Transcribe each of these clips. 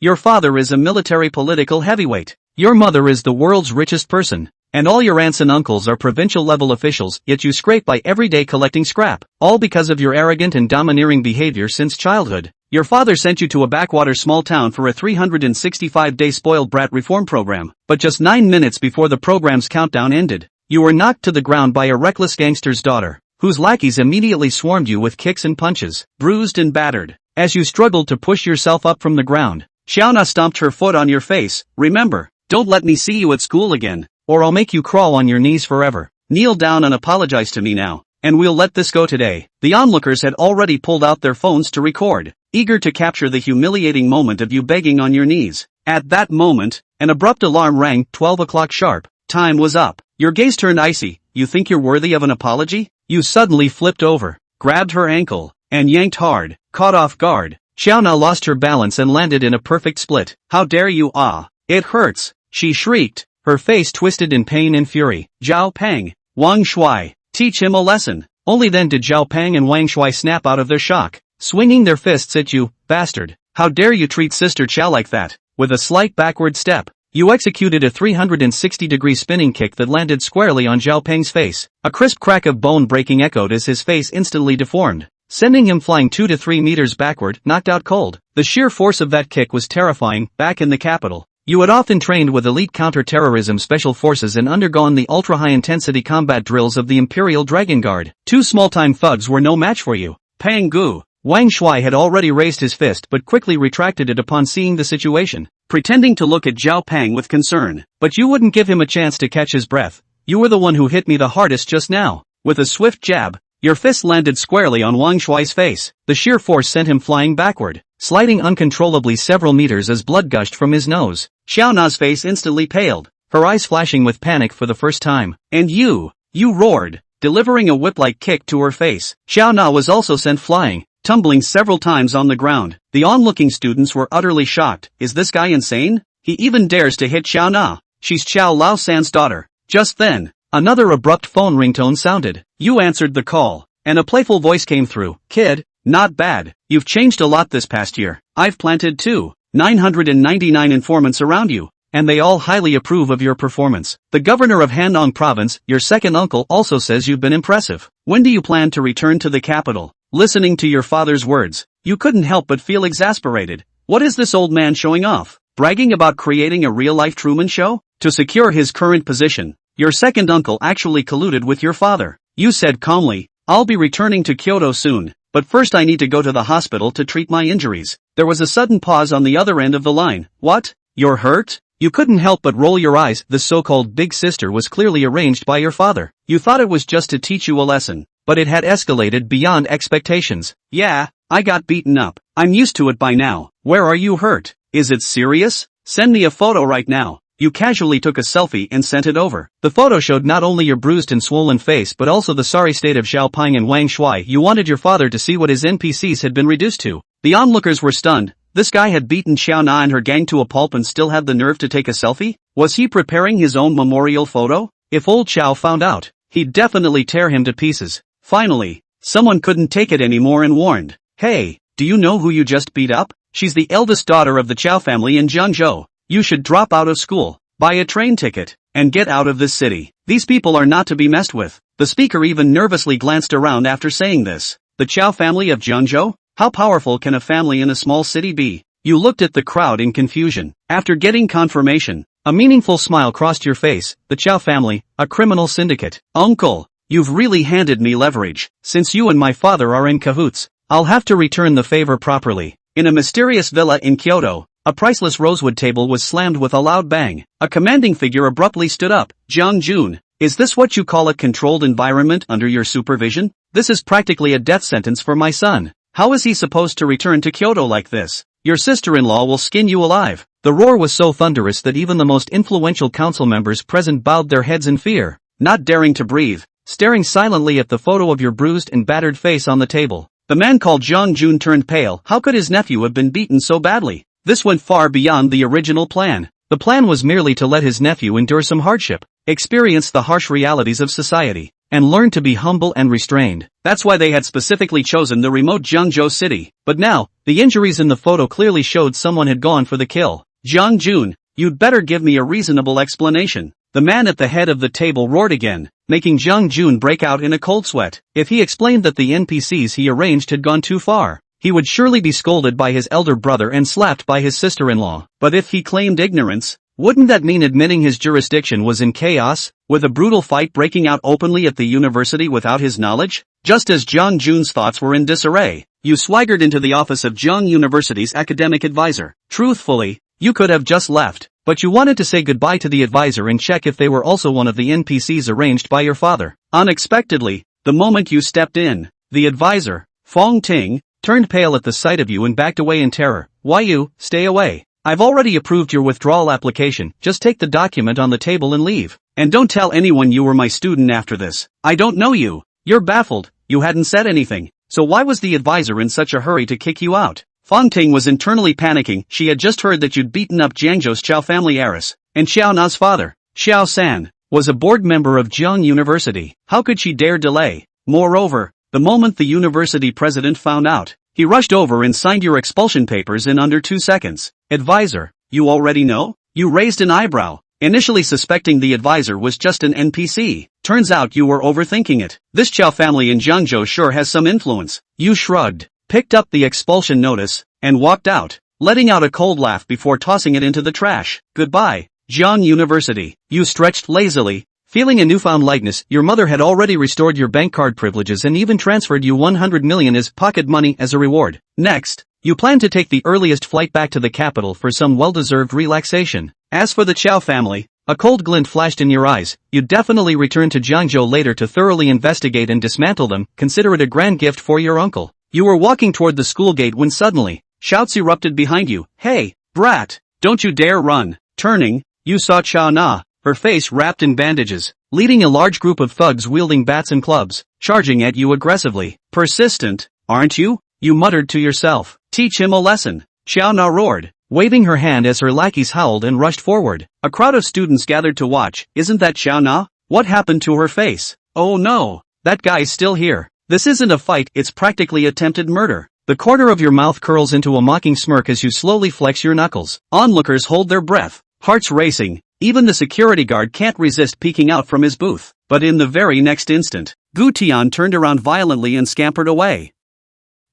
Your father is a military political heavyweight. Your mother is the world's richest person. And all your aunts and uncles are provincial-level officials, yet you scrape by every day collecting scrap. All because of your arrogant and domineering behavior since childhood. Your father sent you to a backwater small town for a 365-day spoiled brat reform program. But just 9 minutes before the program's countdown ended, you were knocked to the ground by a reckless gangster's daughter, whose lackeys immediately swarmed you with kicks and punches, bruised and battered. As you struggled to push yourself up from the ground, Xiaona stomped her foot on your face. Remember, don't let me see you at school again, or I'll make you crawl on your knees forever. Kneel down and apologize to me now, and we'll let this go today. The onlookers had already pulled out their phones to record, eager to capture the humiliating moment of you begging on your knees. At that moment, an abrupt alarm rang. 12 o'clock sharp. Time was up. Your gaze turned icy. You think you're worthy of an apology? You suddenly flipped over, grabbed her ankle, and yanked hard. Caught off guard, Xiaona lost her balance and landed in a perfect split. How dare you! Ah! It hurts! She shrieked, her face twisted in pain and fury. Zhao Peng, Wang Shuai, teach him a lesson. Only then did Zhao Peng and Wang Shuai snap out of their shock, swinging their fists at you. Bastard! How dare you treat Sister Qiao like that? With a slight backward step, you executed a 360-degree spinning kick that landed squarely on Zhao Peng's face. A crisp crack of bone breaking echoed as his face instantly deformed, sending him flying 2 to 3 meters backward, knocked out cold. The sheer force of that kick was terrifying. Back in the capital, you had often trained with elite counter-terrorism special forces and undergone the ultra-high-intensity combat drills of the Imperial Dragon Guard. 2 small-time thugs were no match for you. Pang Gu. Wang Shuai had already raised his fist but quickly retracted it upon seeing the situation, pretending to look at Zhao Peng with concern. But you wouldn't give him a chance to catch his breath. You were the one who hit me the hardest just now. With a swift jab, your fist landed squarely on Wang Shuai's face. The sheer force sent him flying backward, sliding uncontrollably several meters as blood gushed from his nose. Xiaona's face instantly paled, her eyes flashing with panic for the first time. And you roared, delivering a whip-like kick to her face. Xiaona was also sent flying, tumbling several times on the ground. The onlooking students were utterly shocked. Is this guy insane? He even dares to hit Xiaona. She's Qiao Lao San's daughter. Just then, another abrupt phone ringtone sounded. You answered the call, and a playful voice came through. Kid, not bad. You've changed a lot this past year. I've planted 999 informants around you, and they all highly approve of your performance. The governor of Hanong province, your second uncle, also says you've been impressive. When do you plan to return to the capital? Listening to your father's words, you couldn't help but feel exasperated. What is this old man showing off? Bragging about creating a real-life Truman Show? To secure his current position, your second uncle actually colluded with your father. You said calmly, I'll be returning to Kyoto soon, but first I need to go to the hospital to treat my injuries. There was a sudden pause on the other end of the line. What? You're hurt? You couldn't help but roll your eyes. The so-called big sister was clearly arranged by your father. You thought it was just to teach you a lesson, but it had escalated beyond expectations. Yeah, I got beaten up. I'm used to it by now. Where are you hurt? Is it serious? Send me a photo right now. You casually took a selfie and sent it over. The photo showed not only your bruised and swollen face but also the sorry state of Zhao Peng and Wang Shuai. You wanted your father to see what his NPCs had been reduced to. The onlookers were stunned. This guy had beaten Xiaona and her gang to a pulp and still had the nerve to take a selfie? Was he preparing his own memorial photo? If old Qiao found out, he'd definitely tear him to pieces. Finally, someone couldn't take it anymore and warned. Hey, do you know who you just beat up? She's the eldest daughter of the Qiao family in Jiangzhou. You should drop out of school, buy a train ticket, and get out of this city. These people are not to be messed with. The speaker even nervously glanced around after saying this. The Qiao family of Jiangzhou? How powerful can a family in a small city be? You looked at the crowd in confusion. After getting confirmation, a meaningful smile crossed your face. The Qiao family, a criminal syndicate. Uncle, you've really handed me leverage. Since you and my father are in cahoots, I'll have to return the favor properly. In a mysterious villa in Kyoto, a priceless rosewood table was slammed with a loud bang. A commanding figure abruptly stood up. Jiang Jun, is this what you call a controlled environment under your supervision? This is practically a death sentence for my son. How is he supposed to return to Kyoto like this? Your sister-in-law will skin you alive. The roar was so thunderous that even the most influential council members present bowed their heads in fear, not daring to breathe, staring silently at the photo of your bruised and battered face on the table. The man called Jiang Jun turned pale. How could his nephew have been beaten so badly? This went far beyond the original plan. The plan was merely to let his nephew endure some hardship, experience the harsh realities of society, and learned to be humble and restrained. That's why they had specifically chosen the remote Jiangzhou city. But now, the injuries in the photo clearly showed someone had gone for the kill. Jiang Jun, you'd better give me a reasonable explanation. The man at the head of the table roared again, making Jiang Jun break out in a cold sweat. If he explained that the NPCs he arranged had gone too far, he would surely be scolded by his elder brother and slapped by his sister-in-law. But if he claimed ignorance, wouldn't that mean admitting his jurisdiction was in chaos, with a brutal fight breaking out openly at the university without his knowledge? Just as Jiang Jun's thoughts were in disarray, you swaggered into the office of Jiang University's academic advisor. Truthfully, you could have just left, but you wanted to say goodbye to the advisor and check if they were also one of the NPCs arranged by your father. Unexpectedly, the moment you stepped in, the advisor, Fong Ting, turned pale at the sight of you and backed away in terror. Why you, stay away. I've already approved your withdrawal application, just take the document on the table and leave. And don't tell anyone you were my student after this. I don't know you. You're baffled, you hadn't said anything, so why was the advisor in such a hurry to kick you out? Fong Ting was internally panicking. She had just heard that you'd beaten up Jiangzhou's Chao family heiress, and Xiao Na's father, Xiao San, was a board member of Jiang University. How could she dare delay? Moreover, the moment the university president found out, he rushed over and signed your expulsion papers in under 2 seconds. Advisor, you already know? You raised an eyebrow, initially suspecting the advisor was just an NPC. Turns out you were overthinking it. This Chao family in Jiangzhou sure has some influence. You shrugged, picked up the expulsion notice, and walked out, letting out a cold laugh before tossing it into the trash. Goodbye, Jiang University. You stretched lazily, feeling a newfound lightness. Your mother had already restored your bank card privileges and even transferred you 100 million as pocket money as a reward. Next, you plan to take the earliest flight back to the capital for some well-deserved relaxation. As for the Chao family, a cold glint flashed in your eyes. You'd definitely return to Jiangzhou later to thoroughly investigate and dismantle them. Consider it a grand gift for your uncle. You were walking toward the school gate when suddenly, shouts erupted behind you. Hey, brat, don't you dare run. Turning, you saw Chao Na, her face wrapped in bandages, leading a large group of thugs wielding bats and clubs, charging at you aggressively. Persistent, aren't you? You muttered to yourself. Teach him a lesson. Chao Na roared, waving her hand as her lackeys howled and rushed forward. A crowd of students gathered to watch. Isn't that Chao Na? What happened to her face? Oh no, that guy's still here. This isn't a fight, it's practically attempted murder. The corner of your mouth curls into a mocking smirk as you slowly flex your knuckles. Onlookers hold their breath, hearts racing. Even the security guard can't resist peeking out from his booth. But in the very next instant, Gu Tian turned around violently and scampered away.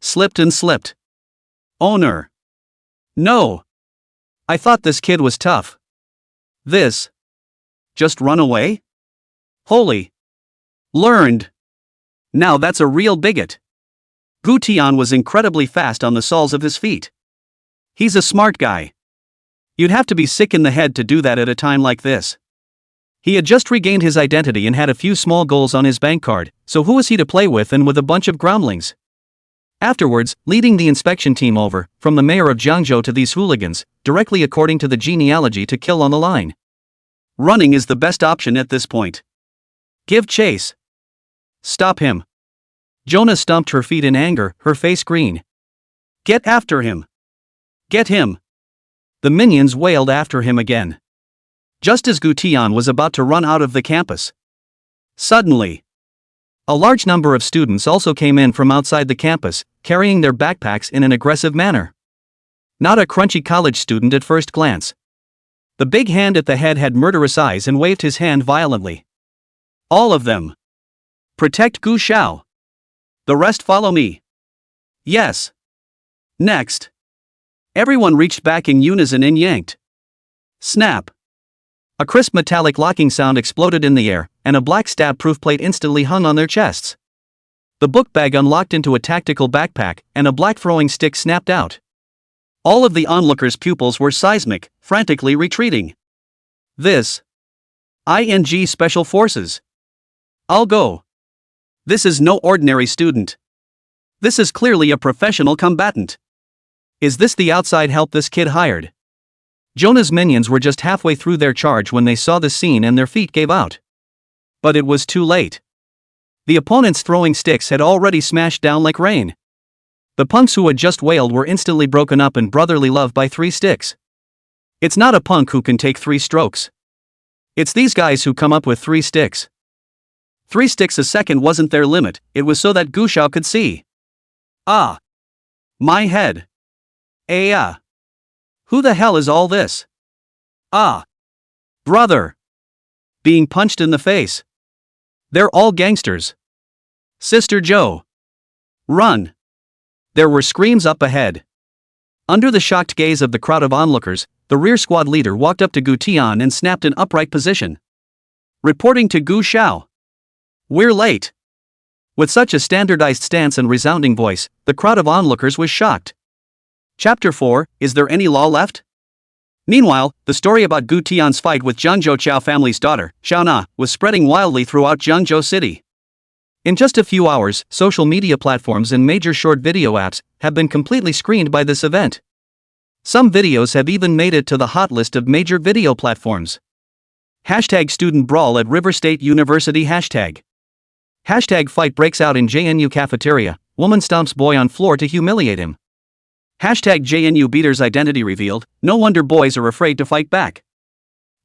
Slipped and slipped. Owner. No. I thought this kid was tough. This. Just run away? Holy. Learned. Now that's a real bigot. Gu Tian was incredibly fast on the soles of his feet. He's a smart guy. You'd have to be sick in the head to do that at a time like this. He had just regained his identity and had a few small goals on his bank card, so who was he to play with and with a bunch of groundlings? Afterwards, leading the inspection team over, from the mayor of Jiangzhou to these hooligans, directly according to the genealogy to kill on the line. Running is the best option at this point. Give chase. Stop him. Jonah stomped her feet in anger, her face green. Get after him. Get him. The minions wailed after him again. Just as Gu Tian was about to run out of the campus. Suddenly, a large number of students also came in from outside the campus, carrying their backpacks in an aggressive manner. Not a crunchy college student at first glance. The big hand at the head had murderous eyes and waved his hand violently. All of them. Protect Gu Xiao. The rest follow me. Yes. Next. Everyone reached back in unison and yanked. Snap. A crisp metallic locking sound exploded in the air, and a black stab-proof plate instantly hung on their chests. The book bag unlocked into a tactical backpack, and a black throwing stick snapped out. All of the onlookers' pupils were seismic, frantically retreating. This. ING Special Forces. I'll go. This is no ordinary student. This is clearly a professional combatant. Is this the outside help this kid hired? Jonah's minions were just halfway through their charge when they saw the scene and their feet gave out. But it was too late. The opponents throwing sticks had already smashed down like rain. The punks who had just wailed were instantly broken up in brotherly love by 3 sticks. It's not a punk who can take 3 strokes. It's these guys who come up with 3 sticks. 3 sticks a second wasn't their limit, it was so that Gu Xiao could see. Ah! My head! Who the hell is all this? Ah! Brother! Being punched in the face. They're all gangsters. Sister Joe! Run! There were screams up ahead. Under the shocked gaze of the crowd of onlookers, the rear squad leader walked up to Gu Tian and snapped an upright position. Reporting to Gu Xiao. We're late. With such a standardized stance and resounding voice, the crowd of onlookers was shocked. Chapter 4, Is There Any Law Left? Meanwhile, the story about Gu Tian's fight with Jiangzhou Chao family's daughter, Xiao Na, was spreading wildly throughout Jiangzhou City. In just a few hours, social media platforms and major short video apps have been completely screened by this event. Some videos have even made it to the hot list of major video platforms. Hashtag student brawl at River State University. Hashtag fight breaks out in JNU cafeteria, woman stomps boy on floor to humiliate him. Hashtag JNU beaters identity revealed, no wonder boys are afraid to fight back.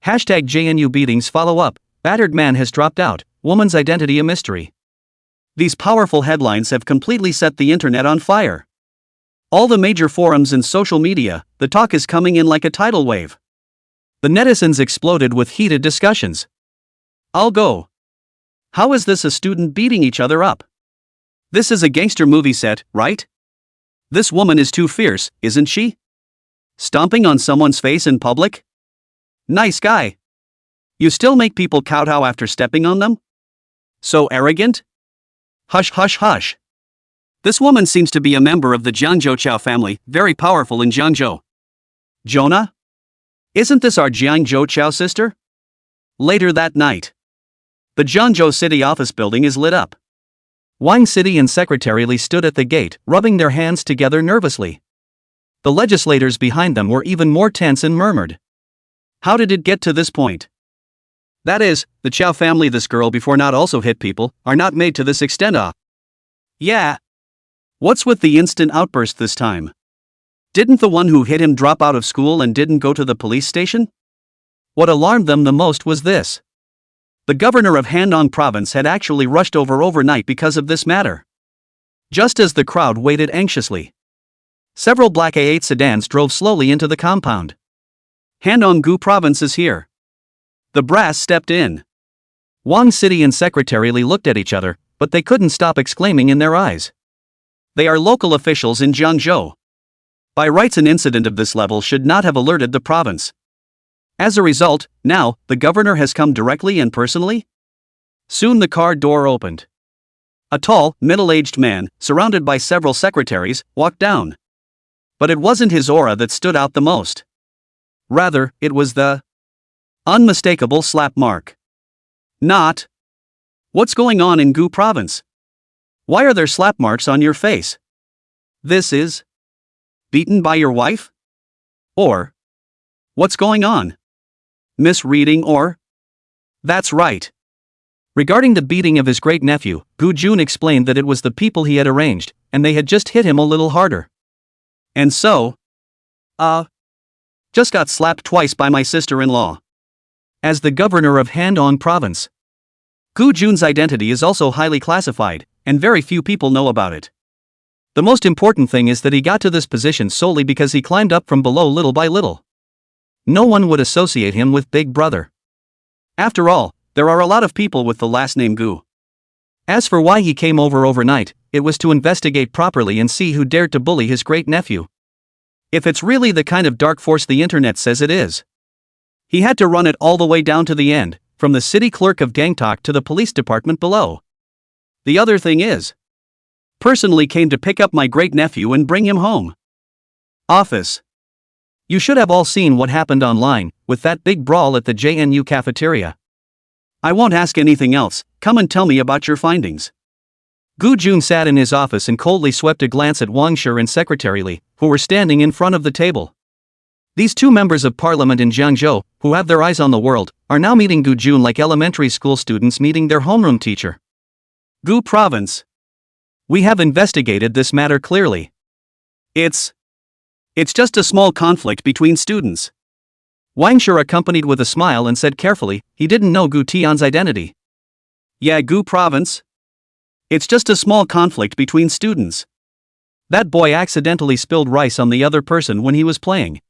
Hashtag JNU beatings follow up, battered man has dropped out, woman's identity a mystery. These powerful headlines have completely set the internet on fire. All the major forums and social media, the talk is coming in like a tidal wave. The netizens exploded with heated discussions. I'll go. How is this a student beating each other up? This is a gangster movie set, right? This woman is too fierce, isn't she? Stomping on someone's face in public? Nice guy. You still make people kowtow after stepping on them? So arrogant? Hush hush hush. This woman seems to be a member of the Jiangzhou Chao family, very powerful in Jiangzhou. Jonah? Isn't this our Jiangzhou Chao sister? Later that night. The Jiangzhou City office building is lit up. Wang City and Secretary Li stood at the gate, rubbing their hands together nervously. The legislators behind them were even more tense and murmured. How did it get to this point? That is, the Chao family this girl before not also hit people, are not made to this extent. Yeah. What's with the instant outburst this time? Didn't the one who hit him drop out of school and didn't go to the police station? What alarmed them the most was this. The governor of Handong province had actually rushed over overnight because of this matter. Just as the crowd waited anxiously, several black A8 sedans drove slowly into the compound. Handong-gu province is here. The brass stepped in. Wang City and Secretary Li looked at each other, but they couldn't stop exclaiming in their eyes. They are local officials in Jiangzhou. By rights, an incident of this level should not have alerted the province. As a result, now, the governor has come directly and personally? Soon the car door opened. A tall, middle-aged man, surrounded by several secretaries, walked down. But it wasn't his aura that stood out the most. Rather, it was the unmistakable slap mark. Not. What's going on in Gu province? Why are there slap marks on your face? This is beaten by your wife? Or what's going on? Misreading or? That's right. Regarding the beating of his great-nephew, Gu Jun explained that it was the people he had arranged, and they had just hit him a little harder. And so, just got slapped twice by my sister-in-law. As the governor of Handong province, Gu Jun's identity is also highly classified, and very few people know about it. The most important thing is that he got to this position solely because he climbed up from below little by little. No one would associate him with Big Brother. After all, there are a lot of people with the last name Gu. As for why he came over overnight, it was to investigate properly and see who dared to bully his great-nephew. If it's really the kind of dark force the internet says it is. He had to run it all the way down to the end, from the city clerk of Gangtok to the police department below. The other thing is, personally came to pick up my great-nephew and bring him home. Office. You should have all seen what happened online, with that big brawl at the JNU cafeteria. I won't ask anything else, come and tell me about your findings. Gu Jun sat in his office and coldly swept a glance at Wang Shi and Secretary Li, who were standing in front of the table. These two members of parliament in Jiangzhou, who have their eyes on the world, are now meeting Gu Jun like elementary school students meeting their homeroom teacher. Gu province. We have investigated this matter clearly. It's just a small conflict between students. Wang Shi accompanied with a smile and said carefully, he didn't know Gu Tian's identity. Yeah, Gu province? It's just a small conflict between students. That boy accidentally spilled rice on the other person when he was playing.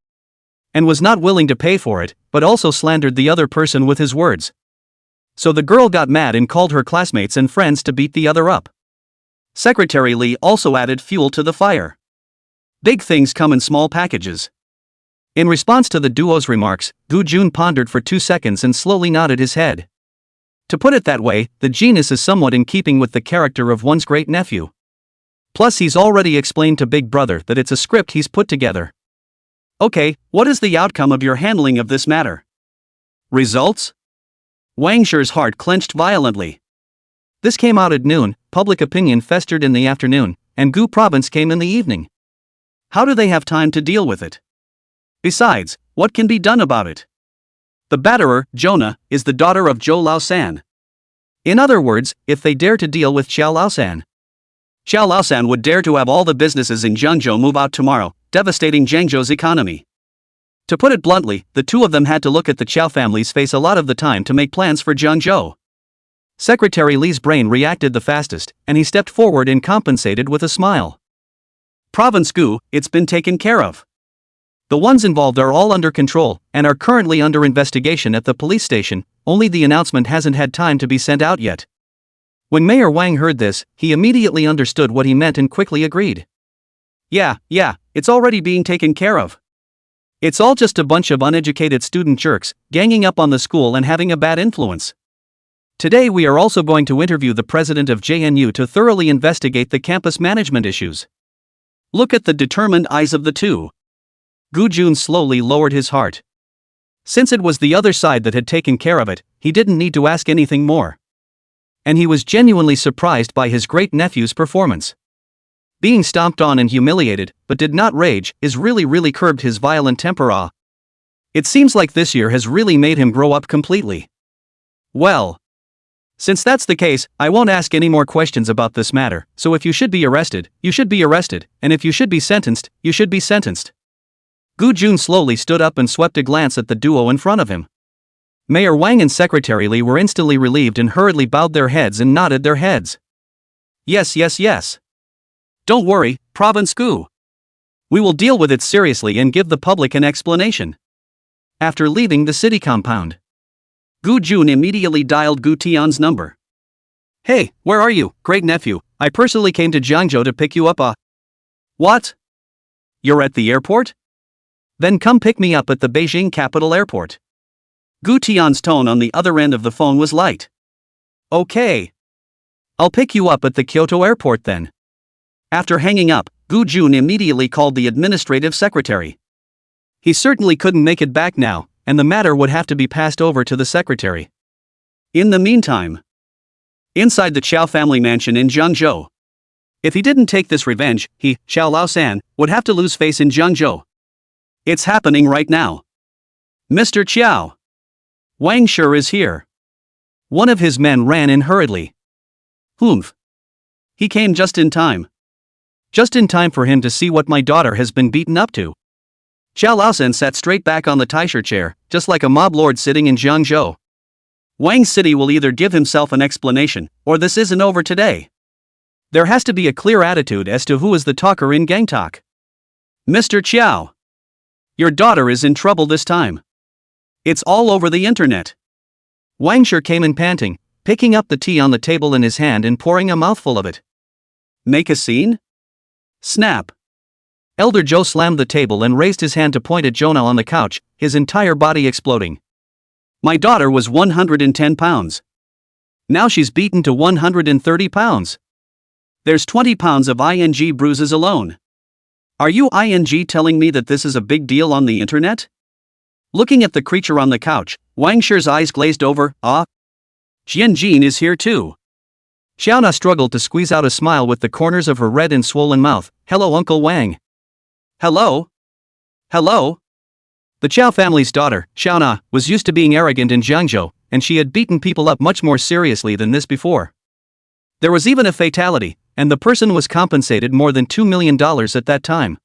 And was not willing to pay for it, but also slandered the other person with his words. So the girl got mad and called her classmates and friends to beat the other up. Secretary Lee also added fuel to the fire. Big things come in small packages. In response to the duo's remarks, Gu Jun pondered for 2 seconds and slowly nodded his head. To put it that way, the genius is somewhat in keeping with the character of one's great nephew. Plus he's already explained to Big Brother that it's a script he's put together. Okay, what is the outcome of your handling of this matter? Results? Wang Shi's heart clenched violently. This came out at noon, public opinion festered in the afternoon, and Gu province came in the evening. How do they have time to deal with it? Besides, what can be done about it? The batterer, Jonah, is the daughter of Zhou Laosan. In other words, if they dare to deal with Xiao Laosan, Xiao Laosan would dare to have all the businesses in Jiangzhou move out tomorrow, devastating Jiangzhou's economy. To put it bluntly, the two of them had to look at the Qiao family's face a lot of the time to make plans for Jiangzhou. Secretary Li's brain reacted the fastest, and he stepped forward and compensated with a smile. Province Gu, it's been taken care of. The ones involved are all under control, and are currently under investigation at the police station, only the announcement hasn't had time to be sent out yet. When Mayor Wang heard this, he immediately understood what he meant and quickly agreed. Yeah, it's already being taken care of. It's all just a bunch of uneducated student jerks, ganging up on the school and having a bad influence. Today we are also going to interview the president of JNU to thoroughly investigate the campus management issues. Look at the determined eyes of the two. Gu Jun slowly lowered his heart. Since it was the other side that had taken care of it, he didn't need to ask anything more. And he was genuinely surprised by his great-nephew's performance. Being stomped on and humiliated, but did not rage, is really curbed his violent temper. It seems like this year has really made him grow up completely. Well, since that's the case, I won't ask any more questions about this matter, so if you should be arrested, you should be arrested, and if you should be sentenced, you should be sentenced. Gu Jun slowly stood up and swept a glance at the duo in front of him. Mayor Wang and Secretary Li were instantly relieved and hurriedly bowed their heads and nodded their heads. Yes. Don't worry, Province Gu. We will deal with it seriously and give the public an explanation. After leaving the city compound, Gu Jun immediately dialed Gu Tian's number. Hey, where are you, great nephew? I personally came to Jiangzhou to pick you up. What? You're at the airport? Then come pick me up at the Beijing Capital Airport. Gu Tian's tone on the other end of the phone was light. Okay. I'll pick you up at the Kyoto airport then. After hanging up, Gu Jun immediately called the administrative secretary. He certainly couldn't make it back now, and the matter would have to be passed over to the secretary. In the meantime, inside the Qiao family mansion in Jiangzhou, if he didn't take this revenge, he, Xiao Laosan, would have to lose face in Jiangzhou. It's happening right now. Mr. Qiao. Wang Shi is here. One of his men ran in hurriedly. Humph. He came just in time. Just in time for him to see what my daughter has been beaten up to. Xiao Laosan sat straight back on the Taisher chair, just like a mob lord sitting in Jiangzhou. Wang City will either give himself an explanation, or this isn't over today. There has to be a clear attitude as to who is the talker in Gangtok. Mr. Qiao. Your daughter is in trouble this time. It's all over the internet. Wang Shi came in panting, picking up the tea on the table in his hand and pouring a mouthful of it. Make a scene? Snap. Elder Zhou slammed the table and raised his hand to point at Jonah on the couch, his entire body exploding. My daughter was 110 pounds. Now she's beaten to 130 pounds. There's 20 pounds of ing bruises alone. Are you telling me that this is a big deal on the internet? Looking at the creature on the couch, Wang Shi's eyes glazed over. Jianjin is here too. Xiaona struggled to squeeze out a smile with the corners of her red and swollen mouth. Hello, Uncle Wang. Hello? The Qiao family's daughter, Xiaona, was used to being arrogant in Jiangzhou, and she had beaten people up much more seriously than this before. There was even a fatality, and the person was compensated more than $2 million at that time.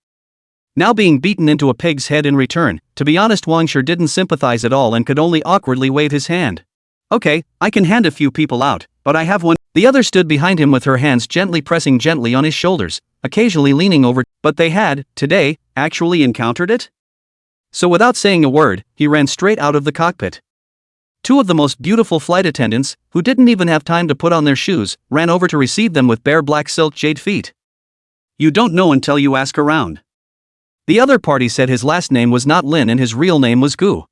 Now being beaten into a pig's head in return, to be honest, Wang Shi didn't sympathize at all and could only awkwardly wave his hand. Okay, I can hand a few people out, but I have one. The other stood behind him with her hands pressing gently on his shoulders, occasionally leaning over, but they had, today, actually encountered it? So without saying a word, he ran straight out of the cockpit. Two of the most beautiful flight attendants, who didn't even have time to put on their shoes, ran over to receive them with bare black silk jade feet. You don't know until you ask around. The other party said his last name was not Lin and his real name was Gu.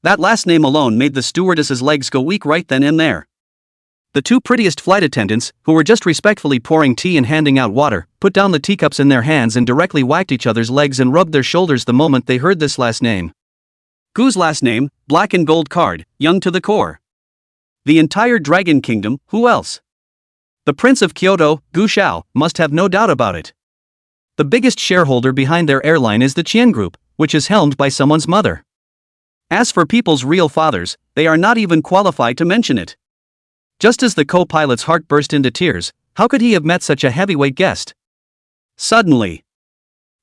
That last name alone made the stewardess's legs go weak right then and there. The two prettiest flight attendants, who were just respectfully pouring tea and handing out water, put down the teacups in their hands and directly whacked each other's legs and rubbed their shoulders the moment they heard this last name. Gu's last name, black and gold card, young to the core. The entire Dragon Kingdom, who else? The Prince of Kyoto, Gu Xiao, must have no doubt about it. The biggest shareholder behind their airline is the Qian Group, which is helmed by someone's mother. As for people's real fathers, they are not even qualified to mention it. Just as the co-pilot's heart burst into tears, how could he have met such a heavyweight guest? Suddenly.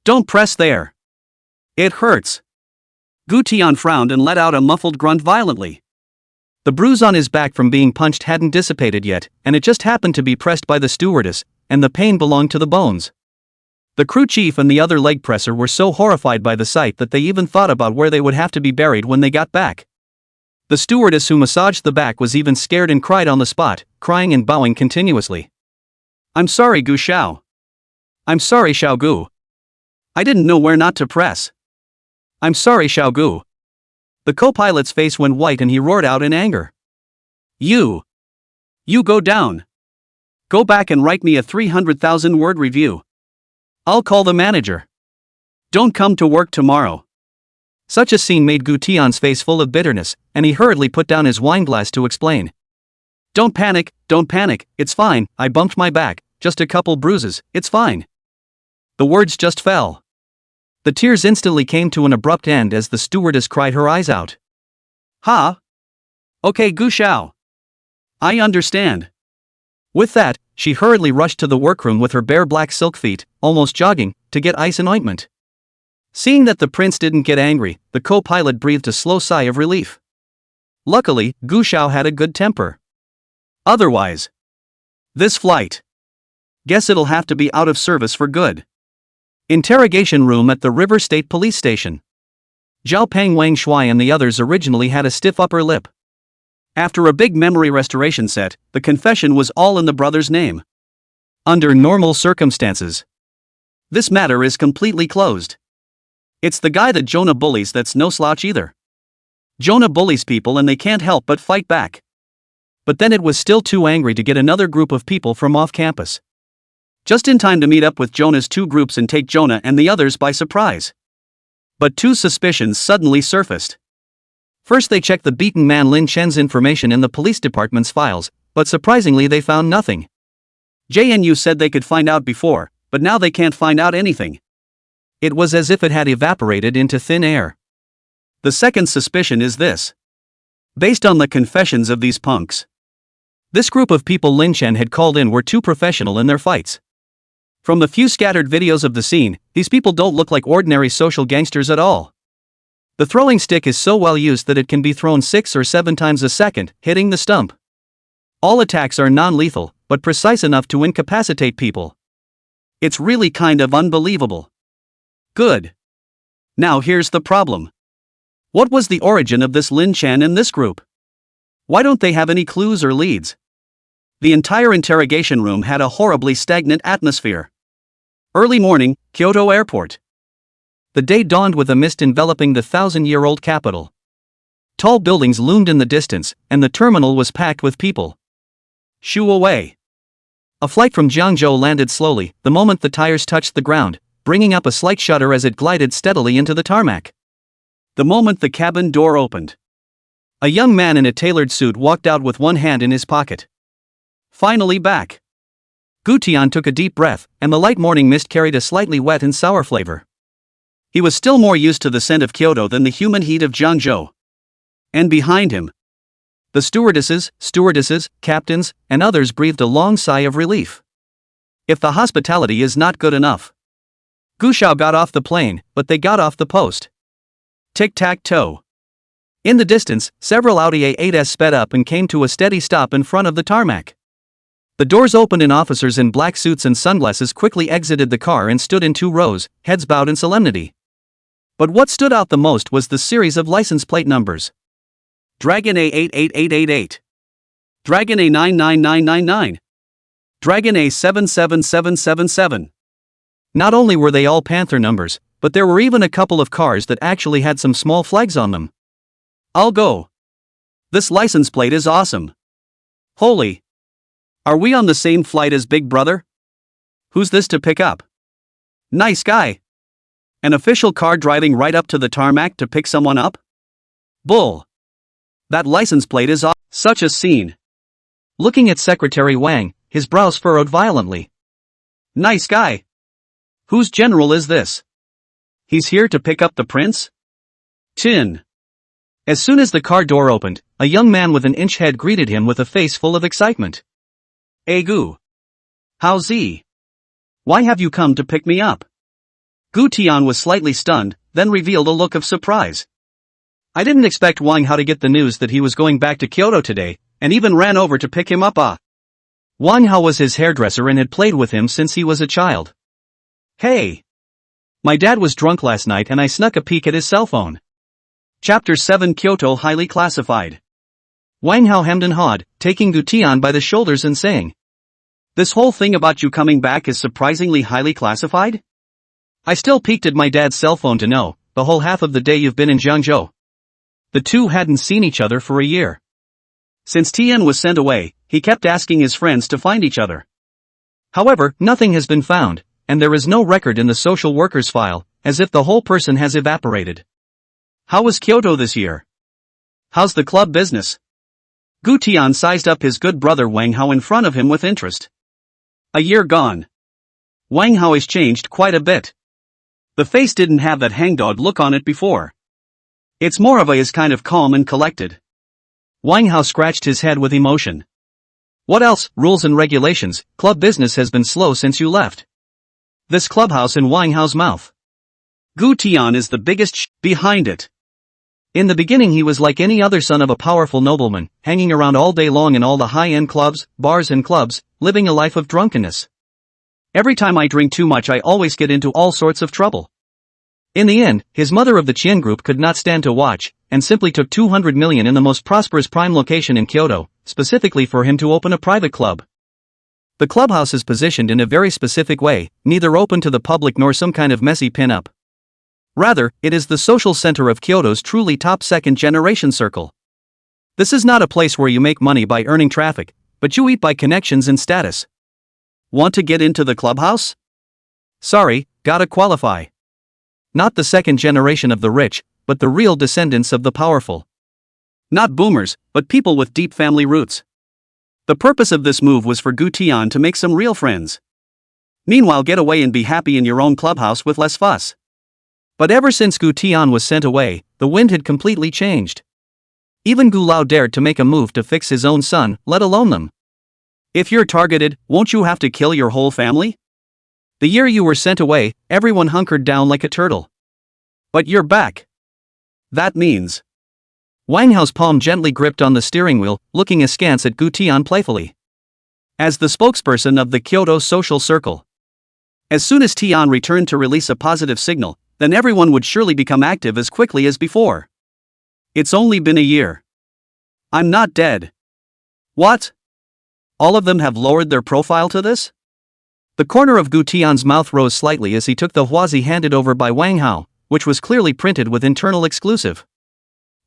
Don't press there. It hurts. Gu Tian frowned and let out a muffled grunt violently. The bruise on his back from being punched hadn't dissipated yet, and it just happened to be pressed by the stewardess, and the pain belonged to the bones. The crew chief and the other leg presser were so horrified by the sight that they even thought about where they would have to be buried when they got back. The stewardess who massaged the back was even scared and cried on the spot, crying and bowing continuously. I'm sorry, Gu Xiao. I'm sorry, Xiao Gu. I didn't know where not to press. I'm sorry, Xiao Gu. The co-pilot's face went white and he roared out in anger. You go down. Go back and write me a 300,000-word review. I'll call the manager. Don't come to work tomorrow. Such a scene made Gu Tian's face full of bitterness, and he hurriedly put down his wineglass to explain. Don't panic, it's fine, I bumped my back, just a couple bruises, it's fine. The words just fell. The tears instantly came to an abrupt end as the stewardess cried her eyes out. Ha? Okay, Gu Xiao. I understand. With that, she hurriedly rushed to the workroom with her bare black silk feet, almost jogging, to get ice and ointment. Seeing that the prince didn't get angry, the co-pilot breathed a slow sigh of relief. Luckily, Gu Xiao had a good temper. Otherwise, this flight. Guess it'll have to be out of service for good. Interrogation room at the River State Police Station. Zhao Peng Wang Shui and the others originally had a stiff upper lip. After a big memory restoration set, the confession was all in the brother's name. Under normal circumstances, this matter is completely closed. It's the guy that Jonah bullies that's no slouch either. Jonah bullies people and they can't help but fight back. But then it was still too angry to get another group of people from off campus. Just in time to meet up with Jonah's two groups and take Jonah and the others by surprise. But two suspicions suddenly surfaced. First they checked the beaten man Lin Chen's information in the police department's files, but surprisingly they found nothing. JNU said they could find out before, but now they can't find out anything. It was as if it had evaporated into thin air. The second suspicion is this. Based on the confessions of these punks, this group of people Lin Chen had called in were too professional in their fights. From the few scattered videos of the scene, these people don't look like ordinary social gangsters at all. The throwing stick is so well used that it can be thrown 6 or 7 times a second, hitting the stump. All attacks are non-lethal, but precise enough to incapacitate people. It's really kind of unbelievable. Good. Now here's the problem. What was the origin of this Lin Chen in this group? Why don't they have any clues or leads? The entire interrogation room had a horribly stagnant atmosphere. Early morning, Kyoto Airport. The day dawned with a mist enveloping the 1,000-year-old capital. Tall buildings loomed in the distance, and the terminal was packed with people. Shoo away. A flight from Jiangzhou landed slowly, the moment the tires touched the ground, bringing up a slight shudder as it glided steadily into the tarmac. The moment the cabin door opened, a young man in a tailored suit walked out with one hand in his pocket. Finally back. Gu Tian took a deep breath, and the light morning mist carried a slightly wet and sour flavor. He was still more used to the scent of Kyoto than the humid heat of Jiangzhou. And behind him, the stewardesses, captains, and others breathed a long sigh of relief. If the hospitality is not good enough. Gu Xiao got off the plane, but they got off the post. Tic-tac-toe. In the distance, several Audi A8s sped up and came to a steady stop in front of the tarmac. The doors opened and officers in black suits and sunglasses quickly exited the car and stood in 2 rows, heads bowed in solemnity. But what stood out the most was the series of license plate numbers. Dragon A88888. Dragon A99999. Dragon A77777. Not only were they all Panther numbers, but there were even a couple of cars that actually had some small flags on them. I'll go. This license plate is awesome. Holy. Are we on the same flight as Big Brother? Who's this to pick up? Nice guy. An official car driving right up to the tarmac to pick someone up? Bull. That license plate is awesome. Such a scene. Looking at Secretary Wang, his brows furrowed violently. Nice guy. Whose general is this? He's here to pick up the prince? Chin. As soon as the car door opened, a young man with an inch head greeted him with a face full of excitement. Gu. How's he? Why have you come to pick me up? Gu Tian was slightly stunned, then revealed a look of surprise. I didn't expect Wang Hao to get the news that he was going back to Kyoto today, and even ran over to pick him up. Wang Hao was his hairdresser and had played with him since he was a child. Hey! My dad was drunk last night and I snuck a peek at his cell phone. Chapter 7 Kyoto Highly Classified. Wang Hao hemmed and hawed, taking Gu Tian by the shoulders and saying, this whole thing about you coming back is surprisingly highly classified? I still peeked at my dad's cell phone to know, the whole half of the day you've been in Jiangzhou. The two hadn't seen each other for a year. Since Tian was sent away, he kept asking his friends to find each other. However, nothing has been found, and there is no record in the social worker's file, as if the whole person has evaporated. How was Kyoto this year? How's the club business? Gu Tian sized up his good brother Wang Hao in front of him with interest. A year gone. Wang Hao has changed quite a bit. The face didn't have that hangdog look on it before. It's more of a is kind of calm and collected. Wang Hao scratched his head with emotion. What else? Rules and regulations. Club business has been slow since you left. This clubhouse in Wang Hao's mouth. Gu Tian is the biggest behind it. In the beginning he was like any other son of a powerful nobleman, hanging around all day long in all the high-end clubs, bars and clubs, living a life of drunkenness. Every time I drink too much I always get into all sorts of trouble. In the end, his mother of the Qian group could not stand to watch, and simply took 200 million in the most prosperous prime location in Kyoto, specifically for him to open a private club. The clubhouse is positioned in a very specific way, neither open to the public nor some kind of messy pin-up. Rather, it is the social center of Kyoto's truly top second-generation circle. This is not a place where you make money by earning traffic, but you eat by connections and status. Want to get into the clubhouse? Sorry, gotta qualify. Not the second generation of the rich, but the real descendants of the powerful. Not boomers, but people with deep family roots. The purpose of this move was for Gu Tian to make some real friends. Meanwhile, get away and be happy in your own clubhouse with less fuss. But ever since Gu Tian was sent away, the wind had completely changed. Even Gu Lao dared to make a move to fix his own son, let alone them. If you're targeted, won't you have to kill your whole family? The year you were sent away, everyone hunkered down like a turtle. But you're back. That means... Wang Hao's palm gently gripped on the steering wheel, looking askance at Gu Tian playfully. As the spokesperson of the Kyoto social circle. As soon as Tian returned to release a positive signal, then everyone would surely become active as quickly as before. It's only been a year. I'm not dead. What? All of them have lowered their profile to this? The corner of Gu Tian's mouth rose slightly as he took the huazi handed over by Wang Hao, which was clearly printed with internal exclusive.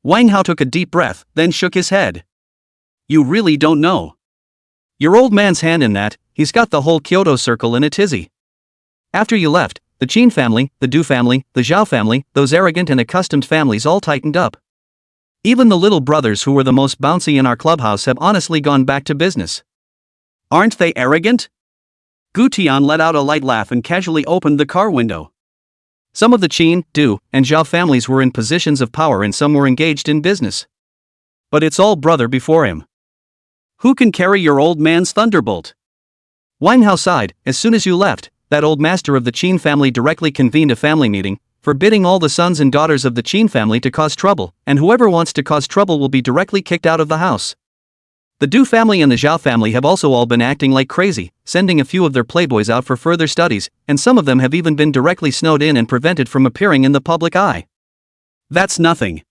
Wang Hao took a deep breath, then shook his head. You really don't know. Your old man's hand in that, he's got the whole Kyoto circle in a tizzy. After you left, the Qin family, the Du family, the Zhao family, those arrogant and accustomed families all tightened up. Even the little brothers who were the most bouncy in our clubhouse have honestly gone back to business. Aren't they arrogant? Gu Tian let out a light laugh and casually opened the car window. Some of the Qin, Du, and Zhao families were in positions of power and some were engaged in business. But it's all brother before him. Who can carry your old man's thunderbolt? Wang Hao sighed. As soon as you left, that old master of the Qin family directly convened a family meeting, forbidding all the sons and daughters of the Qin family to cause trouble, and whoever wants to cause trouble will be directly kicked out of the house. The Du family and the Zhao family have also all been acting like crazy, sending a few of their playboys out for further studies, and some of them have even been directly snowed in and prevented from appearing in the public eye. That's nothing.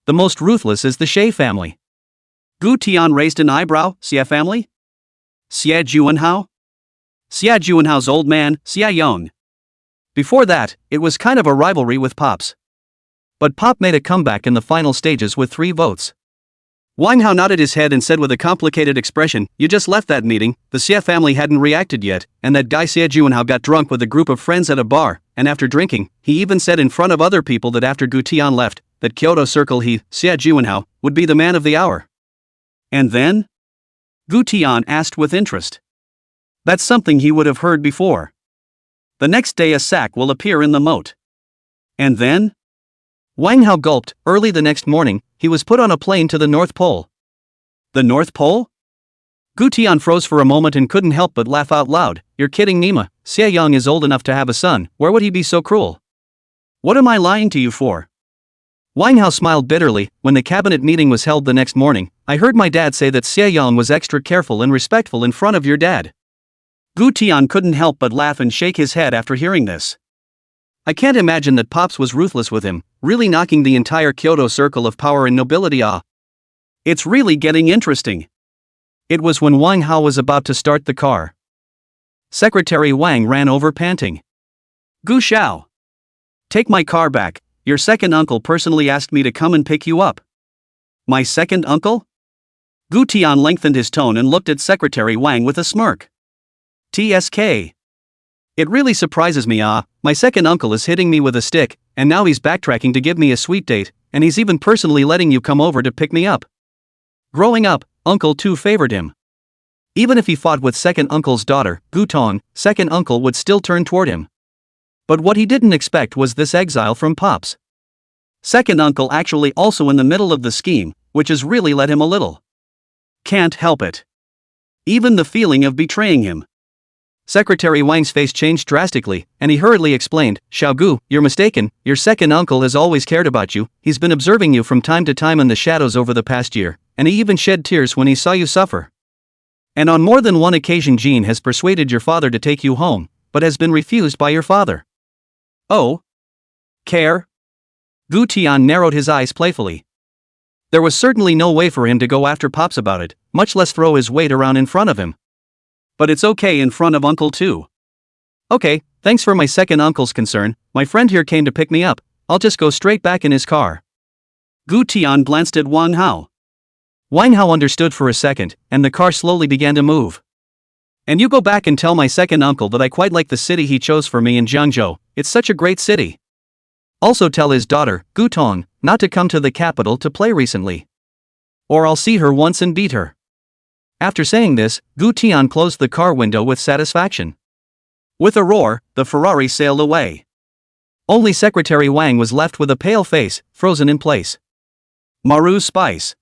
The most ruthless is the Xie family. Gu Tian raised an eyebrow. Xie family? Xie Juanhao? Xie Juanhao's old man, Xie Yong. Before that, it was kind of a rivalry with Pop's. But Pop made a comeback in the final stages with 3 votes. Wang Hao nodded his head and said with a complicated expression, "You just left that meeting, the Xie family hadn't reacted yet, and that guy Xie Juanhao got drunk with a group of friends at a bar, and after drinking, he even said in front of other people that after Gu Tian left, that Kyoto Circle he, Xie Juanhao, would be the man of the hour." And then? Gu Tian asked with interest. That's something he would have heard before. The next day a sack will appear in the moat. And then? Wang Hao gulped. Early the next morning, he was put on a plane to the North Pole. The North Pole? Gu Tian froze for a moment and couldn't help but laugh out loud. You're kidding Nima, Xie Yang is old enough to have a son, where would he be so cruel? What am I lying to you for? Wang Hao smiled bitterly. When the cabinet meeting was held the next morning, I heard my dad say that Xie Yang was extra careful and respectful in front of your dad. Gu Tian couldn't help but laugh and shake his head after hearing this. I can't imagine that Pops was ruthless with him, really knocking the entire Kyoto circle of power and nobility off. It's really getting interesting. It was when Wang Hao was about to start the car. Secretary Wang ran over panting. Gu Xiao. Take my car back, your second uncle personally asked me to come and pick you up. My second uncle? Gu Tian lengthened his tone and looked at Secretary Wang with a smirk. TSK. It really surprises me, my second uncle is hitting me with a stick, and now he's backtracking to give me a sweet date, and he's even personally letting you come over to pick me up. Growing up, Uncle too favored him. Even if he fought with second uncle's daughter, Gu Tong, second uncle would still turn toward him. But what he didn't expect was this exile from Pops. Second uncle actually also in the middle of the scheme, which has really let him a little. Can't help it. Even the feeling of betraying him. Secretary Wang's face changed drastically, and he hurriedly explained, Xiao Gu, you're mistaken, your second uncle has always cared about you, he's been observing you from time to time in the shadows over the past year, and he even shed tears when he saw you suffer. And on more than one occasion Jean has persuaded your father to take you home, but has been refused by your father. Oh? Care? Gu Tian narrowed his eyes playfully. There was certainly no way for him to go after Pops about it, much less throw his weight around in front of him. But it's okay in front of Uncle too. Okay, thanks for my second uncle's concern, my friend here came to pick me up, I'll just go straight back in his car. Gu Tian glanced at Wang Hao. Wang Hao understood for a second, and the car slowly began to move. And you go back and tell my second uncle that I quite like the city he chose for me in Jiangzhou, it's such a great city. Also tell his daughter, Gu Tong, not to come to the capital to play recently. Or I'll see her once and beat her. After saying this, Gu Tian closed the car window with satisfaction. With a roar, the Ferrari sailed away. Only Secretary Wang was left with a pale face, frozen in place. Maru's spice.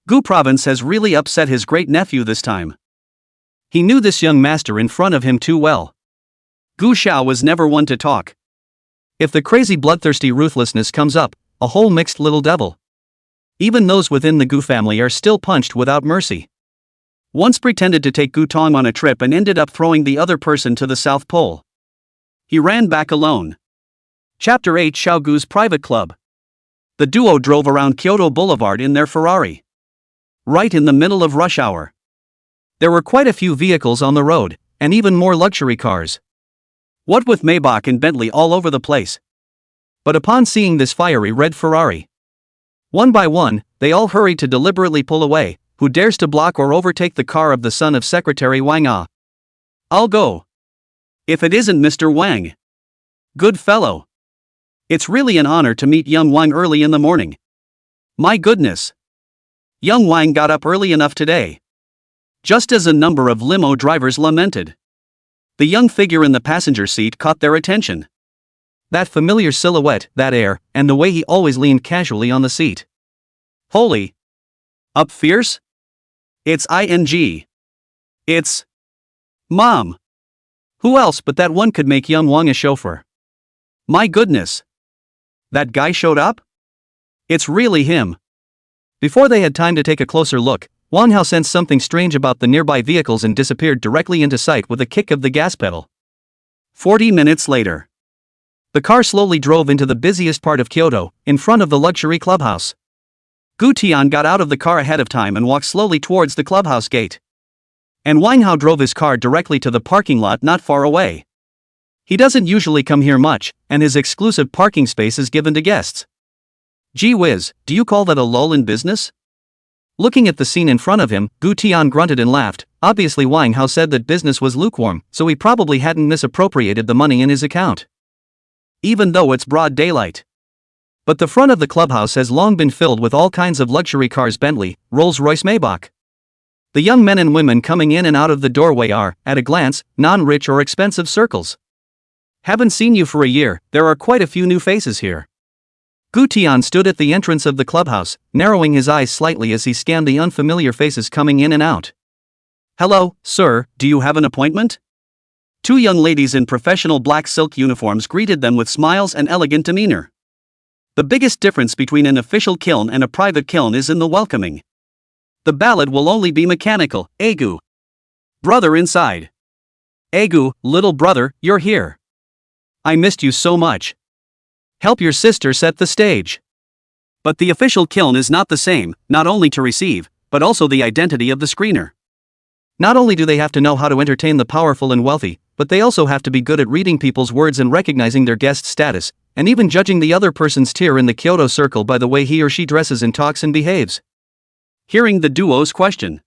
Gu Province has really upset his great-nephew this time. He knew this young master in front of him too well. Gu Xiao was never one to talk. If the crazy bloodthirsty ruthlessness comes up, a whole mixed little devil. Even those within the Gu family are still punched without mercy. Once pretended to take Gu Tong on a trip and ended up throwing the other person to the South Pole. He ran back alone. Chapter 8 Xiao Gu's Private Club. The duo drove around Kyoto Boulevard in their Ferrari. Right in the middle of rush hour. There were quite a few vehicles on the road, and even more luxury cars. What with Maybach and Bentley all over the place. But upon seeing this fiery red Ferrari, one by one, they all hurried to deliberately pull away. Who dares to block or overtake the car of the son of Secretary Wang? I'll go. If it isn't Mr. Wang. Good fellow. It's really an honor to meet young Wang early in the morning. My goodness. Young Wang got up early enough today. Just as a number of limo drivers lamented. The young figure in the passenger seat caught their attention. That familiar silhouette, that air, and the way he always leaned casually on the seat. Holy. Up fierce? It's ing. It's Mom. Who else but that one could make young Wang a chauffeur? My goodness! That guy showed up? It's really him. Before they had time to take a closer look, Wang Hao sensed something strange about the nearby vehicles and disappeared directly into sight with a kick of the gas pedal. 40 minutes later. The car slowly drove into the busiest part of Kyoto, in front of the luxury clubhouse. Gu Tian got out of the car ahead of time and walked slowly towards the clubhouse gate. And Wang Hao drove his car directly to the parking lot not far away. He doesn't usually come here much, and his exclusive parking space is given to guests. Gee whiz, do you call that a lull in business? Looking at the scene in front of him, Gu Tian grunted and laughed. Obviously Wang Hao said that business was lukewarm, so he probably hadn't misappropriated the money in his account. Even though it's broad daylight. But the front of the clubhouse has long been filled with all kinds of luxury cars: Bentley, Rolls-Royce, Maybach. The young men and women coming in and out of the doorway are, at a glance, non-rich or expensive circles. Haven't seen you for a year, there are quite a few new faces here. Gu Tian stood at the entrance of the clubhouse, narrowing his eyes slightly as he scanned the unfamiliar faces coming in and out. Hello, sir, do you have an appointment? Two young ladies in professional black silk uniforms greeted them with smiles and elegant demeanor. The biggest difference between an official kiln and a private kiln is in the welcoming. The ballad will only be mechanical. Egu. Brother inside. Egu, little brother, you're here. I missed you so much. Help your sister set the stage. But the official kiln is not the same, not only to receive, but also the identity of the screener. Not only do they have to know how to entertain the powerful and wealthy, but they also have to be good at reading people's words and recognizing their guest status, and even judging the other person's tier in the Kyoto circle by the way he or she dresses and talks and behaves. Hearing the duo's question,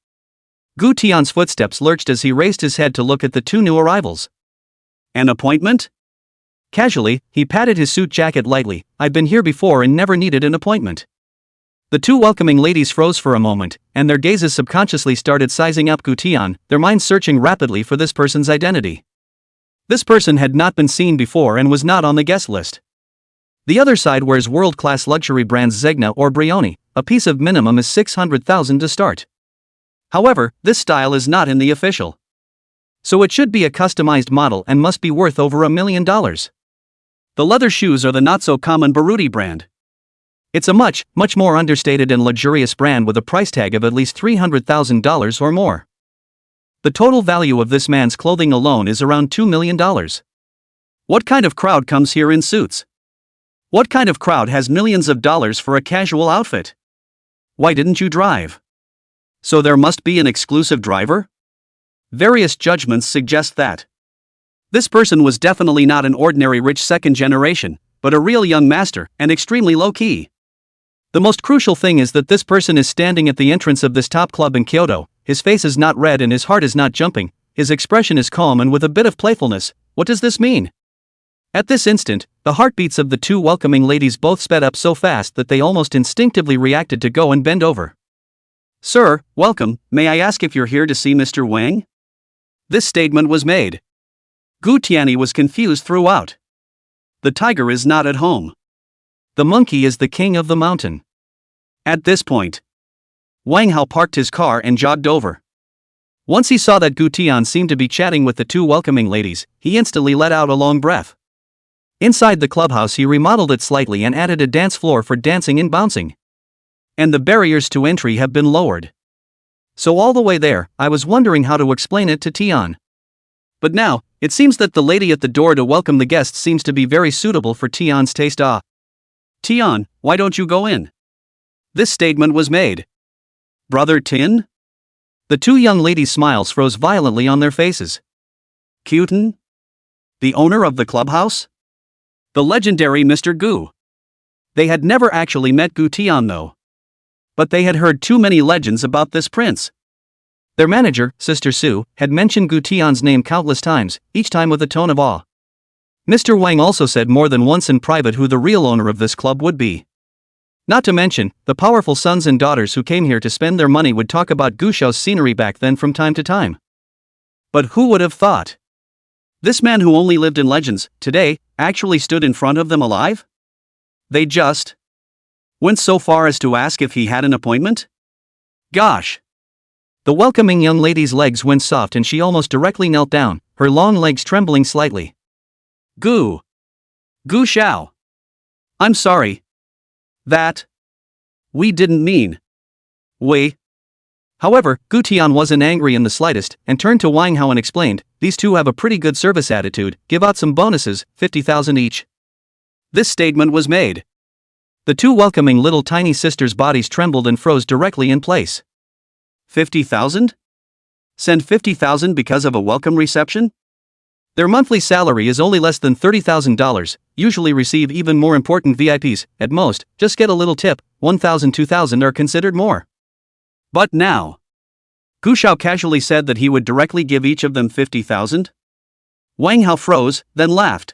Gu Tian's footsteps lurched as he raised his head to look at the two new arrivals. An appointment? Casually, he patted his suit jacket lightly. I've been here before and never needed an appointment. The two welcoming ladies froze for a moment, and their gazes subconsciously started sizing up Gu Tian, their minds searching rapidly for this person's identity. This person had not been seen before and was not on the guest list. The other side wears world-class luxury brands Zegna or Brioni. A piece of minimum is 600,000 to start. However, this style is not in the official. So it should be a customized model and must be worth over $1 million. The leather shoes are the not-so-common Baruti brand. It's a much more understated and luxurious brand with a price tag of at least $300,000 or more. The total value of this man's clothing alone is around $2 million. What kind of crowd comes here in suits? What kind of crowd has millions of dollars for a casual outfit? Why didn't you drive? So there must be an exclusive driver? Various judgments suggest that this person was definitely not an ordinary rich second generation, but a real young master, and extremely low-key. The most crucial thing is that this person is standing at the entrance of this top club in Kyoto. His face is not red and his heart is not jumping. His expression is calm and with a bit of playfulness. What does this mean? At this instant, the heartbeats of the two welcoming ladies both sped up so fast that they almost instinctively reacted to go and bend over. Sir, welcome, may I ask if you're here to see Mr. Wang? This statement was made. Gu Tianyi was confused throughout. The tiger is not at home. The monkey is the king of the mountain. At this point, Wang Hao parked his car and jogged over. Once he saw that Gu Tian seemed to be chatting with the two welcoming ladies, he instantly let out a long breath. Inside the clubhouse he remodeled it slightly and added a dance floor for dancing and bouncing. And the barriers to entry have been lowered. So all the way there, I was wondering how to explain it to Tian. But now, it seems that the lady at the door to welcome the guests seems to be very suitable for Tian's taste. Tian, why don't you go in? This statement was made. Brother Tin? The two young ladies' smiles froze violently on their faces. Kyutin? The owner of the clubhouse? The legendary Mr. Gu. They had never actually met Gu Tian though. But they had heard too many legends about this prince. Their manager, Sister Su, had mentioned Gu Tian's name countless times, each time with a tone of awe. Mr. Wang also said more than once in private who the real owner of this club would be. Not to mention, the powerful sons and daughters who came here to spend their money would talk about Gushou's scenery back then from time to time. But who would have thought? This man who only lived in legends, today, actually stood in front of them alive? They just went so far as to ask if he had an appointment? Gosh! The welcoming young lady's legs went soft and she almost directly knelt down, her long legs trembling slightly. Gu! Gu Xiao. I'm sorry. That. We didn't mean. We. However, Gu Tian wasn't angry in the slightest, and turned to Wang Hao and explained, these two have a pretty good service attitude, give out some bonuses, 50,000 each. This statement was made. The two welcoming little tiny sisters' bodies trembled and froze directly in place. 50,000? Send 50,000 because of a welcome reception? Their monthly salary is only less than $30,000, usually receive even more important VIPs, at most, just get a little tip, 1,000 2,000 are considered more. But now. Gu Xiao casually said that he would directly give each of them 50,000? Wang Hao froze, then laughed.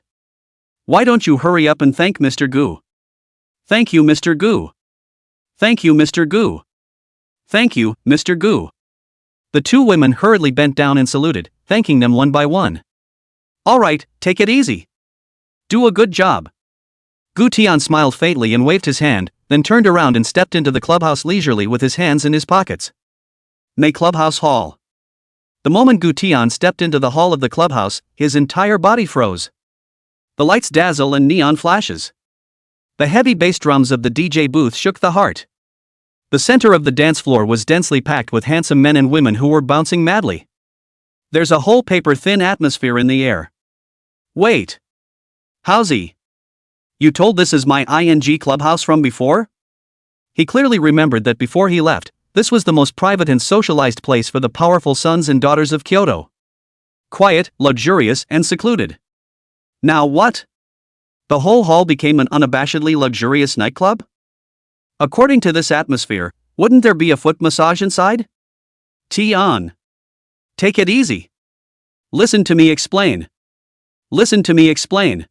Why don't you hurry up and thank Mr. Gu? Thank you, Mr. Gu. Thank you, Mr. Gu. Thank you, Mr. Gu. The two women hurriedly bent down and saluted, thanking them one by one. All right, take it easy. Do a good job. Gu Tian smiled faintly and waved his hand, then turned around and stepped into the clubhouse leisurely with his hands in his pockets. May Clubhouse Hall. The moment Gu Tian stepped into the hall of the clubhouse, his entire body froze. The lights dazzle and neon flashes. The heavy bass drums of the DJ booth shook the heart. The center of the dance floor was densely packed with handsome men and women who were bouncing madly. There's a whole paper-thin atmosphere in the air. Wait. Howsy? You told this is my ING clubhouse from before? He clearly remembered that before he left, this was the most private and socialized place for the powerful sons and daughters of Kyoto. Quiet, luxurious, and secluded. Now what? The whole hall became an unabashedly luxurious nightclub? According to this atmosphere, wouldn't there be a foot massage inside? Tian. Take it easy. Listen to me explain. Listen to me explain.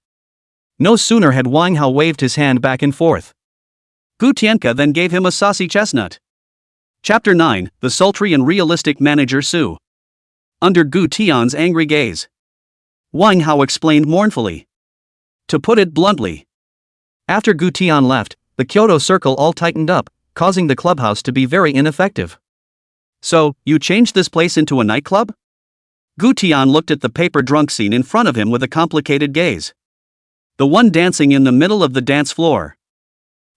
No sooner had Wang Hao waved his hand back and forth. Gu Tianka then gave him a saucy chestnut. Chapter 9, The Sultry and Realistic Manager Su. Under Gu Tian's angry gaze, Wang Hao explained mournfully. To put it bluntly. After Gu Tian left, the Kyoto circle all tightened up, causing the clubhouse to be very ineffective. So, you changed this place into a nightclub? Gu Tian looked at the paper drunk scene in front of him with a complicated gaze. The one dancing in the middle of the dance floor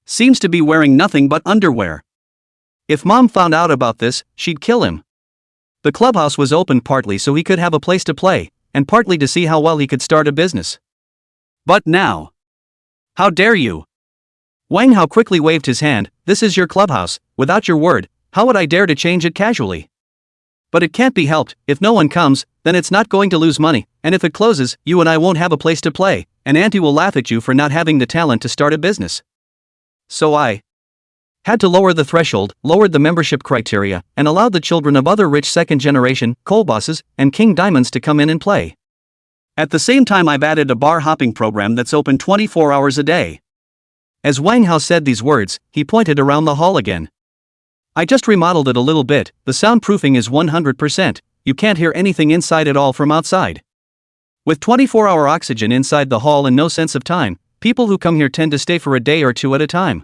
seems to be wearing nothing but underwear. If Mom found out about this, she'd kill him. The clubhouse was open partly so he could have a place to play, and partly to see how well he could start a business. But now. How dare you? Wang Hao quickly waved his hand, this is your clubhouse, without your word, how would I dare to change it casually? But it can't be helped, if no one comes, then it's not going to lose money, and if it closes, you and I won't have a place to play, and Auntie will laugh at you for not having the talent to start a business. So I had to lower the threshold, lowered the membership criteria, and allowed the children of other rich second-generation, coal bosses, and king diamonds to come in and play. At the same time I've added a bar hopping program that's open 24 hours a day. As Wang Hao said these words, he pointed around the hall again. I just remodeled it a little bit, the soundproofing is 100%, you can't hear anything inside at all from outside. With 24-hour oxygen inside the hall and no sense of time, people who come here tend to stay for a day or two at a time.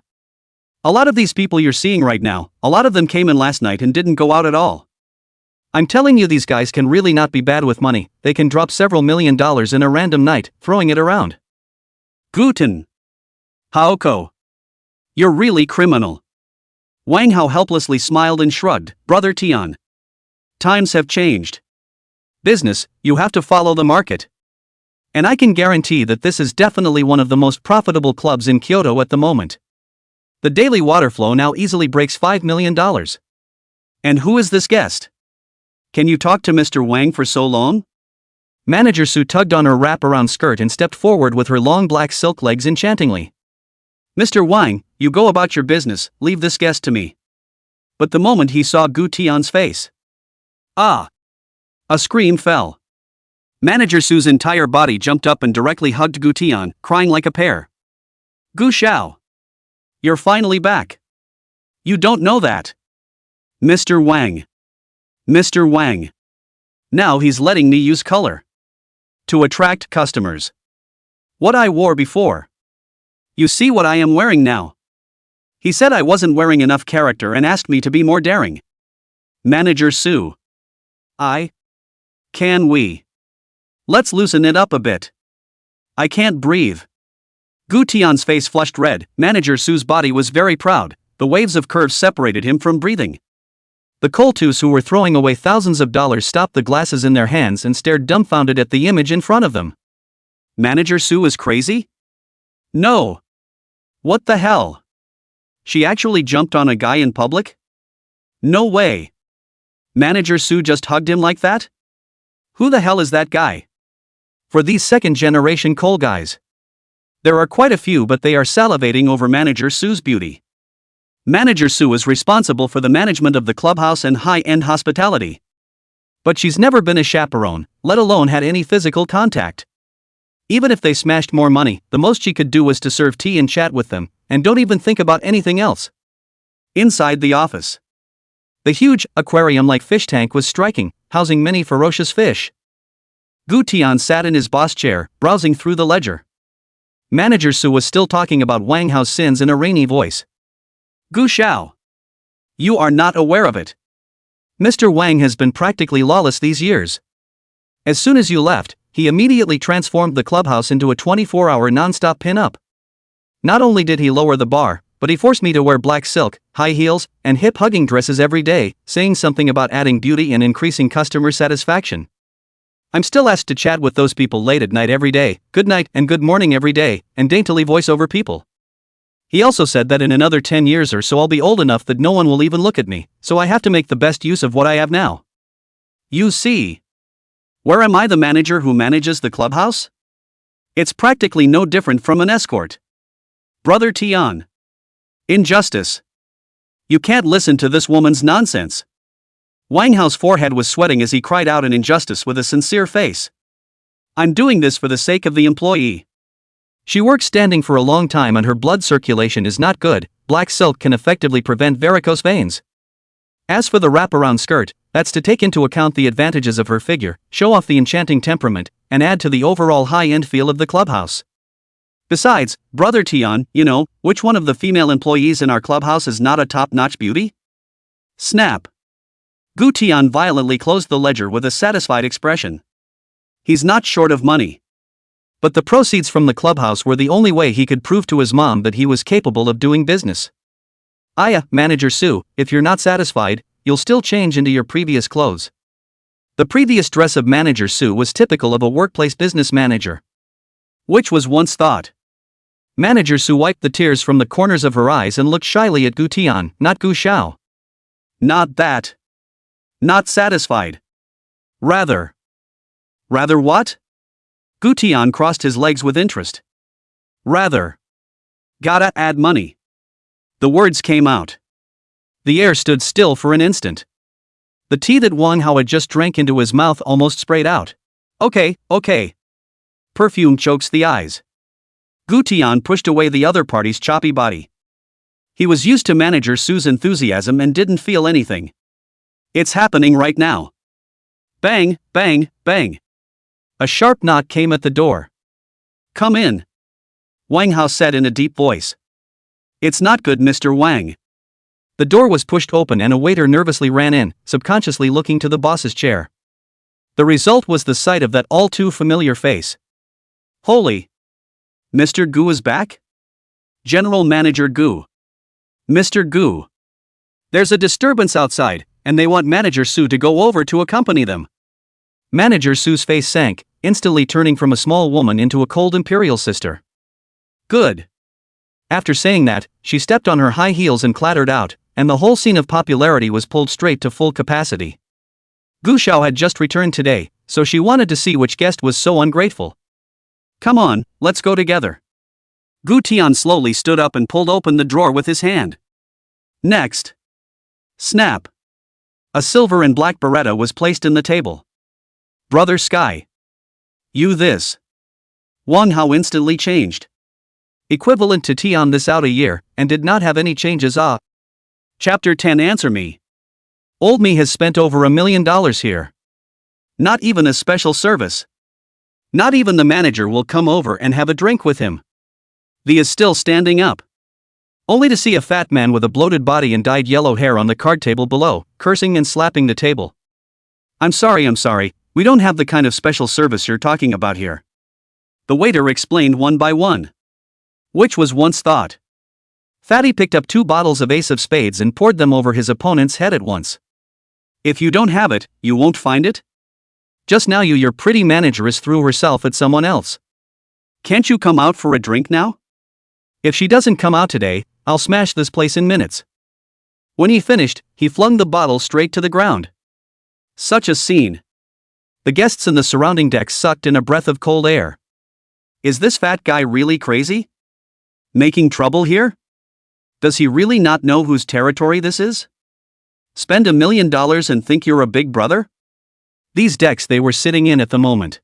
A lot of these people you're seeing right now, a lot of them came in last night and didn't go out at all. I'm telling you these guys can really not be bad with money, they can drop several $1 million in a random night, throwing it around. Guten. Haoko. You're really criminal. Wang Hao helplessly smiled and shrugged, Brother Tian. Times have changed. Business, you have to follow the market. And I can guarantee that this is definitely one of the most profitable clubs in Kyoto at the moment. The daily water flow now easily breaks $5 million. And who is this guest? Can you talk to Mr. Wang for so long? Manager Su tugged on her wrap-around skirt and stepped forward with her long black silk legs enchantingly. Mr. Wang, you go about your business, leave this guest to me. But the moment he saw Gu Tian's face. Ah! A scream fell. Manager Su's entire body jumped up and directly hugged Gu Tian, crying like a pear. Gu Xiao! You're finally back. You don't know that. Mr. Wang. Mr. Wang. Now he's letting me use color. To attract customers. What I wore before. You see what I am wearing now. He said I wasn't wearing enough character and asked me to be more daring. Manager Su. Can we? Let's loosen it up a bit. I can't breathe. Gu Tian's face flushed red. Manager Su's body was very proud. The waves of curves separated him from breathing. The Koltus, who were throwing away thousands of dollars, stopped the glasses in their hands and stared dumbfounded at the image in front of them. Manager Su is crazy? No. What the hell? She actually jumped on a guy in public? No way. Manager Su just hugged him like that? Who the hell is that guy? For these second-generation Cole guys. There are quite a few, but they are salivating over Manager Su's beauty. Manager Su is responsible for the management of the clubhouse and high-end hospitality. But she's never been a chaperone, let alone had any physical contact. Even if they smashed more money, the most she could do was to serve tea and chat with them, and don't even think about anything else. Inside the office, the huge, aquarium-like fish tank was striking, housing many ferocious fish. Gu Tian sat in his boss chair, browsing through the ledger. Manager Su was still talking about Wang Hao's sins in a rainy voice. Gu Xiao. You are not aware of it. Mr. Wang has been practically lawless these years. As soon as you left, he immediately transformed the clubhouse into a 24-hour non-stop pin-up. Not only did he lower the bar, but he forced me to wear black silk, high heels, and hip-hugging dresses every day, saying something about adding beauty and increasing customer satisfaction. I'm still asked to chat with those people late at night every day, good night and good morning every day, and daintily voice over people. He also said that in another 10 years or so I'll be old enough that no one will even look at me, so I have to make the best use of what I have now. You see. Where am I the manager who manages the clubhouse? It's practically no different from an escort. Brother Tian. Injustice. You can't listen to this woman's nonsense. Wang Hao's forehead was sweating as he cried out in injustice with a sincere face. I'm doing this for the sake of the employee. She works standing for a long time and her blood circulation is not good. Black silk can effectively prevent varicose veins. As for the wraparound skirt, that's to take into account the advantages of her figure, show off the enchanting temperament, and add to the overall high-end feel of the clubhouse. Besides, Brother Tian, which one of the female employees in our clubhouse is not a top-notch beauty? Snap. Gu Tian violently closed the ledger with a satisfied expression. He's not short of money. But the proceeds from the clubhouse were the only way he could prove to his mom that he was capable of doing business. Manager Su, if you're not satisfied, you'll still change into your previous clothes. The previous dress of Manager Su was typical of a workplace business manager. Which was once thought. Manager Su wiped the tears from the corners of her eyes and looked shyly at Gu Tian, not Gu Xiao. Not that. Not satisfied. Rather what? Gu Tian crossed his legs with interest. Rather. Gotta add money. The words came out. The air stood still for an instant. The tea that Wang Hao had just drank into his mouth almost sprayed out. Okay. Perfume chokes the eyes. Gu Tian pushed away the other party's choppy body. He was used to Manager Su's enthusiasm and didn't feel anything. It's happening right now. Bang, bang, bang. A sharp knock came at the door. Come in. Wang Hao said in a deep voice. It's not good, Mr. Wang. The door was pushed open and a waiter nervously ran in, subconsciously looking to the boss's chair. The result was the sight of that all too familiar face. Holy. Mr. Gu is back? General Manager Gu. Mr. Gu. There's a disturbance outside, and they want Manager Su to go over to accompany them. Manager Su's face sank, instantly turning from a small woman into a cold imperial sister. Good. After saying that, she stepped on her high heels and clattered out, and the whole scene of popularity was pulled straight to full capacity. Gu Xiao had just returned today, so she wanted to see which guest was so ungrateful. Come on, let's go together. Gu Tian slowly stood up and pulled open the drawer with his hand. Next. Snap. A silver and black beretta was placed in the table. Brother Sky. You this. Wang Hao instantly changed. Equivalent to Tian this out a year, and did not have any changes. Chapter 10. Answer me. Old me has spent over $1 million here. Not even a special service. Not even the manager will come over and have a drink with him. The is still standing up. Only to see a fat man with a bloated body and dyed yellow hair on the card table below, cursing and slapping the table. I'm sorry, we don't have the kind of special service you're talking about here. The waiter explained one by one. Which was once thought. Fatty picked up 2 bottles of Ace of Spades and poured them over his opponent's head at once. If you don't have it, you won't find it? Just now your pretty manageress threw herself at someone else. Can't you come out for a drink now? If she doesn't come out today, I'll smash this place in minutes. When he finished, he flung the bottle straight to the ground. Such a scene. The guests in the surrounding decks sucked in a breath of cold air. Is this fat guy really crazy? Making trouble here? Does he really not know whose territory this is? Spend $1 million and think you're a big brother? These decks they were sitting in at the moment.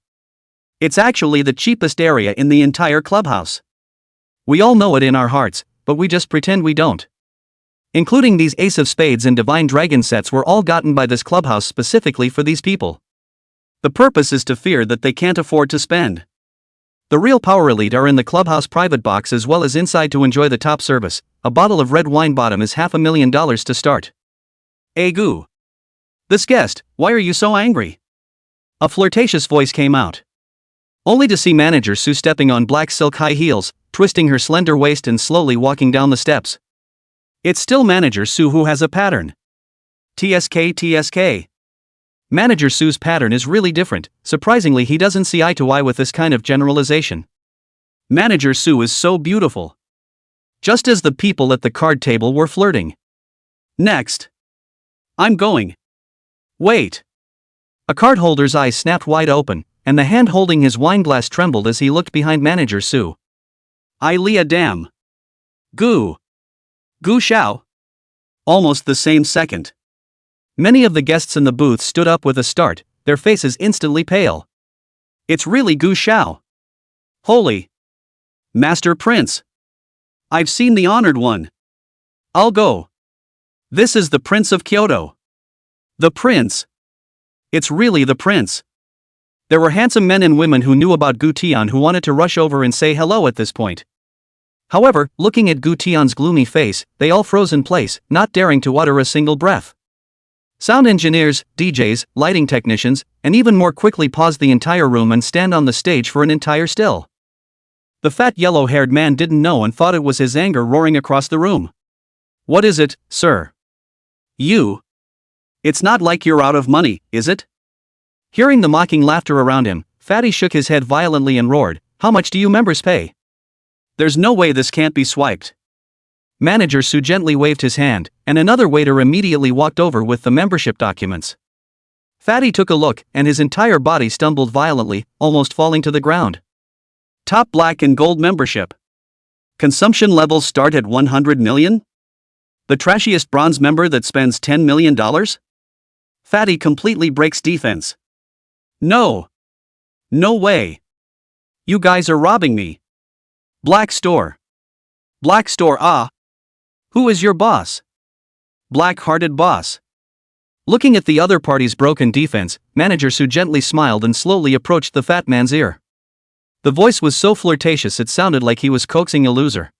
It's actually the cheapest area in the entire clubhouse. We all know it in our hearts, but we just pretend we don't. Including these Ace of Spades and Divine Dragon sets were all gotten by this clubhouse specifically for these people. The purpose is to fear that they can't afford to spend. The real power elite are in the clubhouse private box as well as inside to enjoy the top service. A bottle of red wine bottom is $500,000 to start. Goo. This guest, why are you so angry? A flirtatious voice came out. Only to see Manager Sue stepping on black silk high heels, twisting her slender waist and slowly walking down the steps. It's still Manager Sue who has a pattern. TSK. Manager Sue's pattern is really different. Surprisingly, he doesn't see eye to eye with this kind of generalization. Manager Sue is so beautiful. Just as the people at the card table were flirting. Next. I'm going. Wait. A card holder's eyes snapped wide open, and the hand holding his wine glass trembled as he looked behind Manager Sue. Leah damn. Goo. Goo shao. Almost the same second. Many of the guests in the booth stood up with a start, their faces instantly pale. It's really Goo shao. Holy. Master Prince. I've seen the honored one. I'll go. This is the Prince of Kyoto. The Prince. It's really the Prince. There were handsome men and women who knew about Gu Tian who wanted to rush over and say hello at this point. However, looking at Gu Tian's gloomy face, they all froze in place, not daring to utter a single breath. Sound engineers, DJs, lighting technicians, and even more quickly paused the entire room and stand on the stage for an entire still. The fat yellow-haired man didn't know and thought it was his anger roaring across the room. What is it, sir? You? It's not like you're out of money, is it? Hearing the mocking laughter around him, Fatty shook his head violently and roared, how much do you members pay? There's no way this can't be swiped. Manager Sue gently waved his hand, and another waiter immediately walked over with the membership documents. Fatty took a look, and his entire body stumbled violently, almost falling to the ground. Top black and gold membership. Consumption levels start at 100 million? The trashiest bronze member that spends $10 million? Fatty completely breaks defense. No. No way. You guys are robbing me. Black store. Black store Who is your boss? Black-hearted boss. Looking at the other party's broken defense, Manager Sue gently smiled and slowly approached the fat man's ear. The voice was so flirtatious it sounded like he was coaxing a loser.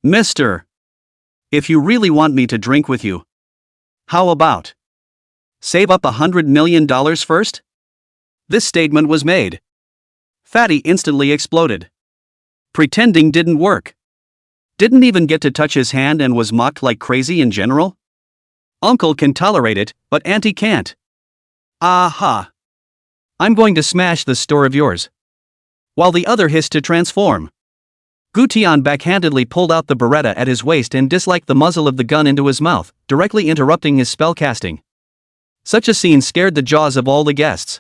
Mister. If you really want me to drink with you. How about? Save up $100 million first? This statement was made. Fatty instantly exploded. Pretending didn't work. Didn't even get to touch his hand and was mocked like crazy in general? Uncle can tolerate it, but Auntie can't. Aha. I'm going to smash this store of yours. While the other hissed to transform. Gu Tian backhandedly pulled out the Beretta at his waist and disliked the muzzle of the gun into his mouth, directly interrupting his spell casting. Such a scene scared the jaws of all the guests.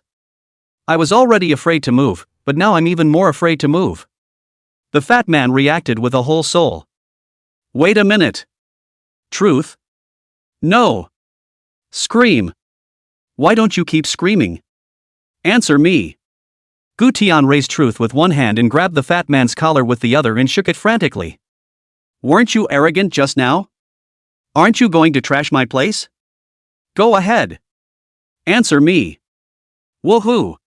I was already afraid to move, but now I'm even more afraid to move. The fat man reacted with a whole soul. Wait a minute. Truth? No. Scream. Why don't you keep screaming? Answer me. Gu Tian raised Truth with one hand and grabbed the fat man's collar with the other and shook it frantically. Weren't you arrogant just now? Aren't you going to trash my place? Go ahead. Answer me. Woohoo.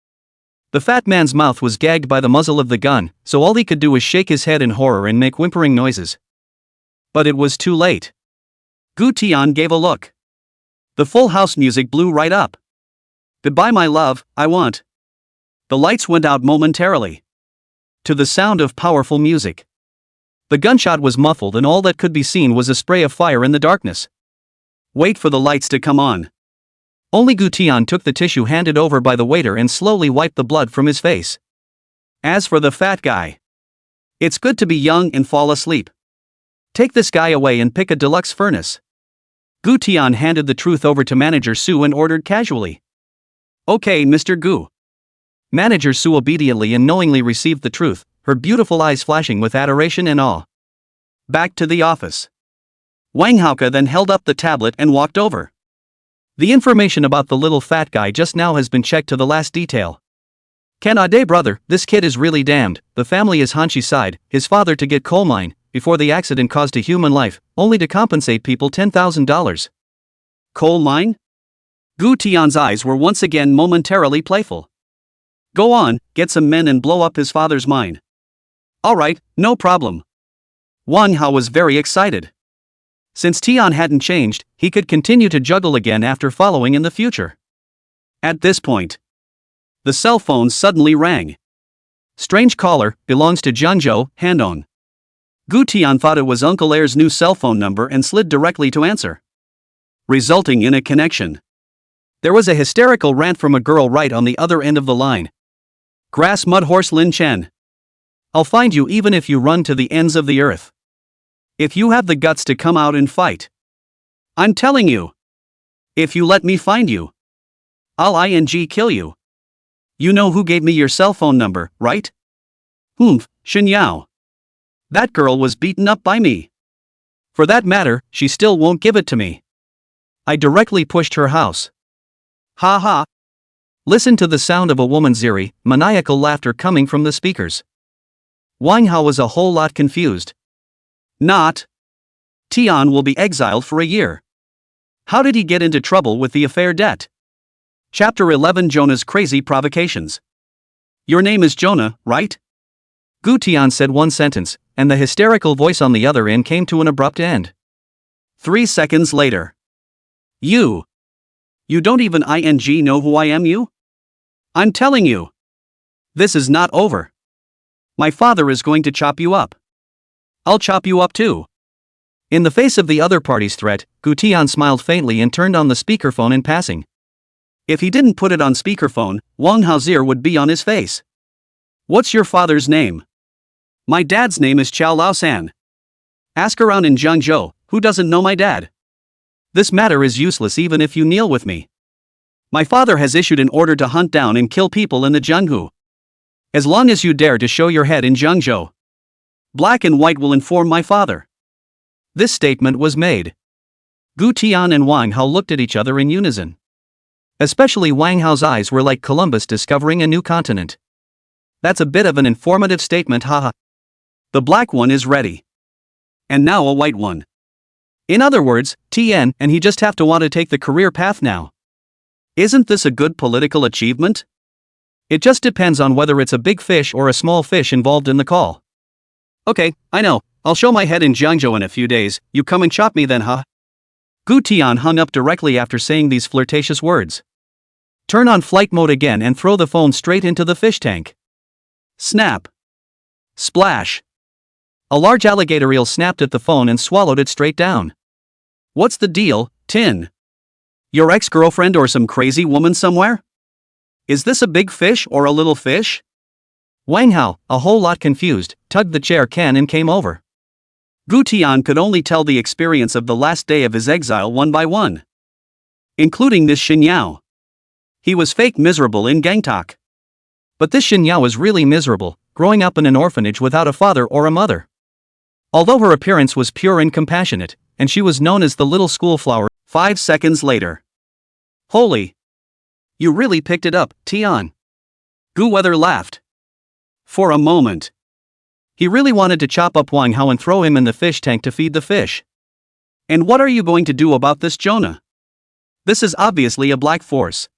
The fat man's mouth was gagged by the muzzle of the gun, so all he could do was shake his head in horror and make whimpering noises. But it was too late. Gu Tian gave a look. The full house music blew right up. Goodbye my love, I want. The lights went out momentarily. To the sound of powerful music. The gunshot was muffled and all that could be seen was a spray of fire in the darkness. Wait for the lights to come on. Only Gu Tian took the tissue handed over by the waiter and slowly wiped the blood from his face. As for the fat guy, it's good to be young and fall asleep. Take this guy away and pick a deluxe furnace. Gu Tian handed the truth over to Manager Su and ordered casually. Okay, Mr. Gu. Manager Su obediently and knowingly received the truth, her beautiful eyes flashing with adoration and awe. Back to the office. Wang Haoke then held up the tablet and walked over. The information about the little fat guy just now has been checked to the last detail. Kanade brother, this kid is really damned. The family is Hanshi side, his father to get coal mine, before the accident caused a human life, only to compensate people $10,000. Coal mine? Gu Tian's eyes were once again momentarily playful. Go on, get some men and blow up his father's mine. Alright, no problem. Wang Hao was very excited. Since Tian hadn't changed, he could continue to juggle again after following in the future. At this point, the cell phone suddenly rang. Strange caller, belongs to Jianzhou, Handong. Gu Tian thought it was Uncle Air's new cell phone number and slid directly to answer, resulting in a connection. There was a hysterical rant from a girl right on the other end of the line. Grass mud horse Lin Chen. I'll find you even if you run to the ends of the earth. If you have the guts to come out and fight. I'm telling you. If you let me find you, I'll kill you. You know who gave me your cell phone number, right? Shen Yao. That girl was beaten up by me. For that matter, she still won't give it to me. I directly pushed her house. Ha ha. Listen to the sound of a woman's eerie, maniacal laughter coming from the speakers. Wang Hao was a whole lot confused. Not. Tian will be exiled for a year. How did he get into trouble with the affair debt? Chapter 11 Jonah's Crazy Provocations. Your name is Jonah, right? Gu Tian said one sentence, and the hysterical voice on the other end came to an abrupt end. 3 seconds later. You don't even know who I am, you? I'm telling you. This is not over. My father is going to chop you up. I'll chop you up too. In the face of the other party's threat, Gu Tian smiled faintly and turned on the speakerphone in passing. If he didn't put it on speakerphone, Wang Hao's ear would be on his face. What's your father's name? My dad's name is Chao Laosan. Ask around in Jiangzhou, who doesn't know my dad? This matter is useless even if you kneel with me. My father has issued an order to hunt down and kill people in the Jianghu. As long as you dare to show your head in Jiangzhou, Black and White will inform my father. This statement was made. Gu Tian and Wang Hao looked at each other in unison. Especially Wang Hao's eyes were like Columbus discovering a new continent. That's a bit of an informative statement, haha. The black one is ready. And now a white one. In other words, Tian and he just have to want to take the career path now. Isn't this a good political achievement? It just depends on whether it's a big fish or a small fish involved in the call. Okay, I know, I'll show my head in Jiangzhou in a few days, you come and chop me then, huh? Gu Tian hung up directly after saying these flirtatious words. Turn on flight mode again and throw the phone straight into the fish tank. Snap. Splash. A large alligator eel snapped at the phone and swallowed it straight down. What's the deal, Tin? Your ex-girlfriend or some crazy woman somewhere? Is this a big fish or a little fish? Wang Hao, a whole lot confused, tugged the chair can and came over. Gu Tian could only tell the experience of the last day of his exile one by one. Including this Shen Yao. He was fake miserable in Gangtok. But this Shen Yao was really miserable, growing up in an orphanage without a father or a mother. Although her appearance was pure and compassionate, and she was known as the little schoolflower, 5 seconds later. Holy! You really picked it up, Tian. Gu Weather laughed. For a moment. He really wanted to chop up Wang Hao and throw him in the fish tank to feed the fish. And what are you going to do about this, Jonah? This is obviously a black force.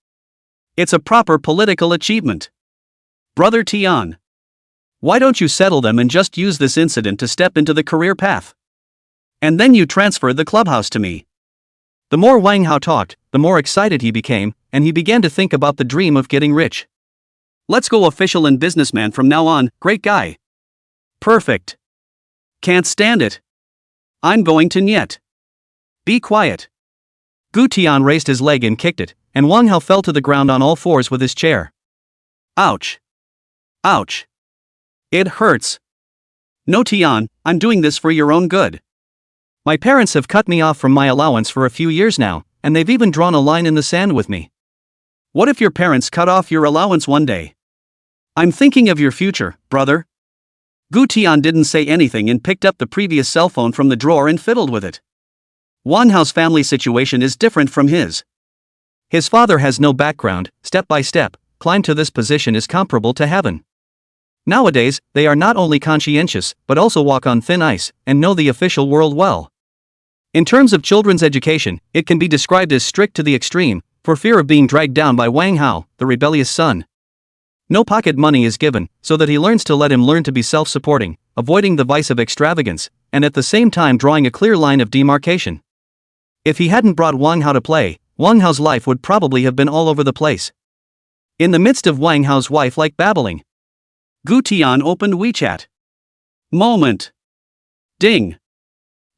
It's a proper political achievement. Brother Tian. Why don't you settle them and just use this incident to step into the career path? And then you transfer the clubhouse to me. The more Wang Hao talked, the more excited he became, and he began to think about the dream of getting rich. Let's go official and businessman from now on, great guy. Perfect. Can't stand it. I'm going to Niet. Be quiet. Gu Tian raised his leg and kicked it, and Wang Hao fell to the ground on all fours with his chair. Ouch. Ouch. It hurts. No, Tian, I'm doing this for your own good. My parents have cut me off from my allowance for a few years now, and they've even drawn a line in the sand with me. What if your parents cut off your allowance one day? I'm thinking of your future, brother. Gu Tian didn't say anything and picked up the previous cell phone from the drawer and fiddled with it. Wan Hao's family situation is different from his. His father has no background, step by step, climb to this position is comparable to heaven. Nowadays, they are not only conscientious, but also walk on thin ice, and know the official world well. In terms of children's education, it can be described as strict to the extreme, for fear of being dragged down by Wang Hao, the rebellious son. No pocket money is given, so that he learns to let him learn to be self-supporting, avoiding the vice of extravagance, and at the same time drawing a clear line of demarcation. If he hadn't brought Wang Hao to play, Wang Hao's life would probably have been all over the place. In the midst of Wang Hao's wife like babbling, Gu Tian opened WeChat. Moment. Ding.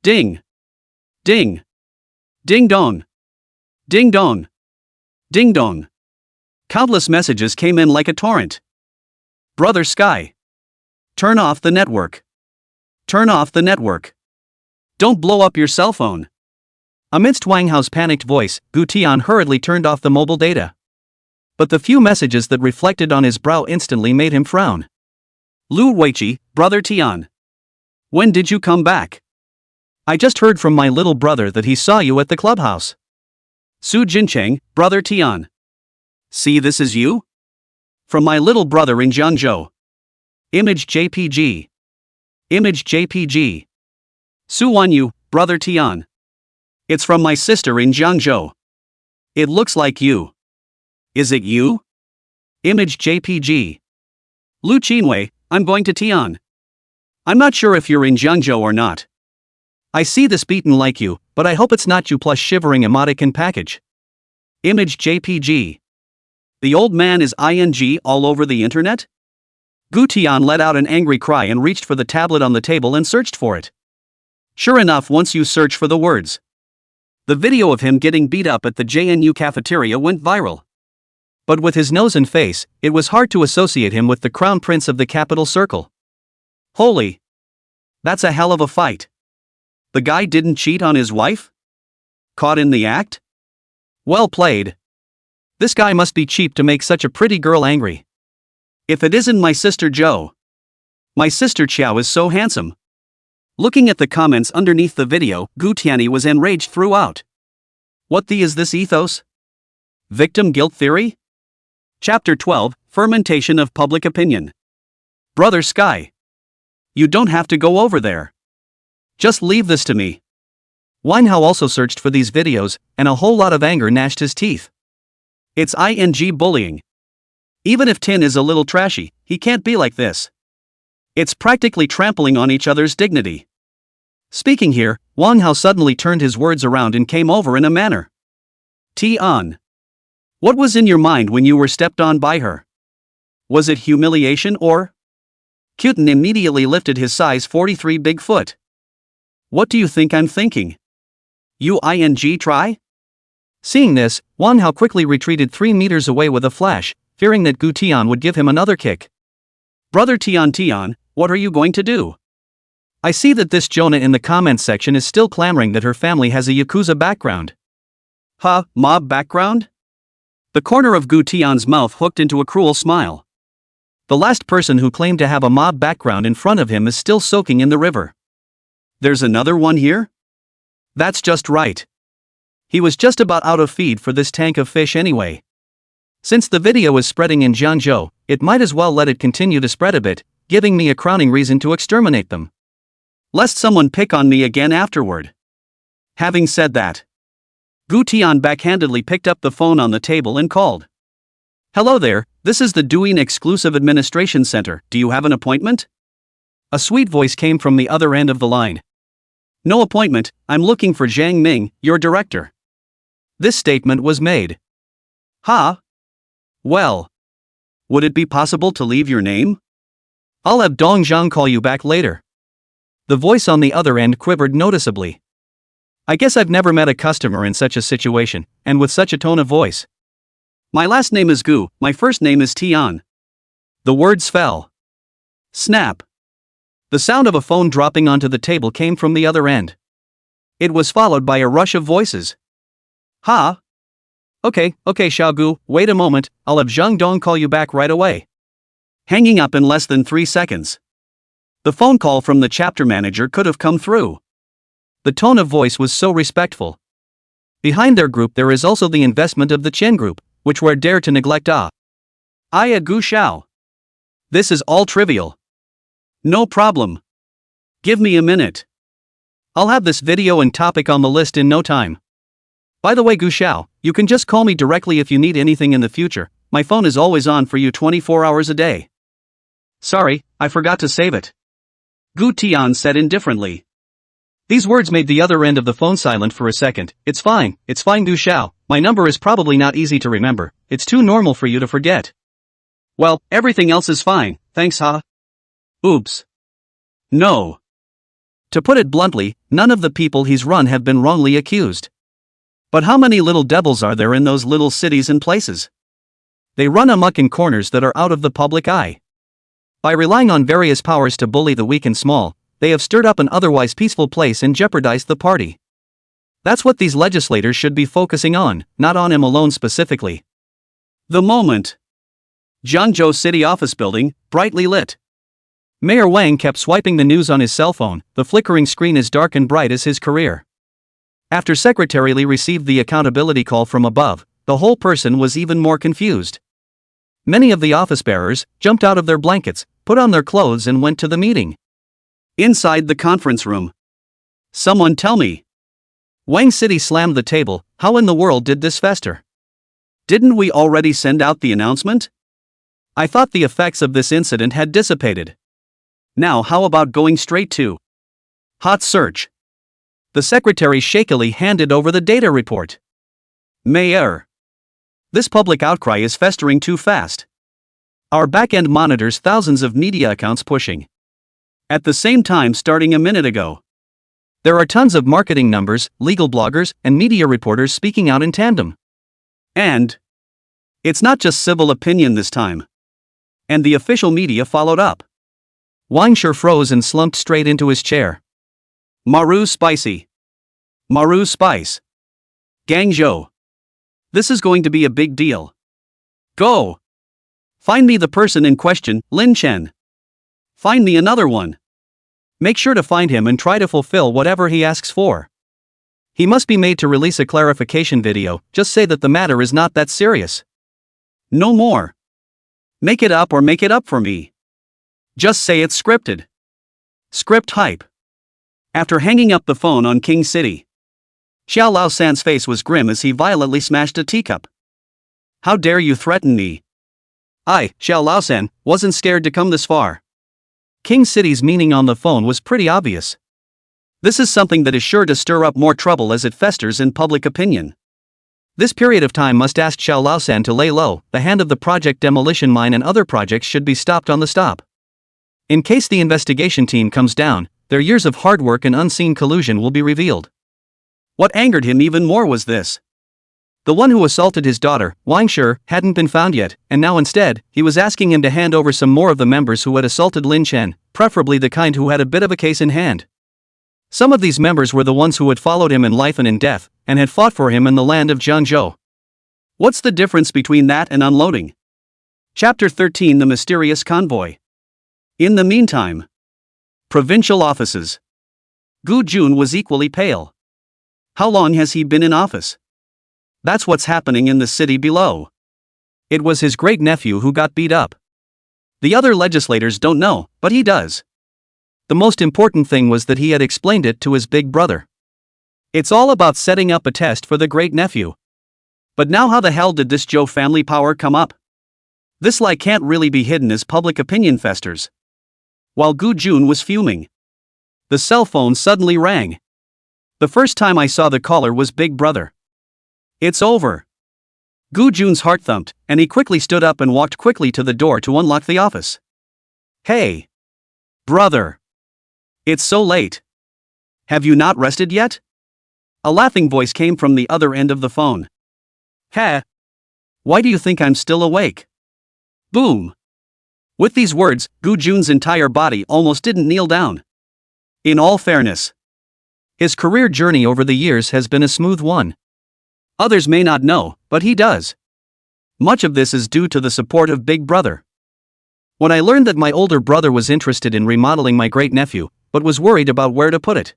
Ding. Ding. Ding dong. Ding dong. Ding dong. Countless messages came in like a torrent. Brother Sky. Turn off the network. Turn off the network. Don't blow up your cell phone. Amidst Wang Hao's panicked voice, Gu Tian hurriedly turned off the mobile data. But the few messages that reflected on his brow instantly made him frown. Lu Weiqi, brother Tian. When did you come back? I just heard from my little brother that he saw you at the clubhouse. Su Jincheng, brother Tian. See, this is you? From my little brother in Jiangzhou. Image JPG. Image JPG. Su Wanyu, brother Tian. It's from my sister in Jiangzhou. It looks like you. Is it you? Image JPG. Lu Qinwei, I'm going to Tian. I'm not sure if you're in Jiangzhou or not. I see this beaten like you, but I hope it's not you plus shivering emoticon package. Image JPG. The old man is ing all over the internet? Gu Tian let out an angry cry and reached for the tablet on the table and searched for it. Sure enough, once you search for the words, the video of him getting beat up at the JNU cafeteria went viral. But with his nose and face, it was hard to associate him with the crown prince of the capital circle. Holy! That's a hell of a fight. The guy didn't cheat on his wife? Caught in the act? Well played. This guy must be cheap to make such a pretty girl angry. If it isn't my sister Jo. My sister Qiao is so handsome. Looking at the comments underneath the video, Gu Tianyi was enraged throughout. What the is this ethos? Victim guilt theory? Chapter 12, Fermentation of Public Opinion. Brother Sky. You don't have to go over there. Just leave this to me. Wang Hao also searched for these videos, and a whole lot of anger gnashed his teeth. It's ing bullying. Even if Tin is a little trashy, he can't be like this. It's practically trampling on each other's dignity. Speaking here, Wang Hao suddenly turned his words around and came over in a manner. Tian. What was in your mind when you were stepped on by her? Was it humiliation or? Kyutin immediately lifted his size 43 big foot. What do you think I'm thinking? You ing try? Seeing this, Wang Hao quickly retreated 3 meters away with a flash, fearing that Gu Tian would give him another kick. Brother Tian, what are you going to do? I see that this Jonah in the comments section is still clamoring that her family has a Yakuza background. Huh, mob background? The corner of Gu Tian's mouth hooked into a cruel smile. The last person who claimed to have a mob background in front of him is still soaking in the river. There's another one here? That's just right. He was just about out of feed for this tank of fish anyway. Since the video is spreading in Jiangzhou, it might as well let it continue to spread a bit, giving me a crowning reason to exterminate them. Lest someone pick on me again afterward. Having said that, Gu Tian backhandedly picked up the phone on the table and called. Hello there, this is the Douyin Exclusive Administration Center, do you have an appointment? A sweet voice came from the other end of the line. No appointment, I'm looking for Zhang Ming, your director. This statement was made. Huh? Well. Would it be possible to leave your name? I'll have Dong Zhang call you back later. The voice on the other end quivered noticeably. I guess I've never met a customer in such a situation, and with such a tone of voice. My last name is Gu, my first name is Tian. The words fell. Snap. The sound of a phone dropping onto the table came from the other end. It was followed by a rush of voices. Ha? Okay, Xiao Gu, wait a moment, I'll have Zhang Dong call you back right away. Hanging up in less than 3 seconds. The phone call from the chapter manager could have come through. The tone of voice was so respectful. Behind their group there is also the investment of the Chen group, which were dare to neglect I Gu Xiao. This is all trivial. No problem. Give me a minute. I'll have this video and topic on the list in no time. By the way Gu Xiao, you can just call me directly if you need anything in the future, my phone is always on for you 24 hours a day. Sorry, I forgot to save it. Gu Tian said indifferently. These words made the other end of the phone silent for a second. It's fine Gu Xiao, my number is probably not easy to remember, it's too normal for you to forget. Well, everything else is fine, thanks ha. Oops. No. To put it bluntly, none of the people he's run have been wrongly accused. But how many little devils are there in those little cities and places? They run amok in corners that are out of the public eye. By relying on various powers to bully the weak and small, they have stirred up an otherwise peaceful place and jeopardized the party. That's what these legislators should be focusing on, not on him alone specifically. The moment. Jiangzhou City Office Building, brightly lit. Mayor Wang kept swiping the news on his cell phone, the flickering screen as dark and bright as his career. After Secretary Li received the accountability call from above, the whole person was even more confused. Many of the office bearers jumped out of their blankets, put on their clothes and went to the meeting. Inside the conference room. Someone tell me. Wang City slammed the table, how in the world did this fester? Didn't we already send out the announcement? I thought the effects of this incident had dissipated. Now how about going straight to hot search? The secretary shakily handed over the data report. Mayor. This public outcry is festering too fast. Our backend monitors thousands of media accounts pushing. At the same time starting a minute ago. There are tons of marketing numbers, legal bloggers, and media reporters speaking out in tandem. And it's not just civil opinion this time. And the official media followed up. Wang Shi froze and slumped straight into his chair. Maru spicy. Maru spice. Guangzhou. This is going to be a big deal. Go. Find me the person in question, Lin Chen. Find me another one. Make sure to find him and try to fulfill whatever he asks for. He must be made to release a clarification video, just say that the matter is not that serious. No more. Make it up or make it up for me. Just say it's scripted. Script hype. After hanging up the phone on King City, Xiao Lao San's face was grim as he violently smashed a teacup. How dare you threaten me? I, Xiao Lao San, wasn't scared to come this far. King City's meaning on the phone was pretty obvious. This is something that is sure to stir up more trouble as it festers in public opinion. This period of time must ask Xiao Lao San to lay low, the hand of the project demolition mine and other projects should be stopped on the stop. In case the investigation team comes down, their years of hard work and unseen collusion will be revealed. What angered him even more was this. The one who assaulted his daughter, Wang Shi, hadn't been found yet, and now instead, he was asking him to hand over some more of the members who had assaulted Lin Chen, preferably the kind who had a bit of a case in hand. Some of these members were the ones who had followed him in life and in death, and had fought for him in the land of Jiangzhou. What's the difference between that and unloading? Chapter 13 The Mysterious Convoy. In the meantime. Provincial offices. Gu Jun was equally pale. How long has he been in office? That's what's happening in the city below. It was his great-nephew who got beat up. The other legislators don't know, but he does. The most important thing was that he had explained it to his big brother. It's all about setting up a test for the great-nephew. But now how the hell did this Zhou family power come up? This lie can't really be hidden as public opinion festers. While Gu Jun was fuming, the cell phone suddenly rang. The first time I saw the caller was Big Brother. It's over. Gu Jun's heart thumped, and he quickly stood up and walked quickly to the door to unlock the office. Hey! Brother! It's so late. Have you not rested yet? A laughing voice came from the other end of the phone. Ha! Why do you think I'm still awake? Boom! With these words, Gu Jun's entire body almost didn't kneel down. In all fairness, his career journey over the years has been a smooth one. Others may not know, but he does. Much of this is due to the support of Big Brother. When I learned that my older brother was interested in remodeling my great-nephew, but was worried about where to put it,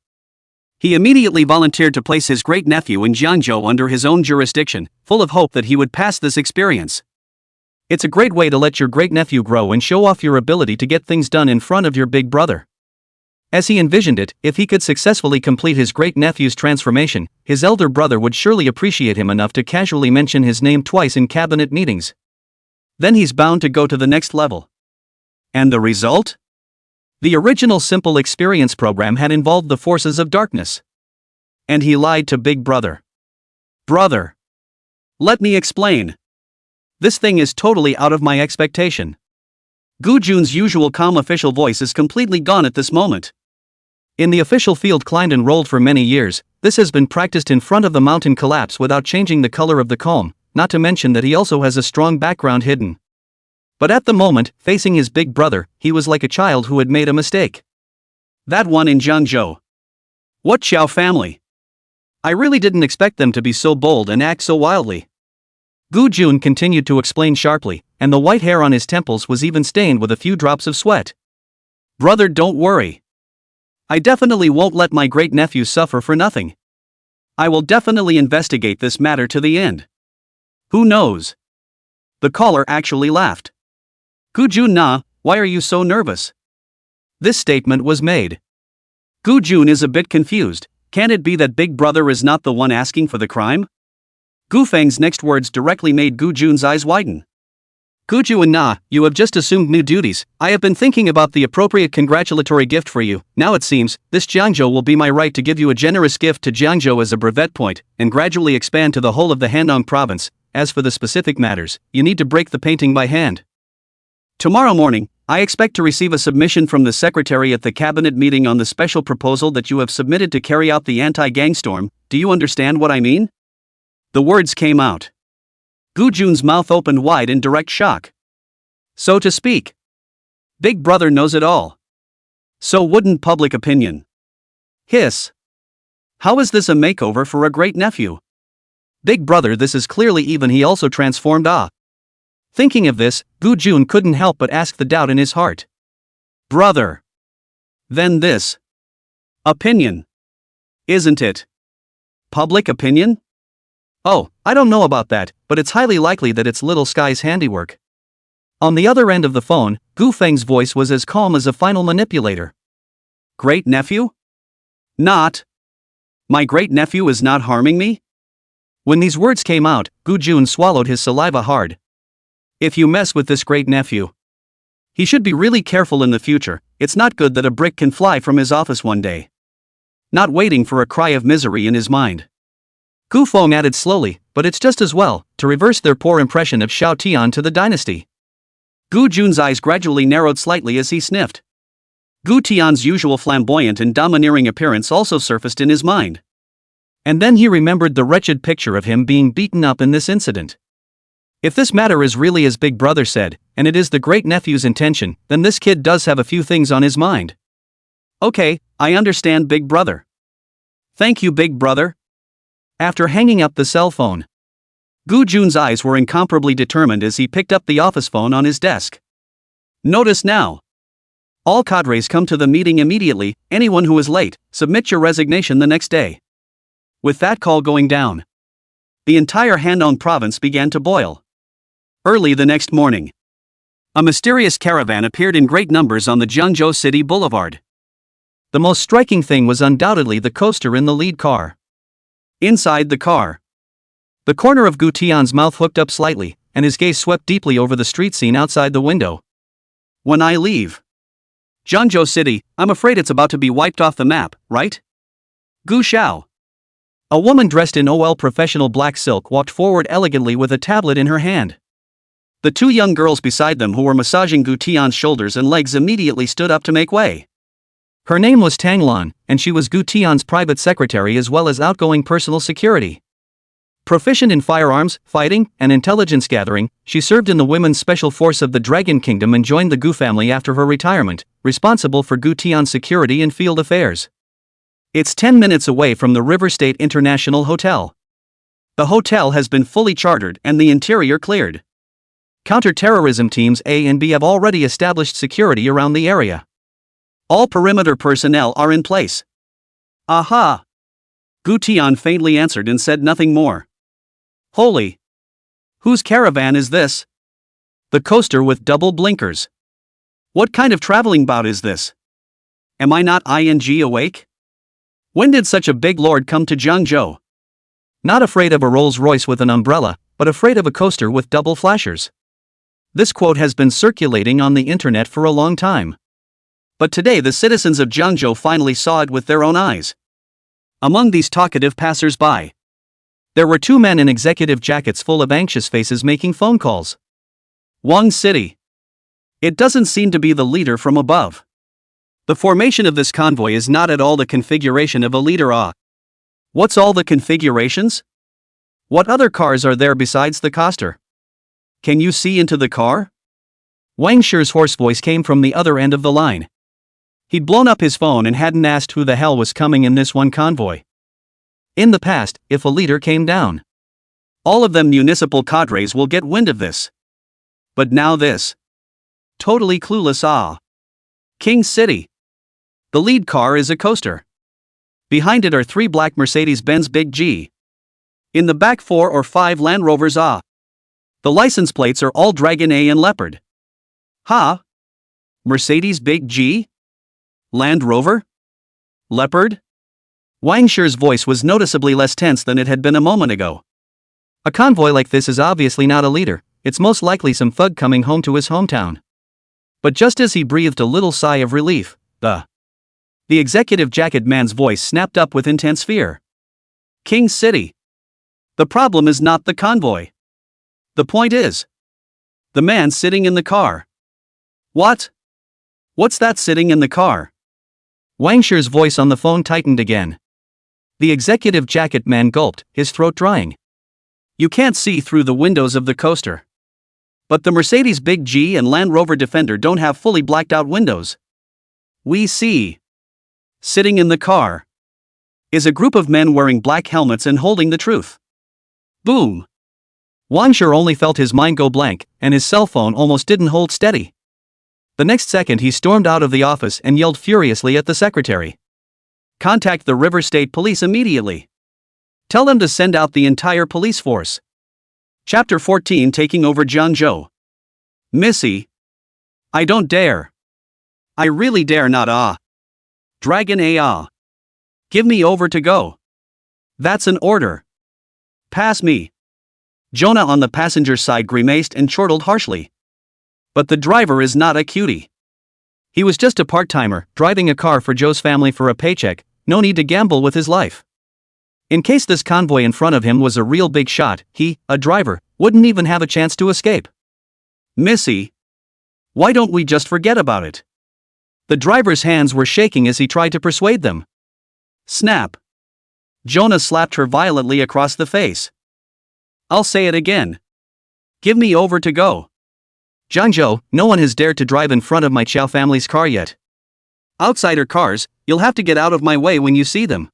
he immediately volunteered to place his great-nephew in Jiangzhou under his own jurisdiction, full of hope that he would pass this experience. It's a great way to let your great-nephew grow and show off your ability to get things done in front of your big brother. As he envisioned it, if he could successfully complete his great-nephew's transformation, his elder brother would surely appreciate him enough to casually mention his name twice in cabinet meetings. Then he's bound to go to the next level. And the result? The original Simple Experience program had involved the forces of darkness. And he lied to Big Brother. Brother! Let me explain. This thing is totally out of my expectation. Gu Jun's usual calm official voice is completely gone at this moment. In the official field climbed and rolled for many years, this has been practiced in front of the mountain collapse without changing the color of the calm, not to mention that he also has a strong background hidden. But at the moment, facing his big brother, he was like a child who had made a mistake. That one in Jiangzhou. What Xiao family? I really didn't expect them to be so bold and act so wildly. Gu Jun continued to explain sharply, and the white hair on his temples was even stained with a few drops of sweat. Brother, don't worry. I definitely won't let my great-nephew suffer for nothing. I will definitely investigate this matter to the end. Who knows? The caller actually laughed. Gu Jun na, why are you so nervous? This statement was made. Gu Jun is a bit confused. Can it be that Big Brother is not the one asking for the crime? Gu Feng's next words directly made Gu Jun's eyes widen. Gu Jun na, you have just assumed new duties. I have been thinking about the appropriate congratulatory gift for you. Now it seems, this Jiangzhou will be my right to give you a generous gift to Jiangzhou as a brevet point, and gradually expand to the whole of the Handong province. As for the specific matters, you need to break the painting by hand. Tomorrow morning, I expect to receive a submission from the secretary at the cabinet meeting on the special proposal that you have submitted to carry out the anti-gang storm. Do you understand what I mean? The words came out. Gu Jun's mouth opened wide in direct shock. So to speak. Big Brother knows it all. So wouldn't public opinion. Hiss. How is this a makeover for a great nephew? Big Brother, this is clearly even he also transformed Thinking of this, Gu Jun couldn't help but ask the doubt in his heart. Brother. Then this. Opinion. Isn't it? Public opinion? Oh, I don't know about that, but it's highly likely that it's Little Sky's handiwork. On the other end of the phone, Gu Feng's voice was as calm as a final manipulator. Great nephew? Not. My great nephew is not harming me? When these words came out, Gu Jun swallowed his saliva hard. If you mess with this great nephew, he should be really careful in the future. It's not good that a brick can fly from his office one day. Not waiting for a cry of misery in his mind, Gu Feng added slowly, but it's just as well, to reverse their poor impression of Xiao Tian to the dynasty. Gu Jun's eyes gradually narrowed slightly as he sniffed. Gu Tian's usual flamboyant and domineering appearance also surfaced in his mind. And then he remembered the wretched picture of him being beaten up in this incident. If this matter is really as Big Brother said, and it is the great-nephew's intention, then this kid does have a few things on his mind. Okay, I understand, Big Brother. Thank you, Big Brother. After hanging up the cell phone, Gu Jun's eyes were incomparably determined as he picked up the office phone on his desk. Notice now. All cadres come to the meeting immediately. Anyone who is late, submit your resignation the next day. With that call going down, the entire Handong province began to boil. Early the next morning, a mysterious caravan appeared in great numbers on the Jiangzhou City Boulevard. The most striking thing was undoubtedly the coaster in the lead car. Inside the car, the corner of Gu Tian's mouth hooked up slightly, and his gaze swept deeply over the street scene outside the window. When I leave Jiangzhou City, I'm afraid it's about to be wiped off the map, right? Gu Xiao. A woman dressed in OL professional black silk walked forward elegantly with a tablet in her hand. The two young girls beside them who were massaging Gu Tian's shoulders and legs immediately stood up to make way. Her name was Tanglan, and she was Gu Tian's private secretary as well as outgoing personal security. Proficient in firearms, fighting, and intelligence gathering, she served in the Women's Special Force of the Dragon Kingdom and joined the Gu family after her retirement, responsible for Gu Tian's security and field affairs. It's 10 minutes away from the River State International Hotel. The hotel has been fully chartered and the interior cleared. Counter-terrorism teams A and B have already established security around the area. All perimeter personnel are in place. Aha! Gu Tian faintly answered and said nothing more. Holy! Whose caravan is this? The coaster with double blinkers. What kind of traveling bout is this? Am I not awake? When did such a big lord come to Jiangzhou? Not afraid of a Rolls-Royce with an umbrella, but afraid of a coaster with double flashers. This quote has been circulating on the internet for a long time. But today the citizens of Jiangzhou finally saw it with their own eyes. Among these talkative passers-by, there were two men in executive jackets full of anxious faces making phone calls. Wang City. It doesn't seem to be the leader from above. The formation of this convoy is not at all the configuration of a leader. What's all the configurations? What other cars are there besides the coaster? Can you see into the car? Wang Shi's hoarse voice came from the other end of the line. He'd blown up his phone and hadn't asked who the hell was coming in this one convoy. In the past, if a leader came down, all of them municipal cadres will get wind of this. But now this. Totally clueless. King City. The lead car is a coaster. Behind it are 3 black Mercedes-Benz Big G. In the back 4 or 5 Land Rovers. The license plates are all Dragon A and Leopard. Mercedes Big G? Land Rover? Leopard? Wang Shi's voice was noticeably less tense than it had been a moment ago. A convoy like this is obviously not a leader, it's most likely some thug coming home to his hometown. But just as he breathed a little sigh of relief, the executive jacket man's voice snapped up with intense fear. King City. The problem is not the convoy. The point is the man sitting in the car. What? What's that sitting in the car? Wang Shi's voice on the phone tightened again. The executive jacket man gulped, his throat drying. You can't see through the windows of the coaster. But the Mercedes Big G and Land Rover Defender don't have fully blacked out windows. We see. Sitting in the car is a group of men wearing black helmets and holding the truth. Boom. Wang Shi only felt his mind go blank, and his cell phone almost didn't hold steady. The next second he stormed out of the office and yelled furiously at the secretary. Contact the River State Police immediately. Tell them to send out the entire police force. Chapter 14 Taking over Jiangzhou. Missy. I don't dare. I really dare not. Dragon A. Give me over to go. That's an order. Pass me. Jonah on the passenger side grimaced and chortled harshly. But the driver is not a cutie. He was just a part-timer, driving a car for Joe's family for a paycheck, no need to gamble with his life. In case this convoy in front of him was a real big shot, he, a driver, wouldn't even have a chance to escape. Missy. Why don't we just forget about it? The driver's hands were shaking as he tried to persuade them. Snap. Jonah slapped her violently across the face. I'll say it again. Give me over to go. Jiangzhou, no one has dared to drive in front of my Chow family's car yet. Outsider cars, you'll have to get out of my way when you see them.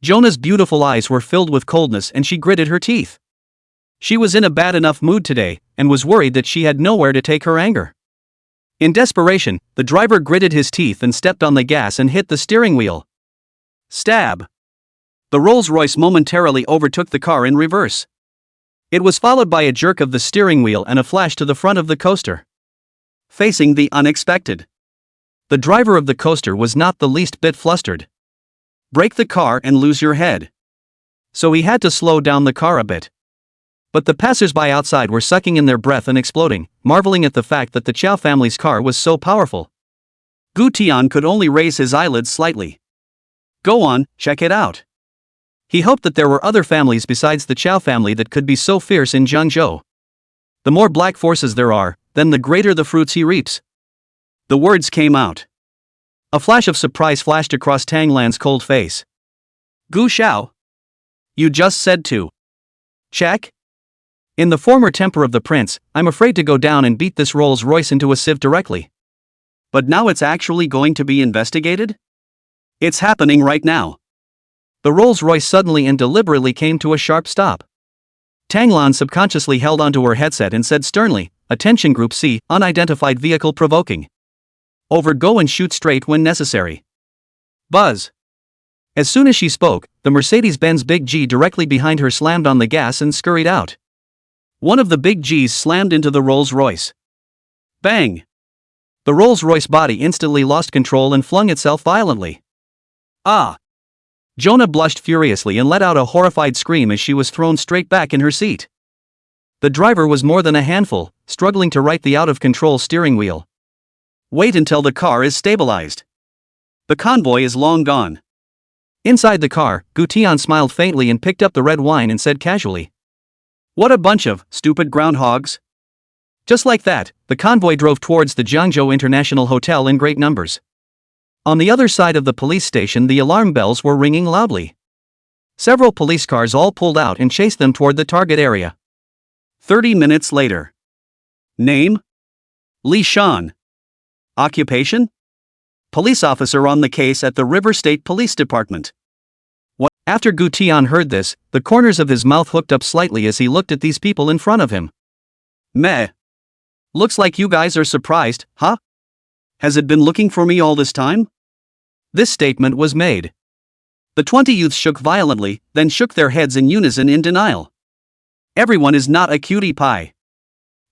Jonah's beautiful eyes were filled with coldness and she gritted her teeth. She was in a bad enough mood today, and was worried that she had nowhere to take her anger. In desperation, the driver gritted his teeth and stepped on the gas and hit the steering wheel. Stab. The Rolls-Royce momentarily overtook the car in reverse. It was followed by a jerk of the steering wheel and a flash to the front of the coaster. Facing the unexpected. The driver of the coaster was not the least bit flustered. Brake the car and lose your head. So he had to slow down the car a bit. But the passers-by outside were sucking in their breath and exploding, marveling at the fact that the Chow family's car was so powerful. Gu Tian could only raise his eyelids slightly. Go on, check it out. He hoped that there were other families besides the Chow family that could be so fierce in Jiangzhou. The more black forces there are, then the greater the fruits he reaps. The words came out. A flash of surprise flashed across Tang Lan's cold face. Gu Xiao? You just said to. Check? In the former temper of the prince, I'm afraid to go down and beat this Rolls Royce into a sieve directly. But now it's actually going to be investigated? It's happening right now. The Rolls Royce suddenly and deliberately came to a sharp stop. Tang Lan subconsciously held onto her headset and said sternly, Attention Group C, unidentified vehicle provoking. Over, go and shoot straight when necessary. Buzz. As soon as she spoke, the Mercedes-Benz Big G directly behind her slammed on the gas and scurried out. One of the Big Gs slammed into the Rolls-Royce. Bang! The Rolls-Royce body instantly lost control and flung itself violently. Ah! Jonah blushed furiously and let out a horrified scream as she was thrown straight back in her seat. The driver was more than a handful, struggling to right the out-of-control steering wheel. Wait until the car is stabilized. The convoy is long gone. Inside the car, Gu Tian smiled faintly and picked up the red wine and said casually, What a bunch of stupid groundhogs. Just like that, the convoy drove towards the Jiangzhou International Hotel in great numbers. On the other side of the police station, the alarm bells were ringing loudly. Several police cars all pulled out and chased them toward the target area. 30 minutes later. Name? Li Shan. Occupation? Police officer on the case at the River State Police Department. What? After Gu Tian heard this, the corners of his mouth hooked up slightly as he looked at these people in front of him. Meh. Looks like you guys are surprised, huh? Has it been looking for me all this time? This statement was made. The 20 youths shook violently, then shook their heads in unison in denial. Everyone is not a cutie pie.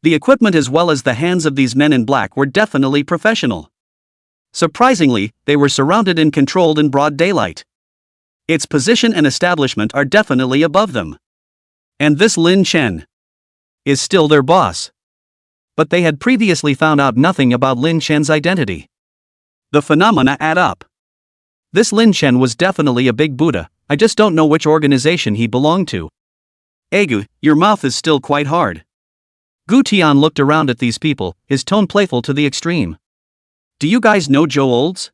The equipment as well as the hands of these men in black were definitely professional. Surprisingly, they were surrounded and controlled in broad daylight. Its position and establishment are definitely above them. And this Lin Chen is still their boss. But they had previously found out nothing about Lin Chen's identity. The phenomena add up. This Lin Chen was definitely a big Buddha, I just don't know which organization he belonged to. Egu, your mouth is still quite hard. Gu Tian looked around at these people, his tone playful to the extreme. Do you guys know Joe Olds?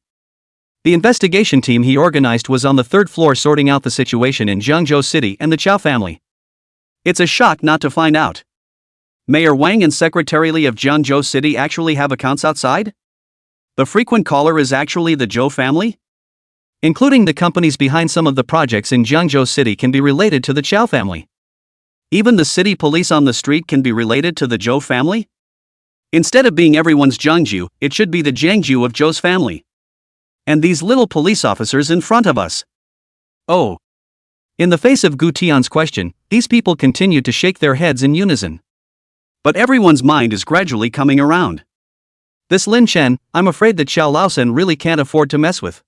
The investigation team he organized was on the third floor sorting out the situation in Jiangzhou City and the Chow family. It's a shock not to find out. Mayor Wang and Secretary Li of Jiangzhou City actually have accounts outside? The frequent caller is actually the Zhou family? Including the companies behind some of the projects in Jiangzhou City can be related to the Chow family. Even the city police on the street can be related to the Zhou family? Instead of being everyone's Jiangju, it should be the Jiangju of Zhou's family. And these little police officers in front of us. Oh. In the face of Gu Tian's question, these people continued to shake their heads in unison. But everyone's mind is gradually coming around. This Lin Chen, I'm afraid that Xiao Laosen really can't afford to mess with.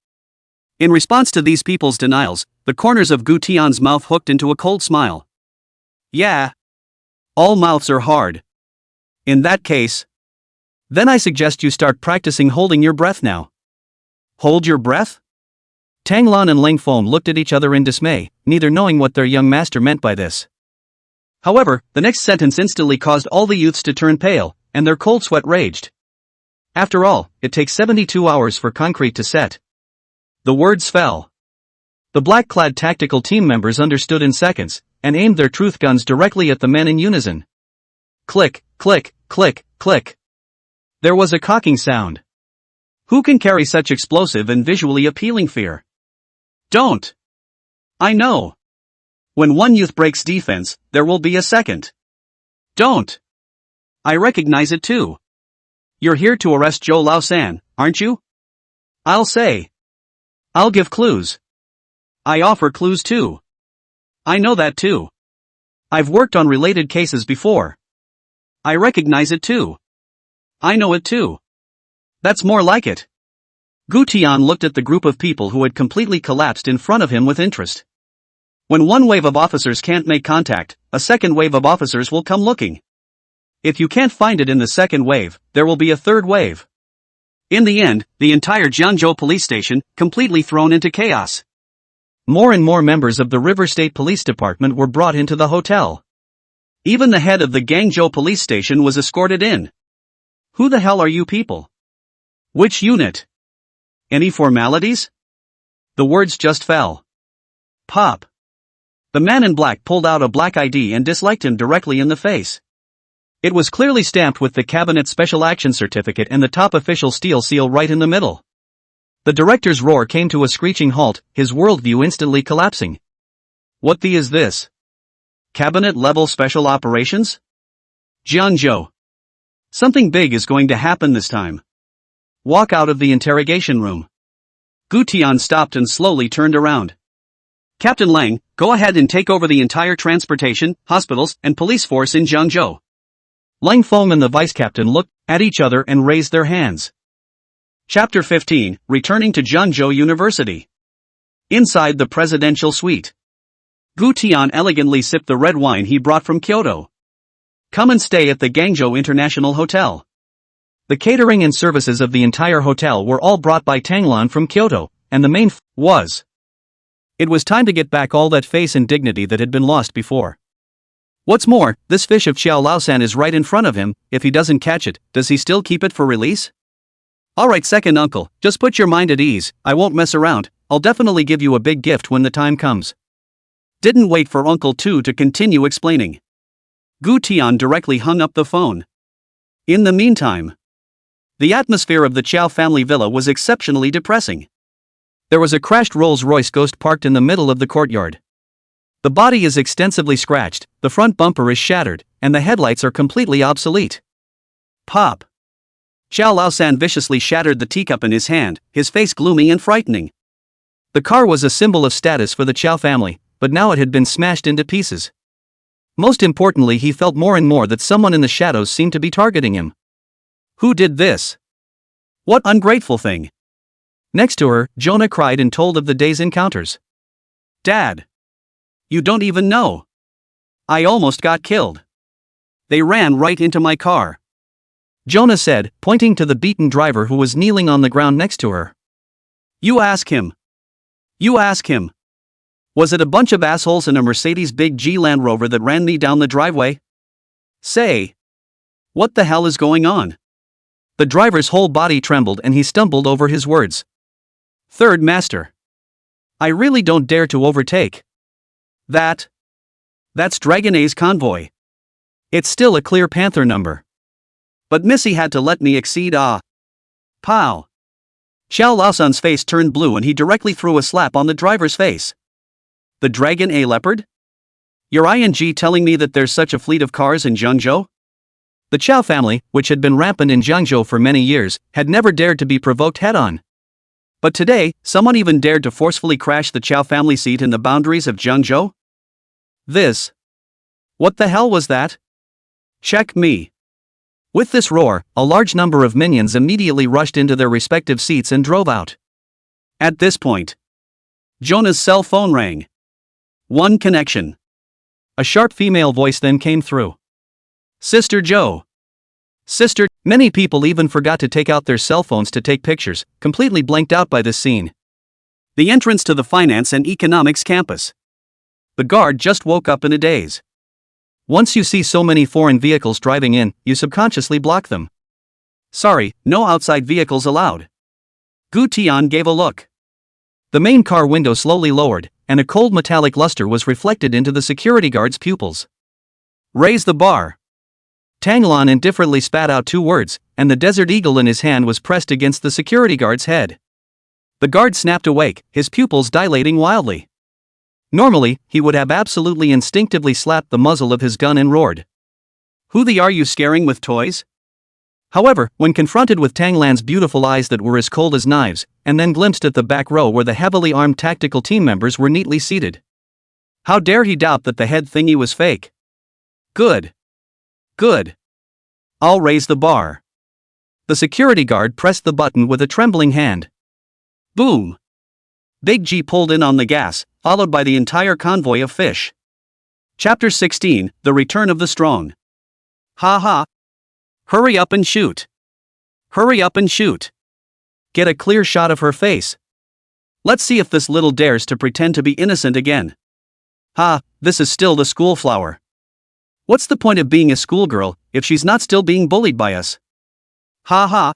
In response to these people's denials, the corners of Gu Tian's mouth hooked into a cold smile. Yeah. All mouths are hard. In that case. Then I suggest you start practicing holding your breath now. Hold your breath? Tang Lan and Ling Feng looked at each other in dismay, neither knowing what their young master meant by this. However, the next sentence instantly caused all the youths to turn pale, and their cold sweat raged. After all, it takes 72 hours for concrete to set. The words fell. The black-clad tactical team members understood in seconds, and aimed their truth guns directly at the men in unison. Click, click, click, click. There was a cocking sound. Who can carry such explosive and visually appealing fear? Don't. I know. When one youth breaks defense, there will be a second. Don't. I recognize it too. You're here to arrest Zhou Laosan, aren't you? I'll say. I'll give clues. I offer clues too. I know that too. I've worked on related cases before. I recognize it too. I know it too. That's more like it. Gu Tian looked at the group of people who had completely collapsed in front of him with interest. When one wave of officers can't make contact, a second wave of officers will come looking. If you can't find it in the second wave, there will be a third wave. In the end, the entire Jiangzhou police station, completely thrown into chaos. More and more members of the River State Police Department were brought into the hotel. Even the head of the Guangzhou police station was escorted in. Who the hell are you people? Which unit? Any formalities? The words just fell. Pop. The man in black pulled out a black ID and disliked him directly in the face. It was clearly stamped with the cabinet special action certificate and the top official steel seal right in the middle. The director's roar came to a screeching halt, his worldview instantly collapsing. What the is this? Cabinet-level special operations? Jianzhou. Something big is going to happen this time. Walk out of the interrogation room. Gu Tian stopped and slowly turned around. Captain Lang, go ahead and take over the entire transportation, hospitals, and police force in Jiangzhou. Lang Feng and the vice captain looked at each other and raised their hands. Chapter 15, Returning to Jiangzhou University. Inside the presidential suite. Gu Tian elegantly sipped the red wine he brought from Kyoto. Come and stay at the Guangzhou International Hotel. The catering and services of the entire hotel were all brought by Tanglan from Kyoto, and the main was. It was time to get back all that face and dignity that had been lost before. What's more, this fish of Xiao Laosan is right in front of him. If he doesn't catch it, does he still keep it for release? Alright, second uncle, just put your mind at ease, I won't mess around, I'll definitely give you a big gift when the time comes. Didn't wait for Uncle Tu to continue explaining. Gu Tian directly hung up the phone. In the meantime, the atmosphere of the Chow family villa was exceptionally depressing. There was a crashed Rolls-Royce Ghost parked in the middle of the courtyard. The body is extensively scratched, the front bumper is shattered, and the headlights are completely obsolete. Pop. Xiao Laosan viciously shattered the teacup in his hand, his face gloomy and frightening. The car was a symbol of status for the Chow family, but now it had been smashed into pieces. Most importantly, he felt more and more that someone in the shadows seemed to be targeting him. Who did this? What ungrateful thing? Next to her, Jonah cried and told of the day's encounters. Dad! You don't even know. I almost got killed. They ran right into my car. Jonah said, pointing to the beaten driver who was kneeling on the ground next to her. You ask him. You ask him. Was it a bunch of assholes in a Mercedes big G Land Rover that ran me down the driveway? Say. What the hell is going on? The driver's whole body trembled and he stumbled over his words. Third master. I really don't dare to overtake. That's Dragon A's convoy. It's still a clear Panther number. But Missy had to let me exceed. Pow. Xiao Laosan's face turned blue and he directly threw a slap on the driver's face. The Dragon A Leopard? You're ING telling me that there's such a fleet of cars in Jiangzhou? The Chow family, which had been rampant in Jiangzhou for many years, had never dared to be provoked head-on. But today, someone even dared to forcefully crash the Chow family seat in the boundaries of Jiangzhou? This. What the hell was that? Check me. With this roar, a large number of minions immediately rushed into their respective seats and drove out. At this point, Jonah's cell phone rang. One connection. A sharp female voice then came through. Sister Joe. Sister, many people even forgot to take out their cell phones to take pictures, completely blanked out by this scene. The entrance to the finance and economics campus. The guard just woke up in a daze. Once you see so many foreign vehicles driving in, you subconsciously block them. Sorry, no outside vehicles allowed. Gu Tian gave a look. The main car window slowly lowered, and a cold metallic luster was reflected into the security guard's pupils. Raise the bar. Tanglan indifferently spat out 2 words, and the Desert Eagle in his hand was pressed against the security guard's head. The guard snapped awake, his pupils dilating wildly. Normally, he would have absolutely instinctively slapped the muzzle of his gun and roared. Who the are you scaring with toys? However, when confronted with Tanglan's beautiful eyes that were as cold as knives, and then glimpsed at the back row where the heavily armed tactical team members were neatly seated. How dare he doubt that the head thingy was fake? Good. Good. I'll raise the bar. The security guard pressed the button with a trembling hand. Boom. Big G pulled in on the gas, followed by the entire convoy of fish. Chapter 16, The Return of the Strong. Ha ha. Hurry up and shoot. Hurry up and shoot. Get a clear shot of her face. Let's see if this little dares to pretend to be innocent again. Ha, this is still the school flower. What's the point of being a schoolgirl if she's not still being bullied by us? Ha ha.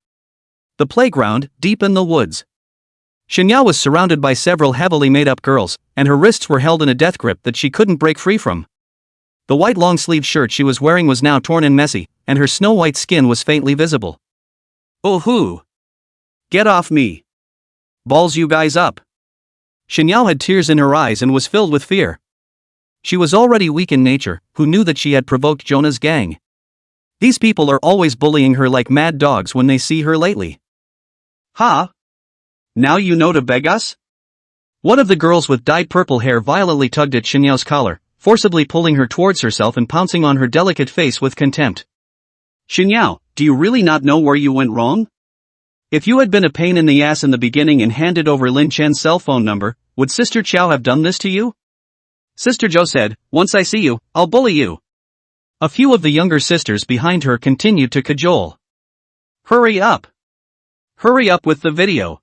The playground, deep in the woods. Xinyao was surrounded by several heavily made-up girls, and her wrists were held in a death grip that she couldn't break free from. The white long-sleeved shirt she was wearing was now torn and messy, and her snow-white skin was faintly visible. "Oh hoo! Get off me! Balls you guys up!" Xinyao had tears in her eyes and was filled with fear. She was already weak in nature, who knew that she had provoked Jonah's gang. These people are always bullying her like mad dogs when they see her lately. "Ha! Now you know to beg us?" One of the girls with dyed purple hair violently tugged at Shinyao's collar, forcibly pulling her towards herself and pouncing on her delicate face with contempt. "Xinyao, do you really not know where you went wrong? If you had been a pain in the ass in the beginning and handed over Lin Chen's cell phone number, would Sister Chow have done this to you?" Sister Zhou said, "Once I see you, I'll bully you." A few of the younger sisters behind her continued to cajole. "Hurry up! Hurry up with the video.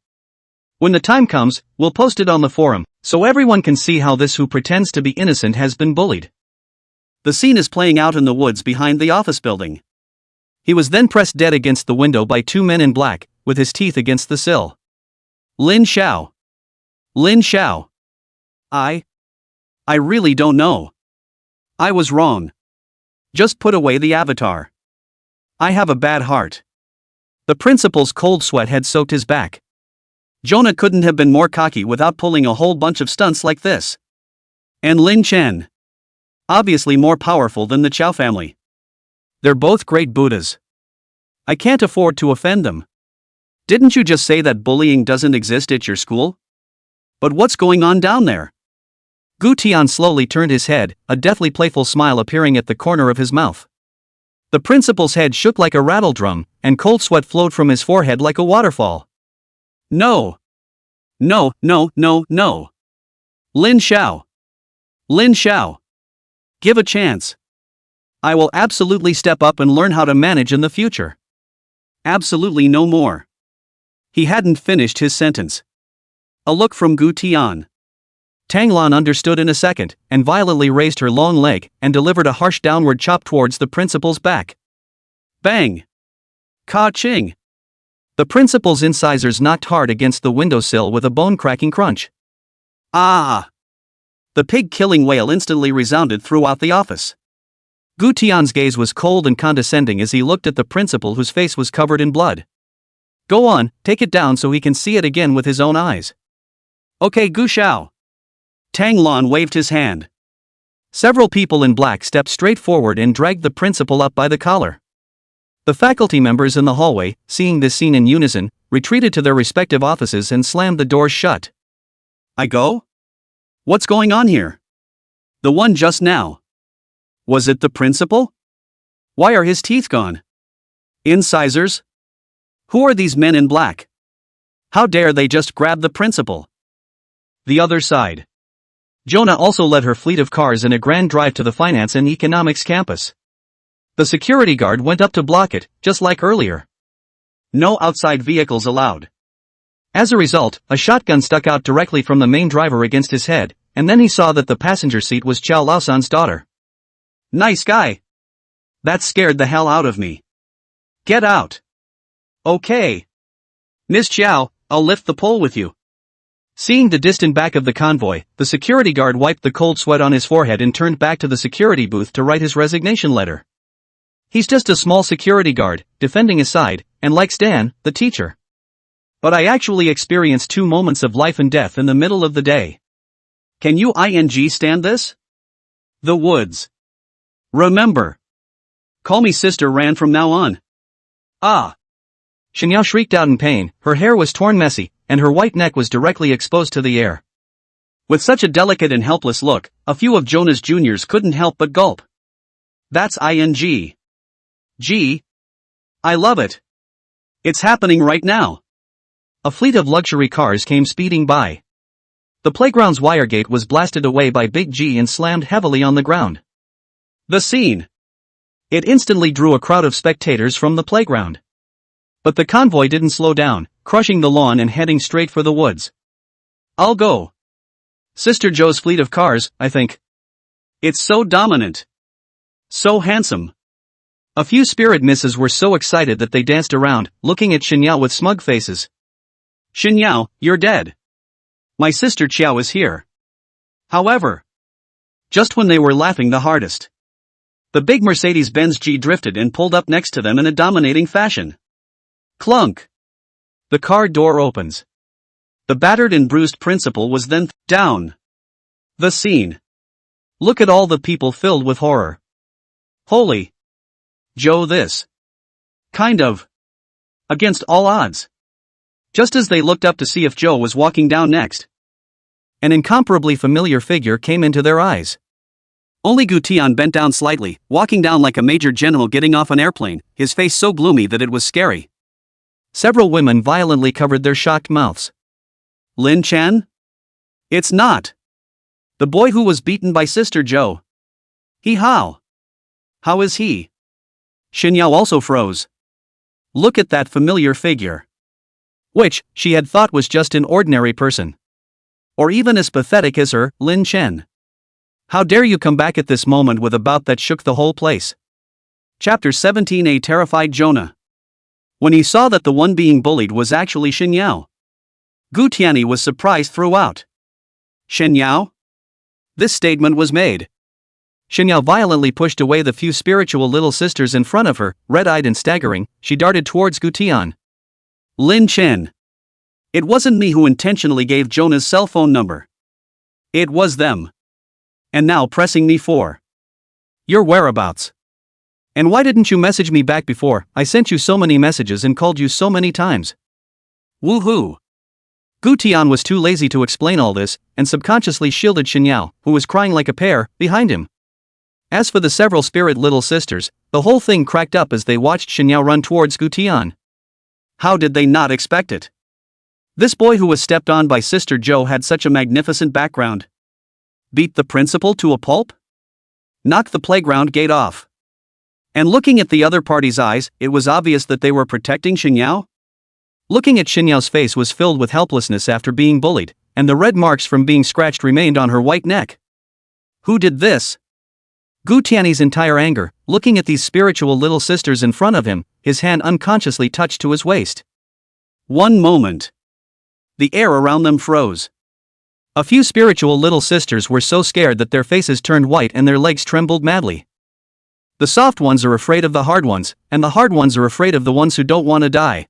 When the time comes, we'll post it on the forum, so everyone can see how this who pretends to be innocent has been bullied." The scene is playing out in the woods behind the office building. He was then pressed dead against the window by two men in black, with his teeth against the sill. "Lin Xiao. Lin Xiao. I really don't know. I was wrong. Just put away the avatar. I have a bad heart." The principal's cold sweat had soaked his back. Jonah couldn't have been more cocky without pulling a whole bunch of stunts like this. And Lin Chen. Obviously more powerful than the Chow family. They're both great Buddhas. I can't afford to offend them. Didn't you just say that bullying doesn't exist at your school? But what's going on down there? Gu Tian slowly turned his head, a deathly playful smile appearing at the corner of his mouth. The principal's head shook like a rattle drum, and cold sweat flowed from his forehead like a waterfall. "No. No, no, no, no. Lin Xiao. Lin Xiao. Give a chance. I will absolutely step up and learn how to manage in the future. Absolutely no more." He hadn't finished his sentence. A look from Gu Tian. Tang Lan understood in a second, and violently raised her long leg, and delivered a harsh downward chop towards the principal's back. Bang! Ka-ching! The principal's incisors knocked hard against the windowsill with a bone-cracking crunch. Ah! The pig-killing wail instantly resounded throughout the office. Gu Tian's gaze was cold and condescending as he looked at the principal whose face was covered in blood. "Go on, take it down so he can see it again with his own eyes." "Okay, Gu Xiao." Tang Lan waved his hand. Several people in black stepped straight forward and dragged the principal up by the collar. The faculty members in the hallway, seeing this scene in unison, retreated to their respective offices and slammed the doors shut. "I go? What's going on here? The one just now. Was it the principal? Why are his teeth gone? Incisors? Who are these men in black? How dare they just grab the principal?" The other side. Jonah also led her fleet of cars in a grand drive to the finance and economics campus. The security guard went up to block it, just like earlier. No outside vehicles allowed. As a result, a shotgun stuck out directly from the main driver against his head, and then he saw that the passenger seat was Chow Laosan's daughter. "Nice guy. That scared the hell out of me. Get out." "Okay. Miss Chow, I'll lift the pole with you." Seeing the distant back of the convoy, the security guard wiped the cold sweat on his forehead and turned back to the security booth to write his resignation letter. He's just a small security guard, defending his side, and like Stan, the teacher. But I actually experienced 2 moments of life and death in the middle of the day. Can you stand this? The woods. Remember. Call me Sister Ran from now on. Ah! Xinyao shrieked out in pain, her hair was torn messy, and her white neck was directly exposed to the air. With such a delicate and helpless look, a few of Jonah's juniors couldn't help but gulp. That's ing. Gee. I love it. It's happening right now. A fleet of luxury cars came speeding by. The playground's wire gate was blasted away by Big G and slammed heavily on the ground. The scene. It instantly drew a crowd of spectators from the playground. But the convoy didn't slow down, crushing the lawn and heading straight for the woods. I'll go. Sister Joe's fleet of cars, I think. It's so dominant. So handsome. A few spirit misses were so excited that they danced around, looking at Xinyao with smug faces. Xinyao, you're dead. My sister Qiao is here. However, just when they were laughing the hardest, the big Mercedes-Benz G drifted and pulled up next to them in a dominating fashion. Clunk! The car door opens. The battered and bruised principal was then down. The scene. Look at all the people filled with horror. Holy Joe, this kind of against all odds. Just as they looked up to see if Joe was walking down next, an incomparably familiar figure came into their eyes. Only Gu Tian bent down slightly, walking down like a major general getting off an airplane, his face so gloomy that it was scary. Several women violently covered their shocked mouths. Lin Chen? It's not the boy who was beaten by Sister Joe. How is he? Xinyao also froze. Look at that familiar figure. Which, she had thought was just an ordinary person. Or even as pathetic as her, Lin Chen. How dare you come back at this moment with a bout that shook the whole place. Chapter 17. A terrified Jonah. When he saw that the one being bullied was actually Xinyao, Gu Tianyi was surprised throughout. Xinyao? This statement was made. Xinyao violently pushed away the few spiritual little sisters in front of her, red-eyed and staggering, she darted towards Gu Tian. Lin Chen. It wasn't me who intentionally gave Jonah's cell phone number. It was them. And now pressing me for your whereabouts. And why didn't you message me back before? I sent you so many messages and called you so many times. Woohoo! Gu Tian was too lazy to explain all this, and subconsciously shielded Xinyao, who was crying like a pear, behind him. As for the several spirit little sisters, the whole thing cracked up as they watched Xinyao run towards Gu Tian. How did they not expect it? This boy who was stepped on by Sister Joe had such a magnificent background. Beat the principal to a pulp? Knock the playground gate off. And looking at the other party's eyes, it was obvious that they were protecting Xinyao. Looking at Xinyao's face was filled with helplessness after being bullied, and the red marks from being scratched remained on her white neck. Who did this? Gu Tianyi's entire anger, looking at these spiritual little sisters in front of him, his hand unconsciously touched to his waist. One moment. The air around them froze. A few spiritual little sisters were so scared that their faces turned white and their legs trembled madly. The soft ones are afraid of the hard ones, and the hard ones are afraid of the ones who don't want to die.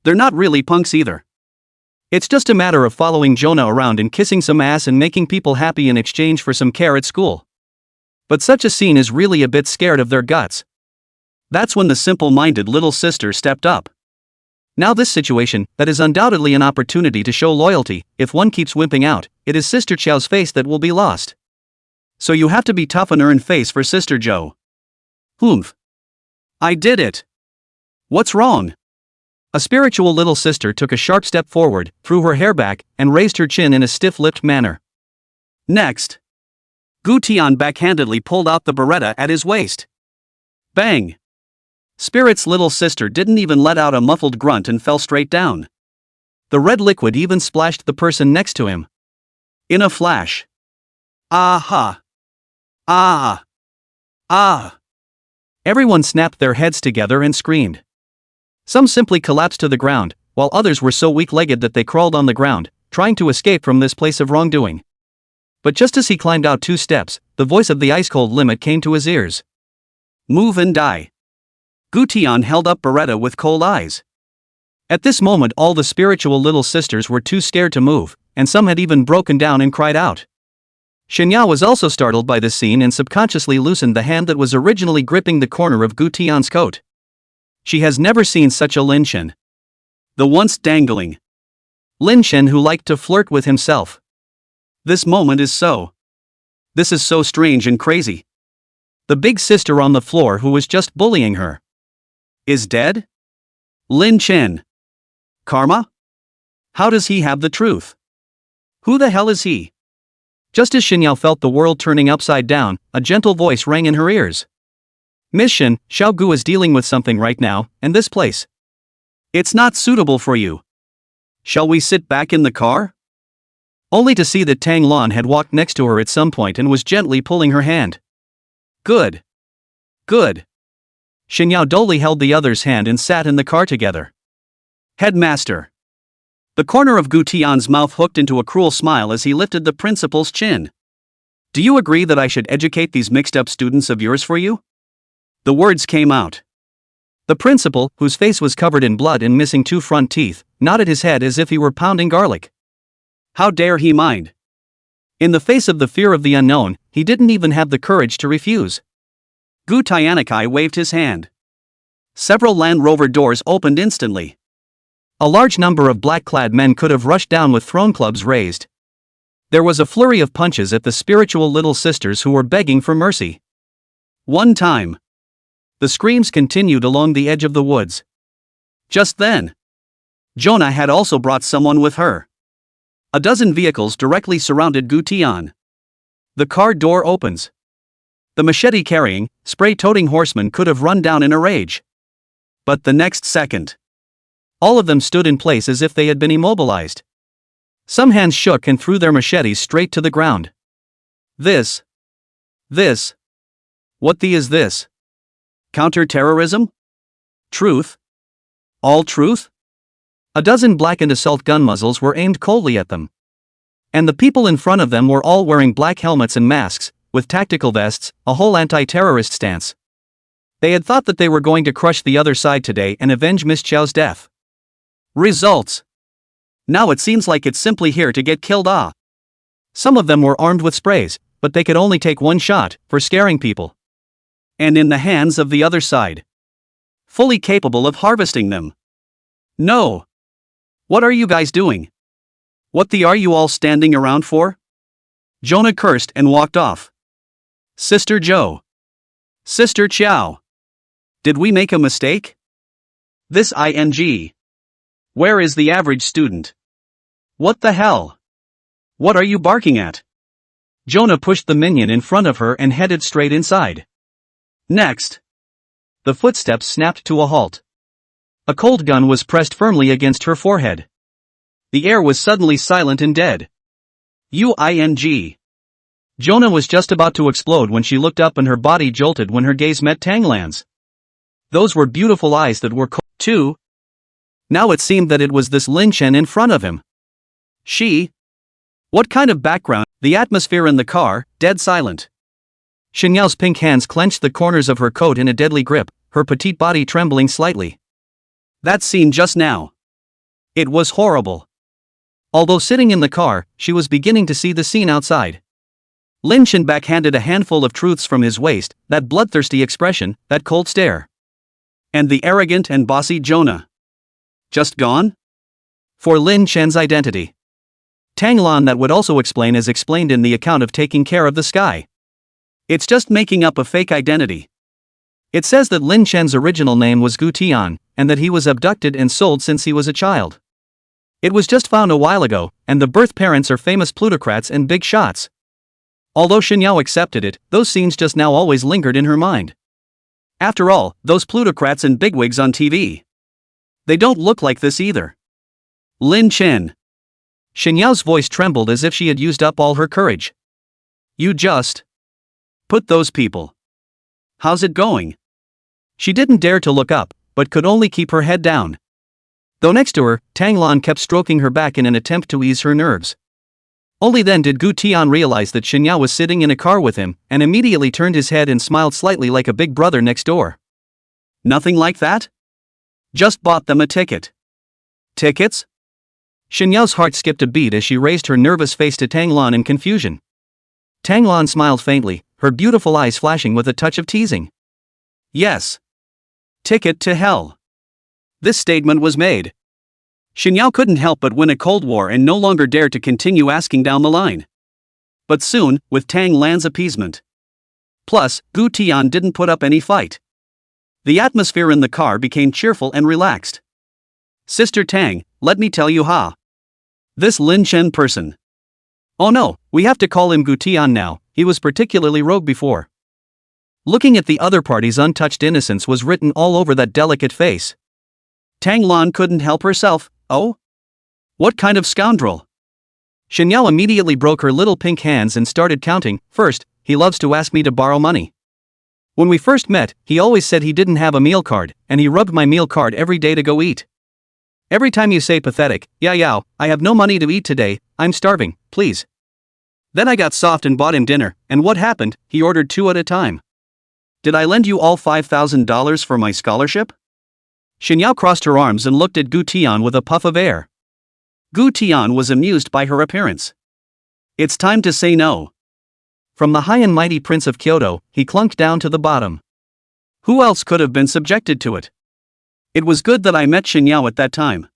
They're not really punks either. It's just a matter of following Jonah around and kissing some ass and making people happy in exchange for some care at school. But such a scene is really a bit scared of their guts. That's when the simple-minded little sister stepped up. Now this situation, that is undoubtedly an opportunity to show loyalty, if one keeps wimping out, it is Sister Qiao's face that will be lost. So you have to be tough and earn face for Sister Joe. Humph. I did it. What's wrong? A spiritual little sister took a sharp step forward, threw her hair back, and raised her chin in a stiff-lipped manner. Next. Gu Tian backhandedly pulled out the beretta at his waist. Bang! Spirit's little sister didn't even let out a muffled grunt and fell straight down. The red liquid even splashed the person next to him. In a flash. Aha! Ah! Ah! Everyone snapped their heads together and screamed. Some simply collapsed to the ground, while others were so weak-legged that they crawled on the ground, trying to escape from this place of wrongdoing. But just as he climbed out 2 steps, the voice of the ice-cold limit came to his ears. Move and die. Gu Tian held up Beretta with cold eyes. At this moment all the spiritual little sisters were too scared to move, and some had even broken down and cried out. Xinyao was also startled by this scene and subconsciously loosened the hand that was originally gripping the corner of Gu Tian's coat. She has never seen such a Lin Chen. The once dangling Lin Chen who liked to flirt with himself. This moment is so. This is so strange and crazy. The big sister on the floor who was just bullying her is dead? Lin Chen. Karma? How does he have the truth? Who the hell is he? Just as Xinyao felt the world turning upside down, a gentle voice rang in her ears. Miss Shin, Xiao Gu is dealing with something right now, and this place. It's not suitable for you. Shall we sit back in the car? Only to see that Tang Lan had walked next to her at some point and was gently pulling her hand. Good. Good. Xinyao dully held the other's hand and sat in the car together. Headmaster. The corner of Gu Tian's mouth hooked into a cruel smile as he lifted the principal's chin. Do you agree that I should educate these mixed-up students of yours for you? The words came out. The principal, whose face was covered in blood and missing 2 front teeth, nodded his head as if he were pounding garlic. How dare he mind? In the face of the fear of the unknown, he didn't even have the courage to refuse. Gu Tiankai waved his hand. Several Land Rover doors opened instantly. A large number of black-clad men could have rushed down with thrown clubs raised. There was a flurry of punches at the spiritual little sisters who were begging for mercy. One time. The screams continued along the edge of the woods. Just then, Jonah had also brought someone with her. A dozen vehicles directly surrounded Gu Tian. The car door opens. The machete-carrying, spray-toting horseman could have run down in a rage. But the next second, all of them stood in place as if they had been immobilized. Some hands shook and threw their machetes straight to the ground. This. What the is this? Counter-terrorism? Truth? All truth? A dozen blackened assault gun muzzles were aimed coldly at them. And the people in front of them were all wearing black helmets and masks, with tactical vests, a whole anti-terrorist stance. They had thought that they were going to crush the other side today and avenge Miss Chow's death. Results. Now it seems like it's simply here to get killed. Some of them were armed with sprays, but they could only take one shot, for scaring people. And in the hands of the other side, fully capable of harvesting them. No. What are you guys doing? What the are you all standing around for? Jonah cursed and walked off. Sister Joe. Sister Chow. Did we make a mistake? This ing. Where is the average student? What the hell? What are you barking at? Jonah pushed the minion in front of her and headed straight inside. Next. The footsteps snapped to a halt. A cold gun was pressed firmly against her forehead. The air was suddenly silent and dead. Uing. Jonah was just about to explode when she looked up and her body jolted when her gaze met Tanglan's. Those were beautiful eyes that were cold, too. Now it seemed that it was this Lin Chen in front of him. She? What kind of background? The atmosphere in the car, dead silent. Shenyao's pink hands clenched the corners of her coat in a deadly grip, her petite body trembling slightly. That scene just now. It was horrible. Although sitting in the car, she was beginning to see the scene outside. Lin Chen backhanded a handful of truths from his waist, that bloodthirsty expression, that cold stare. And the arrogant and bossy Jonah. Just gone? For Lin Chen's identity. Tang Lan that would also explain as explained in the account of taking care of the sky. It's just making up a fake identity. It says that Lin Chen's original name was Gu Tian, and that he was abducted and sold since he was a child. It was just found a while ago, and the birth parents are famous plutocrats and big shots. Although Shenyao accepted it, those scenes just now always lingered in her mind. After all, those plutocrats and bigwigs on TV. They don't look like this either. Lin Chen. Shenyao's voice trembled as if she had used up all her courage. You just put those people. How's it going? She didn't dare to look up, but could only keep her head down. Though next to her, Tang Lan kept stroking her back in an attempt to ease her nerves. Only then did Gu Tian realize that Shenyao was sitting in a car with him, and immediately turned his head and smiled slightly like a big brother next door. Nothing like that? Just bought them a ticket. Tickets? Shenyao's heart skipped a beat as she raised her nervous face to Tang Lan in confusion. Tang Lan smiled faintly, her beautiful eyes flashing with a touch of teasing. Yes. Ticket to hell. This statement was made. Shenyao couldn't help but win a Cold War and no longer dared to continue asking down the line. But soon, with Tang Lan's appeasement. Plus, Gu Tian didn't put up any fight. The atmosphere in the car became cheerful and relaxed. Sister Tang, let me tell you this Lin Chen person. Oh no, we have to call him Gu Tian now, he was particularly rogue before. Looking at the other party's untouched innocence was written all over that delicate face. Tang Lan couldn't help herself. Oh? What kind of scoundrel? Shenyao immediately broke her little pink hands and started counting. First, he loves to ask me to borrow money. When we first met, he always said he didn't have a meal card, and he rubbed my meal card every day to go eat. Every time you say pathetic, yeah yow, I have no money to eat today, I'm starving, please. Then I got soft and bought him dinner, and what happened, he ordered 2 at a time. Did I lend you all $5,000 for my scholarship? Xinyao crossed her arms and looked at Gu Tian with a puff of air. Gu Tian was amused by her appearance. It's time to say no. From the high and mighty Prince of Kyoto, he clunked down to the bottom. Who else could have been subjected to it? It was good that I met Xinyao at that time.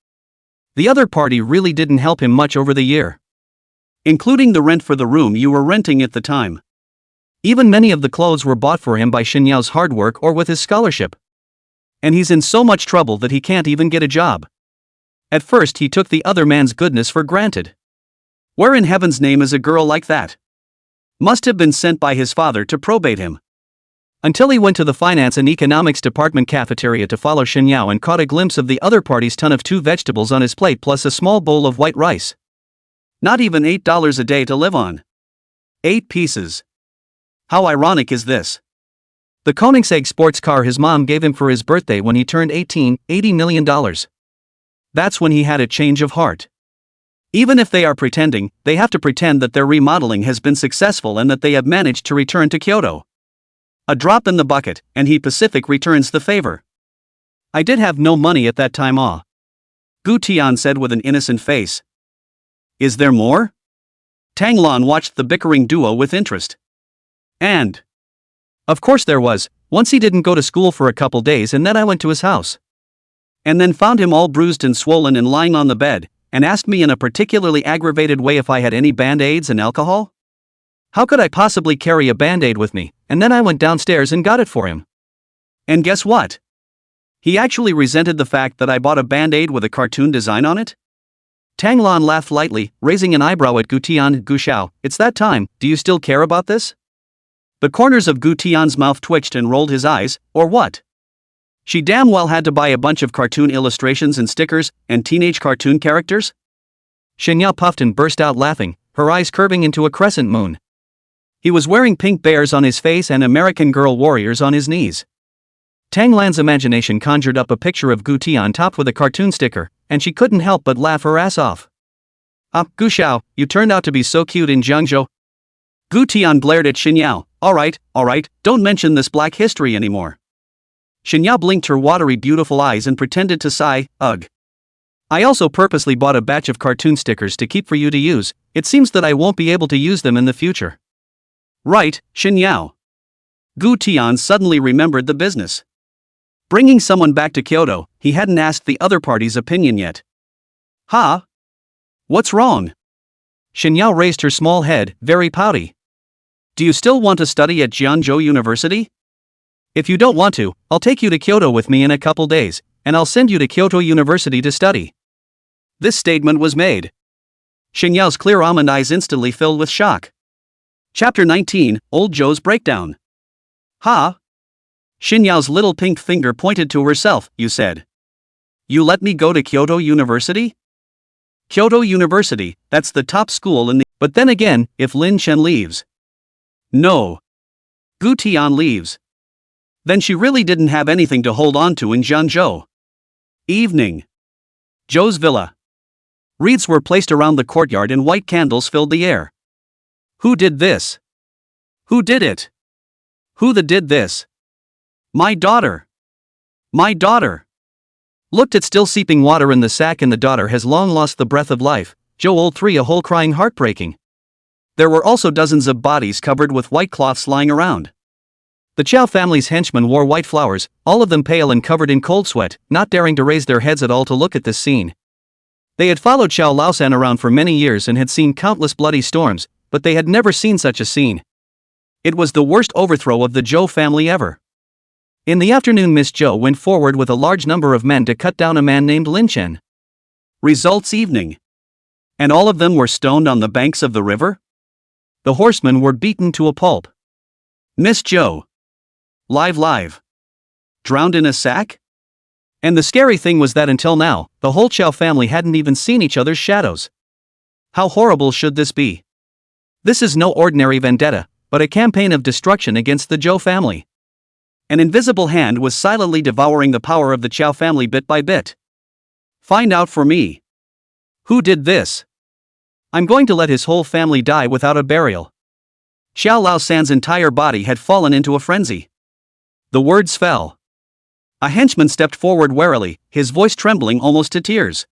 The other party really didn't help him much over the year. Including the rent for the room you were renting at the time. Even many of the clothes were bought for him by Xinyao's hard work or with his scholarship. And he's in so much trouble that he can't even get a job. At first he took the other man's goodness for granted. Where in heaven's name is a girl like that? Must have been sent by his father to probate him. Until he went to the finance and economics department cafeteria to follow Xinyao and caught a glimpse of the other party's ton of 2 vegetables on his plate plus a small bowl of white rice. Not even $8 a day to live on. 8 pieces. How ironic is this? The Koenigsegg sports car his mom gave him for his birthday when he turned 18, $80 million. That's when he had a change of heart. Even if they are pretending, they have to pretend that their remodeling has been successful and that they have managed to return to Kyoto. A drop in the bucket, and he Pacific returns the favor. I did have no money at that time. Gu Tian said with an innocent face. Is there more? Tang Lan watched the bickering duo with interest. And of course there was. Once he didn't go to school for a couple days and then I went to his house. And then found him all bruised and swollen and lying on the bed, and asked me in a particularly aggravated way if I had any band-aids and alcohol? How could I possibly carry a band-aid with me? And then I went downstairs and got it for him. And guess what? He actually resented the fact that I bought a band-aid with a cartoon design on it? Tang Lan laughed lightly, raising an eyebrow at Gu Tian. Gu Xiao, it's that time, do you still care about this? The corners of Gu Tian's mouth twitched and rolled his eyes, or what? She damn well had to buy a bunch of cartoon illustrations and stickers, and teenage cartoon characters? Xinyao puffed and burst out laughing, her eyes curving into a crescent moon. He was wearing pink bears on his face and American Girl warriors on his knees. Tang Lan's imagination conjured up a picture of Gu Tian topped with a cartoon sticker, and she couldn't help but laugh her ass off. Gu Xiao, you turned out to be so cute in Jiangzhou. Gu Tian glared at Xinyao. Alright, don't mention this black history anymore. Xinyao blinked her watery beautiful eyes and pretended to sigh, ugh. I also purposely bought a batch of cartoon stickers to keep for you to use. It seems that I won't be able to use them in the future. Right, Xinyao. Gu Tian suddenly remembered the business. Bringing someone back to Kyoto, he hadn't asked the other party's opinion yet. Huh? What's wrong? Xinyao raised her small head, very pouty. Do you still want to study at Jiangzhou University? If you don't want to, I'll take you to Kyoto with me in a couple days, and I'll send you to Kyoto University to study. This statement was made. Xinyao's clear almond eyes instantly filled with shock. Chapter 19, Old Joe's Breakdown. Huh? Xinyao's little pink finger pointed to herself. You said. You let me go to Kyoto University? Kyoto University, that's the top school in the... But then again, if Lin Chen leaves. No. Gu Tian leaves. Then she really didn't have anything to hold on to in Jiangzhou. Evening. Zhou's villa. Wreaths were placed around the courtyard and white candles filled the air. Who did this? Who did it? Who did this? My daughter. My daughter. Looked at still seeping water in the sack and the daughter has long lost the breath of life. Zhou old 3 a whole crying heartbreaking. There were also dozens of bodies covered with white cloths lying around. The Chow family's henchmen wore white flowers, all of them pale and covered in cold sweat, not daring to raise their heads at all to look at this scene. They had followed Chow Laosan around for many years and had seen countless bloody storms, but they had never seen such a scene. It was the worst overthrow of the Zhou family ever. In the afternoon, Miss Zhou went forward with a large number of men to cut down a man named Lin Chen. Results evening. And all of them were stoned on the banks of the river? The horsemen were beaten to a pulp. Miss Zhou. Live. Drowned in a sack? And the scary thing was that until now, the whole Chow family hadn't even seen each other's shadows. How horrible should this be? This is no ordinary vendetta, but a campaign of destruction against the Zhou family. An invisible hand was silently devouring the power of the Chow family bit by bit. Find out for me. Who did this? I'm going to let his whole family die without a burial. Xiao Lao San's entire body had fallen into a frenzy. The words fell. A henchman stepped forward warily, his voice trembling almost to tears.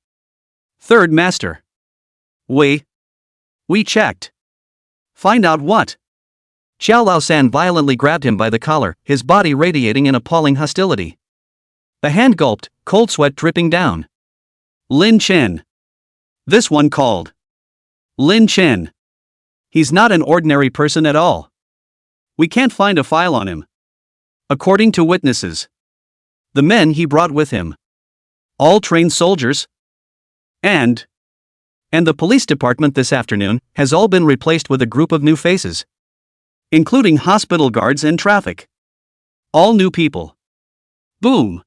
Third Master. We checked. Find out what? Xiao Lao San violently grabbed him by the collar, his body radiating an appalling hostility. The hand gulped, cold sweat dripping down. Lin Chen. This one called. Lin Chen. He's not an ordinary person at all. We can't find a file on him. According to witnesses. The men he brought with him. All trained soldiers. And the police department this afternoon has all been replaced with a group of new faces. Including hospital guards and traffic. All new people. Boom.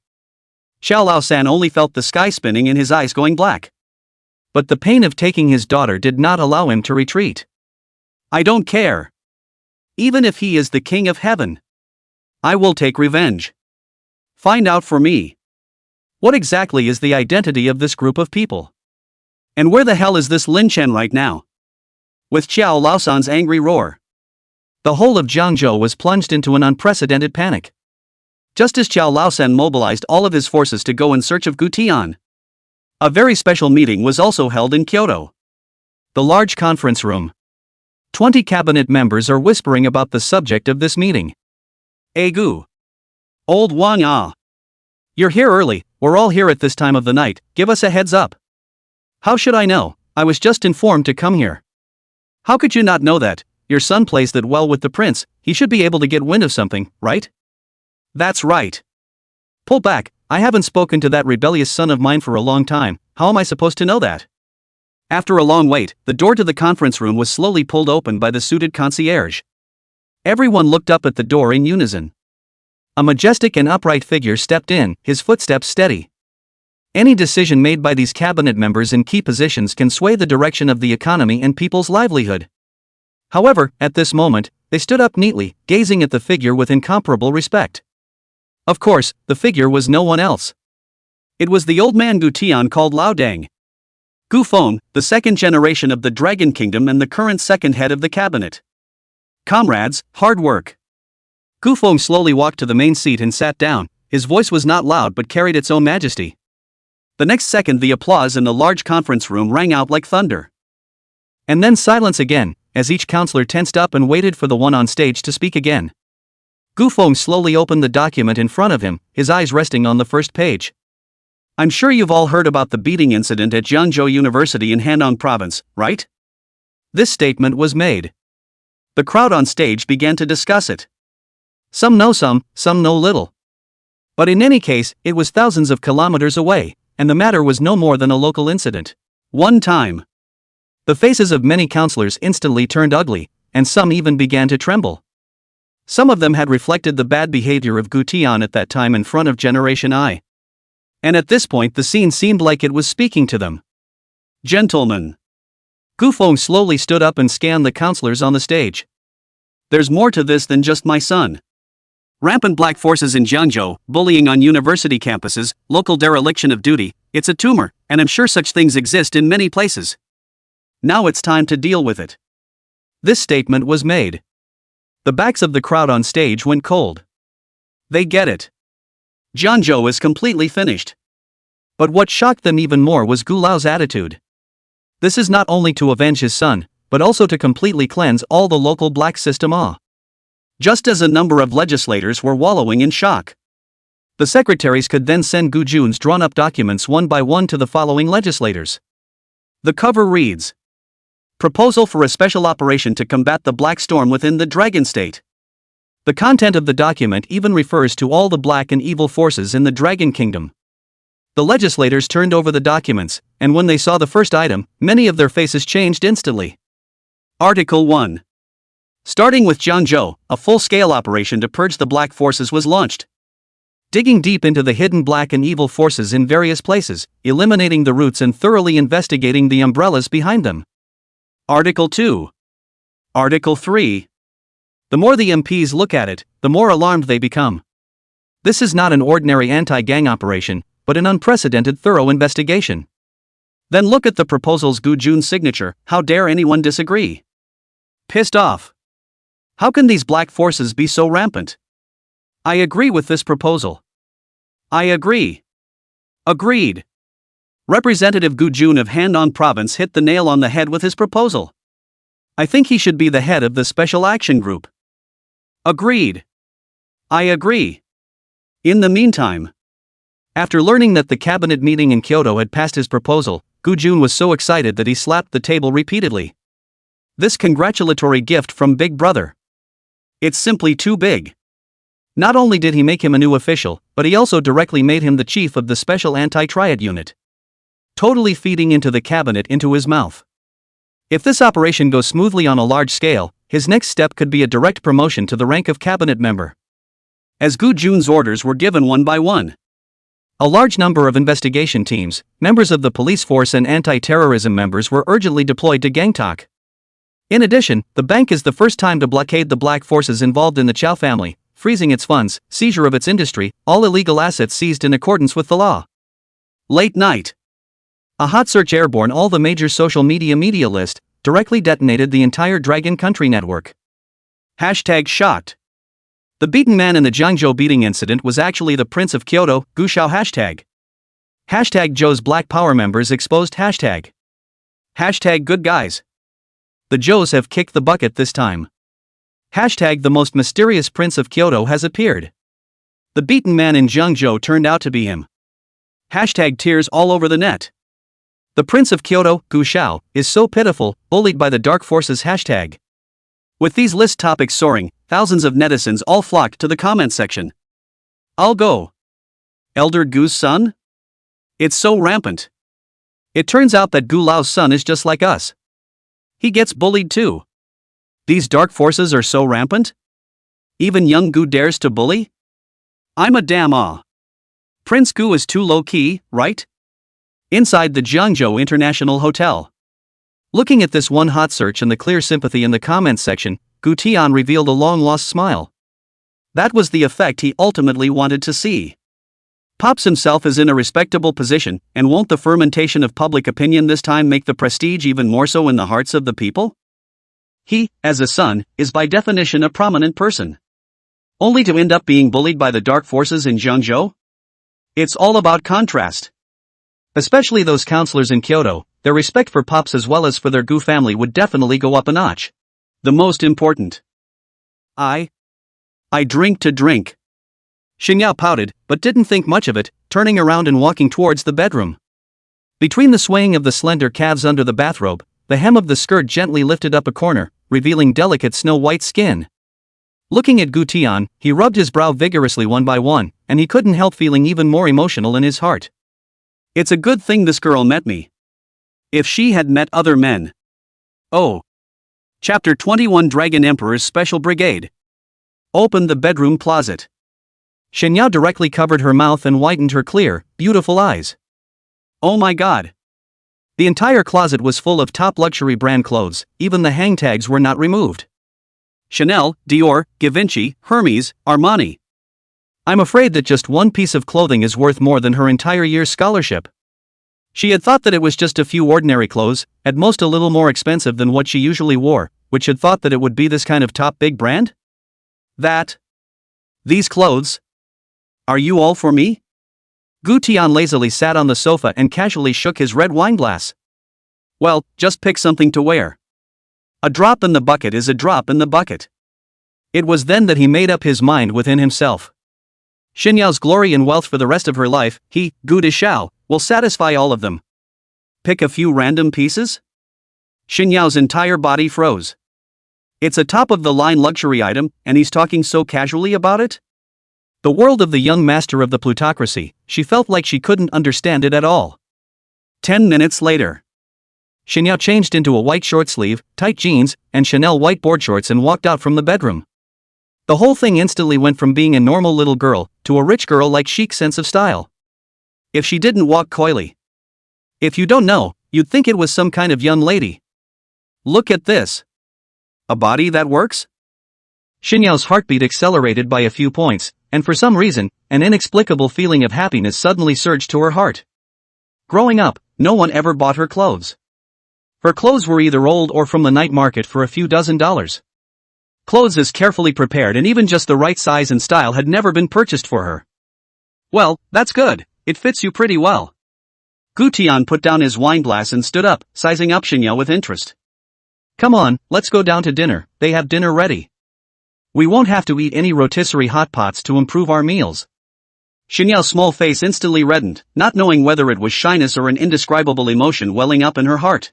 Xiao Lao San only felt the sky spinning and his eyes going black. But the pain of taking his daughter did not allow him to retreat. I don't care. Even if he is the king of heaven. I will take revenge. Find out for me. What exactly is the identity of this group of people? And where the hell is this Lin Chen right now? With Xiao Lao San's angry roar. The whole of Jiangzhou was plunged into an unprecedented panic. Just as Xiao Lao San mobilized all of his forces to go in search of Gu Tian. A very special meeting was also held in Kyoto. The large conference room. 20 cabinet members are whispering about the subject of this meeting. Gu. Old Wang Ah. You're here early, we're all here at this time of the night, give us a heads up. How should I know? I was just informed to come here. How could you not know that? Your son plays that well with the prince, he should be able to get wind of something, right? That's right. Pull back, I haven't spoken to that rebellious son of mine for a long time, how am I supposed to know that? After a long wait, the door to the conference room was slowly pulled open by the suited concierge. Everyone looked up at the door in unison. A majestic and upright figure stepped in, his footsteps steady. Any decision made by these cabinet members in key positions can sway the direction of the economy and people's livelihood. However, at this moment, they stood up neatly, gazing at the figure with incomparable respect. Of course, the figure was no one else. It was the old man Gu Tian called Lao Deng. Gu Feng, the second generation of the Dragon Kingdom and the current second head of the cabinet. Comrades, hard work. Gu Feng slowly walked to the main seat and sat down, his voice was not loud but carried its own majesty. The next second the applause in the large conference room rang out like thunder. And then silence again, as each counselor tensed up and waited for the one on stage to speak again. Gu Feng slowly opened the document in front of him, his eyes resting on the first page. I'm sure you've all heard about the beating incident at Jiangzhou University in Handong Province, right? This statement was made. The crowd on stage began to discuss it. Some know little. But in any case, it was thousands of kilometers away, and the matter was no more than a local incident. One time. The faces of many counselors instantly turned ugly, and some even began to tremble. Some of them had reflected the bad behavior of Gu Tian at that time in front of Generation I. And at this point the scene seemed like it was speaking to them. Gentlemen. Gu Feng slowly stood up and scanned the counselors on the stage. There's more to this than just my son. Rampant black forces in Jiangzhou, bullying on university campuses, local dereliction of duty, it's a tumor, and I'm sure such things exist in many places. Now it's time to deal with it. This statement was made. The backs of the crowd on stage went cold. They get it. Jiangzhou is completely finished. But what shocked them even more was Gu Lao's attitude. This is not only to avenge his son, but also to completely cleanse all the local black system off. Just as a number of legislators were wallowing in shock. The secretaries could then send Gu Jun's drawn-up documents one by one to the following legislators. The cover reads: Proposal for a special operation to combat the Black Storm within the Dragon State. The content of the document even refers to all the black and evil forces in the Dragon Kingdom. The legislators turned over the documents, and when they saw the first item, many of their faces changed instantly. Article 1. Starting with Jiangzhou, a full-scale operation to purge the black forces was launched. Digging deep into the hidden black and evil forces in various places, eliminating the roots and thoroughly investigating the umbrellas behind them. Article 2. Article 3. The more the MPs look at it, the more alarmed they become. This is not an ordinary anti-gang operation, but an unprecedented thorough investigation. Then look at the proposal's Gu Jun's signature, how dare anyone disagree? Pissed off. How can these black forces be so rampant? I agree with this proposal. I agree. Agreed. Representative Gu Jun of Handong Province hit the nail on the head with his proposal. I think he should be the head of the Special Action Group. Agreed. I agree. In the meantime, after learning that the cabinet meeting in Kyoto had passed his proposal, Gu Jun was so excited that he slapped the table repeatedly. This congratulatory gift from Big Brother. It's simply too big. Not only did he make him a new official, but he also directly made him the chief of the Special Anti-Triad Unit. Totally feeding into the cabinet into his mouth. If this operation goes smoothly on a large scale, his next step could be a direct promotion to the rank of cabinet member. As Gu Jun's orders were given one by one, a large number of investigation teams, members of the police force and anti-terrorism members were urgently deployed to Gangtok. In addition, the bank is the first time to blockade the black forces involved in the Chow family, freezing its funds, seizure of its industry, all illegal assets seized in accordance with the law. Late night. A hot search airborne all the major social media list, directly detonated the entire Dragon Country network. #shocked. The beaten man in the Jiangzhou beating incident was actually the Prince of Kyoto, Gu Shao #. Zhou's Black Power members exposed #. Good guys. The Zhous have kicked the bucket this time. The most mysterious Prince of Kyoto has appeared. The beaten man in Jiangzhou turned out to be him. Tears all over the net. The Prince of Kyoto, Gu Shao, is so pitiful, bullied by the dark forces #. With these list topics soaring, thousands of netizens all flocked to the comment section. I'll go. Elder Gu's son? It's so rampant. It turns out that Gu Lao's son is just like us. He gets bullied too. These dark forces are so rampant? Even young Gu dares to bully? I'm a damn awe. Prince Gu is too low-key, right? Inside the Jiangzhou International Hotel. Looking at this one hot search and the clear sympathy in the comments section, Gu Tian revealed a long-lost smile. That was the effect he ultimately wanted to see. Pops himself is in a respectable position, and won't the fermentation of public opinion this time make the prestige even more so in the hearts of the people? He, as a son, is by definition a prominent person. Only to end up being bullied by the dark forces in Jiangzhou? It's all about contrast. Especially those counselors in Kyoto, their respect for Pops as well as for their Gu family would definitely go up a notch. The most important. I drink to drink. Xinyao pouted, but didn't think much of it, turning around and walking towards the bedroom. Between the swaying of the slender calves under the bathrobe, the hem of the skirt gently lifted up a corner, revealing delicate snow-white skin. Looking at Gu Tian, he rubbed his brow vigorously one by one, and he couldn't help feeling even more emotional in his heart. It's a good thing this girl met me. If she had met other men. Oh. Chapter 21 Dragon Emperor's Special Brigade. Open the bedroom closet. Xinyao directly covered her mouth and whitened her clear, beautiful eyes. Oh my god. The entire closet was full of top luxury brand clothes, even the hang tags were not removed. Chanel, Dior, Givenchy, Hermes, Armani. I'm afraid that just one piece of clothing is worth more than her entire year's scholarship. She had thought that it was just a few ordinary clothes, at most a little more expensive than what she usually wore, which had thought that it would be this kind of top big brand? These clothes? Are you all for me? Gu Tian lazily sat on the sofa and casually shook his red wine glass. Well, just pick something to wear. A drop in the bucket is a drop in the bucket. It was then that he made up his mind within himself. Xinyao's glory and wealth for the rest of her life, he, Gu Dishao, will satisfy all of them. Pick a few random pieces? Xinyao's entire body froze. It's a top-of-the-line luxury item, and he's talking so casually about it? The world of the young master of the plutocracy, she felt like she couldn't understand it at all. 10 minutes later. Xinyao changed into a white short-sleeve, tight jeans, and Chanel white board shorts and walked out from the bedroom. The whole thing instantly went from being a normal little girl to a rich girl like chic sense of style. If she didn't walk coyly. If you don't know, you'd think it was some kind of young lady. Look at this. A body that works? Xinyao's heartbeat accelerated by a few points, and for some reason, an inexplicable feeling of happiness suddenly surged to her heart. Growing up, no one ever bought her clothes. Her clothes were either old or from the night market for a few $dozen. Clothes as carefully prepared and even just the right size and style had never been purchased for her. Well, that's good, it fits you pretty well. Gu Tian put down his wine glass and stood up, sizing up Xinyao with interest. Come on, let's go down to dinner, they have dinner ready. We won't have to eat any rotisserie hot pots to improve our meals. Xinyao's small face instantly reddened, not knowing whether it was shyness or an indescribable emotion welling up in her heart.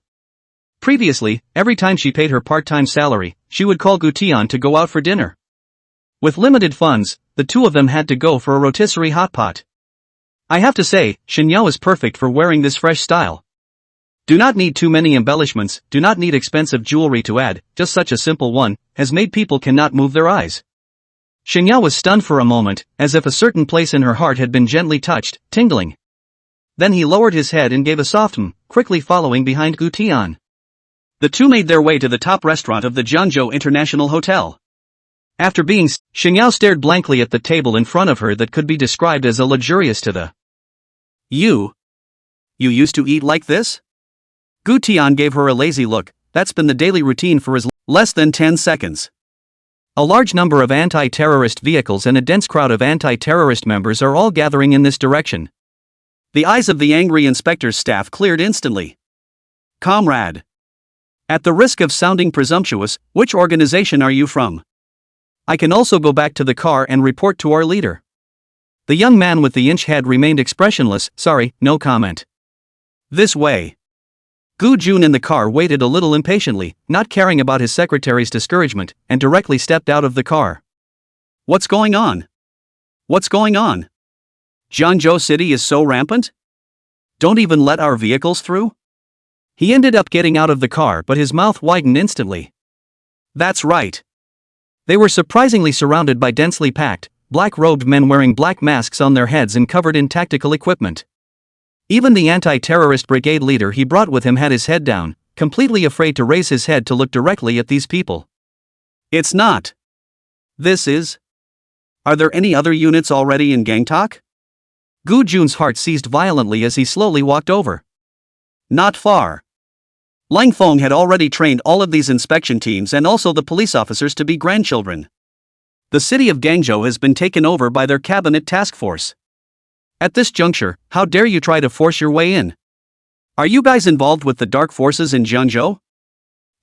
Previously, every time she paid her part-time salary, she would call Gu Tian to go out for dinner. With limited funds, the two of them had to go for a rotisserie hot pot. I have to say, Xinyao is perfect for wearing this fresh style. Do not need too many embellishments, do not need expensive jewelry to add, just such a simple one, has made people cannot move their eyes. Xinyao was stunned for a moment, as if a certain place in her heart had been gently touched, tingling. Then he lowered his head and gave a soft quickly following behind Gu Tian. The two made their way to the top restaurant of the Jiangzhou International Hotel. After being Xinyao stared blankly at the table in front of her that could be described as a luxurious to the. You used to eat like this? Gu Tian gave her a lazy look. That's been the daily routine for less than 10 seconds. A large number of anti-terrorist vehicles and a dense crowd of anti-terrorist members are all gathering in this direction. The eyes of the angry inspector's staff cleared instantly. Comrade. At the risk of sounding presumptuous, which organization are you from? I can also go back to the car and report to our leader. The young man with the inch head remained expressionless. Sorry, no comment. This way. Gu Jun in the car waited a little impatiently, not caring about his secretary's discouragement, and directly stepped out of the car. What's going on? What's going on? Jiangzhou City is so rampant? Don't even let our vehicles through? He ended up getting out of the car, but his mouth widened instantly. That's right. They were surprisingly surrounded by densely packed, black-robed men wearing black masks on their heads and covered in tactical equipment. Even the anti-terrorist brigade leader he brought with him had his head down, completely afraid to raise his head to look directly at these people. It's not. This is. Are there any other units already in Gangtok? Gu Jun's heart seized violently as he slowly walked over. Not far. Lang Feng had already trained all of these inspection teams and also the police officers to be grandchildren. The city of Guangzhou has been taken over by their cabinet task force. At this juncture, how dare you try to force your way in? Are you guys involved with the dark forces in Jiangzhou?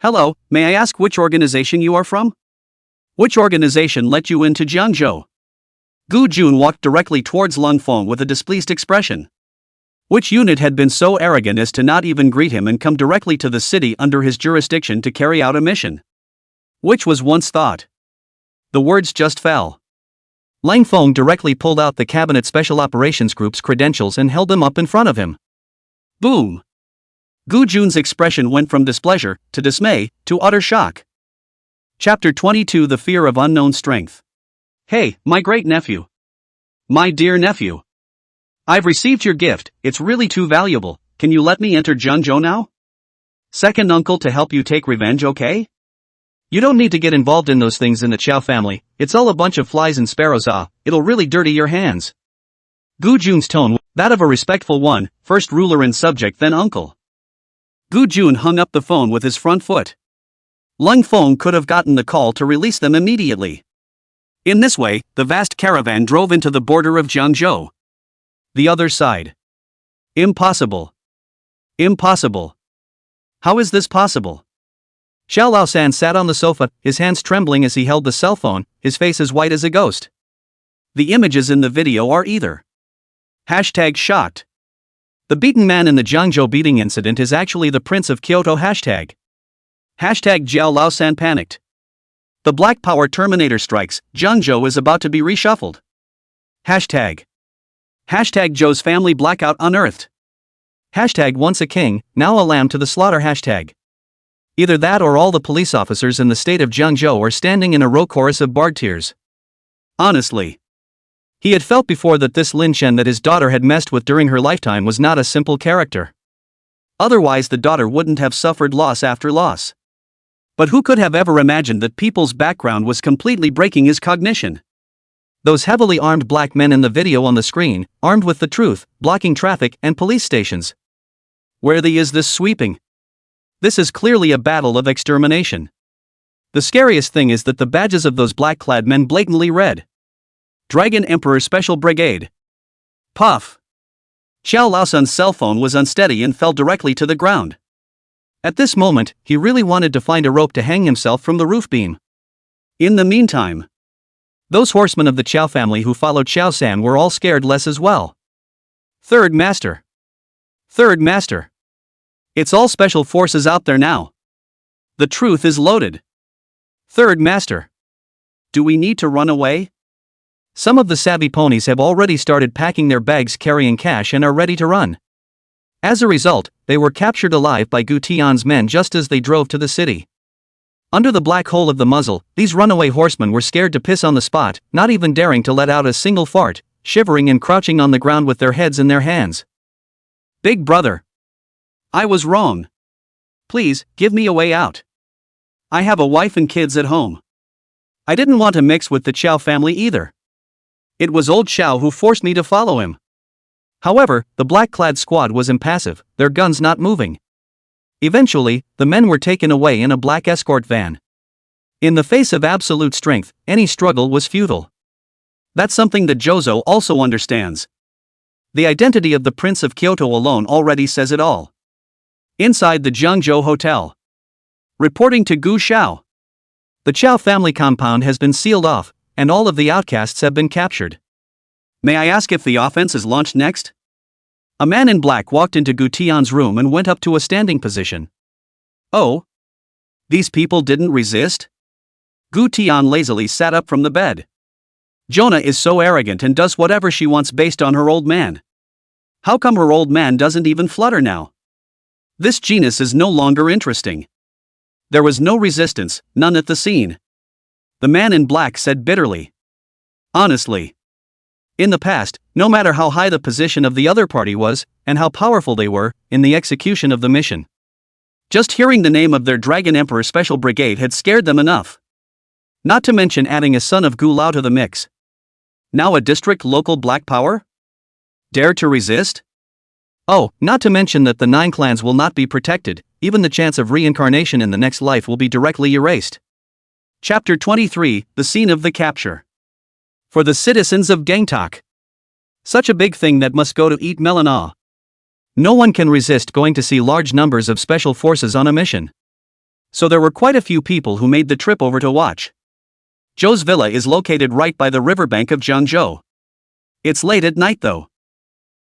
Hello, may I ask which organization you are from? Which organization let you into Jiangzhou? Gu Jun walked directly towards Lang Feng with a displeased expression. Which unit had been so arrogant as to not even greet him and come directly to the city under his jurisdiction to carry out a mission? Which was once thought. The words just fell. Lang Feng directly pulled out the Cabinet Special Operations Group's credentials and held them up in front of him. Boom! Gu Jun's expression went from displeasure, to dismay, to utter shock. Chapter 22: The Fear of Unknown Strength. Hey, my great nephew. My dear nephew. I've received your gift, it's really too valuable, can you let me enter Jiangzhou now? Second uncle to help you take revenge, okay? You don't need to get involved in those things in the Chow family, it's all a bunch of flies and sparrows. It'll really dirty your hands. Gu Jun's tone, that of a respectful one, first ruler and subject then uncle. Gu Jun hung up the phone with his front foot. Lang Feng could have gotten the call to release them immediately. In this way, the vast caravan drove into the border of Jiangzhou. The other side. Impossible. Impossible. How is this possible? Xiao Laosan sat on the sofa, his hands trembling as he held the cell phone, his face as white as a ghost. The images in the video are either #shocked. The beaten man in the Jiangzhou beating incident is actually the Prince of Kyoto. #Jiao Laosan panicked. The Black Power Terminator strikes, Jiangzhou is about to be reshuffled. #Hashtag Zhou's family blackout unearthed. #once a king, now a lamb to the slaughter. Either that or all the police officers in the state of Jiangzhou are standing in a row chorus of barred tears. Honestly. He had felt before that this Lin Shen that his daughter had messed with during her lifetime was not a simple character. Otherwise the daughter wouldn't have suffered loss after loss. But who could have ever imagined that people's background was completely breaking his cognition? Those heavily armed black men in the video on the screen, armed with the truth, blocking traffic and police stations. Where is this sweeping? This is clearly a battle of extermination. The scariest thing is that the badges of those black-clad men blatantly read Dragon Emperor Special Brigade. Puff. Xiao Laosun's cell phone was unsteady and fell directly to the ground. At this moment, he really wanted to find a rope to hang himself from the roof beam. In the meantime, those horsemen of the Qiao family who followed Xiao San were all scared less as well. Third Master. Third Master. It's all special forces out there now. The truth is loaded. Third Master. Do we need to run away? Some of the savvy ponies have already started packing their bags carrying cash and are ready to run. As a result, they were captured alive by Gu Tian's men just as they drove to the city. Under the black hole of the muzzle, these runaway horsemen were scared to piss on the spot, not even daring to let out a single fart, shivering and crouching on the ground with their heads in their hands. Big brother. I was wrong. Please, give me a way out. I have a wife and kids at home. I didn't want to mix with the Qiao family either. It was old Xiao who forced me to follow him. However, the black-clad squad was impassive, their guns not moving. Eventually, the men were taken away in a black escort van. In the face of absolute strength, any struggle was futile. That's something that Jozo also understands. The identity of the Prince of Kyoto alone already says it all. Inside the Jiangzhou Hotel. Reporting to Gu Xiao. The Qiao family compound has been sealed off, and all of the outcasts have been captured. May I ask if the offense is launched next? A man in black walked into Gu Tian's room and went up to a standing position. Oh? These people didn't resist? Gu Tian lazily sat up from the bed. Jonah is so arrogant and does whatever she wants based on her old man. How come her old man doesn't even flutter now? This genus is no longer interesting. There was no resistance, none at the scene. The man in black said bitterly. Honestly. In the past, no matter how high the position of the other party was, and how powerful they were, in the execution of the mission, just hearing the name of their Dragon Emperor Special Brigade had scared them enough. Not to mention adding a son of Gu Lao to the mix. Now a district local black power? Dare to resist? Oh, not to mention that the 9 clans will not be protected, even the chance of reincarnation in the next life will be directly erased. Chapter 23, The Scene of the Capture. For the citizens of Gangtok. Such a big thing that must go to eat melon. No one can resist going to see large numbers of special forces on a mission. So there were quite a few people who made the trip over to watch. Zhou's villa is located right by the riverbank of Jiangzhou. It's late at night though.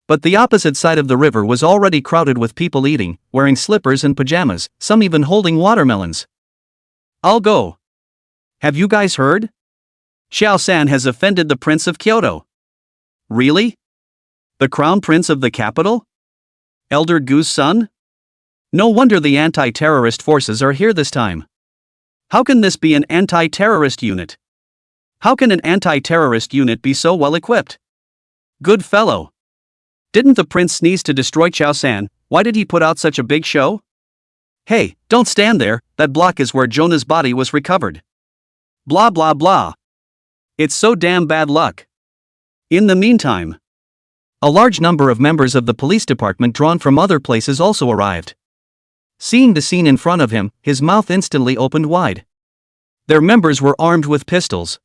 But the opposite side of the river was already crowded with people eating, wearing slippers and pajamas, some even holding watermelons. I'll go. Have you guys heard? Xiao San has offended the Prince of Kyoto. Really? The Crown Prince of the capital? Elder Gu's son? No wonder the anti-terrorist forces are here this time. How can this be an anti-terrorist unit? How can an anti-terrorist unit be so well equipped? Good fellow. Didn't the prince sneeze to destroy Xiao San? Why did he put out such a big show? Hey, don't stand there, that block is where Jonah's body was recovered. Blah blah blah. It's so damn bad luck. In the meantime, a large number of members of the police department drawn from other places also arrived. Seeing the scene in front of him, his mouth instantly opened wide. Their members were armed with pistols.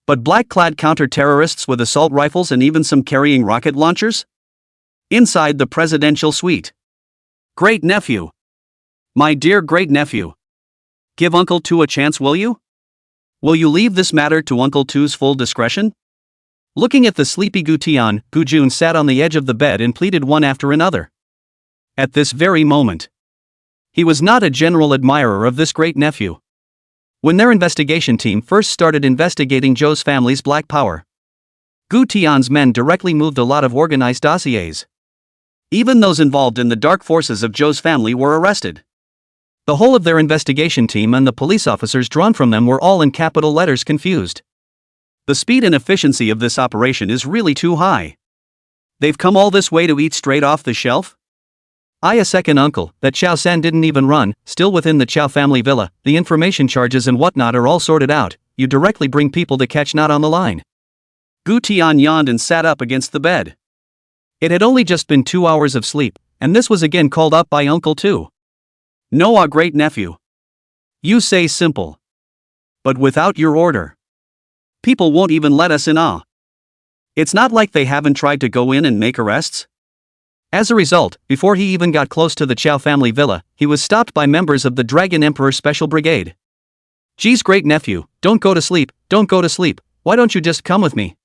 But black-clad counter-terrorists with assault rifles and even some carrying rocket launchers? Inside the presidential suite. Great nephew. My dear great nephew. Give Uncle Tu a chance, will you? Will you leave this matter to Uncle Tu's full discretion? Looking at the sleepy Gu Tian, Gu Jun sat on the edge of the bed and pleaded one after another. At this very moment, he was not a general admirer of this great nephew. When their investigation team first started investigating Zhou's family's black power, Gu Tian's men directly moved a lot of organized dossiers. Even those involved in the dark forces of Zhou's family were arrested. The whole of their investigation team and the police officers drawn from them were all in capital letters confused. The speed and efficiency of this operation is really too high. They've come all this way to eat straight off the shelf? A second uncle, that Xiao San didn't even run, still within the Qiao family villa, the information charges and whatnot are all sorted out, you directly bring people to catch not on the line. Gu Tian yawned and sat up against the bed. It had only just been 2 hours of sleep, and this was again called up by Uncle too. "No, great nephew. You say simple. But without your order, people won't even let us in. It's not like they haven't tried to go in and make arrests." As a result, before he even got close to the Chow family villa, he was stopped by members of the Dragon Emperor Special Brigade. "Geez, great nephew, don't go to sleep, don't go to sleep, why don't you just come with me?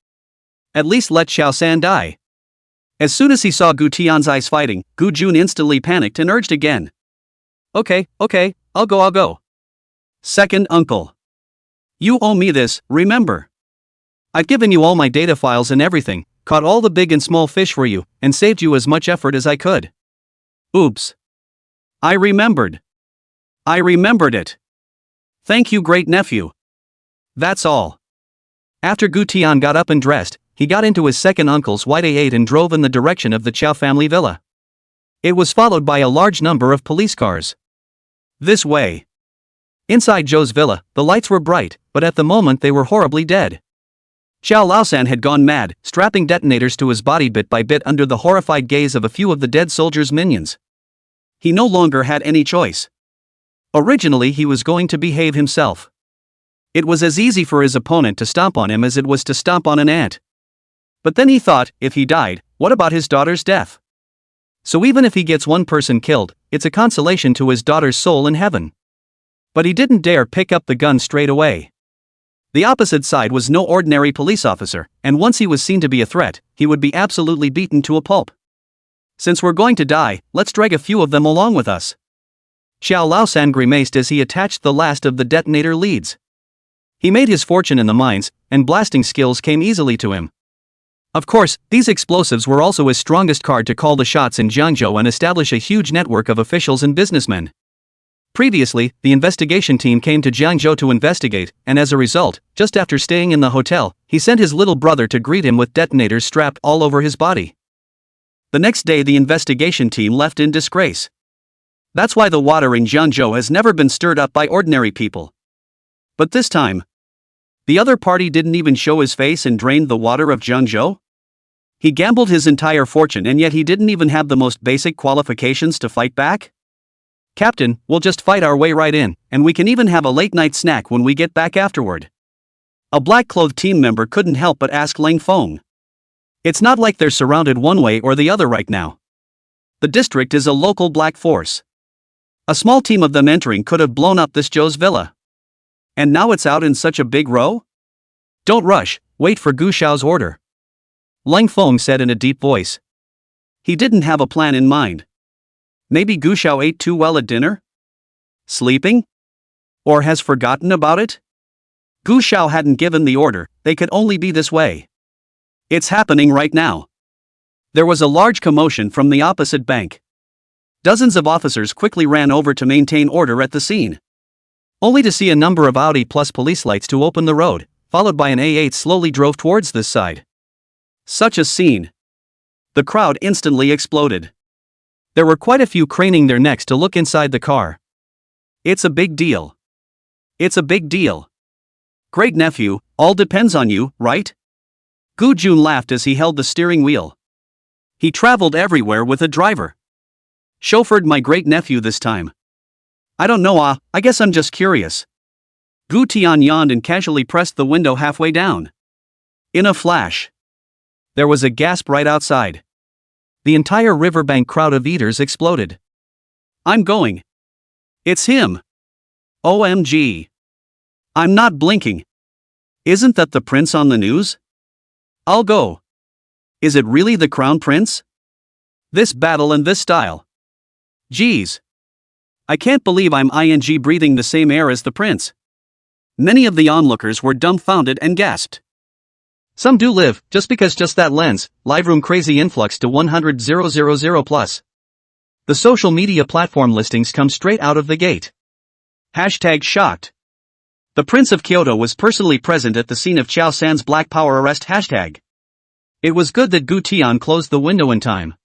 At least let Xiao San die." As soon as he saw Gu Tian's eyes fighting, Gu Jun instantly panicked and urged again. Okay, I'll go. Second uncle. You owe me this, remember? I've given you all my data files and everything, caught all the big and small fish for you, and saved you as much effort as I could. Oops. I remembered it. Thank you, great nephew. That's all. After Gu Tian got up and dressed, he got into his second uncle's white A8 and drove in the direction of the Chow family villa. It was followed by a large number of police cars. This way. Inside Zhou's villa, the lights were bright, but at the moment they were horribly dead. Xiao Laosan had gone mad, strapping detonators to his body bit by bit under the horrified gaze of a few of the dead soldiers' minions. He no longer had any choice. Originally he was going to behave himself. It was as easy for his opponent to stomp on him as it was to stomp on an ant. But then he thought, if he died, what about his daughter's death? So even if he gets one person killed, it's a consolation to his daughter's soul in heaven. But he didn't dare pick up the gun straight away. The opposite side was no ordinary police officer, and once he was seen to be a threat, he would be absolutely beaten to a pulp. Since we're going to die, let's drag a few of them along with us. Xiao Laosan grimaced as he attached the last of the detonator leads. He made his fortune in the mines, and blasting skills came easily to him. Of course, these explosives were also his strongest card to call the shots in Jiangzhou and establish a huge network of officials and businessmen. Previously, the investigation team came to Jiangzhou to investigate, and as a result, just after staying in the hotel, he sent his little brother to greet him with detonators strapped all over his body. The next day the investigation team left in disgrace. That's why the water in Jiangzhou has never been stirred up by ordinary people. But this time, the other party didn't even show his face and drained the water of Jiangzhou? He gambled his entire fortune and yet he didn't even have the most basic qualifications to fight back? Captain, we'll just fight our way right in, and we can even have a late-night snack when we get back afterward. A black-clothed team member couldn't help but ask Lang Feng. It's not like they're surrounded one way or the other right now. The district is a local black force. A small team of them entering could have blown up this Zhou's villa. And now it's out in such a big row? Don't rush, wait for Gu Xiao's order. Lang Feng said in a deep voice. He didn't have a plan in mind. Maybe Gu Xiao ate too well at dinner? Sleeping? Or has forgotten about it? Gu Xiao hadn't given the order, they could only be this way. It's happening right now. There was a large commotion from the opposite bank. Dozens of officers quickly ran over to maintain order at the scene. Only to see a number of Audi plus police lights to open the road, followed by an A8 slowly drove towards this side. Such a scene. The crowd instantly exploded. There were quite a few craning their necks to look inside the car. It's a big deal. It's a big deal. Great nephew, all depends on you, right? Gu Jun laughed as he held the steering wheel. He traveled everywhere with a driver. Chauffeured my great nephew this time. I don't know, I guess I'm just curious. Gu Tian yawned and casually pressed the window halfway down. In a flash, there was a gasp right outside. The entire riverbank crowd of eaters exploded. I'm going. It's him. OMG. I'm not blinking. Isn't that the prince on the news? I'll go. Is it really the crown prince? This battle and this style. Geez. I can't believe I'm breathing the same air as the prince. Many of the onlookers were dumbfounded and gasped. Some do live, just because just that lens, live room crazy influx to 100,000 plus. The social media platform listings come straight out of the gate. Hashtag shocked. The Prince of Kyoto was personally present at the scene of Xiao San's Black Power arrest hashtag. It was good that Gu Tian closed the window in time.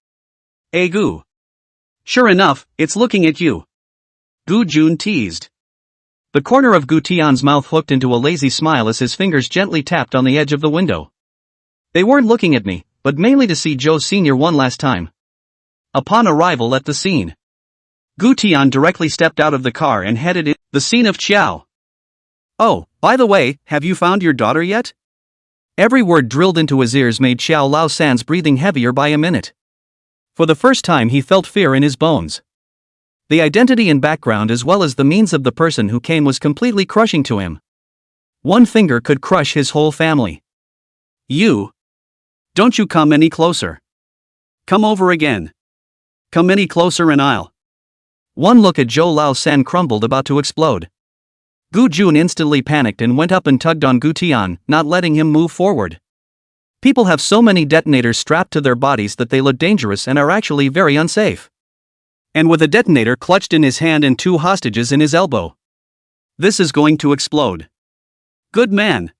Hey Gu. Sure enough, it's looking at you. Gu Jun teased. The corner of Gu Tian's mouth hooked into a lazy smile as his fingers gently tapped on the edge of the window. They weren't looking at me, but mainly to see Joe Sr. one last time. Upon arrival at the scene, Gu Tian directly stepped out of the car and headed in the scene of Qiao. "Oh, by the way, have you found your daughter yet?" Every word drilled into his ears made Xiao Lao San's breathing heavier by a minute. For the first time he felt fear in his bones. The identity and background as well as the means of the person who came was completely crushing to him. One finger could crush his whole family. "You. Don't you come any closer. Come over again. Come any closer and I'll." One look at Zhou Lao San crumbled about to explode. Gu Jun instantly panicked and went up and tugged on Gu Tian, not letting him move forward. People have so many detonators strapped to their bodies that they look dangerous and are actually very unsafe. And with a detonator clutched in his hand and 2 hostages in his elbow. This is going to explode. "Good man.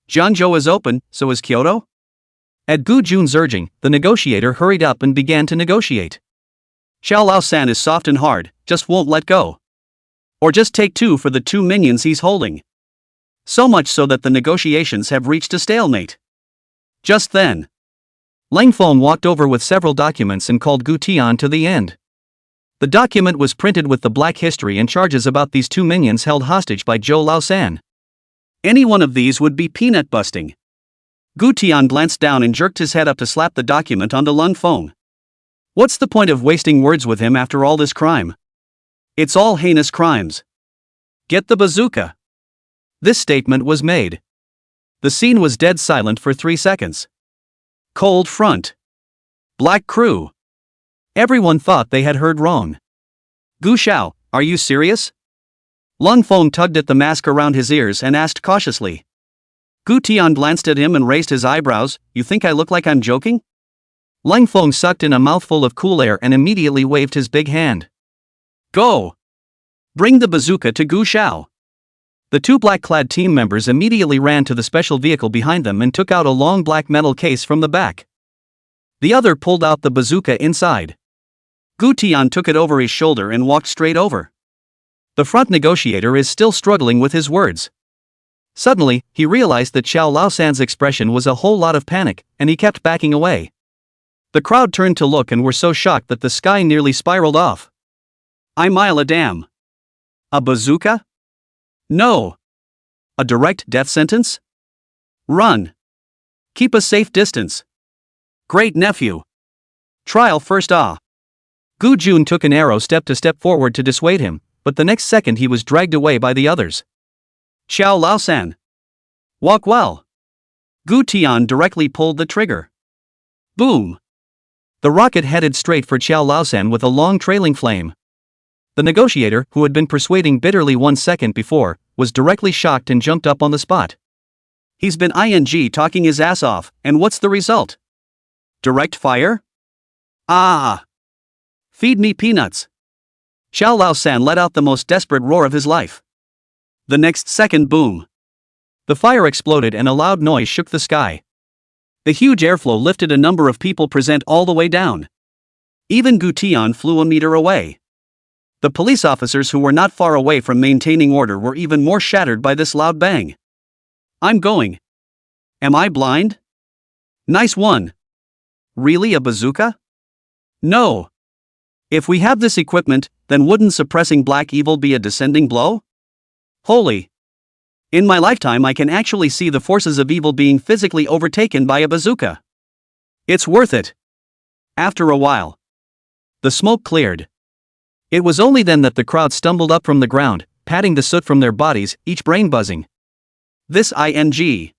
Jiangzhou is open, so is Kyoto?" At Gu Jun's urging, the negotiator hurried up and began to negotiate. "Xiao Lao San is soft and hard, just won't let go. Or just take 2 for the 2 minions he's holding." So much so that the negotiations have reached a stalemate. Just then, Lang Feng walked over with several documents and called Gu Tian to the end. The document was printed with the black history and charges about these 2 minions held hostage by Zhou Lao San. Any one of these would be peanut busting. Gu Tian glanced down and jerked his head up to slap the document onto Lang Feng. What's the point of wasting words with him after all this crime? It's all heinous crimes. Get the bazooka. This statement was made. The scene was dead silent for 3 seconds. Cold front. Black crew. Everyone thought they had heard wrong. "Gu Xiao, are you serious?" Lang Feng tugged at the mask around his ears and asked cautiously. Gu Tian glanced at him and raised his eyebrows. "You think I look like I'm joking?" Lang Feng sucked in a mouthful of cool air and immediately waved his big hand. "Go! Bring the bazooka to Gu Xiao." The 2 black-clad team members immediately ran to the special vehicle behind them and took out a long black metal case from the back. The other pulled out the bazooka inside. Gu Tian took it over his shoulder and walked straight over. The front negotiator is still struggling with his words. Suddenly, he realized that Xiao Lao San's expression was a whole lot of panic, and he kept backing away. The crowd turned to look and were so shocked that the sky nearly spiraled off. "I mile a dam. A bazooka? No. A direct death sentence? Run. Keep a safe distance. Great nephew. Trial first ah." Gu Jun took an arrow step to step forward to dissuade him, but the next second he was dragged away by the others. "Xiao Lao San. Walk well." Gu Tian directly pulled the trigger. Boom. The rocket headed straight for Xiao Lao San with a long trailing flame. The negotiator, who had been persuading bitterly 1 second before, was directly shocked and jumped up on the spot. He's been talking his ass off, and what's the result? Direct fire? Ah! Feed me peanuts. Xiao Lao San let out the most desperate roar of his life. The next second, boom. The fire exploded and a loud noise shook the sky. The huge airflow lifted a number of people present all the way down. Even Gu Tian flew a meter away. The police officers who were not far away from maintaining order were even more shattered by this loud bang. "I'm going. Am I blind? Nice one. Really, a bazooka? No. If we have this equipment, then wouldn't suppressing black evil be a descending blow? Holy. In my lifetime I can actually see the forces of evil being physically overtaken by a bazooka. It's worth it." After a while, the smoke cleared. It was only then that the crowd stumbled up from the ground, patting the soot from their bodies, each brain buzzing. This ing.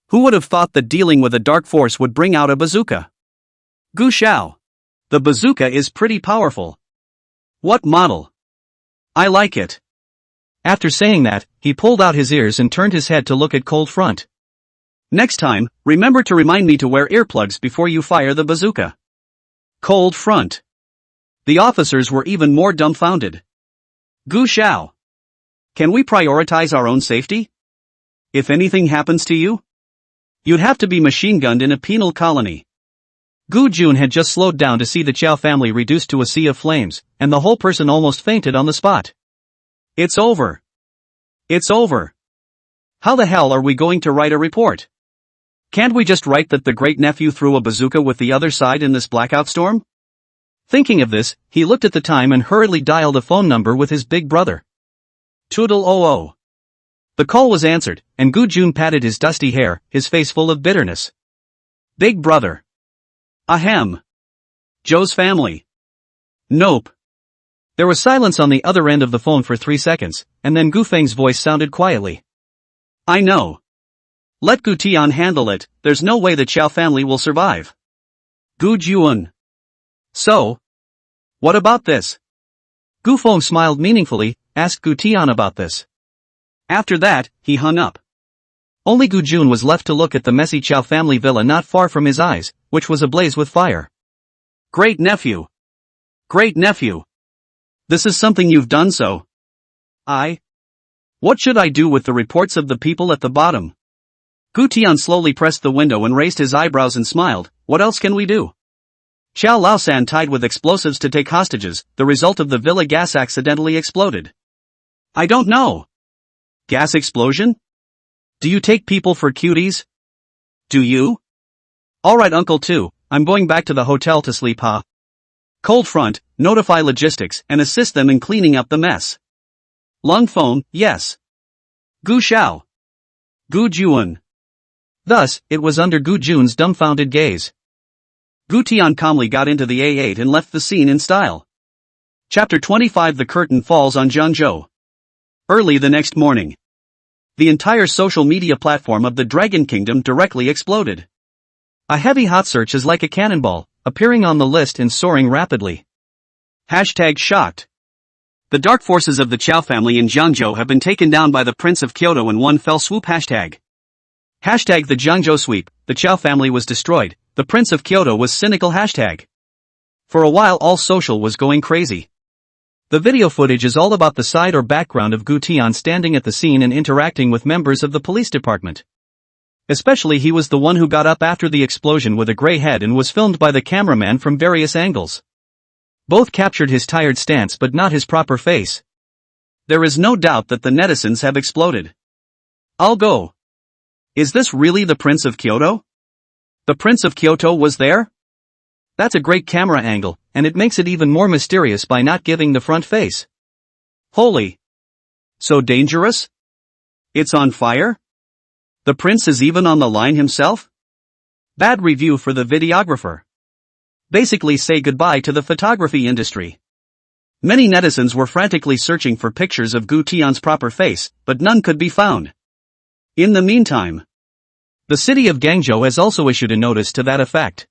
Who would have thought that dealing with a dark force would bring out a bazooka? Gu Xiao. The bazooka is pretty powerful. What model? I like it. After saying that, he pulled out his ears and turned his head to look at Cold Front. Next time, remember to remind me to wear earplugs before you fire the bazooka. Cold Front. The officers were even more dumbfounded. Gu Xiao. Can we prioritize our own safety? If anything happens to you, you'd have to be machine gunned in a penal colony. Gu Jun had just slowed down to see the Qiao family reduced to a sea of flames, and the whole person almost fainted on the spot. It's over. It's over. How the hell are we going to write a report? Can't we just write that the great-nephew threw a bazooka with the other side in this blackout storm? Thinking of this, he looked at the time and hurriedly dialed a phone number with his big brother. Toodle oh. The call was answered, and Gu Jun patted his dusty hair, his face full of bitterness. Big brother. Ahem. Joe's family. Nope. There was silence on the other end of the phone for 3 seconds, and then Gu Feng's voice sounded quietly. I know. Let Gu Tian handle it, there's no way the Chow family will survive. Gu Jun. So? What about this? Gu Feng smiled meaningfully, asked Gu Tian about this. After that, he hung up. Only Gu Jun was left to look at the messy Chow family villa not far from his eyes, which was ablaze with fire. Great nephew. Great nephew. This is something you've done so. What should I do with the reports of the people at the bottom? Gu Tian slowly pressed the window and raised his eyebrows and smiled. What else can we do? Chow Laosan tied with explosives to take hostages, the result of the villa gas accidentally exploded. I don't know. Gas explosion? Do you take people for cuties? Do you? Alright Uncle 2, I'm going back to the hotel to sleep Cold front, notify logistics and assist them in cleaning up the mess. Lung phone, yes. Gu Xiao. Gu Jun. Thus, it was under Gu Jun's dumbfounded gaze. Gu Tian calmly got into the A8 and left the scene in style. Chapter 25. The curtain falls on Zhangzhou. Early the next morning. The entire social media platform of the Dragon Kingdom directly exploded. A heavy hot search is like a cannonball, appearing on the list and soaring rapidly. #shocked. The dark forces of the Chow family in Zhangzhou have been taken down by the Prince of Kyoto in one fell swoop. #The Zhangzhou sweep, the Chow family was destroyed, the Prince of Kyoto was cynical. For a while all social was going crazy. The video footage is all about the side or background of Gu Tian standing at the scene and interacting with members of the police department. Especially he was the one who got up after the explosion with a grey head and was filmed by the cameraman from various angles. Both captured his tired stance but not his proper face. There is no doubt that the netizens have exploded. I'll go. Is this really the Prince of Kyoto? The Prince of Kyoto was there? That's a great camera angle, and it makes it even more mysterious by not giving the front face. Holy! So dangerous? It's on fire? The prince is even on the line himself? Bad review for the videographer. Basically say goodbye to the photography industry. Many netizens were frantically searching for pictures of Gu Tian's proper face, but none could be found. In the meantime, the city of Guangzhou has also issued a notice to that effect.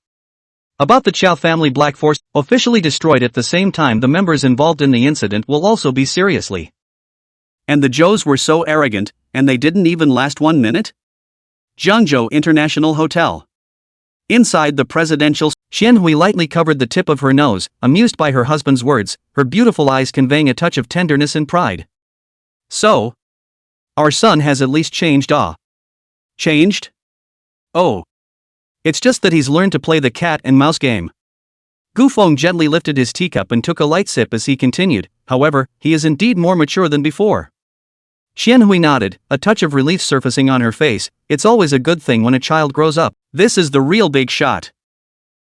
About the Chow family black force, officially destroyed at the same time the members involved in the incident will also be seriously. And the Zhous were so arrogant, and they didn't even last 1 minute? Zhangzhou International Hotel. Inside the presidential, Xianhui lightly covered the tip of her nose, amused by her husband's words, her beautiful eyes conveying a touch of tenderness and pride. So? Our son has at least changed. Changed? Oh. It's just that he's learned to play the cat and mouse game. Gu Feng gently lifted his teacup and took a light sip as he continued, however, he is indeed more mature than before. Xianhui nodded, a touch of relief surfacing on her face. It's always a good thing when a child grows up. This is the real big shot.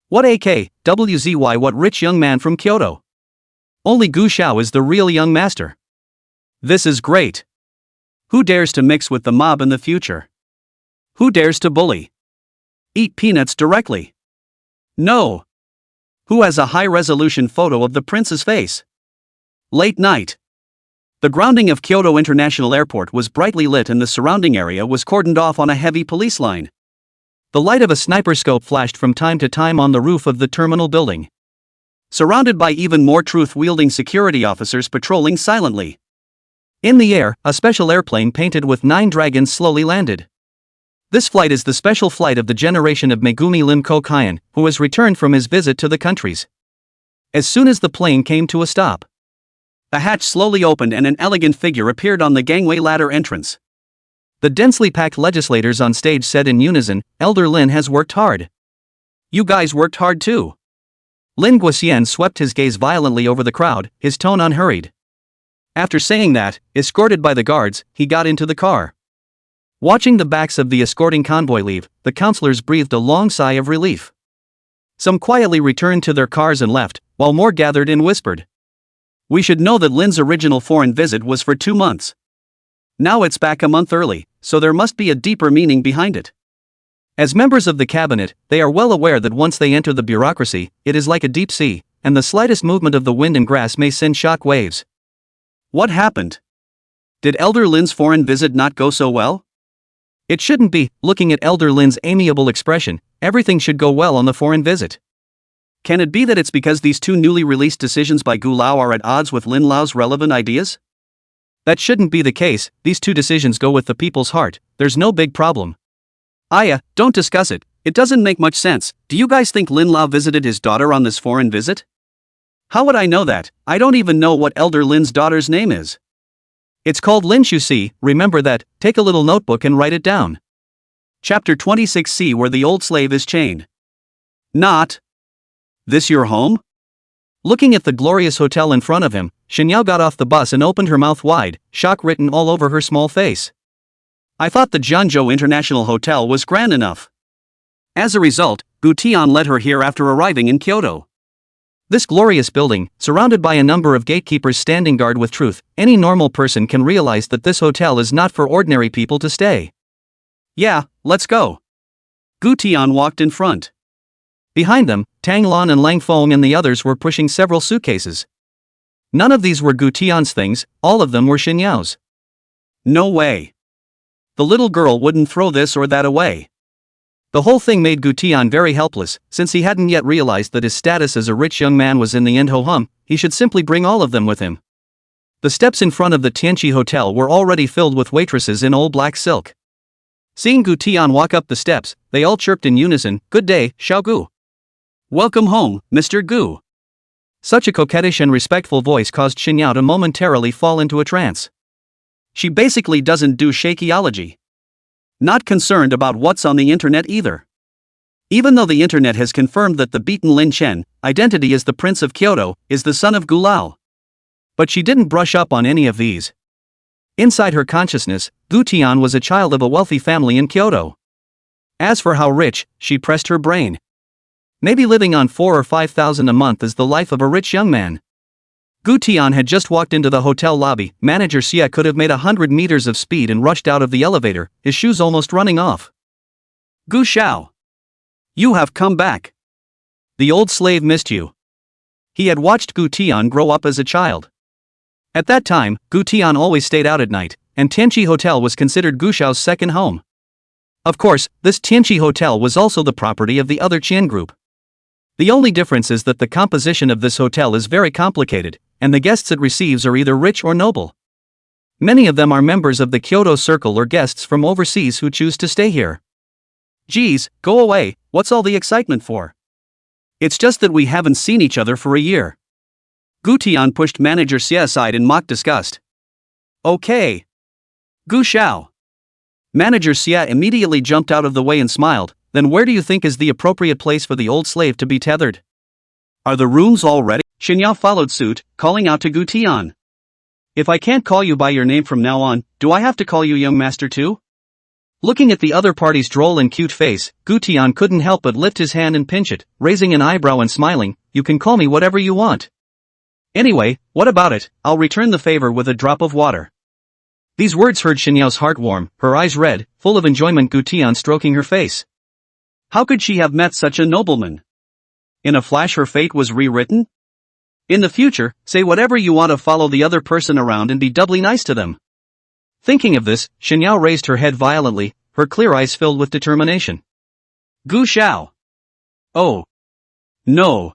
What AKWZY, what rich young man from Kyoto? Only Gu Xiao is the real young master. This is great. Who dares to mix with the mob in the future? Who dares to bully? Eat peanuts directly? No. Who has a high-resolution photo of the prince's face? Late night. The grounding of Kyoto International Airport was brightly lit and the surrounding area was cordoned off on a heavy police line. The light of a sniper scope flashed from time to time on the roof of the terminal building. Surrounded by even more truth-wielding security officers patrolling silently. In the air, a special airplane painted with 9 dragons slowly landed. This flight is the special flight of the generation of Megumi Lim Kokaian, who has returned from his visit to the countries. As soon as the plane came to a stop, a hatch slowly opened and an elegant figure appeared on the gangway ladder entrance. The densely packed legislators on stage said in unison, Elder Lin has worked hard. You guys worked hard too. Lin Guoxian swept his gaze violently over the crowd, his tone unhurried. After saying that, escorted by the guards, he got into the car. Watching the backs of the escorting convoy leave, the counselors breathed a long sigh of relief. Some quietly returned to their cars and left, while more gathered and whispered. We should know that Lin's original foreign visit was for 2 months. Now it's back a month early, so there must be a deeper meaning behind it. As members of the cabinet, they are well aware that once they enter the bureaucracy, it is like a deep sea, and the slightest movement of the wind and grass may send shock waves. What happened? Did Elder Lin's foreign visit not go so well? It shouldn't be. Looking at Elder Lin's amiable expression, everything should go well on the foreign visit. Can it be that it's because these two newly released decisions by Gu Lao are at odds with Lin Lao's relevant ideas? That shouldn't be the case. These two decisions go with the people's heart. There's no big problem. Aya, don't discuss it. It doesn't make much sense. Do you guys think Lin Lao visited his daughter on this foreign visit? How would I know that? I don't even know what Elder Lin's daughter's name is. It's called Lin Shusi. Remember that. Take a little notebook and write it down. Chapter 26C, where the old slave is chained. Not. This your home? Looking at the glorious hotel in front of him, Xinyao got off the bus and opened her mouth wide, shock written all over her small face. I thought the Jianzhou International Hotel was grand enough. As a result, Gu Tian led her here after arriving in Kyoto. This glorious building, surrounded by a number of gatekeepers standing guard with truth, any normal person can realize that this hotel is not for ordinary people to stay. Yeah, let's go. Gu Tian walked in front. Behind them, Tang Lan and Lang Feng and the others were pushing several suitcases. None of these were Gu Tian's things, all of them were Xinyao's. No way. The little girl wouldn't throw this or that away. The whole thing made Gu Tian very helpless, since he hadn't yet realized that his status as a rich young man was in the end ho-hum. He should simply bring all of them with him. The steps in front of the Tianqi Hotel were already filled with waitresses in old black silk. Seeing Gu Tian walk up the steps, they all chirped in unison, "Good day, Xiao Gu." "Welcome home, Mr. Gu." Such a coquettish and respectful voice caused Xinyao to momentarily fall into a trance. She basically doesn't do shakeology. Not concerned about what's on the internet either. Even though the internet has confirmed that the beaten Lin Chen, identity as the Prince of Kyoto, is the son of Gu Lao. But she didn't brush up on any of these. Inside her consciousness, Gu Tian was a child of a wealthy family in Kyoto. As for how rich, she pressed her brain. Maybe living on 4,000 or 5,000 a month is the life of a rich young man. Gu Tian had just walked into the hotel lobby. Manager Xia could have made 100 meters of speed and rushed out of the elevator, his shoes almost running off. "Gu Xiao. You have come back. The old slave missed you." He had watched Gu Tian grow up as a child. At that time, Gu Tian always stayed out at night, and Tianqi Hotel was considered Gu Xiao's second home. Of course, this Tianqi Hotel was also the property of the other Qian group. The only difference is that the composition of this hotel is very complicated, and the guests it receives are either rich or noble. Many of them are members of the Kyoto Circle or guests from overseas who choose to stay here. Geez, go away, what's all the excitement for? It's just that we haven't seen each other for a year. Gu Tian pushed Manager Xia aside in mock disgust. Okay. Gu Xiao. Manager Xia immediately jumped out of the way and smiled. Then where do you think is the appropriate place for the old slave to be tethered? Are the rooms all ready? Xinyao followed suit, calling out to Gu Tian. If I can't call you by your name from now on, do I have to call you young master too? Looking at the other party's droll and cute face, Gu Tian couldn't help but lift his hand and pinch it, raising an eyebrow and smiling. You can call me whatever you want. Anyway, what about it? I'll return the favor with a drop of water. These words heard Xinyao's heart warm, her eyes red, full of enjoyment. Gu Tian stroking her face. How could she have met such a nobleman? In a flash her fate was rewritten? In the future, say whatever you want to follow the other person around and be doubly nice to them. Thinking of this, Xinyao raised her head violently, her clear eyes filled with determination. Gu Xiao. Oh. No.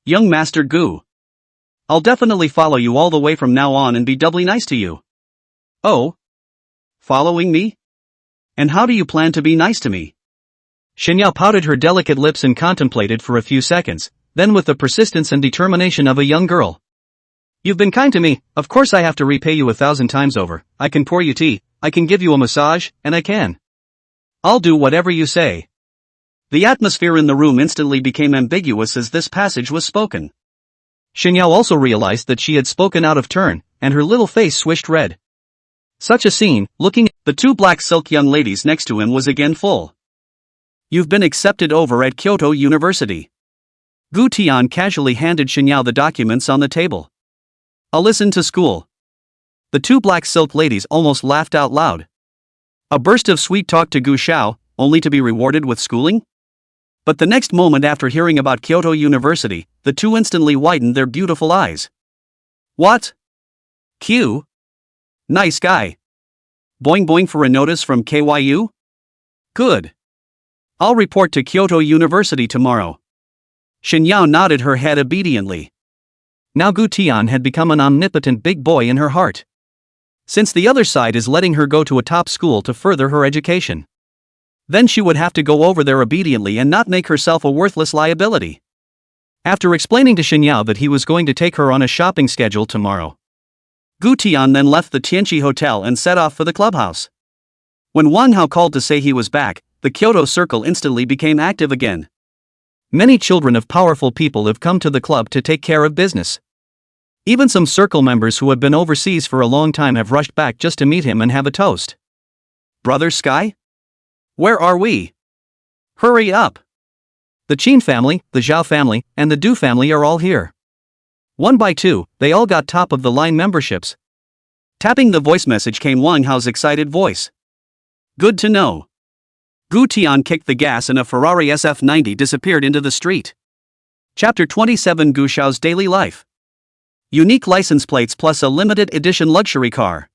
Young Master Gu. I'll definitely follow you all the way from now on and be doubly nice to you. Oh? Following me? And how do you plan to be nice to me? Xinyao pouted her delicate lips and contemplated for a few seconds, then with the persistence and determination of a young girl. You've been kind to me, of course I have to repay you 1,000 times over. I can pour you tea, I can give you a massage, and I can. I'll do whatever you say. The atmosphere in the room instantly became ambiguous as this passage was spoken. Xinyao also realized that she had spoken out of turn, and her little face swished red. Such a scene, looking at the two black silk young ladies next to him was again full. You've been accepted over at Kyoto University. Gu Tian casually handed Xinyao the documents on the table. I'll listen to school. The two black silk ladies almost laughed out loud. A burst of sweet talk to Gu Xiao, only to be rewarded with schooling? But the next moment after hearing about Kyoto University, the two instantly widened their beautiful eyes. What? Q? Nice guy. Boing boing for a notice from KYU? Good. I'll report to Kyoto University tomorrow. Xinyao nodded her head obediently. Now Gu Tian had become an omnipotent big boy in her heart. Since the other side is letting her go to a top school to further her education, then she would have to go over there obediently and not make herself a worthless liability. After explaining to Xinyao that he was going to take her on a shopping schedule tomorrow, Gu Tian then left the Tianqi Hotel and set off for the clubhouse. When Wang Hao called to say he was back, the Kyoto circle instantly became active again. Many children of powerful people have come to the club to take care of business. Even some circle members who have been overseas for a long time have rushed back just to meet him and have a toast. Brother Sky? Where are we? Hurry up! The Qin family, the Zhao family, and the Du family are all here. One by two, they all got top-of-the-line memberships. Tapping the voice message came Wang Hao's excited voice. Good to know. Gu Tian kicked the gas and a Ferrari SF90 disappeared into the street. Chapter 27 Gu Xiao's Daily Life. Unique license plates plus a limited edition luxury car.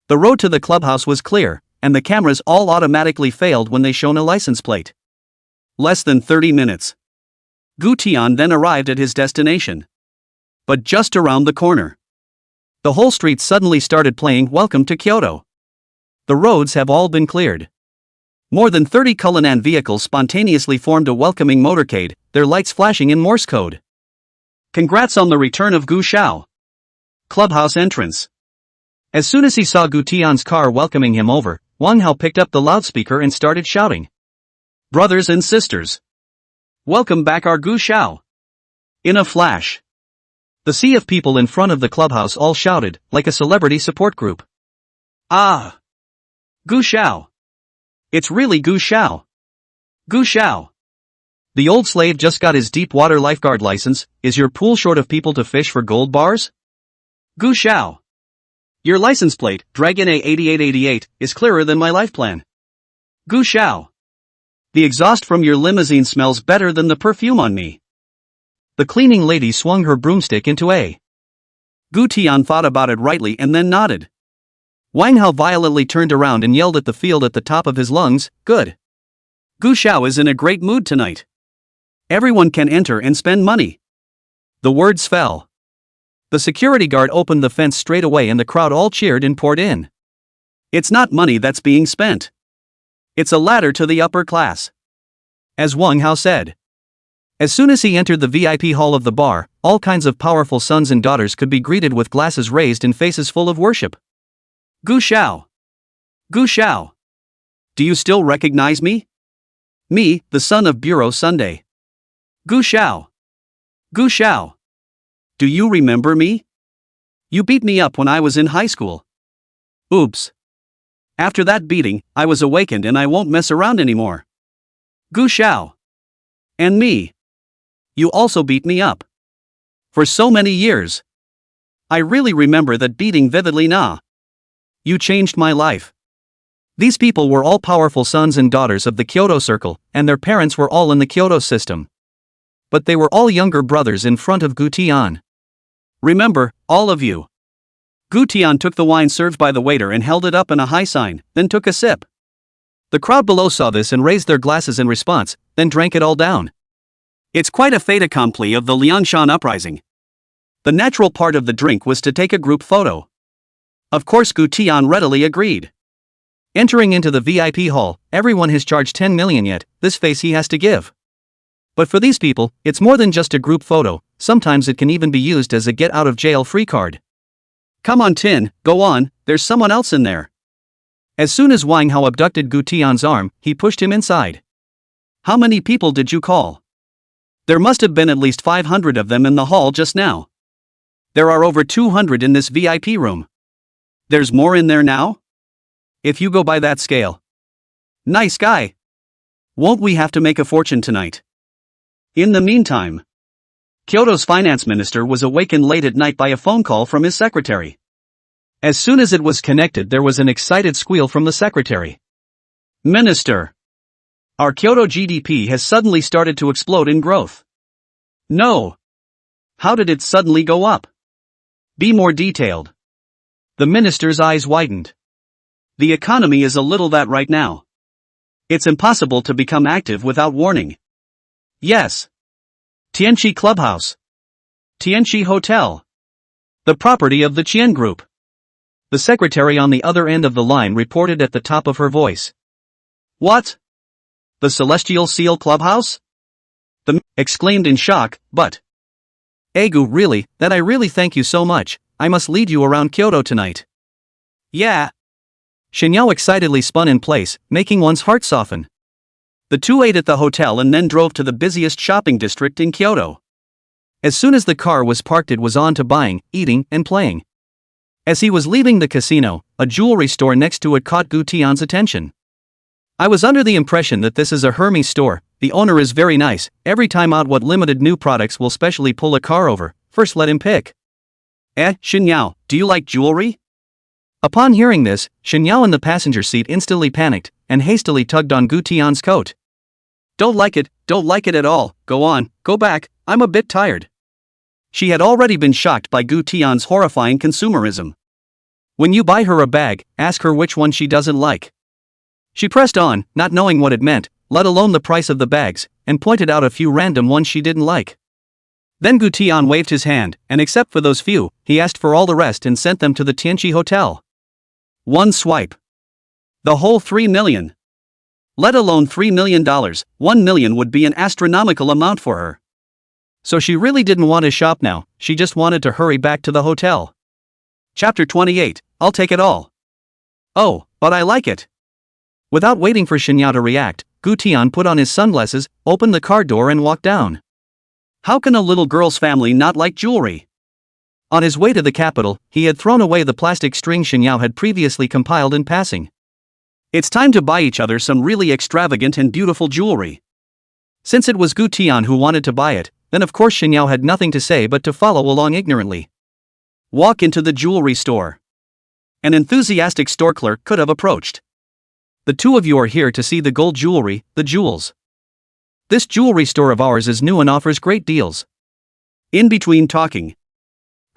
The road to the clubhouse was clear, and the cameras all automatically failed when they shone a license plate. Less than 30 minutes. Gu Tian then arrived at his destination. But just around the corner, the whole street suddenly started playing Welcome to Kyoto. The roads have all been cleared. More than 30 Cullinan vehicles spontaneously formed a welcoming motorcade, their lights flashing in Morse code. Congrats on the return of Gu Xiao. Clubhouse entrance. As soon as he saw Gu Tian's car welcoming him over, Wang Hao picked up the loudspeaker and started shouting. Brothers and sisters, welcome back our Gu Xiao. In a flash, the sea of people in front of the clubhouse all shouted, like a celebrity support group. Ah! Gu Xiao! It's really Gu Xiao! Gu Xiao! The old slave just got his deep water lifeguard license. Is your pool short of people to fish for gold bars? Gu Xiao! Your license plate, Dragon A8888, is clearer than my life plan. Gu Xiao! The exhaust from your limousine smells better than the perfume on me. The cleaning lady swung her broomstick into A. Gu Tian thought about it rightly and then nodded. Wang Hao violently turned around and yelled at the field at the top of his lungs, good. Gu Xiao is in a great mood tonight. Everyone can enter and spend money. The words fell. The security guard opened the fence straight away and the crowd all cheered and poured in. It's not money that's being spent. It's a ladder to the upper class. As Wang Hao said. As soon as he entered the VIP hall of the bar, all kinds of powerful sons and daughters could be greeted with glasses raised and faces full of worship. Gu Xiao! Gu Xiao! Do you still recognize me? Me, the son of Bureau Sunday. Gu Xiao! Gu Xiao! Do you remember me? You beat me up when I was in high school. Oops. After that beating, I was awakened and I won't mess around anymore. Gu Xiao! And me. You also beat me up. For so many years. I really remember that beating vividly nah. You changed my life. These people were all powerful sons and daughters of the Kyoto Circle, and their parents were all in the Kyoto system. But they were all younger brothers in front of Gu Tian. Remember, all of you. Gu Tian took the wine served by the waiter and held it up in a high sign, then took a sip. The crowd below saw this and raised their glasses in response, then drank it all down. It's quite a fait accompli of the Liangshan uprising. The natural part of the drink was to take a group photo. Of course Gu Tian readily agreed. Entering into the VIP hall, everyone has charged 10 million yet, this face he has to give. But for these people, it's more than just a group photo, sometimes it can even be used as a get-out-of-jail-free card. Come on Tin, go on, there's someone else in there. As soon as Wang Hao abducted Gu Tian's arm, he pushed him inside. How many people did you call? There must have been at least 500 of them in the hall just now. There are over 200 in this VIP room. There's more in there now? If you go by that scale. Nice guy. Won't we have to make a fortune tonight? In the meantime, Kyoto's finance minister was awakened late at night by a phone call from his secretary. As soon as it was connected, there was an excited squeal from the secretary. Minister! Our Kyoto GDP has suddenly started to explode in growth. No! How did it suddenly go up? Be more detailed. The minister's eyes widened. The economy is a little that right now. It's impossible to become active without warning. Yes. Tianchi Clubhouse. Tianchi Hotel. The property of the Qian Group. The secretary on the other end of the line reported at the top of her voice. What? The Celestial Seal Clubhouse? The exclaimed in shock, but... Egu, really, that I really thank you so much. I must lead you around Kyoto tonight. Yeah. Shinyao excitedly spun in place, making one's heart soften. The two ate at the hotel and then drove to the busiest shopping district in Kyoto. As soon as the car was parked, it was on to buying, eating, and playing. As he was leaving the casino, a jewelry store next to it caught Gu Tian's attention. I was under the impression that this is a Hermes store. The owner is very nice. Every time out what limited new products will specially pull a car over. First let him pick. Shinyao, do you like jewelry? Upon hearing this, Shinyao in the passenger seat instantly panicked, and hastily tugged on Gu Tian's coat. Don't like it at all, go on, go back, I'm a bit tired. She had already been shocked by Gu Tian's horrifying consumerism. When you buy her a bag, ask her which one she doesn't like. She pressed on, not knowing what it meant, let alone the price of the bags, and pointed out a few random ones she didn't like. Then Gu Tian waved his hand, and except for those few, he asked for all the rest and sent them to the Tianchi Hotel. One swipe. The whole 3 million. Let alone $3 million, 1 million would be an astronomical amount for her. So she really didn't want to shop now, she just wanted to hurry back to the hotel. Chapter 28, I'll take it all. Oh, but I like it. Without waiting for Shinyao to react, Gu Tian put on his sunglasses, opened the car door and walked down. How can a little girl's family not like jewelry? On his way to the capital, he had thrown away the plastic string Shinyao had previously compiled in passing. It's time to buy each other some really extravagant and beautiful jewelry. Since it was Gu Tian who wanted to buy it, then of course Shinyao had nothing to say but to follow along ignorantly. Walk into the jewelry store. An enthusiastic store clerk could have approached. The two of you are here to see the gold jewelry, the jewels. This jewelry store of ours is new and offers great deals. In between talking,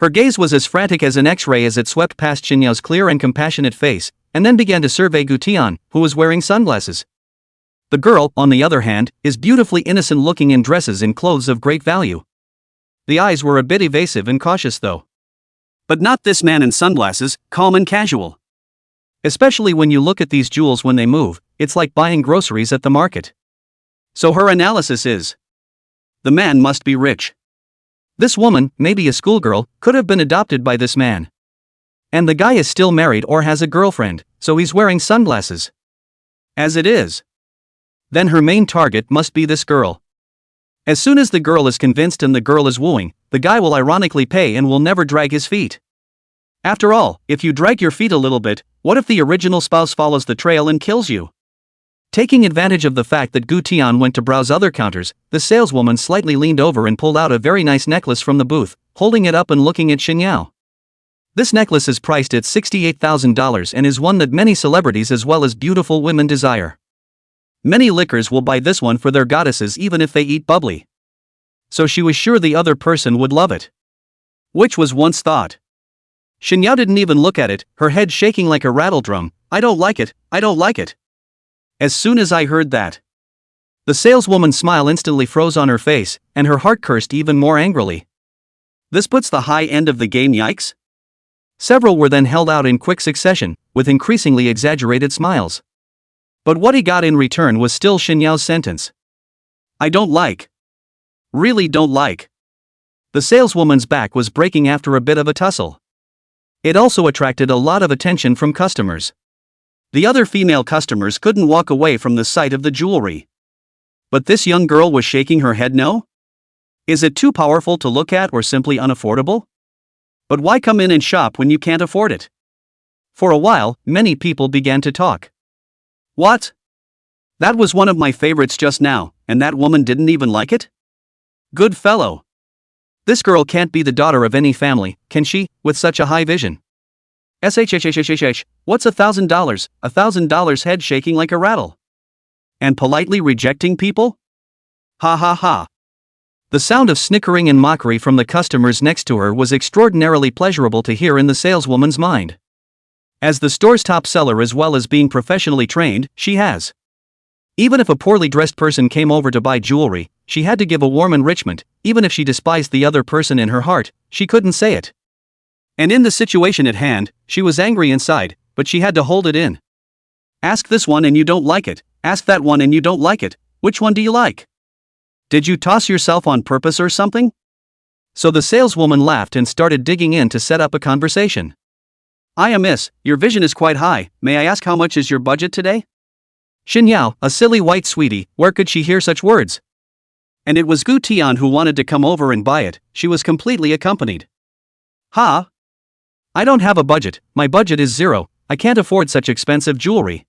her gaze was as frantic as an X-ray as it swept past Shinyao's clear and compassionate face, and then began to survey Gu Tian, who was wearing sunglasses. The girl, on the other hand, is beautifully innocent looking in dresses and clothes of great value. The eyes were a bit evasive and cautious though. But not this man in sunglasses, calm and casual. Especially when you look at these jewels when they move, it's like buying groceries at the market. So her analysis is: the man must be rich. This woman, maybe a schoolgirl, could have been adopted by this man. And the guy is still married or has a girlfriend, so he's wearing sunglasses. As it is, then her main target must be this girl. As soon as the girl is convinced and the girl is wooing, the guy will ironically pay and will never drag his feet. After all, if you drag your feet a little bit, what if the original spouse follows the trail and kills you? Taking advantage of the fact that Gu Tian went to browse other counters, the saleswoman slightly leaned over and pulled out a very nice necklace from the booth, holding it up and looking at Shinyao. This necklace is priced at $68,000 and is one that many celebrities as well as beautiful women desire. Many lickers will buy this one for their goddesses even if they eat bubbly. So she was sure the other person would love it. Which was once thought. Shinyao didn't even look at it, her head shaking like a rattle drum. I don't like it, I don't like it. As soon as I heard that, the saleswoman's smile instantly froze on her face, and her heart cursed even more angrily. This puts the high end of the game, yikes? Several were then held out in quick succession, with increasingly exaggerated smiles. But what he got in return was still Shinyao's sentence. I don't like. Really don't like. The saleswoman's back was breaking after a bit of a tussle. It also attracted a lot of attention from customers. The other female customers couldn't walk away from the sight of the jewelry. But this young girl was shaking her head no? Is it too powerful to look at or simply unaffordable? But why come in and shop when you can't afford it? For a while, many people began to talk. What? That was one of my favorites just now, and that woman didn't even like it? Good fellow. This girl can't be the daughter of any family, can she, with such a high vision? SHHHHH, what's $1,000? $1,000 head shaking like a rattle. And politely rejecting people? Ha ha ha. The sound of snickering and mockery from the customers next to her was extraordinarily pleasurable to hear in the saleswoman's mind. As the store's top seller as well as being professionally trained, she has. Even if a poorly dressed person came over to buy jewelry, she had to give a warm enrichment, even if she despised the other person in her heart, she couldn't say it. And in the situation at hand, she was angry inside, but she had to hold it in. Ask this one and you don't like it, ask that one and you don't like it, which one do you like? Did you toss yourself on purpose or something? So the saleswoman laughed and started digging in to set up a conversation. Miss, your vision is quite high, may I ask how much is your budget today? Xinyao, a silly white sweetie, where could she hear such words? And it was Gu Tian who wanted to come over and buy it, she was completely accompanied. Ha? I don't have a budget, my budget is zero, I can't afford such expensive jewelry.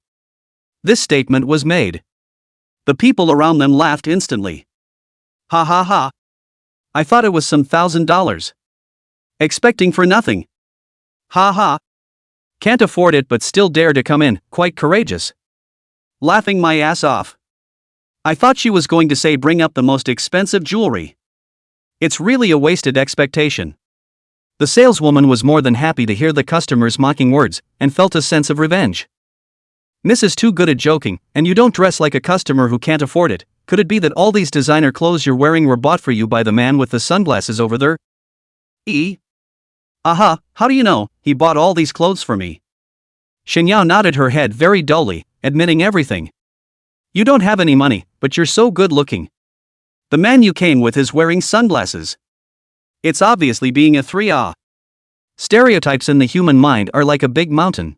This statement was made. The people around them laughed instantly. Ha ha ha. I thought it was some $1,000. Expecting for nothing. Ha ha. Can't afford it but still dare to come in, quite courageous. Laughing my ass off. I thought she was going to say bring up the most expensive jewelry. It's really a wasted expectation. The saleswoman was more than happy to hear the customer's mocking words, and felt a sense of revenge. Mrs. Too good at joking, and you don't dress like a customer who can't afford it. Could it be that all these designer clothes you're wearing were bought for you by the man with the sunglasses over there? Aha, how do you know, he bought all these clothes for me? Xinyao nodded her head very dully, admitting everything. You don't have any money, but you're so good looking. The man you came with is wearing sunglasses. It's obviously being a 3A. Stereotypes in the human mind are like a big mountain.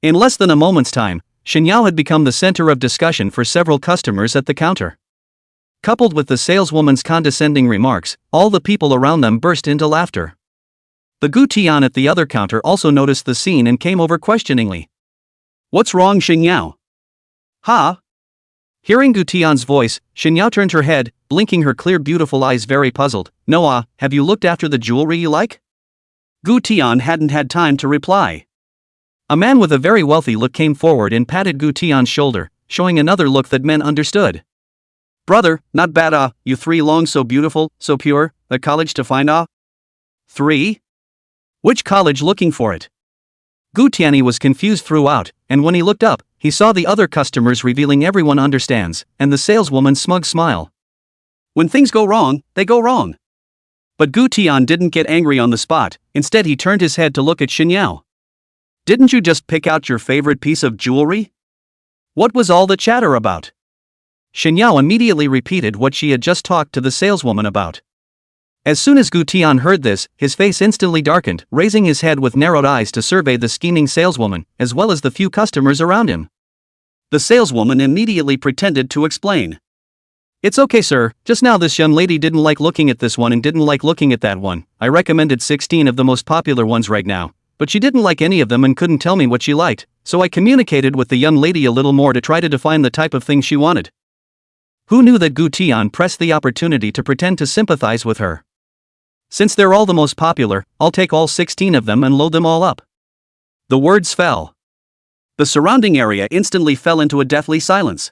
In less than a moment's time, Xinyao had become the center of discussion for several customers at the counter. Coupled with the saleswoman's condescending remarks, all the people around them burst into laughter. The Gu Tian at the other counter also noticed the scene and came over questioningly. What's wrong, Xinyao? Ha? Hearing Gu Tian's voice, Xinyao turned her head, blinking her clear beautiful eyes very puzzled. Noah, have you looked after the jewelry you like? Gu Tian hadn't had time to reply. A man with a very wealthy look came forward and patted Gu Tian's shoulder, showing another look that men understood. Brother, not bad you three long so beautiful, so pure, the college to find 3? Which college looking for it? Gu Tianyi was confused throughout, and when he looked up, he saw the other customers revealing everyone understands, and the saleswoman's smug smile. When things go wrong, they go wrong. But Gu Tian didn't get angry on the spot, instead he turned his head to look at Xinyao. Didn't you just pick out your favorite piece of jewelry? What was all the chatter about? Xinyao immediately repeated what she had just talked to the saleswoman about. As soon as Gu Tian heard this, his face instantly darkened, raising his head with narrowed eyes to survey the scheming saleswoman, as well as the few customers around him. The saleswoman immediately pretended to explain. It's okay, sir, just now this young lady didn't like looking at this one and didn't like looking at that one. I recommended 16 of the most popular ones right now, but she didn't like any of them and couldn't tell me what she liked, so I communicated with the young lady a little more to try to define the type of things she wanted. Who knew that Gu Tian pressed the opportunity to pretend to sympathize with her? Since they're all the most popular, I'll take all 16 of them and load them all up. The words fell. The surrounding area instantly fell into a deathly silence.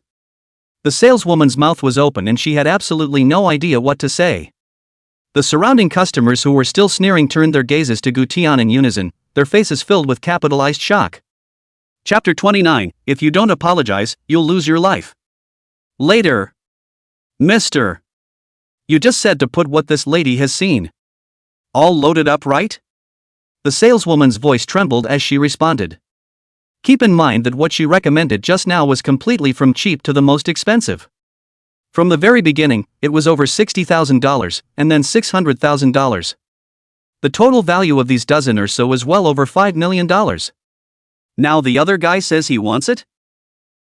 The saleswoman's mouth was open and she had absolutely no idea what to say. The surrounding customers who were still sneering turned their gazes to Gu Tian in unison, their faces filled with capitalized shock. Chapter 29, If you don't apologize, you'll lose your life. Later. Mister. You just said to put what this lady has seen. All loaded up, right? The saleswoman's voice trembled as she responded. Keep in mind that what she recommended just now was completely from cheap to the most expensive. From the very beginning, it was over $60,000, and then $600,000. The total value of these dozen or so is well over $5 million. Now the other guy says he wants it?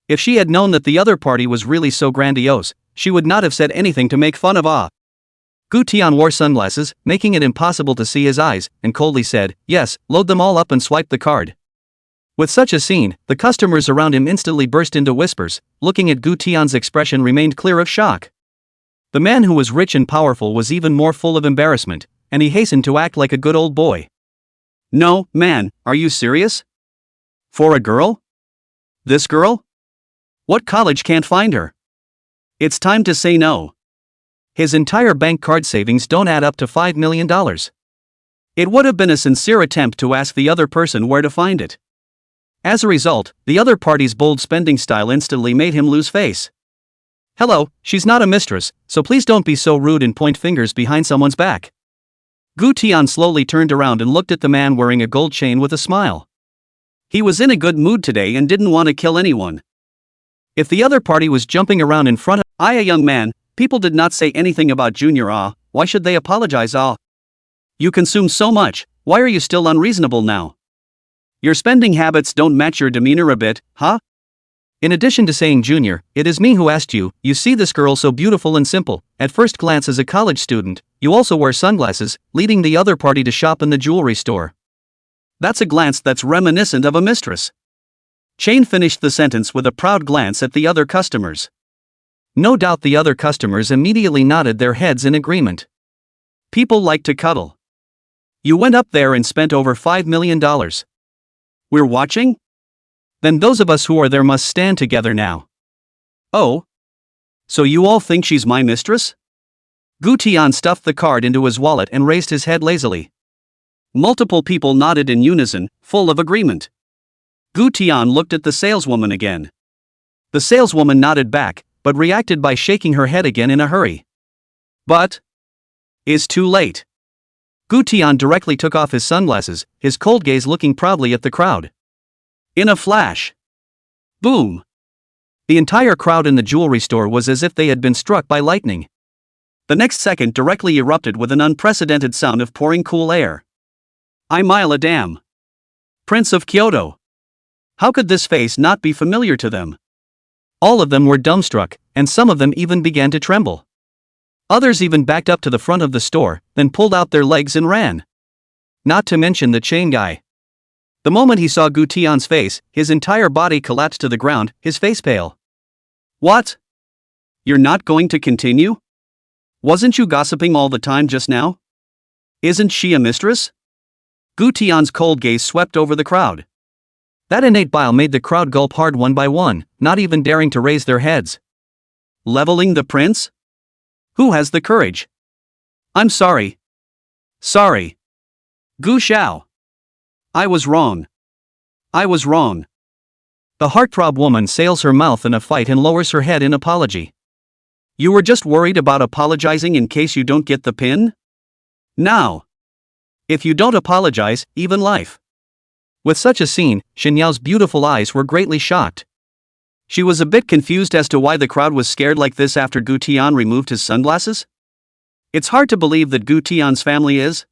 If she had known that the other party was really so grandiose, she would not have said anything to make fun of Gu Tian wore sunglasses, making it impossible to see his eyes, and coldly said, yes, load them all up and swipe the card. With such a scene, the customers around him instantly burst into whispers. Looking at Gu Tian's expression remained clear of shock. The man who was rich and powerful was even more full of embarrassment, and he hastened to act like a good old boy. No, man, are you serious? For a girl? This girl? What college can't find her? It's time to say no. His entire bank card savings don't add up to $5 million. It would have been a sincere attempt to ask the other person where to find it. As a result, the other party's bold spending style instantly made him lose face. Hello, she's not a mistress, so please don't be so rude and point fingers behind someone's back. Gu Tian slowly turned around and looked at the man wearing a gold chain with a smile. He was in a good mood today and didn't want to kill anyone. If the other party was jumping around in front of a young man, people did not say anything about Junior. Why should they apologize? You consume so much, why are you still unreasonable now? Your spending habits don't match your demeanor a bit, huh? In addition to saying Junior, it is me who asked you. You see this girl so beautiful and simple, at first glance as a college student, you also wear sunglasses, leading the other party to shop in the jewelry store. That's a glance that's reminiscent of a mistress. Chain finished the sentence with a proud glance at the other customers. No doubt the other customers immediately nodded their heads in agreement. People like to cuddle. You went up there and spent over $5 million. We're watching? Then those of us who are there must stand together now. Oh? So you all think she's my mistress? Gu Tian stuffed the card into his wallet and raised his head lazily. Multiple people nodded in unison, full of agreement. Gu Tian looked at the saleswoman again. The saleswoman nodded back, but reacted by shaking her head again in a hurry. But is too late. Gu Tian directly took off his sunglasses, his cold gaze looking proudly at the crowd. In a flash. Boom! The entire crowd in the jewelry store was as if they had been struck by lightning. The next second directly erupted with an unprecedented sound of pouring cool air. I'm Dam. Prince of Kyoto. How could this face not be familiar to them? All of them were dumbstruck, and some of them even began to tremble. Others even backed up to the front of the store, then pulled out their legs and ran. Not to mention the chain guy. The moment he saw Gu Tian's face, his entire body collapsed to the ground, his face pale. What? You're not going to continue? Wasn't you gossiping all the time just now? Isn't she a mistress? Gu Tian's cold gaze swept over the crowd. That innate bile made the crowd gulp hard one by one, not even daring to raise their heads. Leveling the prince? Who has the courage? I'm sorry. Sorry. Gu Xiao. I was wrong. I was wrong. The heartthrob woman sails her mouth in a fight and lowers her head in apology. You were just worried about apologizing in case you don't get the pin? Now. If you don't apologize, even life. With such a scene, Shenyao's beautiful eyes were greatly shocked. She was a bit confused as to why the crowd was scared like this after Gu Tian removed his sunglasses. It's hard to believe that Gu Tian's family is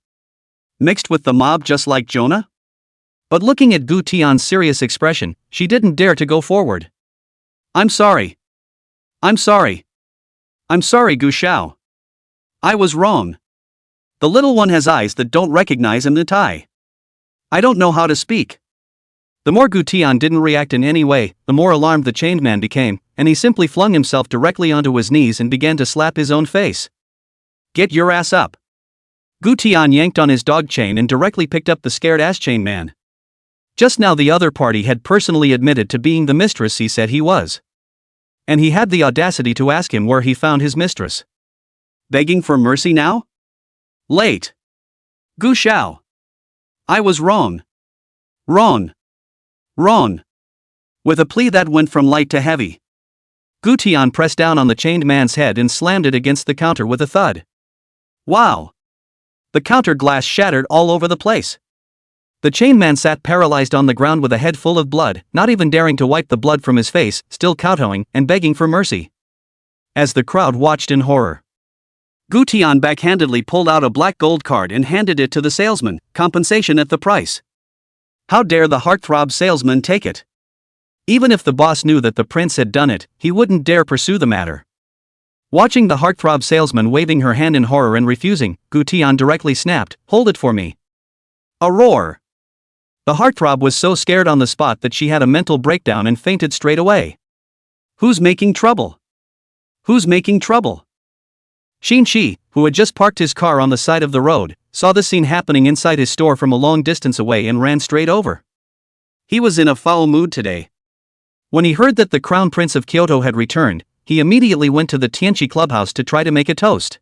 mixed with the mob just like Jonah. But looking at Gu Tian's serious expression, she didn't dare to go forward. I'm sorry. I'm sorry. I'm sorry, Gu Xiao. I was wrong. The little one has eyes that don't recognize him. I don't know how to speak. The more Gu Tian didn't react in any way, the more alarmed the chained man became, and he simply flung himself directly onto his knees and began to slap his own face. Get your ass up. Gu Tian yanked on his dog chain and directly picked up the scared-ass chained man. Just now the other party had personally admitted to being the mistress he said he was. And he had the audacity to ask him where he found his mistress. Begging for mercy now? Late. Gu Xiao. I was wrong. Wrong. Wrong. With a plea that went from light to heavy. Gu Tian pressed down on the chained man's head and slammed it against the counter with a thud. Wow! The counter glass shattered all over the place. The chained man sat paralyzed on the ground with a head full of blood, not even daring to wipe the blood from his face, still kowtowing and begging for mercy. As the crowd watched in horror, Gu Tian backhandedly pulled out a black gold card and handed it to the salesman, compensation at the price. How dare the heartthrob salesman take it? Even if the boss knew that the prince had done it, he wouldn't dare pursue the matter. Watching the heartthrob salesman waving her hand in horror and refusing, Gu Tian directly snapped, "Hold it for me." A roar. The heartthrob was so scared on the spot that she had a mental breakdown and fainted straight away. Who's making trouble? Who's making trouble? Shin-chi, who had just parked his car on the side of the road, saw the scene happening inside his store from a long distance away and ran straight over. He was in a foul mood today. When he heard that the Crown Prince of Kyoto had returned, he immediately went to the Tianchi clubhouse to try to make a toast.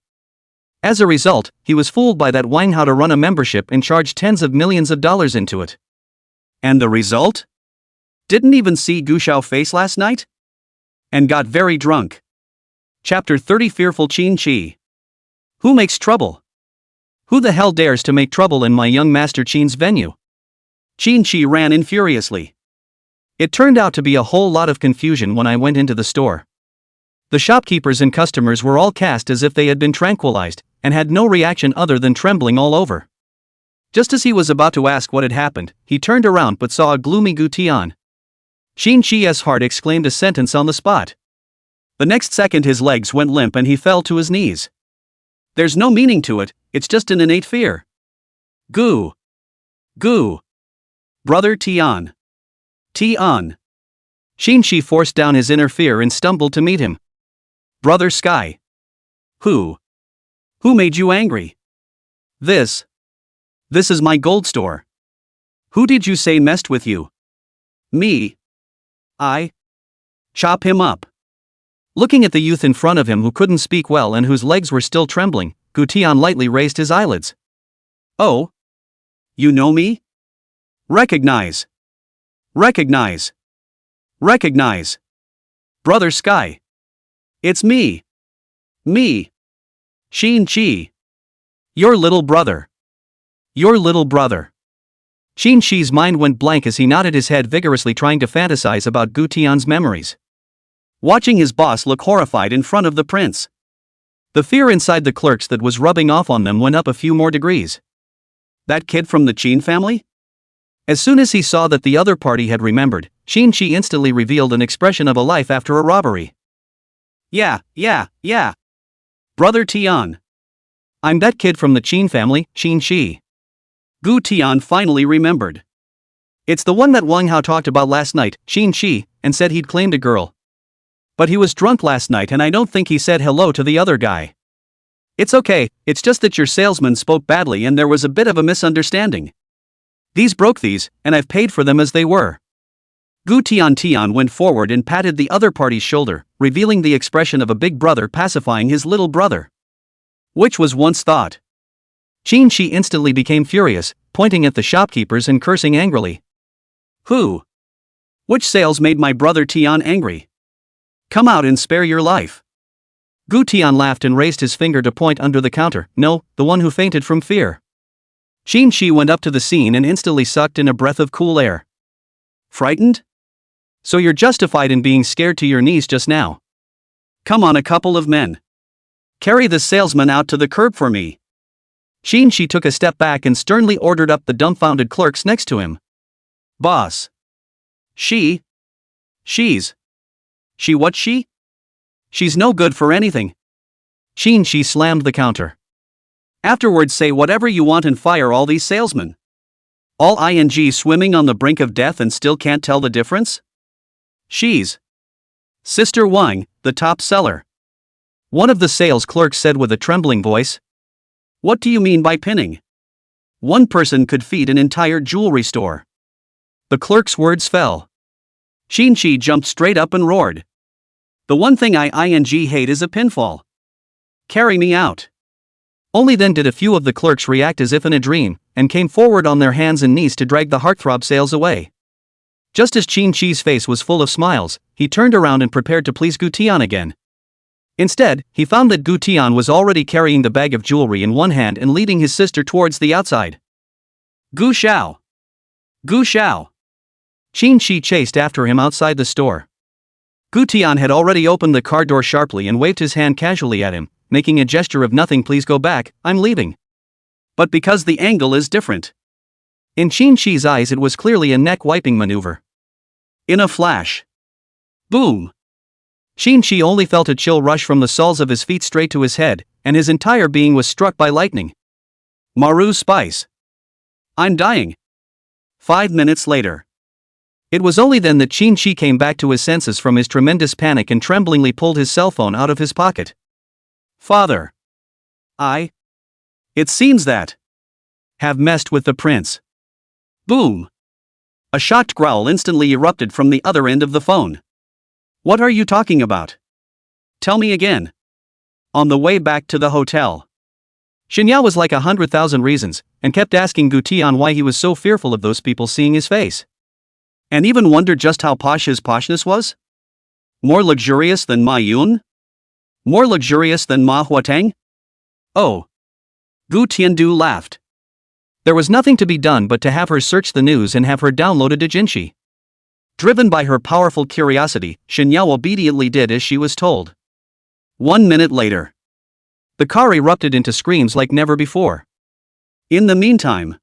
As a result, he was fooled by that Wang Hao to run a membership and charge tens of millions of dollars into it. And the result? Didn't even see Gu Xiao face last night? And got very drunk. Chapter 30 Fearful Qin-chi. Who makes trouble? Who the hell dares to make trouble in my young master Qin's venue? Qin-chi ran in furiously. It turned out to be a whole lot of confusion when I went into the store. The shopkeepers and customers were all cast as if they had been tranquilized, and had no reaction other than trembling all over. Just as he was about to ask what had happened, he turned around but saw a gloomy Gu Tian. Qin-chi's heart exclaimed a sentence on the spot. The next second his legs went limp and he fell to his knees. There's no meaning to it, it's just an innate fear. Gu. Gu. Brother Tian. Tian. Qin-chi forced down his inner fear and stumbled to meet him. Brother Sky. Who? Who made you angry? This is my gold store. Who did you say messed with you? Me. I. Chop him up. Looking at the youth in front of him who couldn't speak well and whose legs were still trembling, Gu Tian lightly raised his eyelids. Oh? You know me? Recognize. Recognize. Recognize. Brother Sky. It's me. Me. Qin-chi. Your little brother. Your little brother. Qin-chi's mind went blank as he nodded his head vigorously, trying to fantasize about Gu Tian's memories. Watching his boss look horrified in front of the prince. The fear inside the clerks that was rubbing off on them went up a few more degrees. That kid from the Qin family? As soon as he saw that the other party had remembered, Qin-chi instantly revealed an expression of a life after a robbery. Yeah. Brother Tian. I'm that kid from the Qin family, Qin-chi. Gu Tian finally remembered. It's the one that Wang Hao talked about last night, Qin-chi, and said he'd claimed a girl. But he was drunk last night and I don't think he said hello to the other guy. It's okay, it's just that your salesman spoke badly and there was a bit of a misunderstanding. These broke these, and I've paid for them as they were. Gu Tian went forward and patted the other party's shoulder, revealing the expression of a big brother pacifying his little brother. Which was once thought. Qin-chi instantly became furious, pointing at the shopkeepers and cursing angrily. Who? Which sales made my brother Tian angry? Come out and spare your life. Gu Tian laughed and raised his finger to point under the counter. No, the one who fainted from fear. Qin-chi went up to the scene and instantly sucked in a breath of cool air. Frightened? So you're justified in being scared to your knees just now. Come on, a couple of men. Carry the salesman out to the curb for me. Qin-chi took a step back and sternly ordered up the dumbfounded clerks next to him. Boss. She's. She what she? She's no good for anything. Qin-chi slammed the counter. Afterwards say whatever you want and fire all these salesmen. All ing swimming on the brink of death and still can't tell the difference? She's. Sister Wang, the top seller. One of the sales clerks said with a trembling voice. What do you mean by pinning? One person could feed an entire jewelry store. The clerk's words fell. Qin-chi jumped straight up and roared. The one thing I hate is a pinfall. Carry me out. Only then did a few of the clerks react as if in a dream, and came forward on their hands and knees to drag the heartthrob sales away. Just as Qin-chi's face was full of smiles, he turned around and prepared to please Gu Tian again. Instead, he found that Gu Tian was already carrying the bag of jewelry in one hand and leading his sister towards the outside. Gu Xiao! Gu Xiao! Qin-chi chased after him outside the store. Gu Tian had already opened the car door sharply and waved his hand casually at him, making a gesture of nothing. Please go back, I'm leaving. But because the angle is different. In Qin-chi's eyes it was clearly a neck-wiping maneuver. In a flash. Boom! Qin-chi only felt a chill rush from the soles of his feet straight to his head, and his entire being was struck by lightning. Maru Spice. I'm dying. 5 minutes later. It was only then that Qin came back to his senses from his tremendous panic and tremblingly pulled his cell phone out of his pocket. Father. It seems that have messed with the prince. Boom. A shocked growl instantly erupted from the other end of the phone. What are you talking about? Tell me again. On the way back to the hotel, Xinyao was like 100,000 reasons, and kept asking Gu Tian why he was so fearful of those people seeing his face. And even wondered just how posh his poshness was? More luxurious than Ma Yun? More luxurious than Ma Huateng? Oh. Gu Tiandu laughed. There was nothing to be done but to have her search the news and have her download a doujinshi. Driven by her powerful curiosity, Xinyao obediently did as she was told. 1 minute later. The car erupted into screams like never before. In the meantime,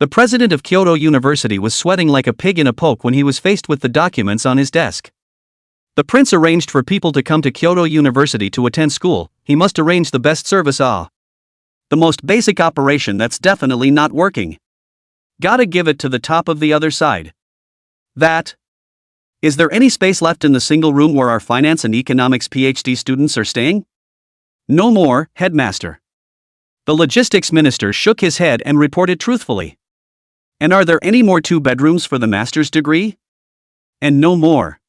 the president of Kyoto University was sweating like a pig in a poke when he was faced with the documents on his desk. The prince arranged for people to come to Kyoto University to attend school. He must arrange the best service. The most basic operation that's definitely not working. Gotta give it to the top of the other side. Is there any space left in the single room where our finance and economics PhD students are staying? No more, headmaster. The logistics minister shook his head and reported truthfully. And are there any more 2 bedrooms for the master's degree? And no more.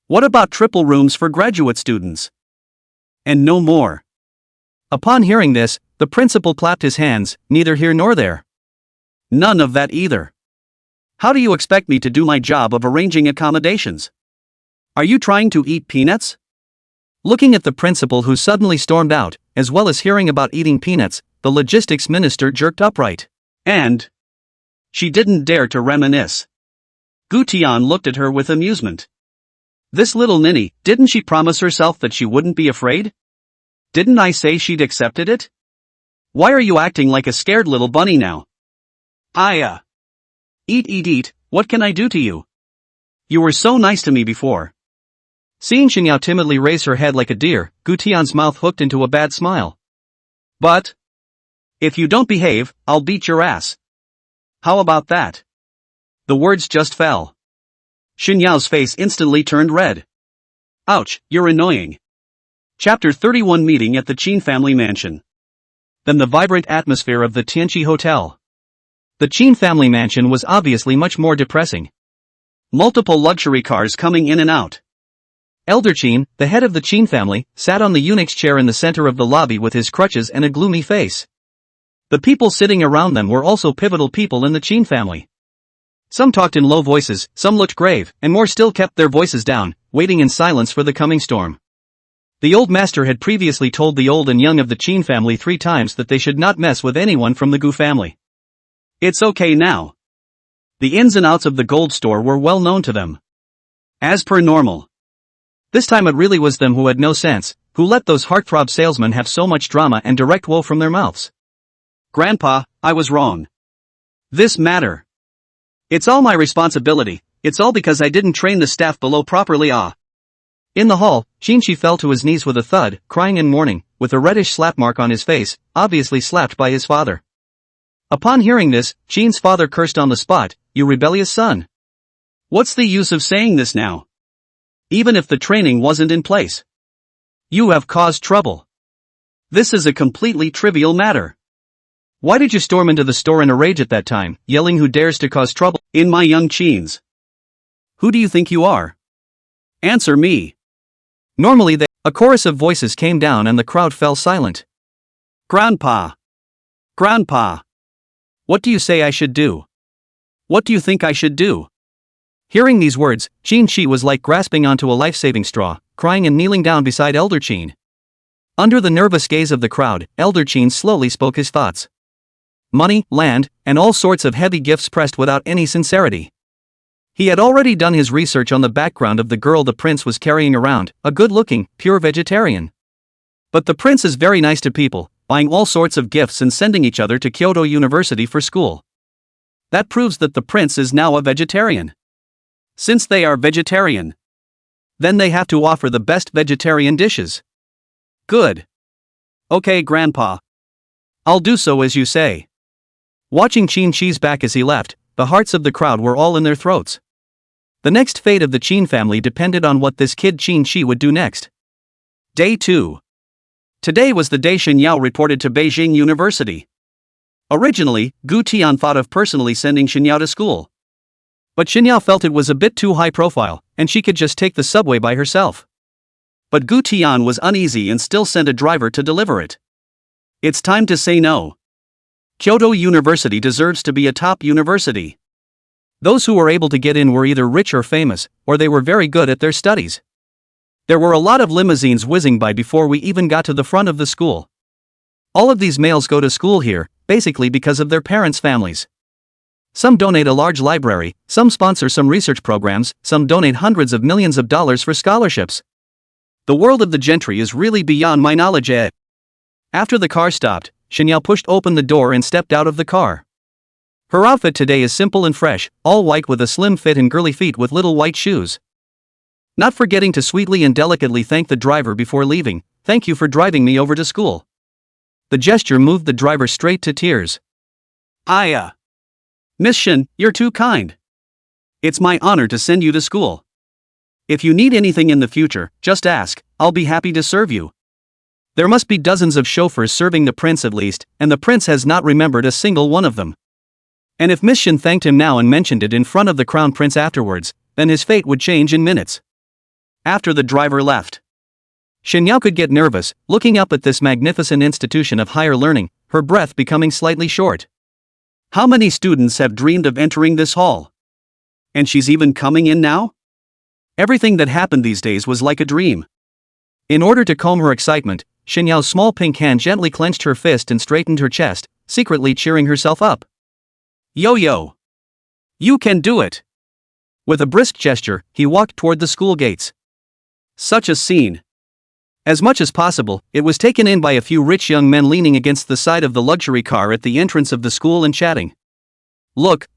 What about triple rooms for graduate students? And no more. Upon hearing this, the principal clapped his hands, neither here nor there. None of that either. How do you expect me to do my job of arranging accommodations? Are you trying to eat peanuts? Looking at the principal who suddenly stormed out, as well as hearing about eating peanuts, the logistics minister jerked upright. And she didn't dare to reminisce. Gu Tian looked at her with amusement. This little ninny, didn't she promise herself that she wouldn't be afraid? Didn't I say she'd accepted it? Why are you acting like a scared little bunny now? Eat, what can I do to you? You were so nice to me before. Seeing Xinyao timidly raise her head like a deer, Gu Tian's mouth hooked into a bad smile. But if you don't behave, I'll beat your ass. How about that? The words just fell. Xinyao's face instantly turned red. Ouch, you're annoying. Chapter 31 Meeting at the Qin family mansion. Then the vibrant atmosphere of the Tianqi Hotel. The Qin family mansion was obviously much more depressing. Multiple luxury cars coming in and out. Elder Qin, the head of the Qin family, sat on the eunuch's chair in the center of the lobby with his crutches and a gloomy face. The people sitting around them were also pivotal people in the Qin family. Some talked in low voices, some looked grave, and more still kept their voices down, waiting in silence for the coming storm. The old master had previously told the old and young of the Qin family 3 times that they should not mess with anyone from the Gu family. It's okay now. The ins and outs of the gold store were well known to them. As per normal. This time it really was them who had no sense, who let those heartthrob salesmen have so much drama and direct woe from their mouths. Grandpa, I was wrong. This matter. It's all my responsibility, it's all because I didn't train the staff below properly. In the hall, Xinqi fell to his knees with a thud, crying in mourning, with a reddish slap mark on his face, obviously slapped by his father. Upon hearing this, Qin's father cursed on the spot, "You rebellious son. What's the use of saying this now? Even if the training wasn't in place. You have caused trouble. This is a completely trivial matter. Why did you storm into the store in a rage at that time, yelling who dares to cause trouble in my young Qins? Who do you think you are? Answer me." Normally a chorus of voices came down and the crowd fell silent. Grandpa. Grandpa. What do you say I should do? What do you think I should do? Hearing these words, Qin was like grasping onto a life-saving straw, crying and kneeling down beside Elder Qin. Under the nervous gaze of the crowd, Elder Qin slowly spoke his thoughts. Money, land, and all sorts of heavy gifts pressed without any sincerity. He had already done his research on the background of the girl the prince was carrying around, a good-looking, pure vegetarian. But the prince is very nice to people, buying all sorts of gifts and sending each other to Kyoto University for school. That proves that the prince is now a vegetarian. Since they are vegetarian, then they have to offer the best vegetarian dishes. Good. Okay, Grandpa. I'll do so as you say. Watching Qin's back as he left, the hearts of the crowd were all in their throats. The next fate of the Qin family depended on what this kid Qin Shi would do next. Day 2. Today was the day Shen Yao reported to Beijing University. Originally, Gu Tian thought of personally sending Shen Yao to school. But Shen Yao felt it was a bit too high profile, and she could just take the subway by herself. But Gu Tian was uneasy and still sent a driver to deliver it. It's time to say no. Kyoto University deserves to be a top university. Those who were able to get in were either rich or famous, or they were very good at their studies. There were a lot of limousines whizzing by before we even got to the front of the school. All of these males go to school here, basically because of their parents' families. Some donate a large library, some sponsor some research programs, some donate hundreds of millions of dollars for scholarships. The world of the gentry is really beyond my knowledge. After the car stopped, Shen Yao pushed open the door and stepped out of the car. Her outfit today is simple and fresh, all white with a slim fit and girly feet with little white shoes. Not forgetting to sweetly and delicately thank the driver before leaving. "Thank you for driving me over to school." The gesture moved the driver straight to tears. Miss Shen, you're too kind. It's my honor to send you to school. If you need anything in the future, just ask, I'll be happy to serve you. There must be dozens of chauffeurs serving the prince at least, and the prince has not remembered a single one of them. And if Miss Shen thanked him now and mentioned it in front of the crown prince afterwards, then his fate would change in minutes. After the driver left, Shen Yao could get nervous, looking up at this magnificent institution of higher learning, her breath becoming slightly short. How many students have dreamed of entering this hall? And she's even coming in now? Everything that happened these days was like a dream. In order to calm her excitement, Shen Yao's small pink hand gently clenched her fist and straightened her chest, secretly cheering herself up. Yo! You can do it! With a brisk gesture, he walked toward the school gates. Such a scene. As much as possible, it was taken in by a few rich young men leaning against the side of the luxury car at the entrance of the school and chatting. Look!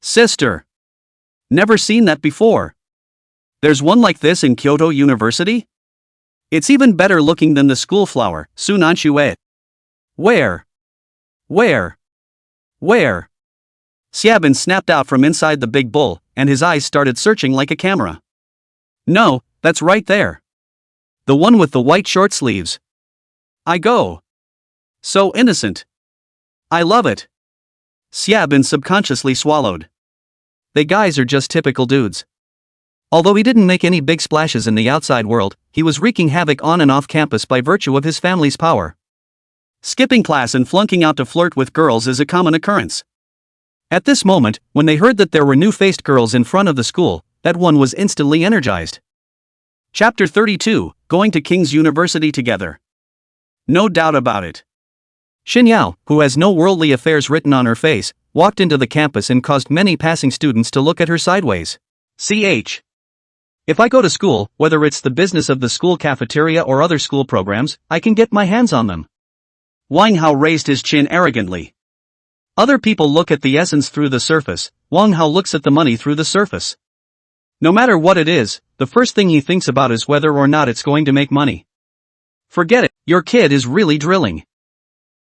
Sister! Never seen that before. There's one like this in Kyoto University? It's even better looking than the school flower, Sunanshu. Where? Xiaobin snapped out from inside the big bull, and his eyes started searching like a camera. No, that's right there. The one with the white short sleeves. I go. So innocent. I love it. Xiaobin subconsciously swallowed. They guys are just typical dudes. Although he didn't make any big splashes in the outside world, he was wreaking havoc on and off campus by virtue of his family's power. Skipping class and flunking out to flirt with girls is a common occurrence. At this moment, when they heard that there were new-faced girls in front of the school, that one was instantly energized. Chapter 32, Going to King's University Together. No doubt about it. Shen Yao, who has no worldly affairs written on her face, walked into the campus and caused many passing students to look at her sideways. If I go to school, whether it's the business of the school cafeteria or other school programs, I can get my hands on them. Wang Hao raised his chin arrogantly. Other people look at the essence through the surface, Wang Hao looks at the money through the surface. No matter what it is, the first thing he thinks about is whether or not it's going to make money. Forget it, your kid is really drilling.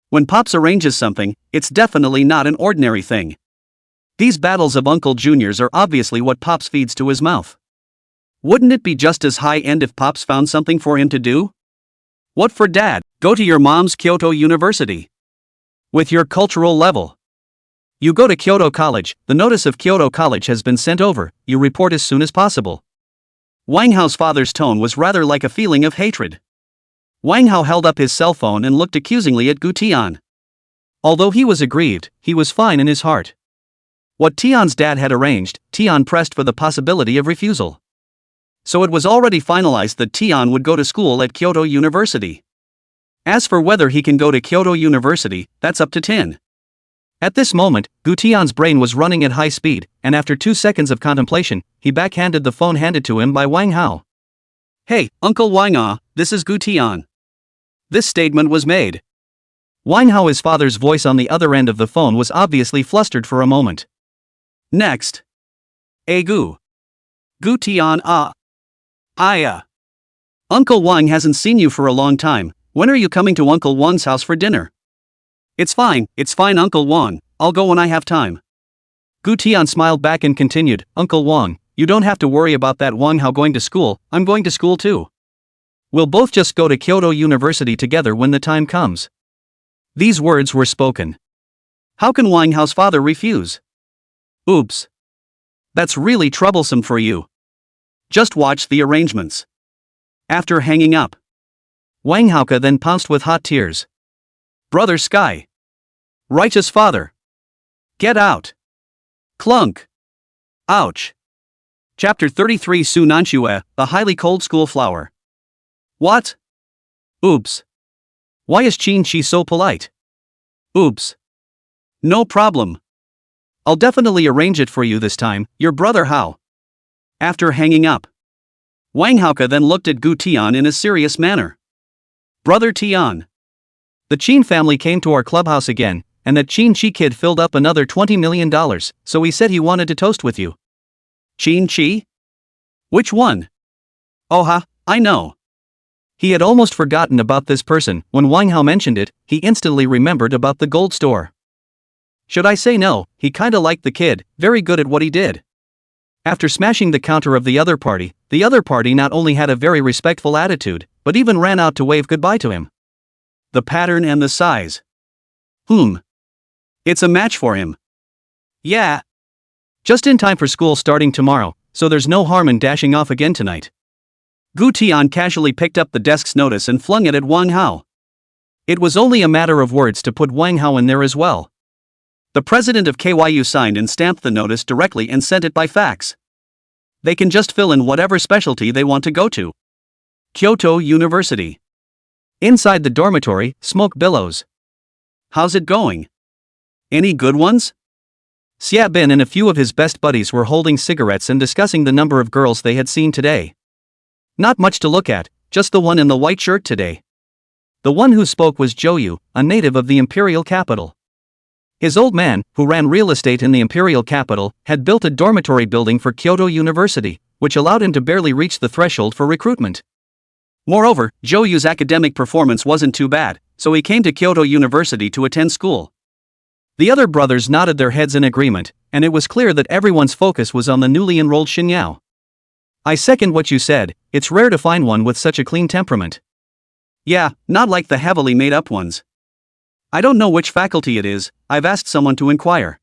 When Pops arranges something, it's definitely not an ordinary thing. These battles of Uncle Juniors are obviously what Pops feeds to his mouth. Wouldn't it be just as high-end if Pops found something for him to do? What for Dad? Go to your mom's Kyoto University. With your cultural level. You go to Kyoto College, the notice of Kyoto College has been sent over, you report as soon as possible. Wang Hao's father's tone was rather like a feeling of hatred. Wang Hao held up his cell phone and looked accusingly at Gu Tian. Although he was aggrieved, he was fine in his heart. What Tian's dad had arranged, Tian pressed for the possibility of refusal. So it was already finalized that Tian would go to school at Kyoto University. As for whether he can go to Kyoto University, that's up to Tin. At this moment, Gu Tian's brain was running at high speed, and after 2 seconds of contemplation, he backhanded the phone handed to him by Wang Hao. Hey, Uncle Wang, this is Gu Tian. This statement was made. Wang Hao, his father's voice on the other end of the phone, was obviously flustered for a moment. Next. Gu Tian, Uncle Wang hasn't seen you for a long time. When are you coming to Uncle Wang's house for dinner? It's fine, Uncle Wang. I'll go when I have time. Gu Tian smiled back and continued, Uncle Wang, you don't have to worry about that Wang Hao going to school, I'm going to school too. We'll both just go to Kyoto University together when the time comes. These words were spoken. How can Wang Hao's father refuse? Oops. That's really troublesome for you. Just watch the arrangements. After hanging up, Wang Haoke then pounced with hot tears. Brother Sky. Righteous father. Get out. Clunk. Ouch. Chapter 33 Su Nanxue, a highly cold school flower. What? Oops. Why is Qin Shi so polite? Oops. No problem. I'll definitely arrange it for you this time, your brother Hao. After hanging up, Wang Haoke then looked at Gu Tian in a serious manner. Brother Tian. The Qin family came to our clubhouse again, and that Qin Shi kid filled up another $20 million, so he said he wanted to toast with you. Qin Shi? Which one? Oh ha, I know. He had almost forgotten about this person. When Wang Hao mentioned it, he instantly remembered about the gold store. Should I say no, he kinda liked the kid, very good at what he did. After smashing the counter of the other party not only had a very respectful attitude, but even ran out to wave goodbye to him. The pattern and the size. It's a match for him. Yeah. Just in time for school starting tomorrow, so there's no harm in dashing off again tonight. Gu Tian casually picked up the desk's notice and flung it at Wang Hao. It was only a matter of words to put Wang Hao in there as well. The president of KYU signed and stamped the notice directly and sent it by fax. They can just fill in whatever specialty they want to go to. Kyoto University. Inside the dormitory, smoke billows. How's it going? Any good ones? Xia Bin and a few of his best buddies were holding cigarettes and discussing the number of girls they had seen today. Not much to look at, just the one in the white shirt today. The one who spoke was Zhou, a native of the imperial capital. His old man, who ran real estate in the imperial capital, had built a dormitory building for Kyoto University, which allowed him to barely reach the threshold for recruitment. Moreover, Zhou's academic performance wasn't too bad, so he came to Kyoto University to attend school. The other brothers nodded their heads in agreement, and it was clear that everyone's focus was on the newly enrolled Xinyao. I second what you said, it's rare to find one with such a clean temperament. Yeah, not like the heavily made up ones. I don't know which faculty it is, I've asked someone to inquire.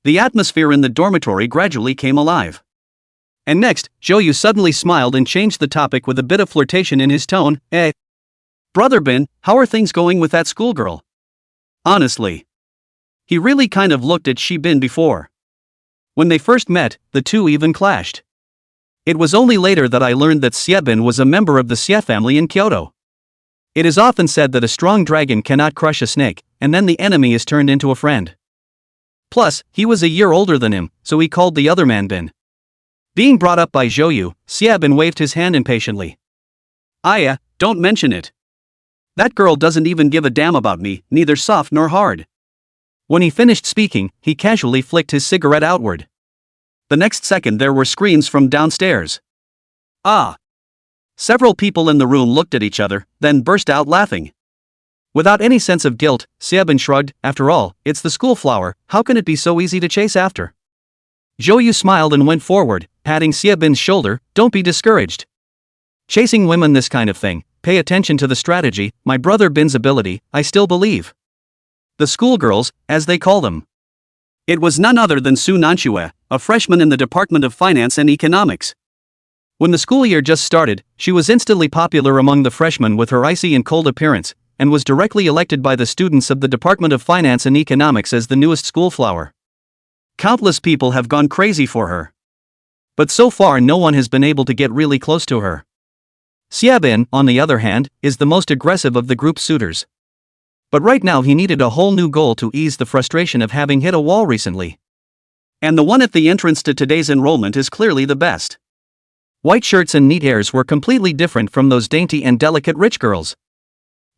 The atmosphere in the dormitory gradually came alive. And next, Zhou suddenly smiled and changed the topic with a bit of flirtation in his tone. Brother Bin, how are things going with that schoolgirl? Honestly. He really kind of looked at Shi Bin before. When they first met, the two even clashed. It was only later that I learned that Xia Bin was a member of the Xia family in Kyoto. It is often said that a strong dragon cannot crush a snake, and then the enemy is turned into a friend. Plus, he was a year older than him, so he called the other man Bin. Being brought up by Zhou, Xia Bin waved his hand impatiently. Aya, don't mention it. That girl doesn't even give a damn about me, neither soft nor hard. When he finished speaking, he casually flicked his cigarette outward. The next second there were screams from downstairs. Ah! Several people in the room looked at each other, then burst out laughing. Without any sense of guilt, Xia Bin shrugged, after all, it's the school flower, how can it be so easy to chase after? Zhou smiled and went forward, patting Xia Bin's shoulder, don't be discouraged. Chasing women this kind of thing, pay attention to the strategy, my brother Bin's ability, I still believe. The schoolgirls, as they call them. It was none other than Su Nanxue, a freshman in the Department of Finance and Economics. When the school year just started, she was instantly popular among the freshmen with her icy and cold appearance, and was directly elected by the students of the Department of Finance and Economics as the newest school flower. Countless people have gone crazy for her. But so far no one has been able to get really close to her. Xia Bin, on the other hand, is the most aggressive of the group's suitors. But right now he needed a whole new goal to ease the frustration of having hit a wall recently. And the one at the entrance to today's enrollment is clearly the best. White shirts and neat hairs were completely different from those dainty and delicate rich girls.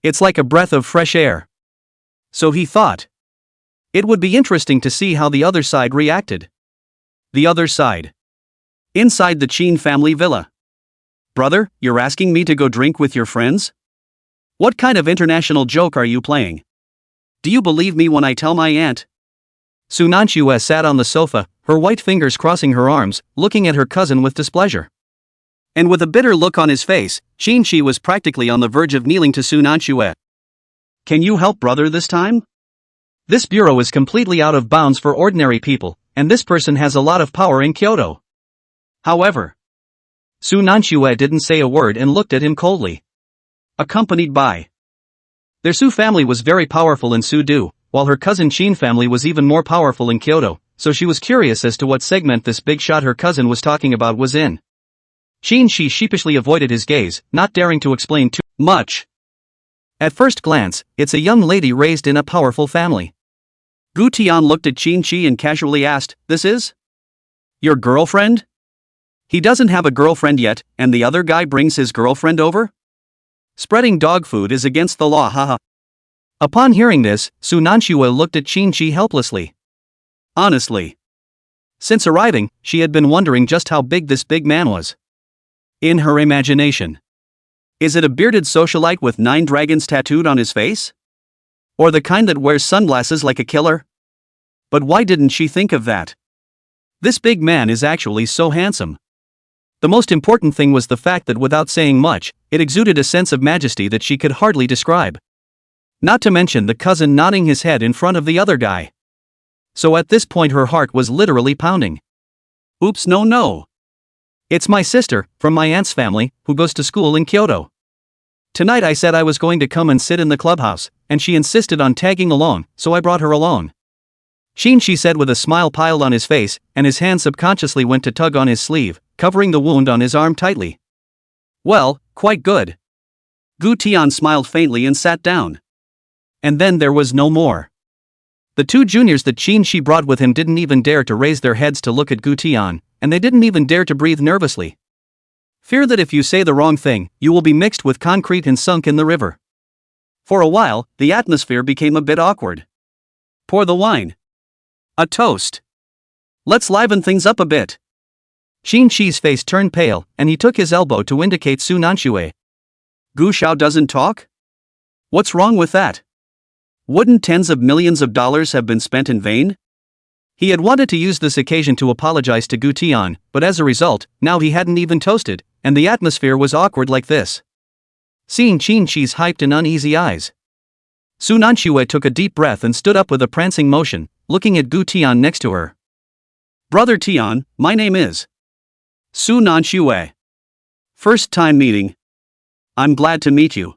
It's like a breath of fresh air. So he thought. It would be interesting to see how the other side reacted. The other side. Inside the Qin family villa. Brother, you're asking me to go drink with your friends? What kind of international joke are you playing? Do you believe me when I tell my aunt? Su Nanxue sat on the sofa, her white fingers crossing her arms, looking at her cousin with displeasure. And with a bitter look on his face, Qin was practically on the verge of kneeling to Su Nanxue. Can you help brother this time? This bureau is completely out of bounds for ordinary people, and this person has a lot of power in Kyoto. However, Su Nanxue didn't say a word and looked at him coldly. Accompanied by their Su family was very powerful in Sudo, while her cousin Qin family was even more powerful in Kyoto, so she was curious as to what segment this big shot her cousin was talking about was in. Qin sheepishly avoided his gaze, not daring to explain too much. At first glance, it's a young lady raised in a powerful family. Gu Tian looked at Qin and casually asked, "This is your girlfriend?" He doesn't have a girlfriend yet, and the other guy brings his girlfriend over? Spreading dog food is against the law, haha. Upon hearing this, Su Nanxue looked at Qin helplessly. Honestly, since arriving, she had been wondering just how big this big man was. In her imagination, is it a bearded socialite with 9 dragons tattooed on his face? Or the kind that wears sunglasses like a killer? But why didn't she think of that? This big man is actually so handsome. The most important thing was the fact that without saying much, it exuded a sense of majesty that she could hardly describe. Not to mention the cousin nodding his head in front of the other guy. So at this point her heart was literally pounding. Oops, no. It's my sister, from my aunt's family, who goes to school in Kyoto. Tonight I said I was going to come and sit in the clubhouse, and she insisted on tagging along, so I brought her along. Qin said with a smile piled on his face, and his hand subconsciously went to tug on his sleeve, covering the wound on his arm tightly. Well, quite good. Gu Tian smiled faintly and sat down. And then there was no more. The 2 juniors that Qin brought with him didn't even dare to raise their heads to look at Gu Tian, and they didn't even dare to breathe nervously. Fear that if you say the wrong thing, you will be mixed with concrete and sunk in the river. For a while, the atmosphere became a bit awkward. Pour the wine. A toast. Let's liven things up a bit. Qin's face turned pale, and he took his elbow to indicate Su Nanxue. Gu Xiao doesn't talk? What's wrong with that? Wouldn't tens of millions of dollars have been spent in vain? He had wanted to use this occasion to apologize to Gu Tian, but as a result, now he hadn't even toasted, and the atmosphere was awkward like this. Seeing Qin's hyped and uneasy eyes, Su Nanxue took a deep breath and stood up with a prancing motion, looking at Gu Tian next to her. Brother Tian, my name is Su Nanxue. First time meeting. I'm glad to meet you.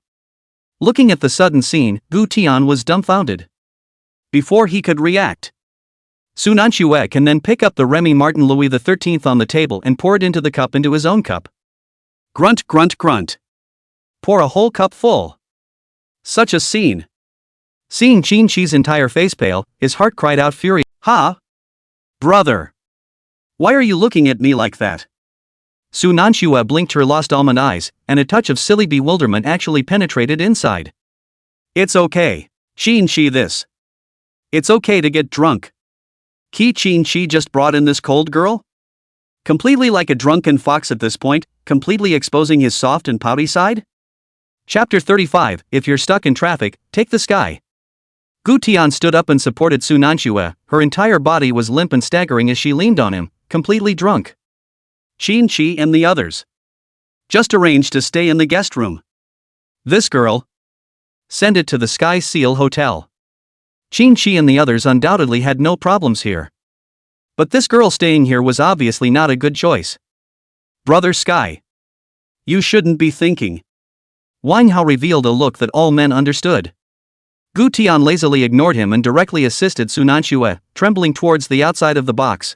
Looking at the sudden scene, Gu Tian was dumbfounded. Before he could react, Su Nanxue can then pick up the Remy Martin Louis XIII on the table and pour it into the cup into his own cup. Grunt grunt grunt. Pour a whole cup full. Such a scene. Seeing Qin's entire face pale, his heart cried out fury. Ha! Brother! Why are you looking at me like that? Su Nanxue blinked her lost almond eyes, and a touch of silly bewilderment actually penetrated inside. It's okay, Qin this. It's okay to get drunk. Qin just brought in this cold girl? Completely like a drunken fox at this point, completely exposing his soft and pouty side? Chapter 35, If you're stuck in traffic, take the sky. Gu Tian stood up and supported Su Nanxue, her entire body was limp and staggering as she leaned on him, completely drunk. Qin and the others just arranged to stay in the guest room. This girl. Send it to the Sky Seal Hotel. Qin and the others undoubtedly had no problems here. But this girl staying here was obviously not a good choice. Brother Sky. You shouldn't be thinking. Wang Hao revealed a look that all men understood. Gu Tian lazily ignored him and directly assisted Su Nanxue, trembling towards the outside of the box.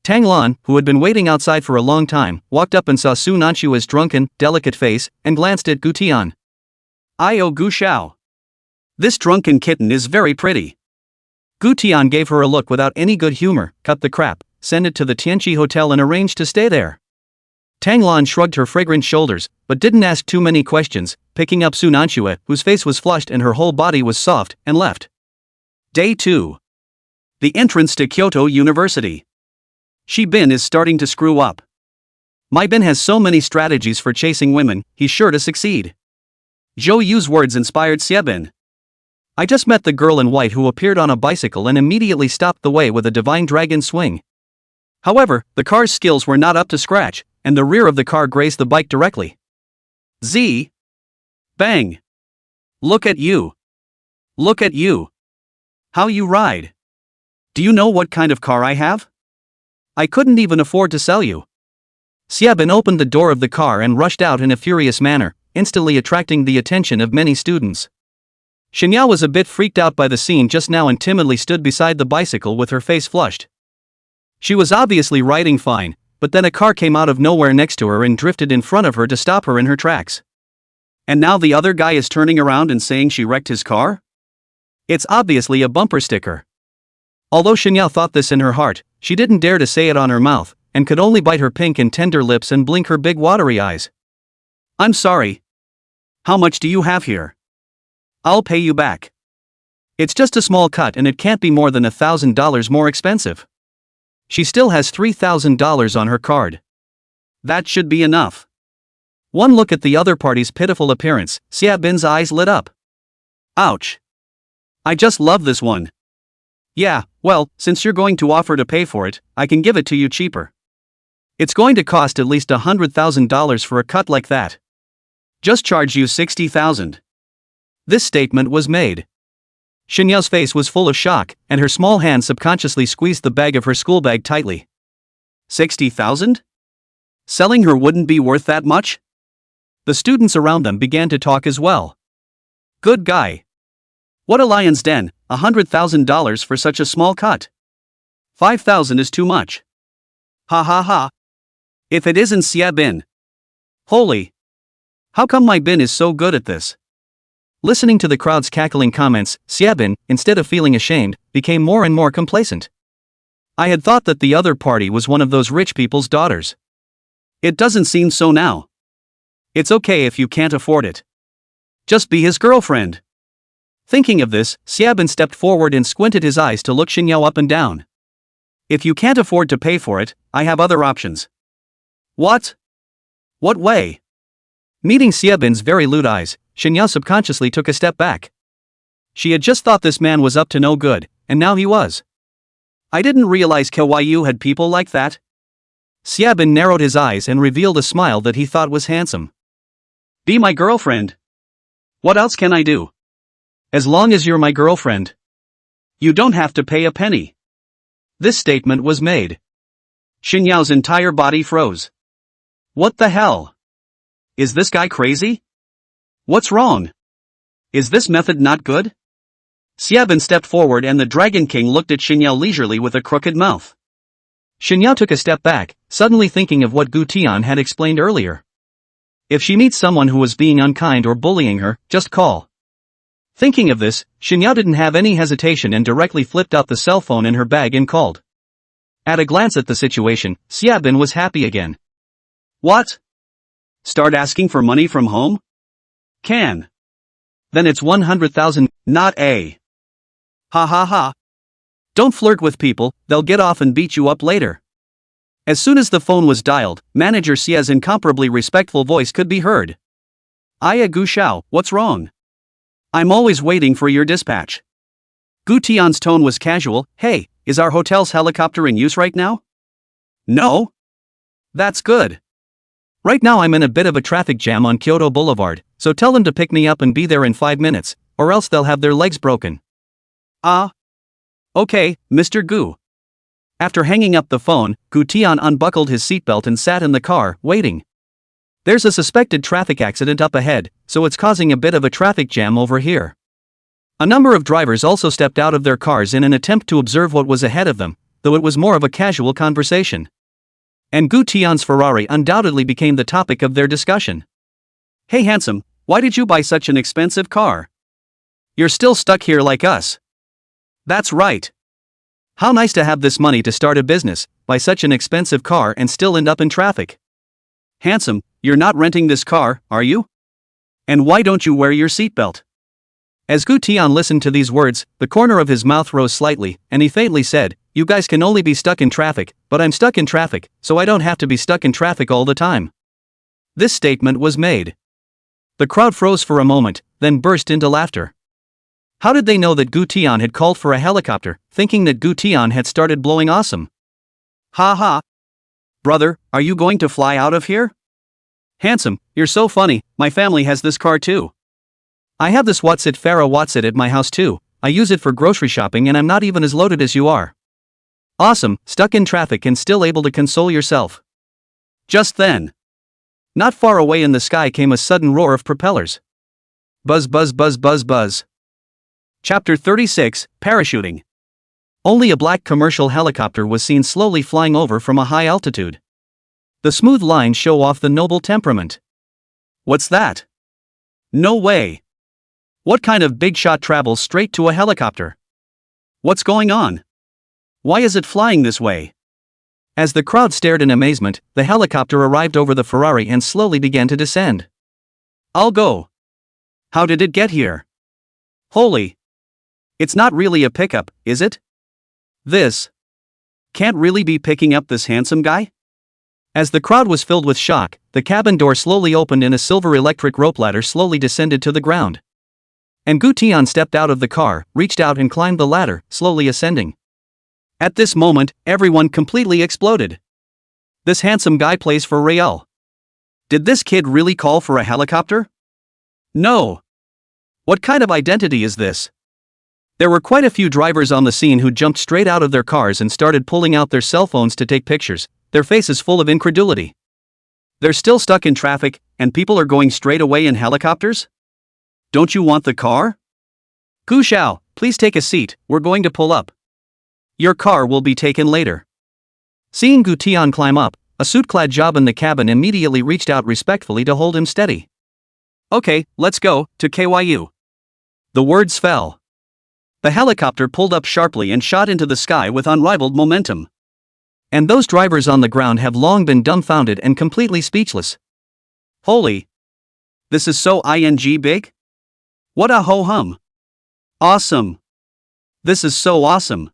Tang Lan, who had been waiting outside for a long time, walked up and saw Su Nanxue's drunken, delicate face, and glanced at Gu Tian. "Io Gu Xiao. This drunken kitten is very pretty." Gu Tian gave her a look without any good humor, cut the crap, send it to the Tianqi Hotel and arrange to stay there. Tang Lan shrugged her fragrant shoulders, but didn't ask too many questions, picking up Su Nanxue, whose face was flushed and her whole body was soft, and left. Day 2. The entrance to Kyoto University. Bin is starting to screw up. My Bin has so many strategies for chasing women, he's sure to succeed. Zhou Yu's words inspired Bin. I just met the girl in white who appeared on a bicycle and immediately stopped the way with a divine dragon swing. However, the car's skills were not up to scratch, and the rear of the car grazed the bike directly. Z. Bang. Look at you. Look at you. How you ride. Do you know what kind of car I have? I couldn't even afford to sell you. Xiaobin opened the door of the car and rushed out in a furious manner, instantly attracting the attention of many students. Xinyao was a bit freaked out by the scene just now and timidly stood beside the bicycle with her face flushed. She was obviously riding fine, but then a car came out of nowhere next to her and drifted in front of her to stop her in her tracks. And now the other guy is turning around and saying she wrecked his car? It's obviously a bumper sticker. Although Xinyao thought this in her heart, she didn't dare to say it on her mouth, and could only bite her pink and tender lips and blink her big watery eyes. I'm sorry. How much do you have here? I'll pay you back. It's just a small cut and it can't be more than $1,000 more expensive. She still has $3,000 on her card. That should be enough. One look at the other party's pitiful appearance, Xiaobin's eyes lit up. Ouch. I just love this one. Yeah, well, since you're going to offer to pay for it, I can give it to you cheaper. It's going to cost at least $100,000 for a cut like that. Just charge you $60,000. This statement was made. Shinyao's face was full of shock, and her small hand subconsciously squeezed the bag of her school bag tightly. 60,000? Selling her wouldn't be worth that much? The students around them began to talk as well. Good guy. What a lion's den, $100,000 for such a small cut. 5,000 is too much. Ha ha ha. If it isn't Xiaobin. Holy. How come my bin is so good at this? Listening to the crowd's cackling comments, Xiaobin, instead of feeling ashamed, became more and more complacent. I had thought that the other party was one of those rich people's daughters. It doesn't seem so now. It's okay if you can't afford it. Just be his girlfriend. Thinking of this, Xiaobin stepped forward and squinted his eyes to look Xinyao up and down. If you can't afford to pay for it, I have other options. What? What way? Meeting Xiaobin's very lewd eyes, Xinyao subconsciously took a step back. She had just thought this man was up to no good, and now he was. I didn't realize Kyoto had people like that. Xiaobin narrowed his eyes and revealed a smile that he thought was handsome. Be my girlfriend. What else can I do? As long as you're my girlfriend. You don't have to pay a penny. This statement was made. Xinyao's entire body froze. What the hell? Is this guy crazy? What's wrong? Is this method not good? Xiaobin stepped forward and the Dragon King looked at Xinyao leisurely with a crooked mouth. Xinyao took a step back, suddenly thinking of what Gu Tian had explained earlier. If she meets someone who was being unkind or bullying her, just call. Thinking of this, Xinyao didn't have any hesitation and directly flipped out the cell phone in her bag and called. At a glance at the situation, Xiaobin was happy again. What? Start asking for money from home? Can. Then it's 100,000, not a. Ha ha ha. Don't flirt with people, they'll get off and beat you up later. As soon as the phone was dialed, Manager Xia's incomparably respectful voice could be heard. Aya Gu Xiao, what's wrong? I'm always waiting for your dispatch. Gu Tian's tone was casual. Hey, is our hotel's helicopter in use right now? No? That's good. Right now I'm in a bit of a traffic jam on Kyoto Boulevard, so tell them to pick me up and be there in 5 minutes, or else they'll have their legs broken. Ah. Okay, Mr. Gu. After hanging up the phone, Gu Tian unbuckled his seatbelt and sat in the car, waiting. There's a suspected traffic accident up ahead, so it's causing a bit of a traffic jam over here. A number of drivers also stepped out of their cars in an attempt to observe what was ahead of them, though it was more of a casual conversation. And Gu Tian's Ferrari undoubtedly became the topic of their discussion. Hey handsome, why did you buy such an expensive car? You're still stuck here like us. That's right. How nice to have this money to start a business, buy such an expensive car and still end up in traffic. Handsome, you're not renting this car, are you? And why don't you wear your seatbelt? As Gu Tian listened to these words, the corner of his mouth rose slightly, and he faintly said, You guys can only be stuck in traffic, but I'm stuck in traffic, so I don't have to be stuck in traffic all the time. This statement was made. The crowd froze for a moment, then burst into laughter. How did they know that Gu Tian had called for a helicopter, thinking that Gu Tian had started blowing awesome? Ha ha. Brother, are you going to fly out of here? Handsome, you're so funny, my family has this car too. I have this What's It Farah What's It at my house too, I use it for grocery shopping and I'm not even as loaded as you are. Awesome, stuck in traffic and still able to console yourself. Just then. Not far away in the sky came a sudden roar of propellers. Buzz buzz buzz buzz buzz. Chapter 36, Parachuting. Only a black commercial helicopter was seen slowly flying over from a high altitude. The smooth lines show off the noble temperament. What's that? No way. What kind of big shot travels straight to a helicopter? What's going on? Why is it flying this way? As the crowd stared in amazement, the helicopter arrived over the Ferrari and slowly began to descend. I'll go. How did it get here? Holy. It's not really a pickup, is it? This can't really be picking up this handsome guy? As the crowd was filled with shock, the cabin door slowly opened and a silver electric rope ladder slowly descended to the ground. And Gu Tian stepped out of the car, reached out and climbed the ladder, slowly ascending. At this moment, everyone completely exploded. This handsome guy plays for real. Did this kid really call for a helicopter? No. What kind of identity is this? There were quite a few drivers on the scene who jumped straight out of their cars and started pulling out their cell phones to take pictures, their faces full of incredulity. They're still stuck in traffic, and people are going straight away in helicopters? Don't you want the car? Gu Xiao, please take a seat, we're going to pull up. Your car will be taken later. Seeing Gu Tian climb up, a suit-clad job in the cabin immediately reached out respectfully to hold him steady. Okay, let's go, to KYU. The words fell. The helicopter pulled up sharply and shot into the sky with unrivaled momentum. And those drivers on the ground have long been dumbfounded and completely speechless. Holy! This is so big? What a ho-hum! Awesome! This is so awesome!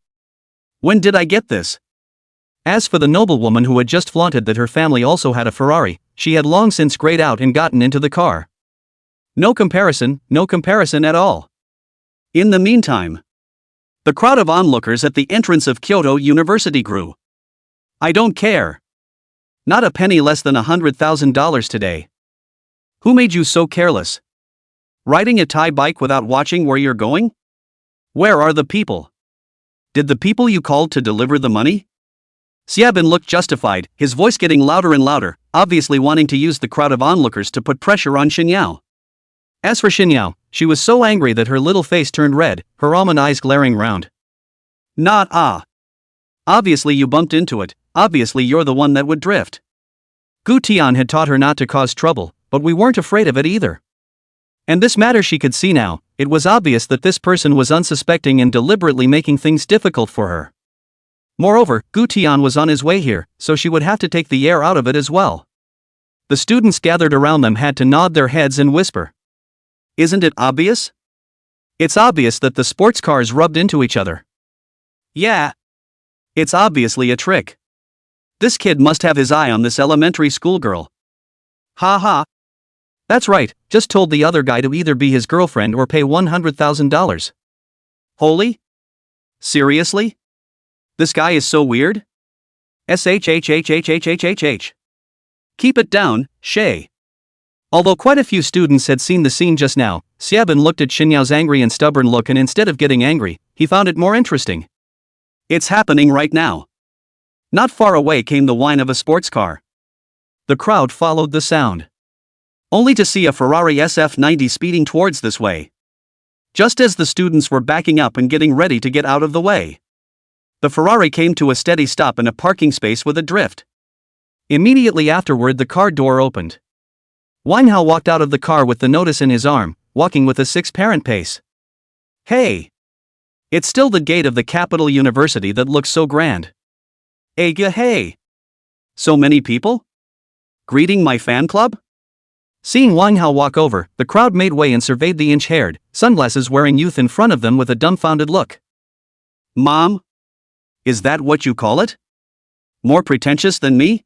When did I get this? As for the noblewoman who had just flaunted that her family also had a Ferrari, she had long since grayed out and gotten into the car. No comparison at all. In the meantime, the crowd of onlookers at the entrance of Kyoto University grew. I don't care. Not a penny less than $100,000 today. Who made you so careless? Riding a Thai bike without watching where you're going? Where are the people? Did the people you called to deliver the money? Xiaobin looked justified, his voice getting louder and louder, obviously wanting to use the crowd of onlookers to put pressure on Xinyao. As for Xinyao, she was so angry that her little face turned red, her almond eyes glaring round. Not Obviously you bumped into it, obviously you're the one that would drift. Gu Tian had taught her not to cause trouble, but we weren't afraid of it either. And this matter she could see now, it was obvious that this person was unsuspecting and deliberately making things difficult for her. Moreover, Gu Tian was on his way here, so she would have to take the air out of it as well. The students gathered around them had to nod their heads and whisper. Isn't it obvious? It's obvious that the sports cars rubbed into each other. Yeah. It's obviously a trick. This kid must have his eye on this elementary school girl. Ha ha. That's right, just told the other guy to either be his girlfriend or pay $100,000. Holy? Seriously? This guy is so weird? SHHHHHHHH. Keep it down, Shay. Although quite a few students had seen the scene just now, Xiaobin looked at Xinyao's angry and stubborn look and instead of getting angry, he found it more interesting. It's happening right now. Not far away came the whine of a sports car. The crowd followed the sound. Only to see a Ferrari SF90 speeding towards this way. Just as the students were backing up and getting ready to get out of the way, the Ferrari came to a steady stop in a parking space with a drift. Immediately afterward the car door opened. Weinhao walked out of the car with the notice in his arm, walking with a six-parent pace. Hey! It's still the gate of the capital university that looks so grand. Hey! So many people? Greeting my fan club? Seeing Weinhao walk over, the crowd made way and surveyed the inch-haired, sunglasses-wearing youth in front of them with a dumbfounded look. Mom? Is that what you call it? More pretentious than me?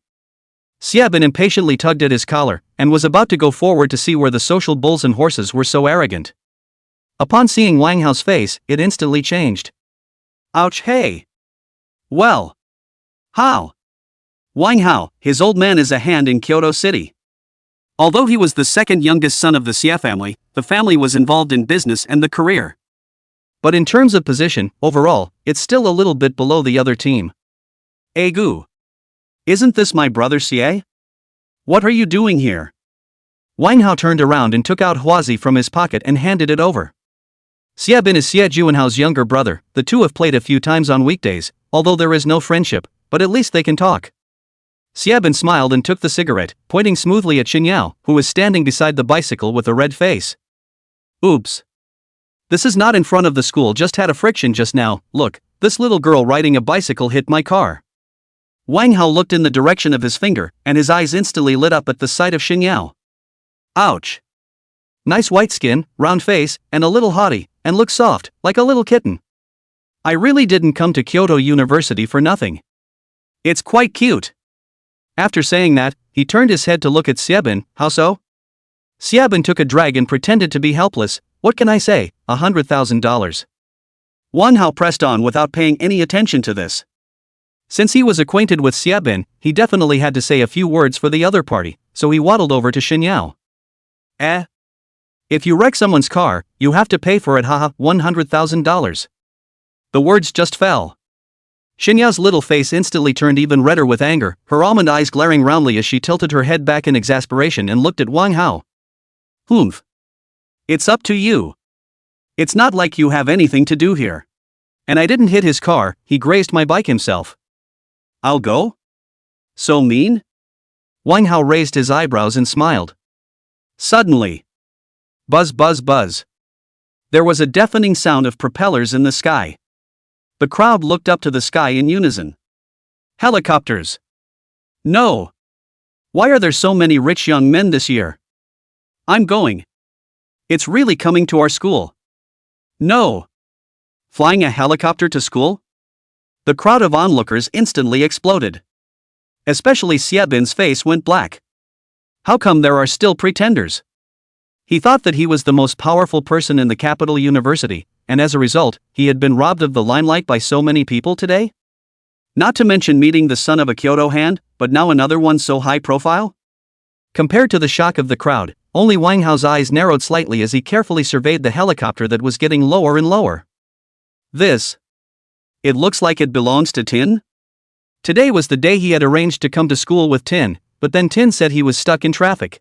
Xiaobin impatiently tugged at his collar, and was about to go forward to see where the social bulls and horses were so arrogant. Upon seeing Wang Hao's face, it instantly changed. Ouch, hey. Well. How? Wang Hao, his old man is a hand in Kyoto City. Although he was the second youngest son of the Xie family, the family was involved in business and the career. But in terms of position, overall, it's still a little bit below the other team. Gu. Isn't this my brother Xie? What are you doing here? Wang Hao turned around and took out Huazi from his pocket and handed it over. Xie Bin is Xie Juanhao's younger brother. The two have played a few times on weekdays, although there is no friendship, but at least they can talk. Xie Bin smiled and took the cigarette, pointing smoothly at Xin Yao, who was standing beside the bicycle with a red face. Oops. This is not in front of the school, just had a friction just now. Look, this little girl riding a bicycle hit my car. Wang Hao looked in the direction of his finger, and his eyes instantly lit up at the sight of Xin Yao. Ouch. Nice white skin, round face, and a little haughty, and looks soft, like a little kitten. I really didn't come to Kyoto University for nothing. It's quite cute. After saying that, he turned his head to look at Xie Bin. How so? Xie Bin took a drag and pretended to be helpless. What can I say? $100,000. Wang Hao pressed on without paying any attention to this. Since he was acquainted with Xie Bin, he definitely had to say a few words for the other party, so he waddled over to Xin Yao. If you wreck someone's car, you have to pay for it, haha, $100,000. The words just fell. Xin Yao's little face instantly turned even redder with anger, her almond eyes glaring roundly as she tilted her head back in exasperation and looked at Wang Hao. Humph. It's up to you. It's not like you have anything to do here. And I didn't hit his car, he grazed my bike himself. I'll go? So mean? Wang Hao raised his eyebrows and smiled. Suddenly. Buzz buzz buzz. There was a deafening sound of propellers in the sky. The crowd looked up to the sky in unison. Helicopters. No. Why are there so many rich young men this year? I'm going. It's really coming to our school. No. Flying a helicopter to school? The crowd of onlookers instantly exploded. Especially Xie Bin's face went black. How come there are still pretenders? He thought that he was the most powerful person in the capital university, and as a result, he had been robbed of the limelight by so many people today? Not to mention meeting the son of a Kyoto hand, but now another one so high profile? Compared to the shock of the crowd, only Wang Hao's eyes narrowed slightly as he carefully surveyed the helicopter that was getting lower and lower. It looks like it belongs to Tin? Today was the day he had arranged to come to school with Tin, but then Tin said he was stuck in traffic.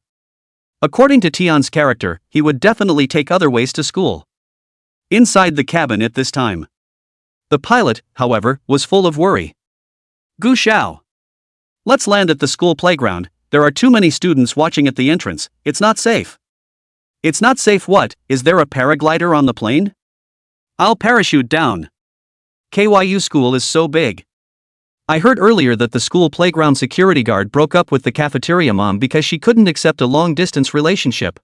According to Tian's character, he would definitely take other ways to school. Inside the cabin at this time. The pilot, however, was full of worry. Gu Xiao. Let's land at the school playground, there are too many students watching at the entrance, it's not safe. It's not safe what, is there a paraglider on the plane? I'll parachute down. KYU school is so big. I heard earlier that the school playground security guard broke up with the cafeteria mom because she couldn't accept a long-distance relationship.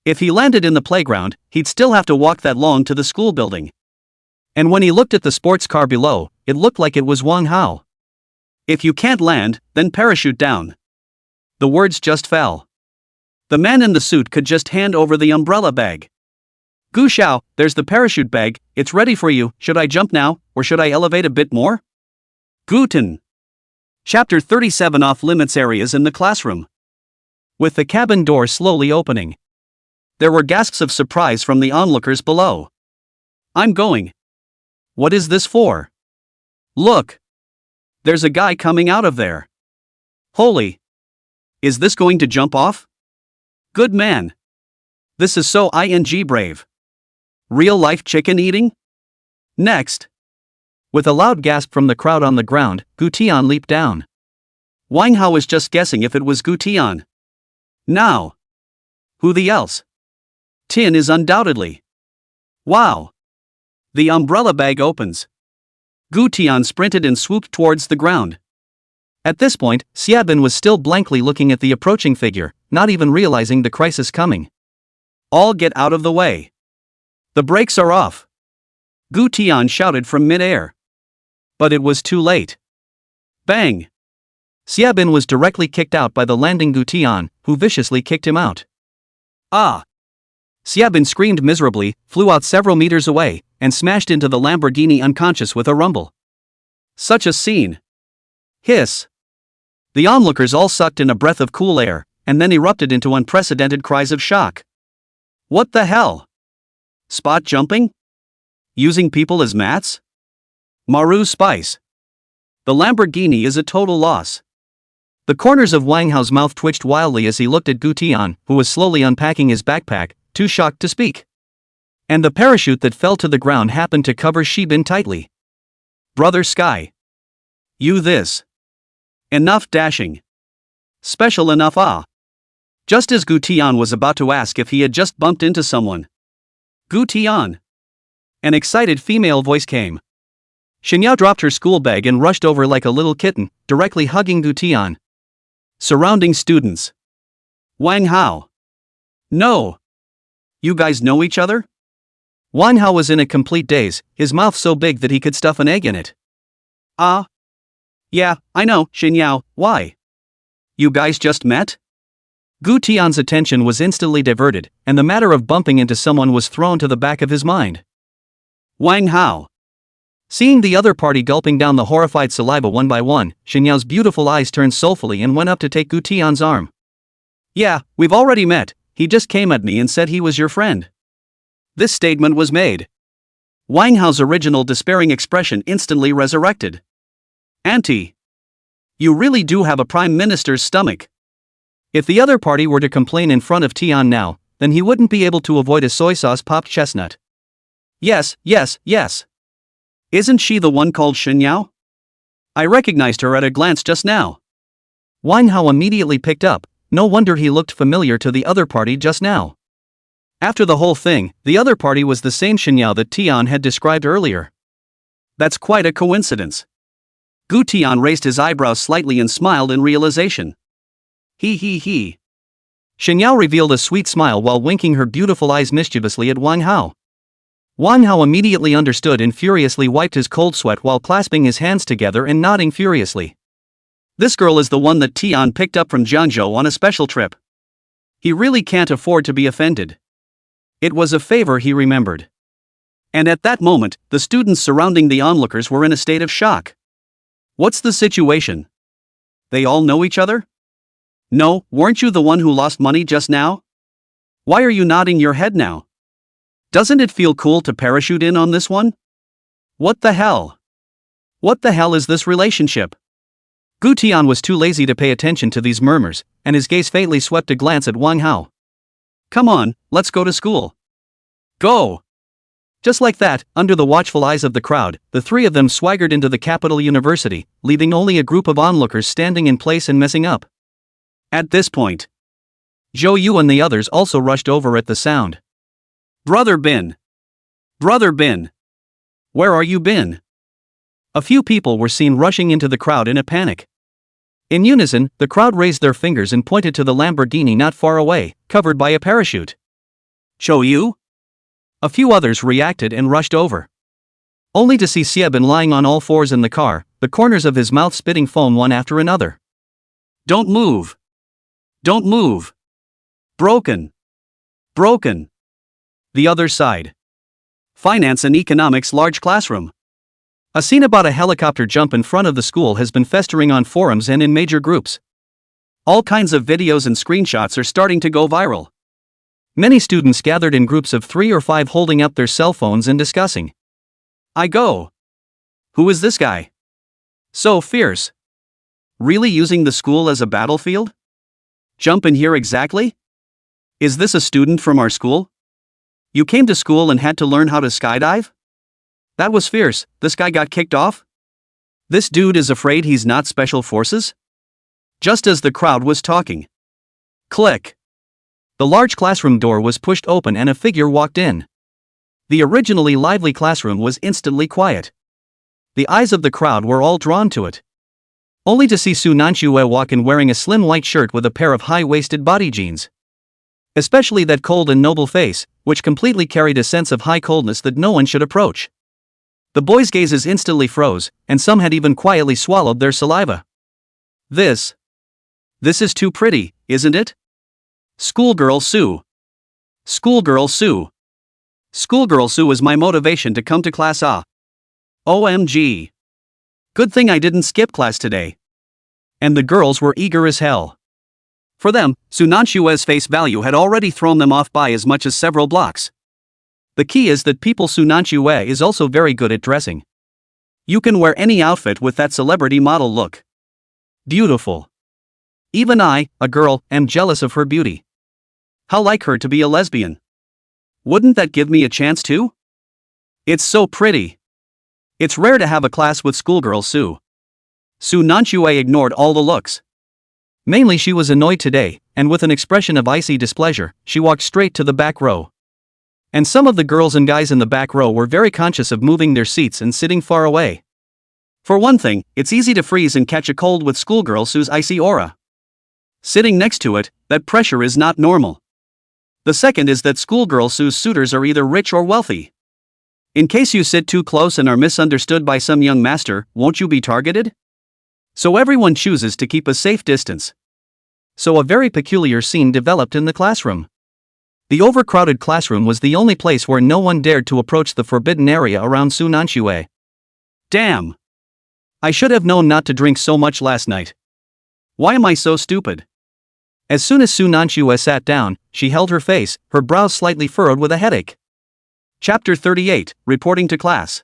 If he landed in the playground, he'd still have to walk that long to the school building. And when he looked at the sports car below, it looked like it was Wang Hao. If you can't land, then parachute down. The words just fell. The man in the suit could just hand over the umbrella bag. Gu Xiao, there's the parachute bag, it's ready for you, should I jump now, or should I elevate a bit more? Guten. Chapter 37 Off-limits areas in the classroom. With the cabin door slowly opening. There were gasps of surprise from the onlookers below. I'm going. What is this for? Look. There's a guy coming out of there. Holy. Is this going to jump off? Good man. This is so brave. Real life chicken eating? Next. With a loud gasp from the crowd on the ground, Gu Tian leaped down. Wang Hao was just guessing if it was Gu Tian. Now. Who the else? Tin is undoubtedly. Wow. The umbrella bag opens. Gu Tian sprinted and swooped towards the ground. At this point, Xie Bin was still blankly looking at the approaching figure, not even realizing the crisis coming. All get out of the way. The brakes are off. Gu Tian shouted from mid-air. But it was too late. Bang! Xie Bin was directly kicked out by the landing Gu Tian, who viciously kicked him out. Ah! Xiaobin screamed miserably, flew out several meters away, and smashed into the Lamborghini unconscious with a rumble. Such a scene. Hiss. The onlookers all sucked in a breath of cool air, and then erupted into unprecedented cries of shock. What the hell? Spot jumping? Using people as mats? Maru spice. The Lamborghini is a total loss. The corners of Wang Hao's mouth twitched wildly as he looked at Gu Tian, who was slowly unpacking his backpack, too shocked to speak. And the parachute that fell to the ground happened to cover Shibin tightly. Brother Sky. You this. Enough dashing. Special enough Just as Gu Tian was about to ask if he had just bumped into someone. Gu Tian. An excited female voice came. Xinyao dropped her school bag and rushed over like a little kitten, directly hugging Gu Tian. Surrounding students. Wang Hao. No. You guys know each other? Wang Hao was in a complete daze, his mouth so big that he could stuff an egg in it. Yeah, I know, Xinyao, why? You guys just met? Gu Tian's attention was instantly diverted, and the matter of bumping into someone was thrown to the back of his mind. Wang Hao. Seeing the other party gulping down the horrified saliva one by one, Xinyao's beautiful eyes turned soulfully and went up to take Gu Tian's arm. Yeah, we've already met, he just came at me and said he was your friend. This statement was made. Wang Hao's original despairing expression instantly resurrected. Auntie. You really do have a prime minister's stomach. If the other party were to complain in front of Tian now, then he wouldn't be able to avoid a soy sauce popped chestnut. Yes. Isn't she the one called Xinyao? I recognized her at a glance just now. Wang Hao immediately picked up, no wonder he looked familiar to the other party just now. After the whole thing, the other party was the same Xinyao that Tian had described earlier. That's quite a coincidence. Gu Tian raised his eyebrows slightly and smiled in realization. He. Xinyao revealed a sweet smile while winking her beautiful eyes mischievously at Wang Hao. Wang Hao immediately understood and furiously wiped his cold sweat while clasping his hands together and nodding furiously. This girl is the one that Tian picked up from Jiangzhou on a special trip. He really can't afford to be offended. It was a favor he remembered. And at that moment, the students surrounding the onlookers were in a state of shock. What's the situation? They all know each other? No, weren't you the one who lost money just now? Why are you nodding your head now? Doesn't it feel cool to parachute in on this one? What the hell? What the hell is this relationship? Gu Tian was too lazy to pay attention to these murmurs, and his gaze faintly swept a glance at Wang Hao. Come on, let's go to school. Go! Just like that, under the watchful eyes of the crowd, the three of them swaggered into the capital university, leaving only a group of onlookers standing in place and messing up. At this point, Zhou Yu and the others also rushed over at the sound. Brother Bin! Brother Bin! Where are you been? A few people were seen rushing into the crowd in a panic. In unison, the crowd raised their fingers and pointed to the Lamborghini not far away, covered by a parachute. Zhou Yu? A few others reacted and rushed over. Only to see Xiaobin lying on all fours in the car, the corners of his mouth spitting foam one after another. Don't move! Don't move! Broken! Broken! The other side. Finance and Economics large classroom. A scene about a helicopter jump in front of the school has been festering on forums and in major groups. All kinds of videos and screenshots are starting to go viral. Many students gathered in groups of 3 or 5 holding up their cell phones and discussing. I go. Who is this guy? So fierce. Really using the school as a battlefield? Jump in here exactly? Is this a student from our school? You came to school and had to learn how to skydive? That was fierce, this guy got kicked off? This dude is afraid he's not special forces? Just as the crowd was talking. Click. The large classroom door was pushed open and a figure walked in. The originally lively classroom was instantly quiet. The eyes of the crowd were all drawn to it. Only to see Su Nanxue walk in wearing a slim white shirt with a pair of high-waisted body jeans. Especially that cold and noble face, which completely carried a sense of high coldness that no one should approach. The boys' gazes instantly froze, and some had even quietly swallowed their saliva. This is too pretty, isn't it? Schoolgirl Su. Schoolgirl Sue. Schoolgirl Sue was my motivation to come to class. OMG. Good thing I didn't skip class today. And the girls were eager as hell. For them, Sue Nanshue's face value had already thrown them off by as much as several blocks. The key is that people Sue Nanshue is also very good at dressing. You can wear any outfit with that celebrity model look. Beautiful. Even I, a girl, am jealous of her beauty. How like her to be a lesbian. Wouldn't that give me a chance too? It's so pretty. It's rare to have a class with schoolgirl Sue. Sue Nanshue ignored all the looks. Mainly she was annoyed today, and with an expression of icy displeasure, she walked straight to the back row. And some of the girls and guys in the back row were very conscious of moving their seats and sitting far away. For one thing, it's easy to freeze and catch a cold with schoolgirl Sue's icy aura. Sitting next to it, that pressure is not normal. The second is that schoolgirl Sue's suitors are either rich or wealthy. In case you sit too close and are misunderstood by some young master, won't you be targeted? So everyone chooses to keep a safe distance. So a very peculiar scene developed in the classroom. The overcrowded classroom was the only place where no one dared to approach the forbidden area around Sue Nanshue. Damn! I should have known not to drink so much last night. Why am I so stupid? As soon as Sue Nanshue sat down, she held her face, her brows slightly furrowed with a headache. Chapter 38, Reporting to Class.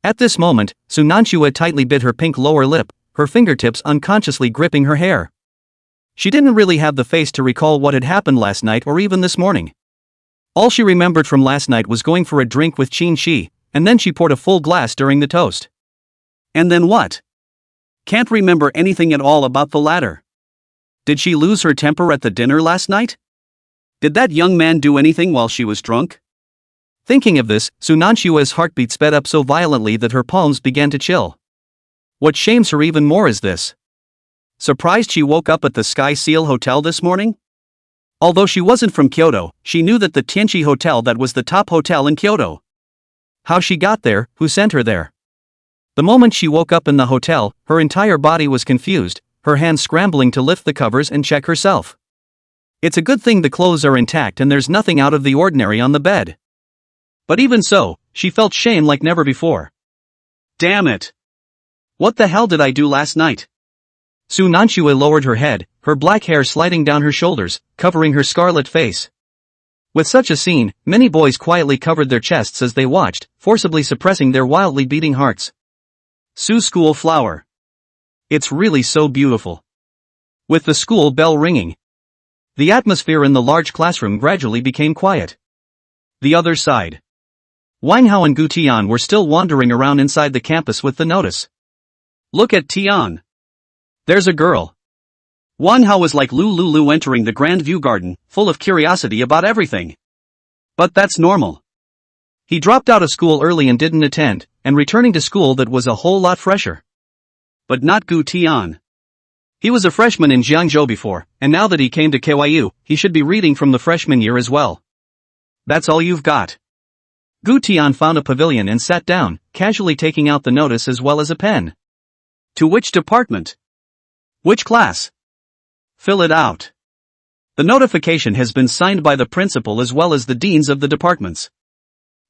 At this moment, Sue Nanshue tightly bit her pink lower lip, her fingertips unconsciously gripping her hair. She didn't really have the face to recall what had happened last night or even this morning. All she remembered from last night was going for a drink with Qin Shi, and then she poured a full glass during the toast. And then what? Can't remember anything at all about the latter. Did she lose her temper at the dinner last night? Did that young man do anything while she was drunk? Thinking of this, Sue Nanshue's heartbeat sped up so violently that her palms began to chill. What shames her even more is this. Surprised she woke up at the Sky Seal Hotel this morning? Although she wasn't from Kyoto, she knew that the Tianchi Hotel that was the top hotel in Kyoto. How she got there, who sent her there. The moment she woke up in the hotel, her entire body was confused, her hands scrambling to lift the covers and check herself. It's a good thing the clothes are intact and there's nothing out of the ordinary on the bed. But even so, she felt shame like never before. Damn it! What the hell did I do last night? Sue Nanshue lowered her head, her black hair sliding down her shoulders, covering her scarlet face. With such a scene, many boys quietly covered their chests as they watched, forcibly suppressing their wildly beating hearts. Sue's school flower. It's really so beautiful. With the school bell ringing, the atmosphere in the large classroom gradually became quiet. The other side. Wang Hao and Gu Tian were still wandering around inside the campus with the notice. Look at Tian. There's a girl. Wang Hao was like Lulu entering the Grand View Garden, full of curiosity about everything. But that's normal. He dropped out of school early and didn't attend, and returning to school that was a whole lot fresher. But not Gu Tian. He was a freshman in Jiangzhou before, and now that he came to KYU, he should be reading from the freshman year as well. That's all you've got. Gu Tian found a pavilion and sat down, casually taking out the notice as well as a pen. To which department? Which class? Fill it out. The notification has been signed by the principal as well as the deans of the departments.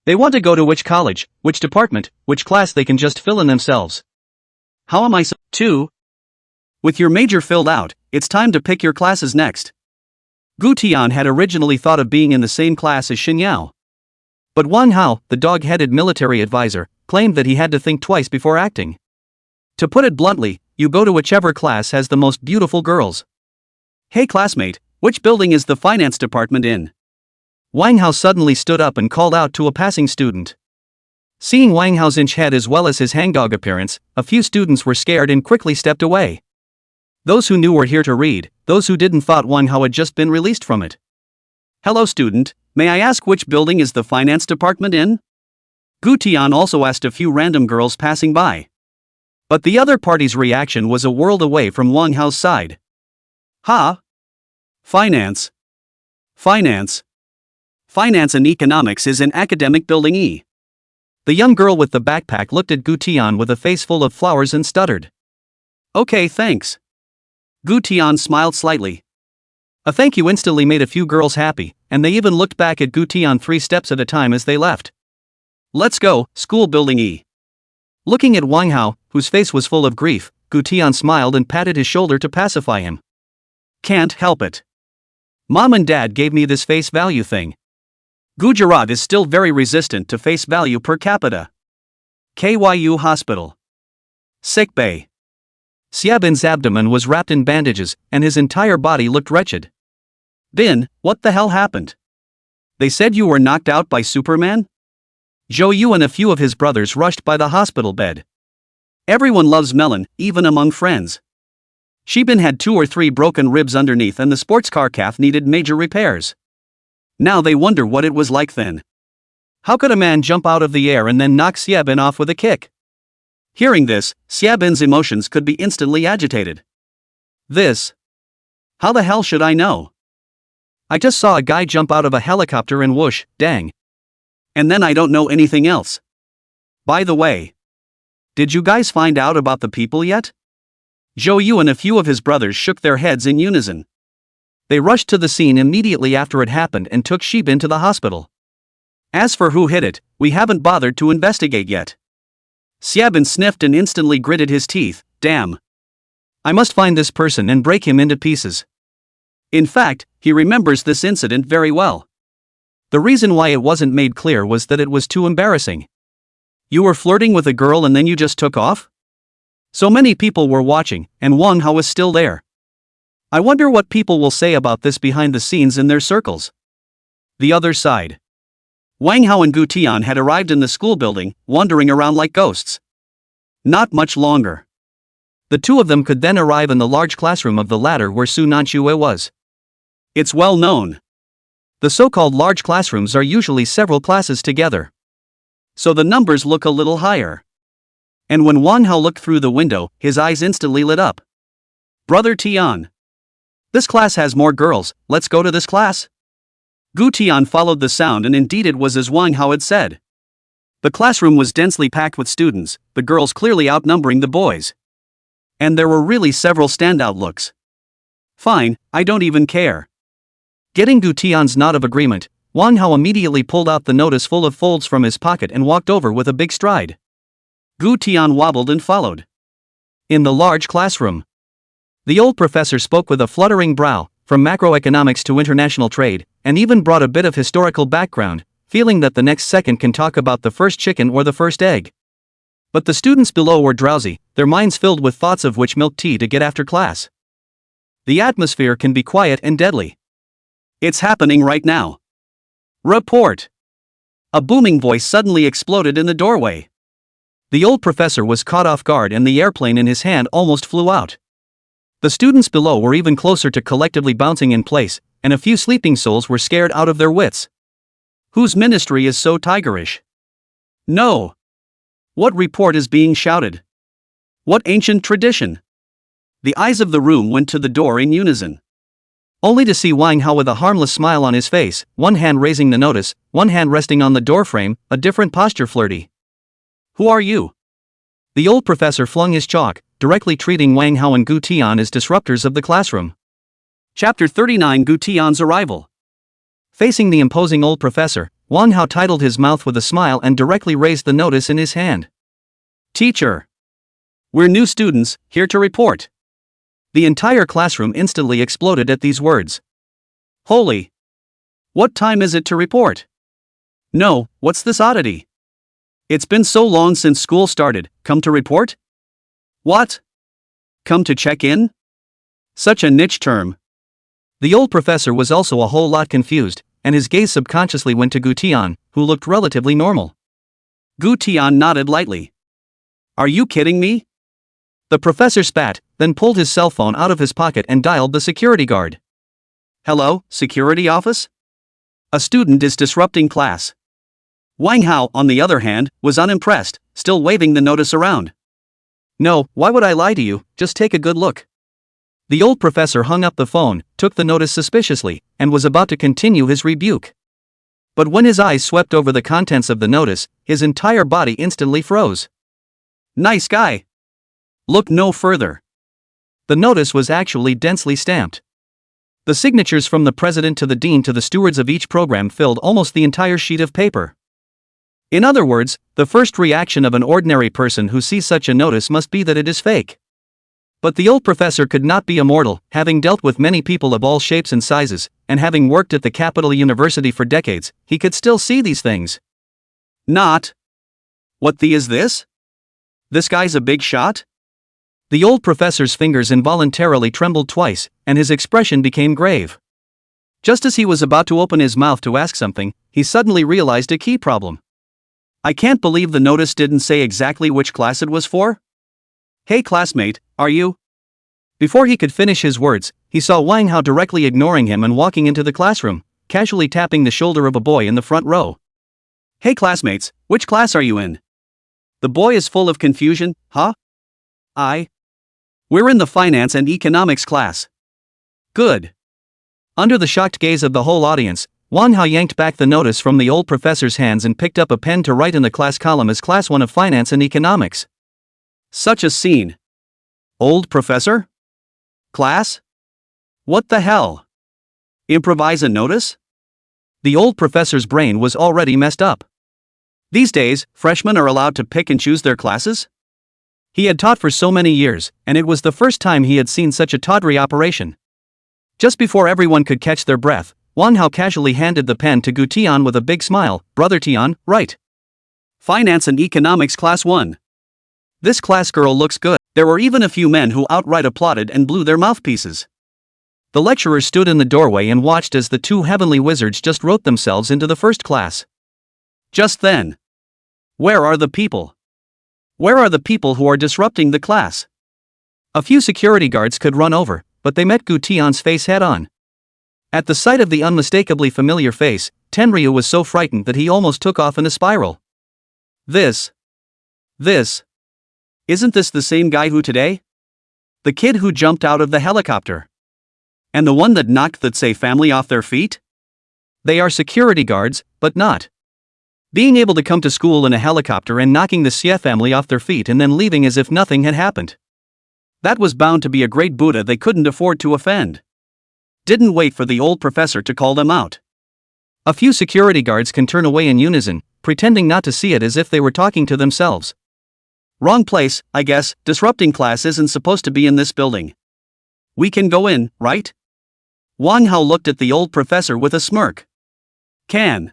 They want to go to which college, which department, which class they can just fill in themselves. How am I to? With your major filled out, it's time to pick your classes next. Gu Tian had originally thought of being in the same class as Xin Yao. But Wang Hao, the dog-headed military advisor, claimed that he had to think twice before acting. To put it bluntly, you go to whichever class has the most beautiful girls. Hey classmate, which building is the finance department in? Wang Hao suddenly stood up and called out to a passing student. Seeing Wang Hao's inch head as well as his hangdog appearance, a few students were scared and quickly stepped away. Those who knew were here to read, those who didn't thought Wang Hao had just been released from it. Hello student, may I ask which building is the finance department in? Gu Tian also asked a few random girls passing by. But the other party's reaction was a world away from Wang Hao's side. Ha? Finance. Finance. Finance and economics is in academic building E. The young girl with the backpack looked at Gu Tian with a face full of flowers and stuttered. Okay, thanks. Gu Tian smiled slightly. A thank you instantly made a few girls happy, and they even looked back at Gu Tian 3 steps at a time as they left. Let's go, school building E. Looking at Wang Hao, whose face was full of grief, Gu Tian smiled and patted his shoulder to pacify him. Can't help it. Mom and Dad gave me this face value thing. Gujarat is still very resistant to face value per capita. KYU Hospital. Sick bay. Xiaobin's abdomen was wrapped in bandages, and his entire body looked wretched. Bin, what the hell happened? They said you were knocked out by Superman? Zhou Yu and a few of his brothers rushed by the hospital bed. Everyone loves melon, even among friends. Shibin had 2 or 3 broken ribs underneath and the sports car calf needed major repairs. Now they wonder what it was like then. How could a man jump out of the air and then knock Xiaobin off with a kick? Hearing this, Xiaobin's emotions could be instantly agitated. This? How the hell should I know? I just saw a guy jump out of a helicopter and whoosh, dang. And then I don't know anything else. By the way, did you guys find out about the people yet? Zhou Yu and a few of his brothers shook their heads in unison. They rushed to the scene immediately after it happened and took Shibin to the hospital. As for who hit it, we haven't bothered to investigate yet. Xiaobin sniffed and instantly gritted his teeth, damn. I must find this person and break him into pieces. In fact, he remembers this incident very well. The reason why it wasn't made clear was that it was too embarrassing. You were flirting with a girl and then you just took off? So many people were watching, and Wang Hao was still there. I wonder what people will say about this behind the scenes in their circles. The other side. Wang Hao and Gu Tian had arrived in the school building, wandering around like ghosts. Not much longer. The two of them could then arrive in the large classroom of the latter where Su Nanchue was. It's well known. The so-called large classrooms are usually several classes together. So the numbers look a little higher. And when Wang Hao looked through the window, his eyes instantly lit up. Brother Tian. This class has more girls, let's go to this class. Gu Tian followed the sound and indeed it was as Wang Hao had said. The classroom was densely packed with students, the girls clearly outnumbering the boys. And there were really several standout looks. Fine, I don't even care. Getting Gu Tian's nod of agreement, Wang Hao immediately pulled out the notice full of folds from his pocket and walked over with a big stride. Gu Tian wobbled and followed. In the large classroom. The old professor spoke with a fluttering brow, from macroeconomics to international trade, and even brought a bit of historical background, feeling that the next second can talk about the first chicken or the first egg. But the students below were drowsy, their minds filled with thoughts of which milk tea to get after class. The atmosphere can be quiet and deadly. It's happening right now. Report! A booming voice suddenly exploded in the doorway. The old professor was caught off guard and the airplane in his hand almost flew out. The students below were even closer to collectively bouncing in place, and a few sleeping souls were scared out of their wits. Whose ministry is so tigerish? No. What report is being shouted? What ancient tradition? The eyes of the room went to the door in unison. Only to see Wang Hao with a harmless smile on his face, one hand raising the notice, one hand resting on the doorframe, a different posture flirty. Who are you? The old professor flung his chalk, directly treating Wang Hao and Gu Tian as disruptors of the classroom. Chapter 39 Gu Tian's Arrival. Facing the imposing old professor, Wang Hao titled his mouth with a smile and directly raised the notice in his hand. Teacher. We're new students, here to report. The entire classroom instantly exploded at these words. Holy! What time is it to report? No, what's this oddity? It's been so long since school started, come to report? What? Come to check in? Such a niche term. The old professor was also a whole lot confused, and his gaze subconsciously went to Gu Tian, who looked relatively normal. Gu Tian nodded lightly. Are you kidding me? The professor spat, then pulled his cell phone out of his pocket and dialed the security guard. Hello, security office? A student is disrupting class. Wang Hao, on the other hand, was unimpressed, still waving the notice around. No, why would I lie to you, just take a good look. The old professor hung up the phone, took the notice suspiciously, and was about to continue his rebuke. But when his eyes swept over the contents of the notice, his entire body instantly froze. Nice guy. Look no further. The notice was actually densely stamped. The signatures from the president to the dean to the stewards of each program filled almost the entire sheet of paper. In other words, the first reaction of an ordinary person who sees such a notice must be that it is fake. But the old professor could not be immortal, having dealt with many people of all shapes and sizes, and having worked at the capital university for decades, he could still see these things. Not. What the is this? This guy's a big shot? The old professor's fingers involuntarily trembled twice, and his expression became grave. Just as he was about to open his mouth to ask something, he suddenly realized a key problem. I can't believe the notice didn't say exactly which class it was for. Hey classmate, are you? Before he could finish his words, he saw Wang Hao directly ignoring him and walking into the classroom, casually tapping the shoulder of a boy in the front row. Hey classmates, which class are you in? The boy is full of confusion, huh? We're in the finance and economics class. Good. Under the shocked gaze of the whole audience, Wang Hao yanked back the notice from the old professor's hands and picked up a pen to write in the class column as Class 1 of Finance and Economics. Such a scene. Old professor? Class? What the hell? Improvise a notice? The old professor's brain was already messed up. These days, freshmen are allowed to pick and choose their classes? He had taught for so many years, and it was the first time he had seen such a tawdry operation. Just before everyone could catch their breath, Wang Hao casually handed the pen to Gu Tian with a big smile. Brother Tian, right. Finance and Economics Class 1. This class girl looks good. There were even a few men who outright applauded and blew their mouthpieces. The lecturer stood in the doorway and watched as the two heavenly wizards just wrote themselves into the first class. Just then. Where are the people? Where are the people who are disrupting the class? A few security guards could run over, but they met Gu Tian's face head-on. At the sight of the unmistakably familiar face, Tenryu was so frightened that he almost took off in a spiral. Isn't this the same guy who today? The kid who jumped out of the helicopter? And the one that knocked that say family off their feet? They are security guards, but not. Being able to come to school in a helicopter and knocking the Xie family off their feet and then leaving as if nothing had happened. That was bound to be a great Buddha they couldn't afford to offend. Didn't wait for the old professor to call them out. A few security guards can turn away in unison, pretending not to see it as if they were talking to themselves. Wrong place, I guess. Disrupting class isn't supposed to be in this building. We can go in, right? Wang Hao looked at the old professor with a smirk. Can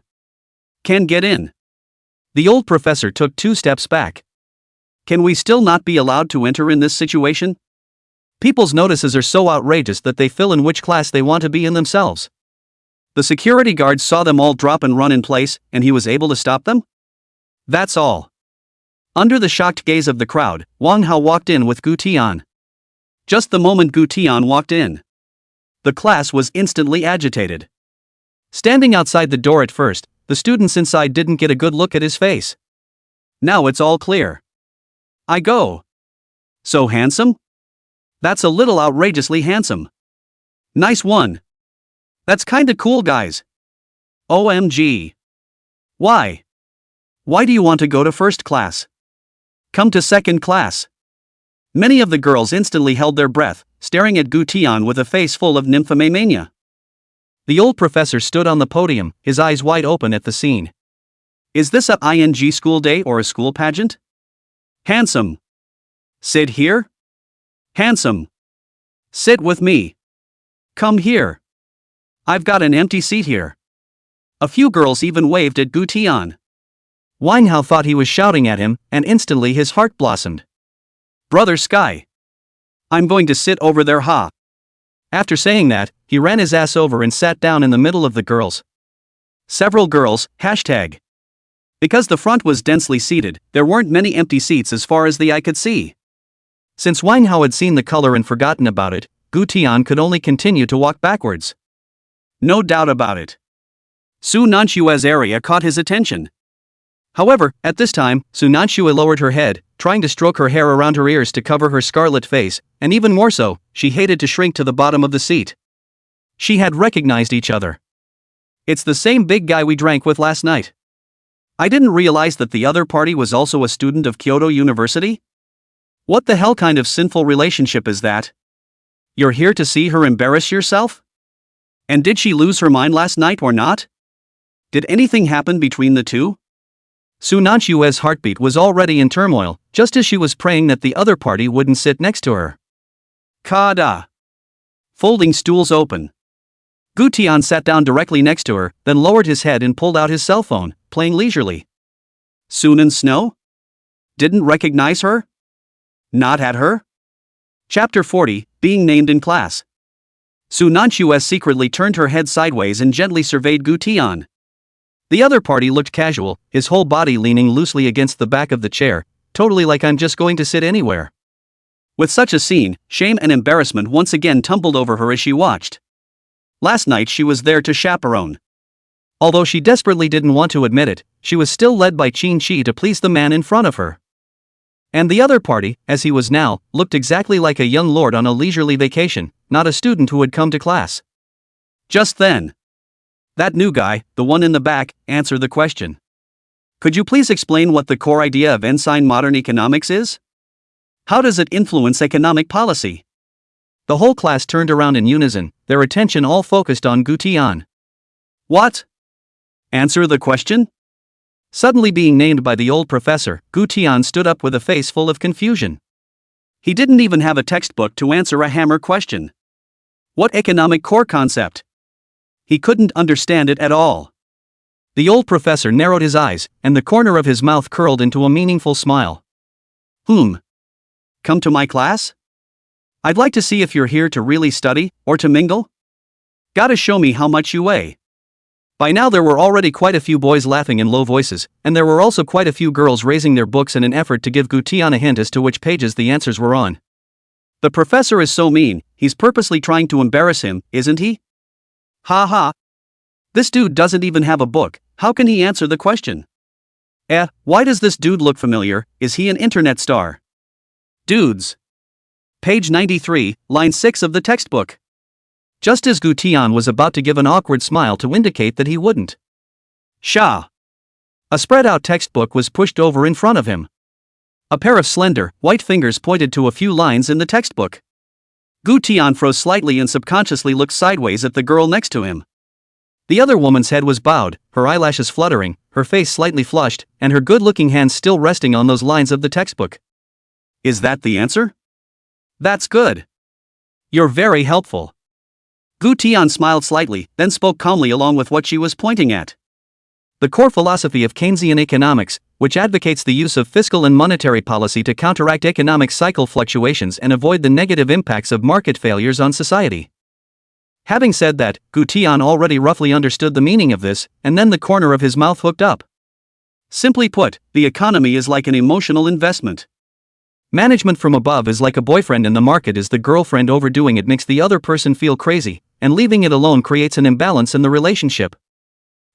get in. The old professor took 2 steps back. Can we still not be allowed to enter in this situation? People's notices are so outrageous that they fill in which class they want to be in themselves. The security guards saw them all drop and run in place, and he was able to stop them? That's all. Under the shocked gaze of the crowd, Wang Hao walked in with Gu Tian. Just the moment Gu Tian walked in, the class was instantly agitated. Standing outside the door at first, the students inside didn't get a good look at his face. Now it's all clear. I go. So handsome? That's a little outrageously handsome. Nice one. That's kinda cool, guys. OMG. Why? Why do you want to go to first class? Come to second class. Many of the girls instantly held their breath, staring at Gu Tian with a face full of nymphomania. The old professor stood on the podium, his eyes wide open at the scene. Is this a ING school day or a school pageant? Handsome. Sit here? Handsome. Sit with me. Come here. I've got an empty seat here. A few girls even waved at Gu Tian. Wang Hao thought he was shouting at him, and instantly his heart blossomed. Brother Sky. I'm going to sit over there, ha. After saying that, he ran his ass over and sat down in the middle of the girls. Several girls, #. Because the front was densely seated, there weren't many empty seats as far as the eye could see. Since Wang Hao had seen the color and forgotten about it, Gu Tian could only continue to walk backwards. No doubt about it. Su Nanshua's area caught his attention. However, at this time, Su Nanshua lowered her head, trying to stroke her hair around her ears to cover her scarlet face, and even more so, she hated to shrink to the bottom of the seat. She had recognized each other. It's the same big guy we drank with last night. I didn't realize that the other party was also a student of Kyoto University? What the hell kind of sinful relationship is that? You're here to see her embarrass yourself? And did she lose her mind last night or not? Did anything happen between the two? Su Nanshue's heartbeat was already in turmoil, just as she was praying that the other party wouldn't sit next to her. Kada. Folding stools open. Gu Tian sat down directly next to her, then lowered his head and pulled out his cell phone, playing leisurely. Sunan Snow? Didn't recognize her? Not at her? Chapter 40, Being Named in Class. Su Nanshue secretly turned her head sideways and gently surveyed Gu Tian. The other party looked casual, his whole body leaning loosely against the back of the chair, totally like I'm just going to sit anywhere. With such a scene, shame and embarrassment once again tumbled over her as she watched. Last night she was there to chaperone. Although she desperately didn't want to admit it, she was still led by Qin Shi to please the man in front of her. And the other party, as he was now, looked exactly like a young lord on a leisurely vacation, not a student who had come to class. Just then, that new guy, the one in the back, answered the question. Could you please explain what the core idea of Ensign modern economics is? How does it influence economic policy? The whole class turned around in unison, their attention all focused on Gu Tian. What? Answer the question? Suddenly being named by the old professor, Gu Tian stood up with a face full of confusion. He didn't even have a textbook to answer a hammer question. What economic core concept? He couldn't understand it at all. The old professor narrowed his eyes, and the corner of his mouth curled into a meaningful smile. Come to my class? I'd like to see if you're here to really study, or to mingle? Gotta show me how much you weigh. By now there were already quite a few boys laughing in low voices, and there were also quite a few girls raising their books in an effort to give Gu Tian a hint as to which pages the answers were on. The professor is so mean, he's purposely trying to embarrass him, isn't he? Ha ha. This dude doesn't even have a book, how can he answer the question? Why does this dude look familiar, is he an internet star? Dudes. Page 93, line 6 of the textbook. Just as Gu Tian was about to give an awkward smile to indicate that he wouldn't. Sha. A spread-out textbook was pushed over in front of him. A pair of slender, white fingers pointed to a few lines in the textbook. Gu Tian froze slightly and subconsciously looked sideways at the girl next to him. The other woman's head was bowed, her eyelashes fluttering, her face slightly flushed, and her good-looking hands still resting on those lines of the textbook. Is that the answer? That's good. You're very helpful. Gu Tian smiled slightly, then spoke calmly along with what she was pointing at. The core philosophy of Keynesian economics, which advocates the use of fiscal and monetary policy to counteract economic cycle fluctuations and avoid the negative impacts of market failures on society. Having said that, Gu Tian already roughly understood the meaning of this, and then the corner of his mouth hooked up. Simply put, the economy is like an emotional investment. Management from above is like a boyfriend and the market is the girlfriend. Overdoing it makes the other person feel crazy, and leaving it alone creates an imbalance in the relationship.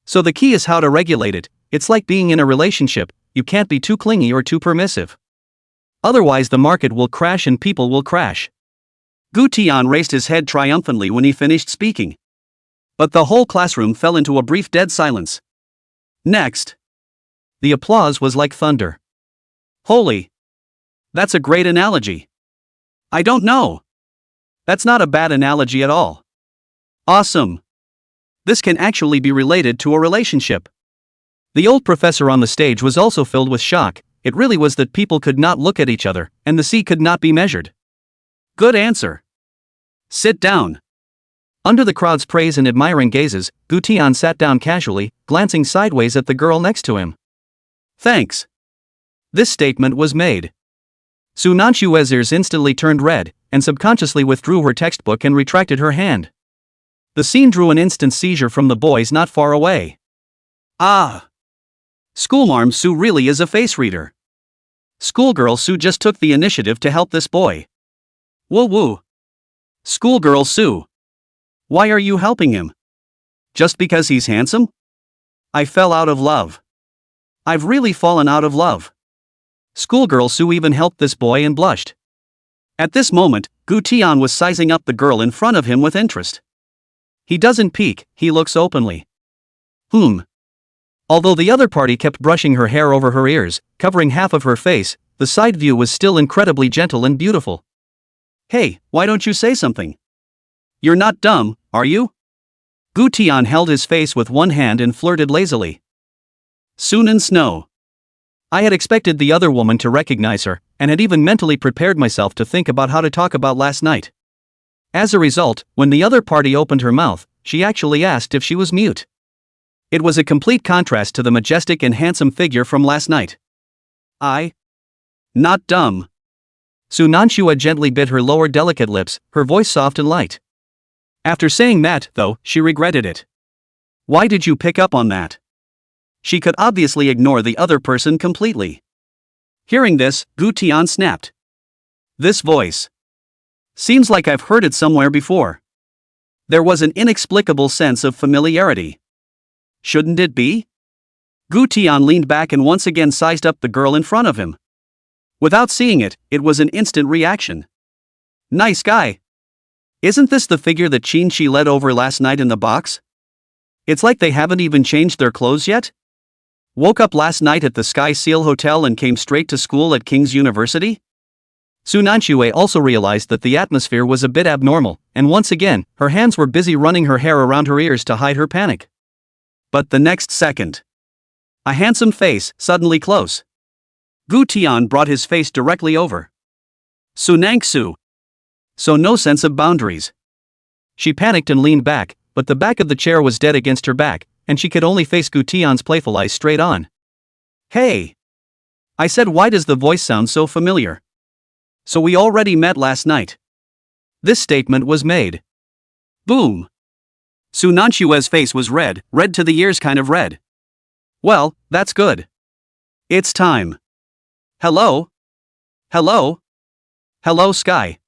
So the key is how to regulate it. It's like being in a relationship, you can't be too clingy or too permissive. Otherwise the market will crash and people will crash. Gu Tian raised his head triumphantly when he finished speaking. But the whole classroom fell into a brief dead silence. Next. The applause was like thunder. Holy. That's a great analogy. I don't know. That's not a bad analogy at all. Awesome. This can actually be related to a relationship. The old professor on the stage was also filled with shock. It really was that people could not look at each other, and the sea could not be measured. Good answer. Sit down. Under the crowd's praise and admiring gazes, Gu Tian sat down casually, glancing sideways at the girl next to him. Thanks. This statement was made. Su Nanshue's ears instantly turned red, and subconsciously withdrew her textbook and retracted her hand. The scene drew an instant seizure from the boys not far away. Ah! Schoolmarm Su really is a face reader. Schoolgirl Su just took the initiative to help this boy. Woo woo. Schoolgirl Su. Why are you helping him? Just because he's handsome? I fell out of love. I've really fallen out of love. Schoolgirl Su even helped this boy and blushed. At this moment, Gu Tian was sizing up the girl in front of him with interest. He doesn't peek, he looks openly. Although the other party kept brushing her hair over her ears, covering half of her face, the side view was still incredibly gentle and beautiful. Hey, why don't you say something? You're not dumb, are you? Gu Tian held his face with one hand and flirted lazily. Sunan Snow. I had expected the other woman to recognize her, and had even mentally prepared myself to think about how to talk about last night. As a result, when the other party opened her mouth, she actually asked if she was mute. It was a complete contrast to the majestic and handsome figure from last night. Not dumb. Su Nanshua gently bit her lower delicate lips, her voice soft and light. After saying that, though, she regretted it. Why did you pick up on that? She could obviously ignore the other person completely. Hearing this, Gu Tian snapped. This voice. Seems like I've heard it somewhere before. There was an inexplicable sense of familiarity. Shouldn't it be? Gu Tian leaned back and once again sized up the girl in front of him. Without seeing it, it was an instant reaction. Nice guy. Isn't this the figure that Qin Shi led over last night in the box? It's like they haven't even changed their clothes yet? Woke up last night at the Sky Seal Hotel and came straight to school at King's University? Su Nanshue also realized that the atmosphere was a bit abnormal, and once again, her hands were busy running her hair around her ears to hide her panic. But the next second, a handsome face, suddenly close. Gu Tian brought his face directly over. Su Nangsu. So no sense of boundaries. She panicked and leaned back, but the back of the chair was dead against her back, and she could only face Gu Tian's playful eyes straight on. Hey! I said, why does the voice sound so familiar? So we already met last night. This statement was made. Boom! Su Nanshue's face was red to the ears kind of red. Well, that's good. It's time. Hello? Hello? Hello, Sky.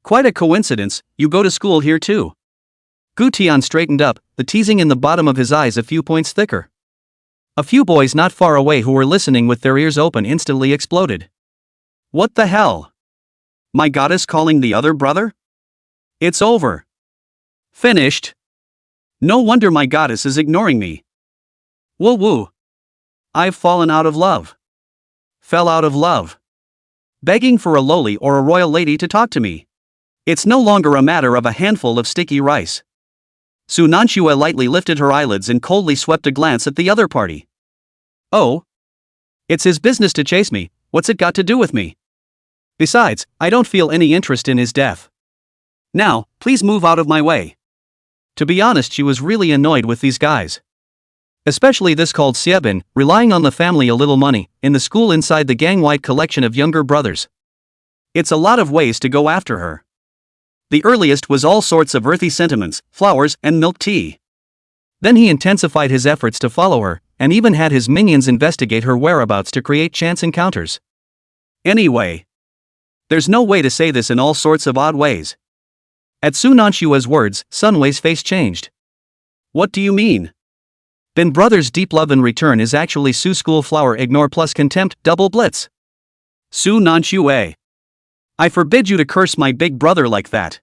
Quite a coincidence, you go to school here too. Gu Tian straightened up, the teasing in the bottom of his eyes a few points thicker. A few boys not far away who were listening with their ears open instantly exploded. What the hell? My goddess calling the other brother? It's over. Finished. No wonder my goddess is ignoring me. Woo woo. I've fallen out of love. Fell out of love. Begging for a loli or a royal lady to talk to me. It's no longer a matter of a handful of sticky rice. Su Nanshue lightly lifted her eyelids and coldly swept a glance at the other party. Oh? It's his business to chase me, what's it got to do with me? Besides, I don't feel any interest in his death. Now, please move out of my way. To be honest, she was really annoyed with these guys. Especially this called Xiebin, relying on the family a little money, in the school inside the gang-wide collection of younger brothers. It's a lot of ways to go after her. The earliest was all sorts of earthy sentiments, flowers, and milk tea. Then he intensified his efforts to follow her, and even had his minions investigate her whereabouts to create chance encounters. Anyway, there's no way to say this in all sorts of odd ways. At Su Nanshue's words, Sunway's face changed. What do you mean? Bin Brothers' deep love in return is actually Su School Flower Ignore plus Contempt double blitz. Su Nanshue. I forbid you to curse my big brother like that.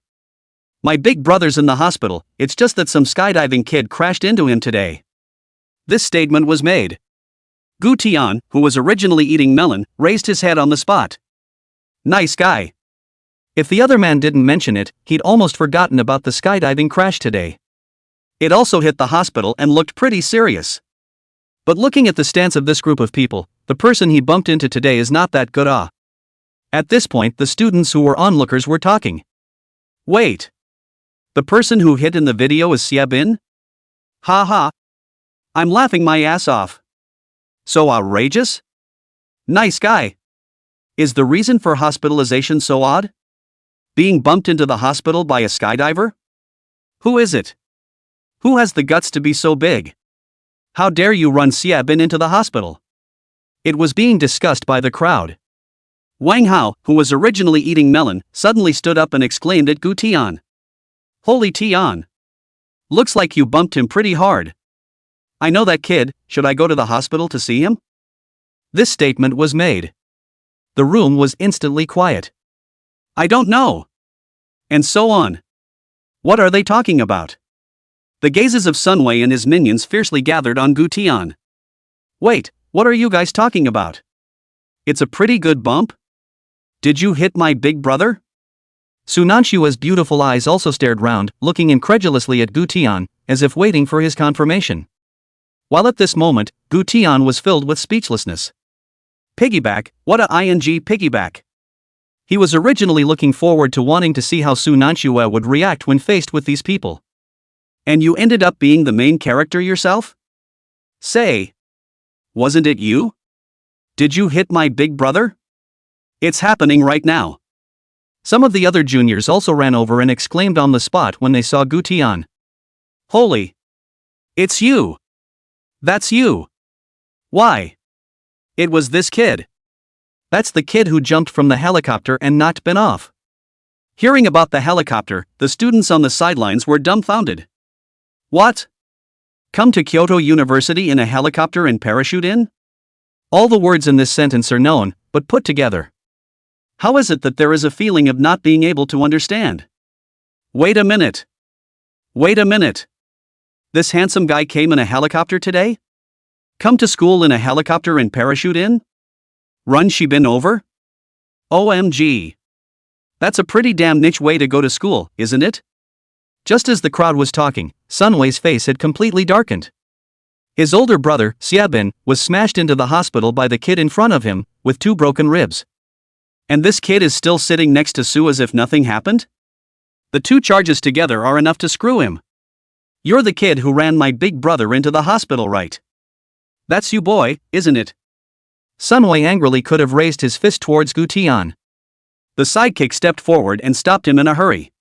My big brother's in the hospital, it's just that some skydiving kid crashed into him today. This statement was made. Gu Tian, who was originally eating melon, raised his head on the spot. Nice guy. If the other man didn't mention it, he'd almost forgotten about the skydiving crash today. It also hit the hospital and looked pretty serious. But looking at the stance of this group of people, the person he bumped into today is not that good. At this point, the students who were onlookers were talking. Wait. The person who hit in the video is Xiebin? Ha ha. I'm laughing my ass off. So outrageous? Nice guy. Is the reason for hospitalization so odd? Being bumped into the hospital by a skydiver? Who is it? Who has the guts to be so big? How dare you run Xiebin into the hospital? It was being discussed by the crowd. Wang Hao, who was originally eating melon, suddenly stood up and exclaimed at Gu Tian. Holy Tian. Looks like you bumped him pretty hard. I know that kid, should I go to the hospital to see him? This statement was made. The room was instantly quiet. I don't know. And so on. What are they talking about? The gazes of Sunway and his minions fiercely gathered on Gu Tian. Wait, what are you guys talking about? It's a pretty good bump? Did you hit my big brother? Su Nanshue's beautiful eyes also stared round, looking incredulously at Gu Tian, as if waiting for his confirmation. While at this moment, Gu Tian was filled with speechlessness. Piggyback, what a ing piggyback. He was originally looking forward to wanting to see how Su Nanxue would react when faced with these people. And you ended up being the main character yourself? Say. Wasn't it you? Did you hit my big brother? It's happening right now. Some of the other juniors also ran over and exclaimed on the spot when they saw Gu Tian. Holy! It's you! That's you! Why? It was this kid. That's the kid who jumped from the helicopter and not been off. Hearing about the helicopter, the students on the sidelines were dumbfounded. What? Come to Kyoto University in a helicopter and parachute in? All the words in this sentence are known, but put together. How is it that there is a feeling of not being able to understand? Wait a minute. Wait a minute. This handsome guy came in a helicopter today? Come to school in a helicopter and parachute in? Run she been over? OMG. That's a pretty damn niche way to go to school, isn't it? Just as the crowd was talking, Sunway's face had completely darkened. His older brother, Xiaobin, was smashed into the hospital by the kid in front of him, with 2 broken ribs. And this kid is still sitting next to Su as if nothing happened? The 2 charges together are enough to screw him. You're the kid who ran my big brother into the hospital, right? That's you, boy, isn't it? Sunway angrily could have raised his fist towards Gu Tian. The sidekick stepped forward and stopped him in a hurry.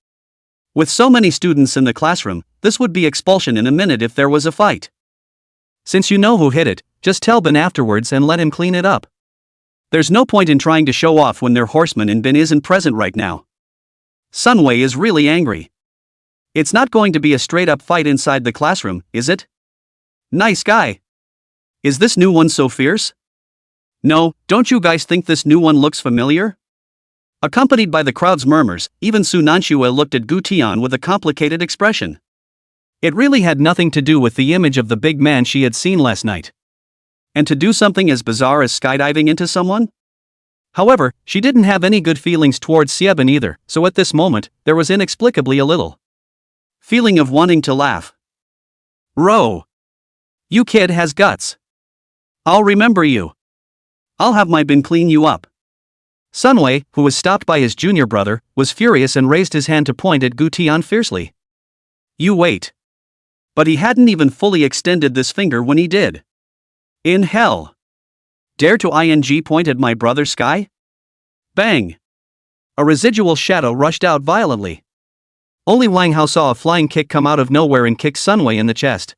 With so many students in the classroom, this would be expulsion in a minute if there was a fight. Since you know who hit it, just tell Ben afterwards and let him clean it up. There's no point in trying to show off when their horseman and Ben isn't present right now. Sunway is really angry. It's not going to be a straight-up fight inside the classroom, is it? Nice guy. Is this new one so fierce? No, don't you guys think this new one looks familiar? Accompanied by the crowd's murmurs, even Su Nanxue looked at Gu Tian with a complicated expression. It really had nothing to do with the image of the big man she had seen last night. And to do something as bizarre as skydiving into someone? However, she didn't have any good feelings towards Xiaobin either, so at this moment, there was inexplicably a little feeling of wanting to laugh. Ro! You kid has guts. I'll remember you. I'll have my bin clean you up. Sunway, who was stopped by his junior brother, was furious and raised his hand to point at Gu Tian fiercely. You wait. But he hadn't even fully extended this finger when he did. In hell. Dare to ing point at my brother's sky? Bang! A residual shadow rushed out violently. Only Wang Hao saw a flying kick come out of nowhere and kick Sunway in the chest.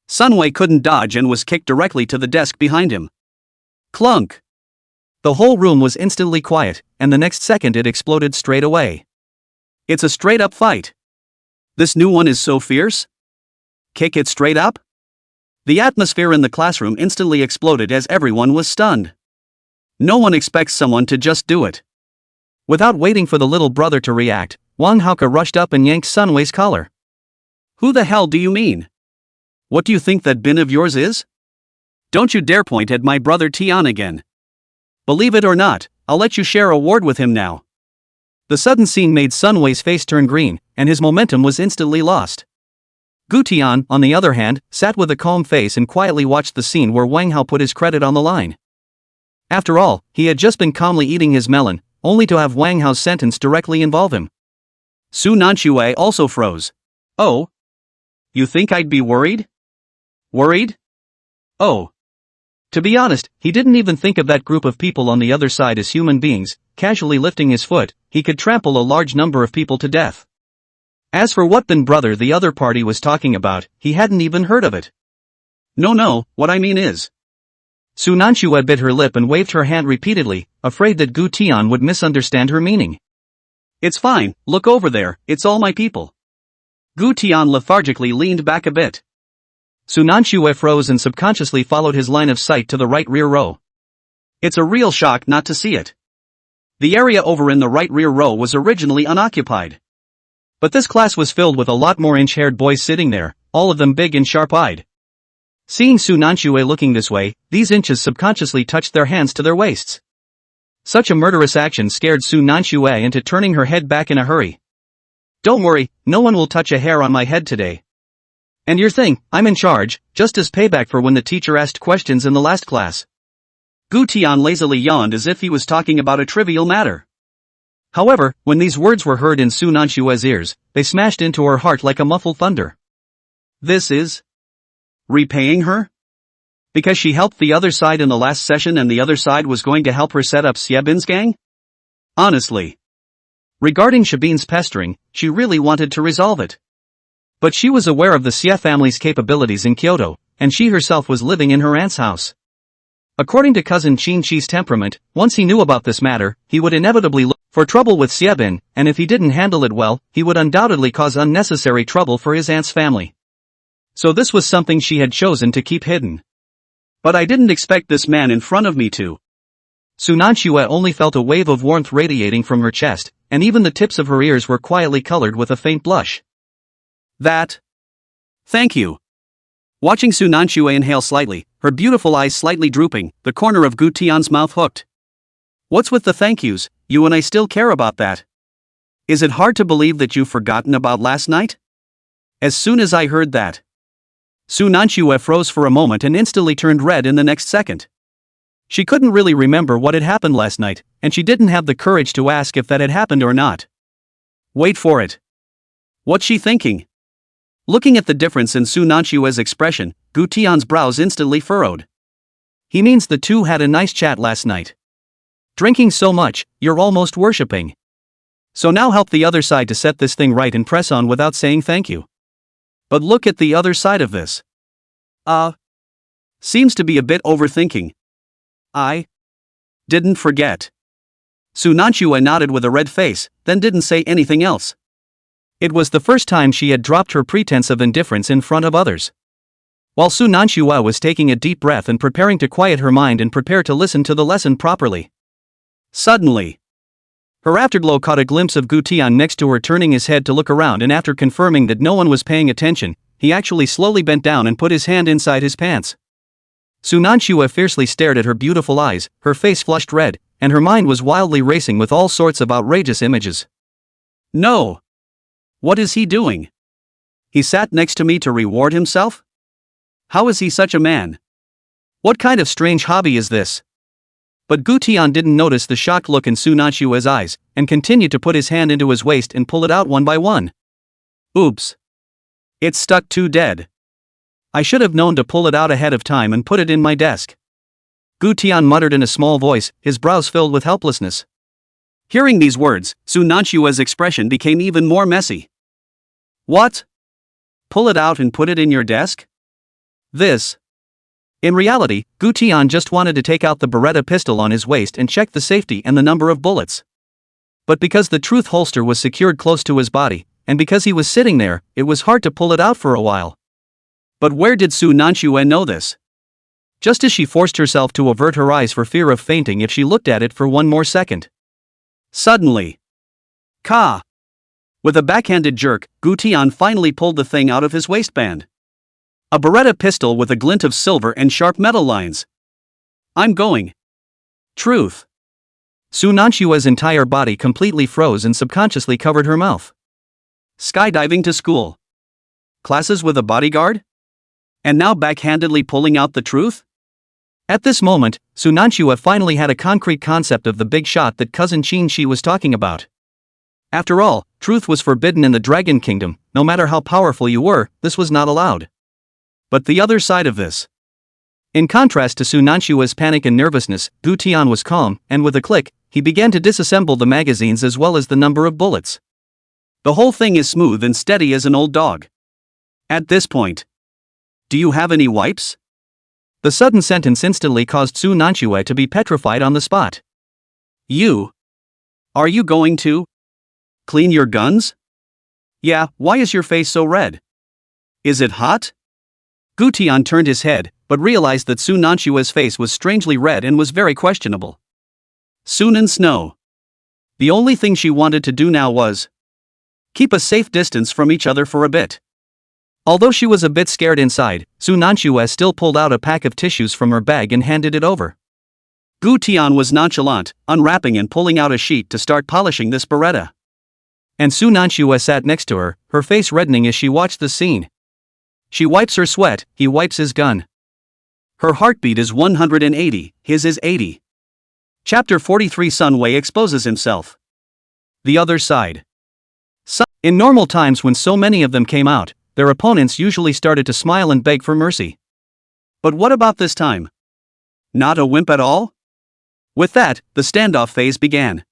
Sunway couldn't dodge and was kicked directly to the desk behind him. Clunk! The whole room was instantly quiet, and the next second it exploded straight away. It's a straight-up fight. This new one is so fierce? Kick it straight up? The atmosphere in the classroom instantly exploded as everyone was stunned. No one expects someone to just do it. Without waiting for the little brother to react, Wang Haoke rushed up and yanked Sunway's collar. Who the hell do you mean? What do you think that bin of yours is? Don't you dare point at my brother Tian again. Believe it or not, I'll let you share a ward with him now. The sudden scene made Sunway's face turn green, and his momentum was instantly lost. Gu Tian, on the other hand, sat with a calm face and quietly watched the scene where Wang Hao put his credit on the line. After all, he had just been calmly eating his melon, only to have Wang Hao's sentence directly involve him. Su Nanxue also froze. Oh? You think I'd be worried? Worried? Oh. To be honest, he didn't even think of that group of people on the other side as human beings. Casually lifting his foot, he could trample a large number of people to death. As for what bin brother the other party was talking about, he hadn't even heard of it. No, what I mean is. Su Nanxue bit her lip and waved her hand repeatedly, afraid that Gu Tian would misunderstand her meaning. It's fine, look over there, it's all my people. Gu Tian lethargically leaned back a bit. Su Nanxue froze and subconsciously followed his line of sight to the right rear row. It's a real shock not to see it. The area over in the right rear row was originally unoccupied. But this class was filled with a lot more inch-haired boys sitting there, all of them big and sharp-eyed. Seeing Su Nanxue looking this way, these inches subconsciously touched their hands to their waists. Such a murderous action scared Su Nanxue into turning her head back in a hurry. Don't worry, no one will touch a hair on my head today. And your thing, I'm in charge, just as payback for when the teacher asked questions in the last class. Gu Tian lazily yawned as if he was talking about a trivial matter. However, when these words were heard in Su Nanshue's ears, they smashed into her heart like a muffled thunder. This is repaying her? Because she helped the other side in the last session and the other side was going to help her set up Xiebin's gang? Honestly. Regarding Xiebin's pestering, she really wanted to resolve it. But she was aware of the Xie family's capabilities in Kyoto, and she herself was living in her aunt's house. According to cousin Qin Chi's temperament, once he knew about this matter, he would inevitably look for trouble with Xiebin, and if he didn't handle it well, he would undoubtedly cause unnecessary trouble for his aunt's family. So this was something she had chosen to keep hidden. But I didn't expect this man in front of me to. Su Nanxue only felt a wave of warmth radiating from her chest, and even the tips of her ears were quietly colored with a faint blush. Thank you. Watching Su Nanxue inhale slightly, her beautiful eyes slightly drooping, the corner of Gu Tian's mouth hooked. What's with the thank yous, you and I still care about that. Is it hard to believe that you've forgotten about last night? As soon as I heard that, Su Nanxue froze for a moment and instantly turned red in the next second. She couldn't really remember what had happened last night, and she didn't have the courage to ask if that had happened or not. Wait for it. What's she thinking? Looking at the difference in Su Nanshue's expression, Gu Tian's brows instantly furrowed. He means the two had a nice chat last night. Drinking so much, you're almost worshipping. So now help the other side to set this thing right and press on without saying thank you. But look at the other side of this. Seems to be a bit overthinking. I didn't forget. Su Nanxue nodded with a red face, then didn't say anything else. It was the first time she had dropped her pretense of indifference in front of others. While Su Nanxue was taking a deep breath and preparing to quiet her mind and prepare to listen to the lesson properly. Suddenly, her afterglow caught a glimpse of Gu Tian next to her, turning his head to look around, and after confirming that no one was paying attention, he actually slowly bent down and put his hand inside his pants. Su Nanxue fiercely stared at her beautiful eyes, her face flushed red, and her mind was wildly racing with all sorts of outrageous images. No! What is he doing? He sat next to me to reward himself? How is he such a man? What kind of strange hobby is this? But Gu Tian didn't notice the shocked look in Su Nanshue's eyes, and continued to put his hand into his waist and pull it out one by one. Oops. It's stuck too dead. I should have known to pull it out ahead of time and put it in my desk. Gu Tian muttered in a small voice, his brows filled with helplessness. Hearing these words, Su Nanshue's expression became even more messy. What? Pull it out and put it in your desk? This. In reality, Gu Tian just wanted to take out the Beretta pistol on his waist and check the safety and the number of bullets. But because the truth holster was secured close to his body, and because he was sitting there, it was hard to pull it out for a while. But where did Su Nanxue know this? Just as she forced herself to avert her eyes for fear of fainting if she looked at it for one more second. Suddenly. Ka! With a backhanded jerk, Gu Tian finally pulled the thing out of his waistband. A Beretta pistol with a glint of silver and sharp metal lines. I'm going. Truth. Su Nanshue's entire body completely froze and subconsciously covered her mouth. Skydiving to school. Classes with a bodyguard? And now backhandedly pulling out the truth? At this moment, Su Nansue finally had a concrete concept of the big shot that cousin Qin Shi was talking about. After all, truth was forbidden in the Dragon Kingdom. No matter how powerful you were, this was not allowed. But the other side of this. In contrast to Su Nanshue's panic and nervousness, Gu Tian was calm, and with a click, he began to disassemble the magazines as well as the number of bullets. The whole thing is smooth and steady as an old dog. At this point. Do you have any wipes? The sudden sentence instantly caused Su Nansue to be petrified on the spot. You? Are you going to clean your guns? Yeah, why is your face so red? Is it hot? Gu Tian turned his head, but realized that Su Nanshue's face was strangely red and was very questionable. Soon in snow. The only thing she wanted to do now was keep a safe distance from each other for a bit. Although she was a bit scared inside, Su Nansue still pulled out a pack of tissues from her bag and handed it over. Gu Tian was nonchalant, unwrapping and pulling out a sheet to start polishing this Beretta. And Su Nansue sat next to her, her face reddening as she watched the scene. She wipes her sweat, he wipes his gun. Her heartbeat is 180, his is 80. Chapter 43. Sunway exposes himself. The other side. In normal times when so many of them came out, their opponents usually started to smile and beg for mercy. But what about this time? Not a wimp at all? With that, the standoff phase began.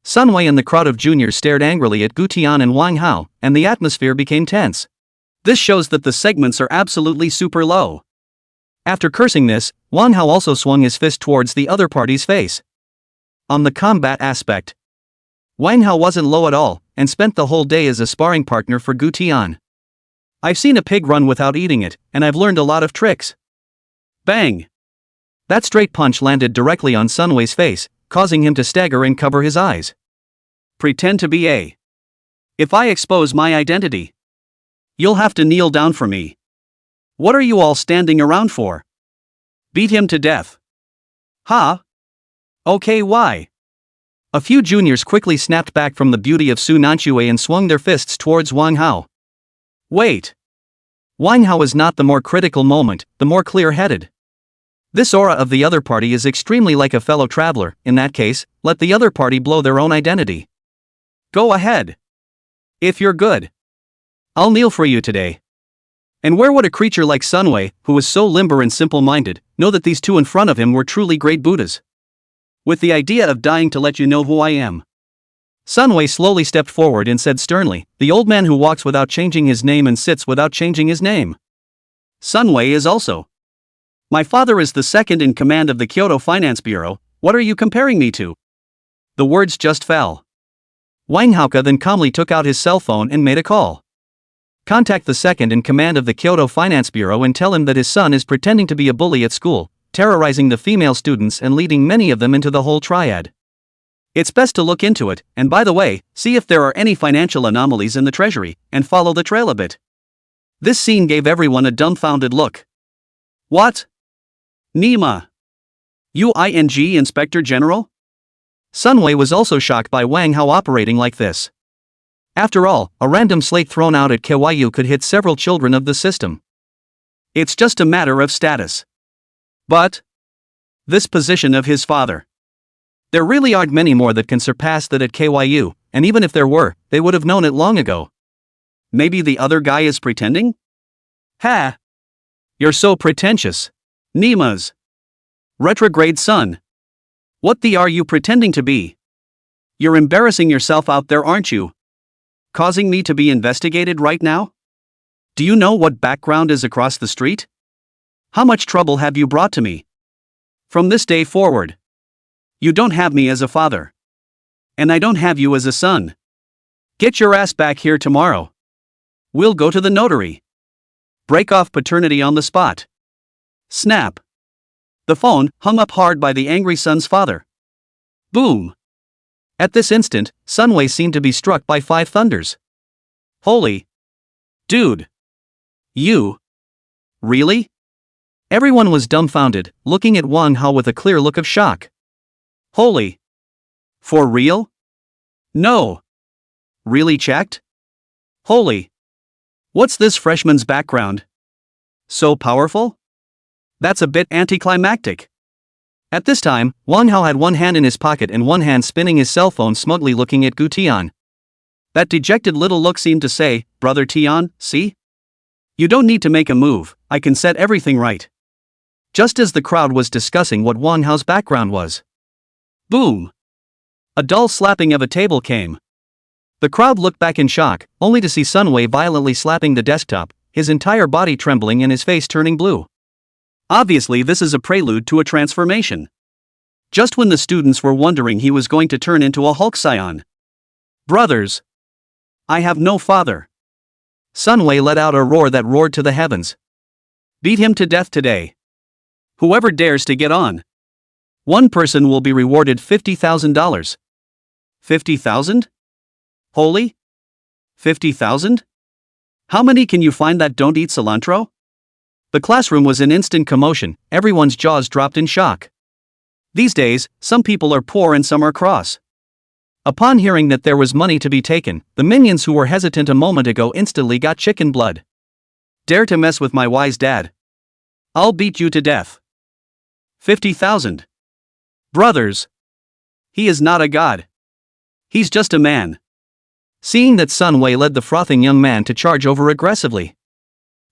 Sunway and the crowd of juniors stared angrily at Gu Tian and Wang Hao, and the atmosphere became tense. This shows that the segments are absolutely super low. After cursing this, Wang Hao also swung his fist towards the other party's face. On the combat aspect, Wang Hao wasn't low at all, and spent the whole day as a sparring partner for Gu Tian. I've seen a pig run without eating it, and I've learned a lot of tricks. Bang! That straight punch landed directly on Sunway's face, causing him to stagger and cover his eyes. Pretend to be a. If I expose my identity, you'll have to kneel down for me. What are you all standing around for? Beat him to death. Huh? Okay, why? A few juniors quickly snapped back from the beauty of Su Nanchue and swung their fists towards Wang Hao. Wait. Wang Hao is not the more critical moment, the more clear-headed. This aura of the other party is extremely like a fellow traveler. In that case, let the other party blow their own identity. Go ahead. If you're good, I'll kneel for you today. And where would a creature like Sunway, who was so limber and simple-minded, know that these two in front of him were truly great Buddhas? With the idea of dying to let you know who I am. Sunway slowly stepped forward and said sternly, the old man who walks without changing his name and sits without changing his name. Sunway is also. My father is the second in command of the Kyoto Finance Bureau. What are you comparing me to? The words just fell. Wang Haoka then calmly took out his cell phone and made a call. Contact the second in command of the Kyoto Finance Bureau and tell him that his son is pretending to be a bully at school, terrorizing the female students and leading many of them into the whole triad. It's best to look into it, and by the way, see if there are any financial anomalies in the treasury, and follow the trail a bit. This scene gave everyone a dumbfounded look. What? Nima. UING Inspector General? Sunway was also shocked by Wang Hao operating like this. After all, a random slate thrown out at Kyoto could hit several children of the system. It's just a matter of status. But this position of his father. There really aren't many more that can surpass that at Kyoto, and even if there were, they would have known it long ago. Maybe the other guy is pretending? Ha! You're so pretentious. Nima's retrograde son. What the are you pretending to be? You're embarrassing yourself out there, aren't you? Causing me to be investigated right now? Do you know what background is across the street? How much trouble have you brought to me? From this day forward, you don't have me as a father. And I don't have you as a son. Get your ass back here tomorrow. We'll go to the notary. Break off paternity on the spot. Snap. The phone hung up hard by the angry son's father. Boom. At this instant, Sunway seemed to be struck by 5 thunders. Holy. Dude. You. Really? Everyone was dumbfounded, looking at Wang Hao with a clear look of shock. Holy. For real? No. Really checked? Holy. What's this freshman's background? So powerful? That's a bit anticlimactic. At this time, Wang Hao had one hand in his pocket and one hand spinning his cell phone, smugly looking at Gu Tian. That dejected little look seemed to say, Brother Tian, see? You don't need to make a move, I can set everything right. Just as the crowd was discussing what Wang Hao's background was. Boom! A dull slapping of a table came. The crowd looked back in shock, only to see Sunway violently slapping the desktop, his entire body trembling and his face turning blue. Obviously, this is a prelude to a transformation. Just when the students were wondering he was going to turn into a Hulk Scion. Brothers! I have no father. Sunway let out a roar that roared to the heavens. Beat him to death today. Whoever dares to get on. One person will be rewarded $50,000. 50,000? Holy? 50,000? How many can you find that don't eat cilantro? The classroom was in instant commotion, everyone's jaws dropped in shock. These days, some people are poor and some are cross. Upon hearing that there was money to be taken, the minions who were hesitant a moment ago instantly got chicken blood. Dare to mess with my wise dad? I'll beat you to death. 50,000. Brothers. He is not a god. He's just a man. Seeing that Sunway led the frothing young man to charge over aggressively,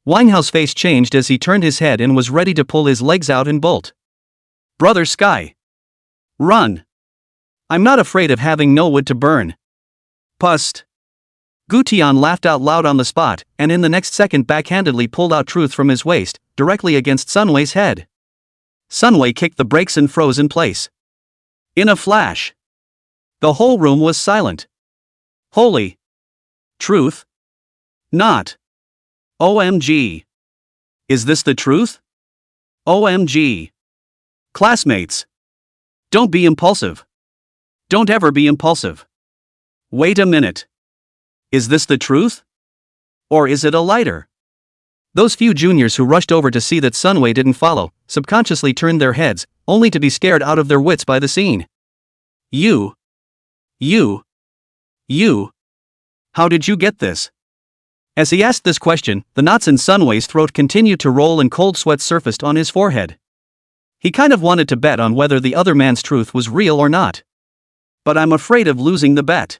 Winehouse's face changed as he turned his head and was ready to pull his legs out and bolt. Brother Sky. Run. I'm not afraid of having no wood to burn. Pust. Gutian laughed out loud on the spot, and in the next second backhandedly pulled out Truth from his waist, directly against Sunway's head. Sunway kicked the brakes and froze in place. In a flash, the whole room was silent. Holy. Truth? Not. OMG. Is this the truth? OMG. Classmates. Don't be impulsive. Don't ever be impulsive. Wait a minute. Is this the truth? Or is it a lighter? Those few juniors who rushed over to see that Sunway didn't follow, subconsciously turned their heads, only to be scared out of their wits by the scene. You. How did you get this? As he asked this question, the knots in Sunway's throat continued to roll and cold sweat surfaced on his forehead. He kind of wanted to bet on whether the other man's truth was real or not. But I'm afraid of losing the bet.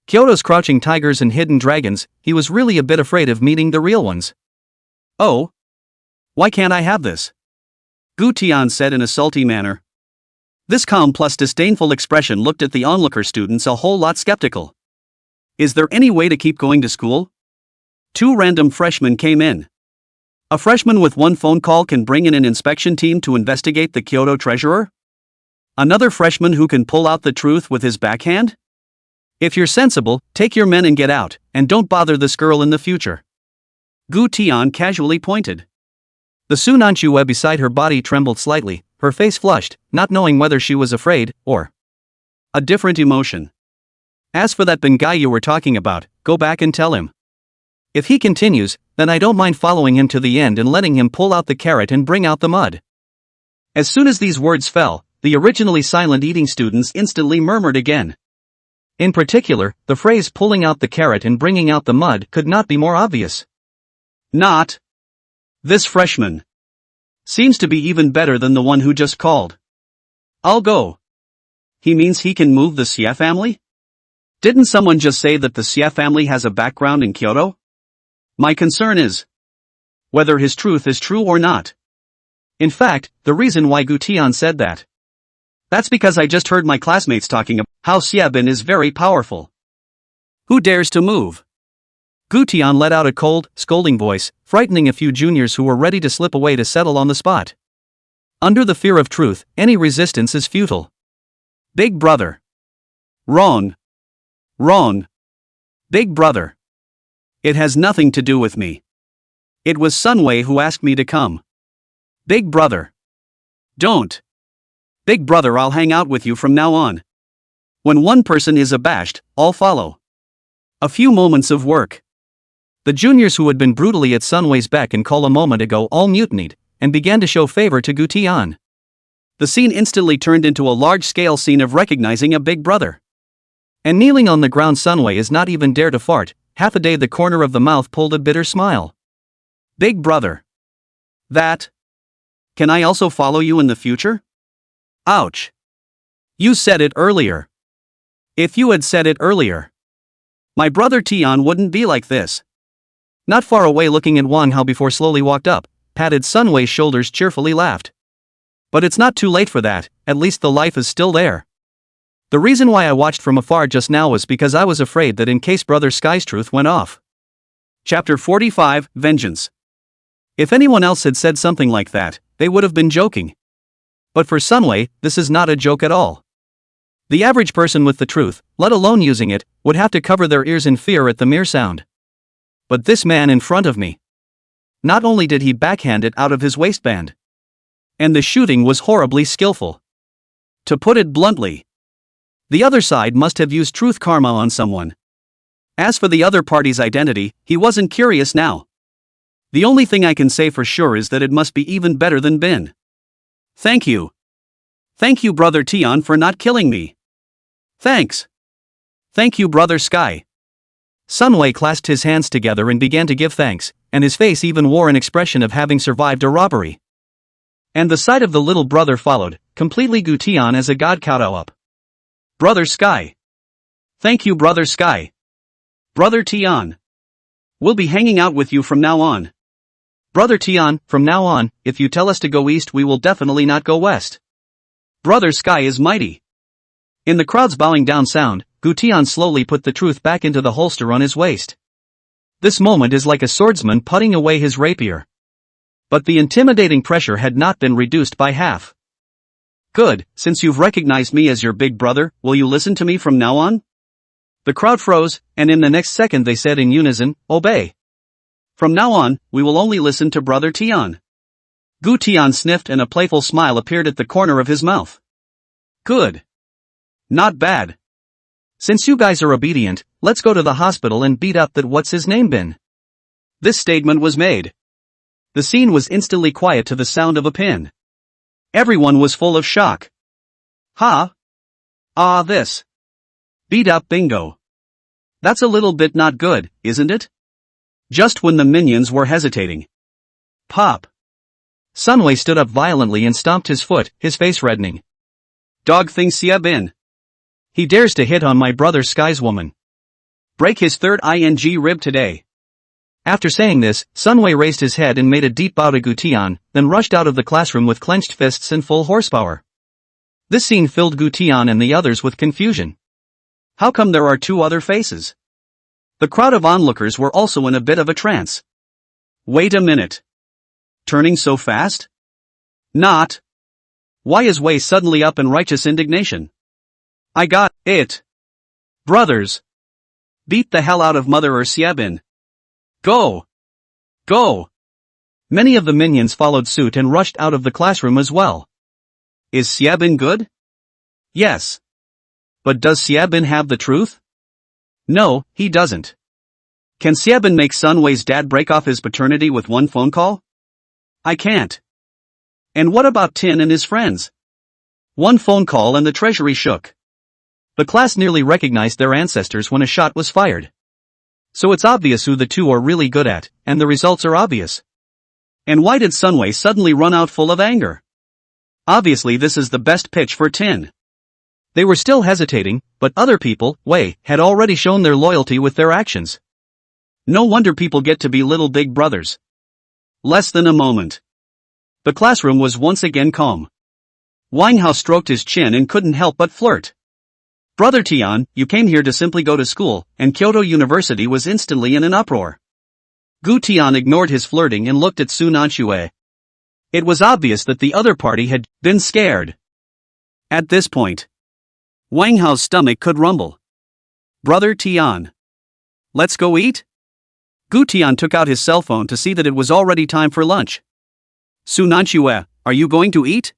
Kyoto's crouching tigers and hidden dragons, he was really a bit afraid of meeting the real ones. Oh? Why can't I have this? Gutian said in a salty manner. This calm plus disdainful expression looked at the onlooker students a whole lot skeptical. Is there any way to keep going to school? 2 random freshmen came in. A freshman with 1 phone call can bring in an inspection team to investigate the Kyoto treasurer? Another freshman who can pull out the truth with his backhand? If you're sensible, take your men and get out, and don't bother this girl in the future. Gu Tian casually pointed. The Sunanchua beside her body trembled slightly, her face flushed, not knowing whether she was afraid, or a different emotion. As for that Bengai you were talking about, go back and tell him. If he continues, then I don't mind following him to the end and letting him pull out the carrot and bring out the mud. As soon as these words fell, the originally silent eating students instantly murmured again. In particular, the phrase pulling out the carrot and bringing out the mud could not be more obvious. Not. This freshman seems to be even better than the one who just called. I'll go. He means he can move the Xia family? Didn't someone just say that the Xia family has a background in Kyoto? My concern is whether his truth is true or not. In fact, the reason why Gutian said that's because I just heard my classmates talking about how Xiabin is very powerful. Who dares to move? Gutian let out a cold, scolding voice, frightening a few juniors who were ready to slip away to settle on the spot. Under the fear of truth, any resistance is futile. Big brother. Wrong. Big brother. It has nothing to do with me. It was Sunway who asked me to come. Big brother. Don't. Big brother, I'll hang out with you from now on. When one person is abashed, all follow. A few moments of work. The juniors who had been brutally at Sunway's beck and call a moment ago all mutinied, and began to show favor to Gutian. The scene instantly turned into a large-scale scene of recognizing a big brother. And kneeling on the ground, Sunway is not even dare to fart, half a day the corner of the mouth pulled a bitter smile. Big brother. That. Can I also follow you in the future? Ouch. You said it earlier. If you had said it earlier, my brother Tian wouldn't be like this. Not far away, looking at Wang Hao before slowly walked up, patted Sunway's shoulders, cheerfully laughed. But it's not too late for that, at least the life is still there. The reason why I watched from afar just now was because I was afraid that in case Brother Sky's truth went off. Chapter 45, Vengeance. If anyone else had said something like that, they would have been joking. But for Sunway, this is not a joke at all. The average person with the truth, let alone using it, would have to cover their ears in fear at the mere sound. But this man in front of me. Not only did he backhand it out of his waistband, and the shooting was horribly skillful. To put it bluntly, the other side must have used truth karma on someone. As for the other party's identity, he wasn't curious now. The only thing I can say for sure is that it must be even better than Bin. Thank you. Thank you, Brother Tian, for not killing me. Thanks. Thank you, Brother Sky. Sunway clasped his hands together and began to give thanks, and his face even wore an expression of having survived a robbery. And the sight of the little brother followed, completely Gutian as a god kowtow up. Brother Sky. Thank you, Brother Sky. Brother Tian. We'll be hanging out with you from now on. Brother Tian, from now on, if you tell us to go east we will definitely not go west. Brother Sky is mighty. In the crowd's bowing down sound, Gutian slowly put the truth back into the holster on his waist. This moment is like a swordsman putting away his rapier. But the intimidating pressure had not been reduced by half. Good, since you've recognized me as your big brother, will you listen to me from now on? The crowd froze, and in the next second they said in unison, obey. From now on, we will only listen to Brother Tian. Gu Tian sniffed and a playful smile appeared at the corner of his mouth. Good. Not bad. Since you guys are obedient, let's go to the hospital and beat up that what's his name been. This statement was made. The scene was instantly quiet to the sound of a pin. Everyone was full of shock. Ha! Ah, this. Beat up bingo. That's a little bit not good, isn't it? Just when the minions were hesitating. Pop. Sunway stood up violently and stomped his foot, his face reddening. Dog thing Sia bin. He dares to hit on my brother Sky's woman. Break his third ing rib today. After saying this, Sunway raised his head and made a deep bow to Gutian, then rushed out of the classroom with clenched fists and full horsepower. This scene filled Gutian and the others with confusion. How come there are two other faces? The crowd of onlookers were also in a bit of a trance. Wait a minute. Turning so fast? Not. Why is Wei suddenly up in righteous indignation? I got it. Brothers. Beat the hell out of Mother or Xiabin. Go! Go! Many of the minions followed suit and rushed out of the classroom as well. Is Xiabin good? Yes. But does Xiabin have the truth? No, he doesn't. Can Xiabin make Sunway's dad break off his paternity with one phone call? I can't. And what about Tin and his friends? One phone call and the treasury shook. The class nearly recognized their ancestors when a shot was fired. So it's obvious who the two are really good at, and the results are obvious. And why did Sunway suddenly run out full of anger? Obviously this is the best pitch for Tin. They were still hesitating, but other people, Wei, had already shown their loyalty with their actions. No wonder people get to be little big brothers. Less than a moment. The classroom was once again calm. Wang Hao stroked his chin and couldn't help but flirt. Brother Tian, you came here to simply go to school, and Kyoto University was instantly in an uproar. Gu Tian ignored his flirting and looked at Su Nanxue. It was obvious that the other party had been scared. At this point, Wang Hao's stomach could rumble. Brother Tian. Let's go eat? Gu Tian took out his cell phone to see that it was already time for lunch. Su Nanxue, are you going to eat?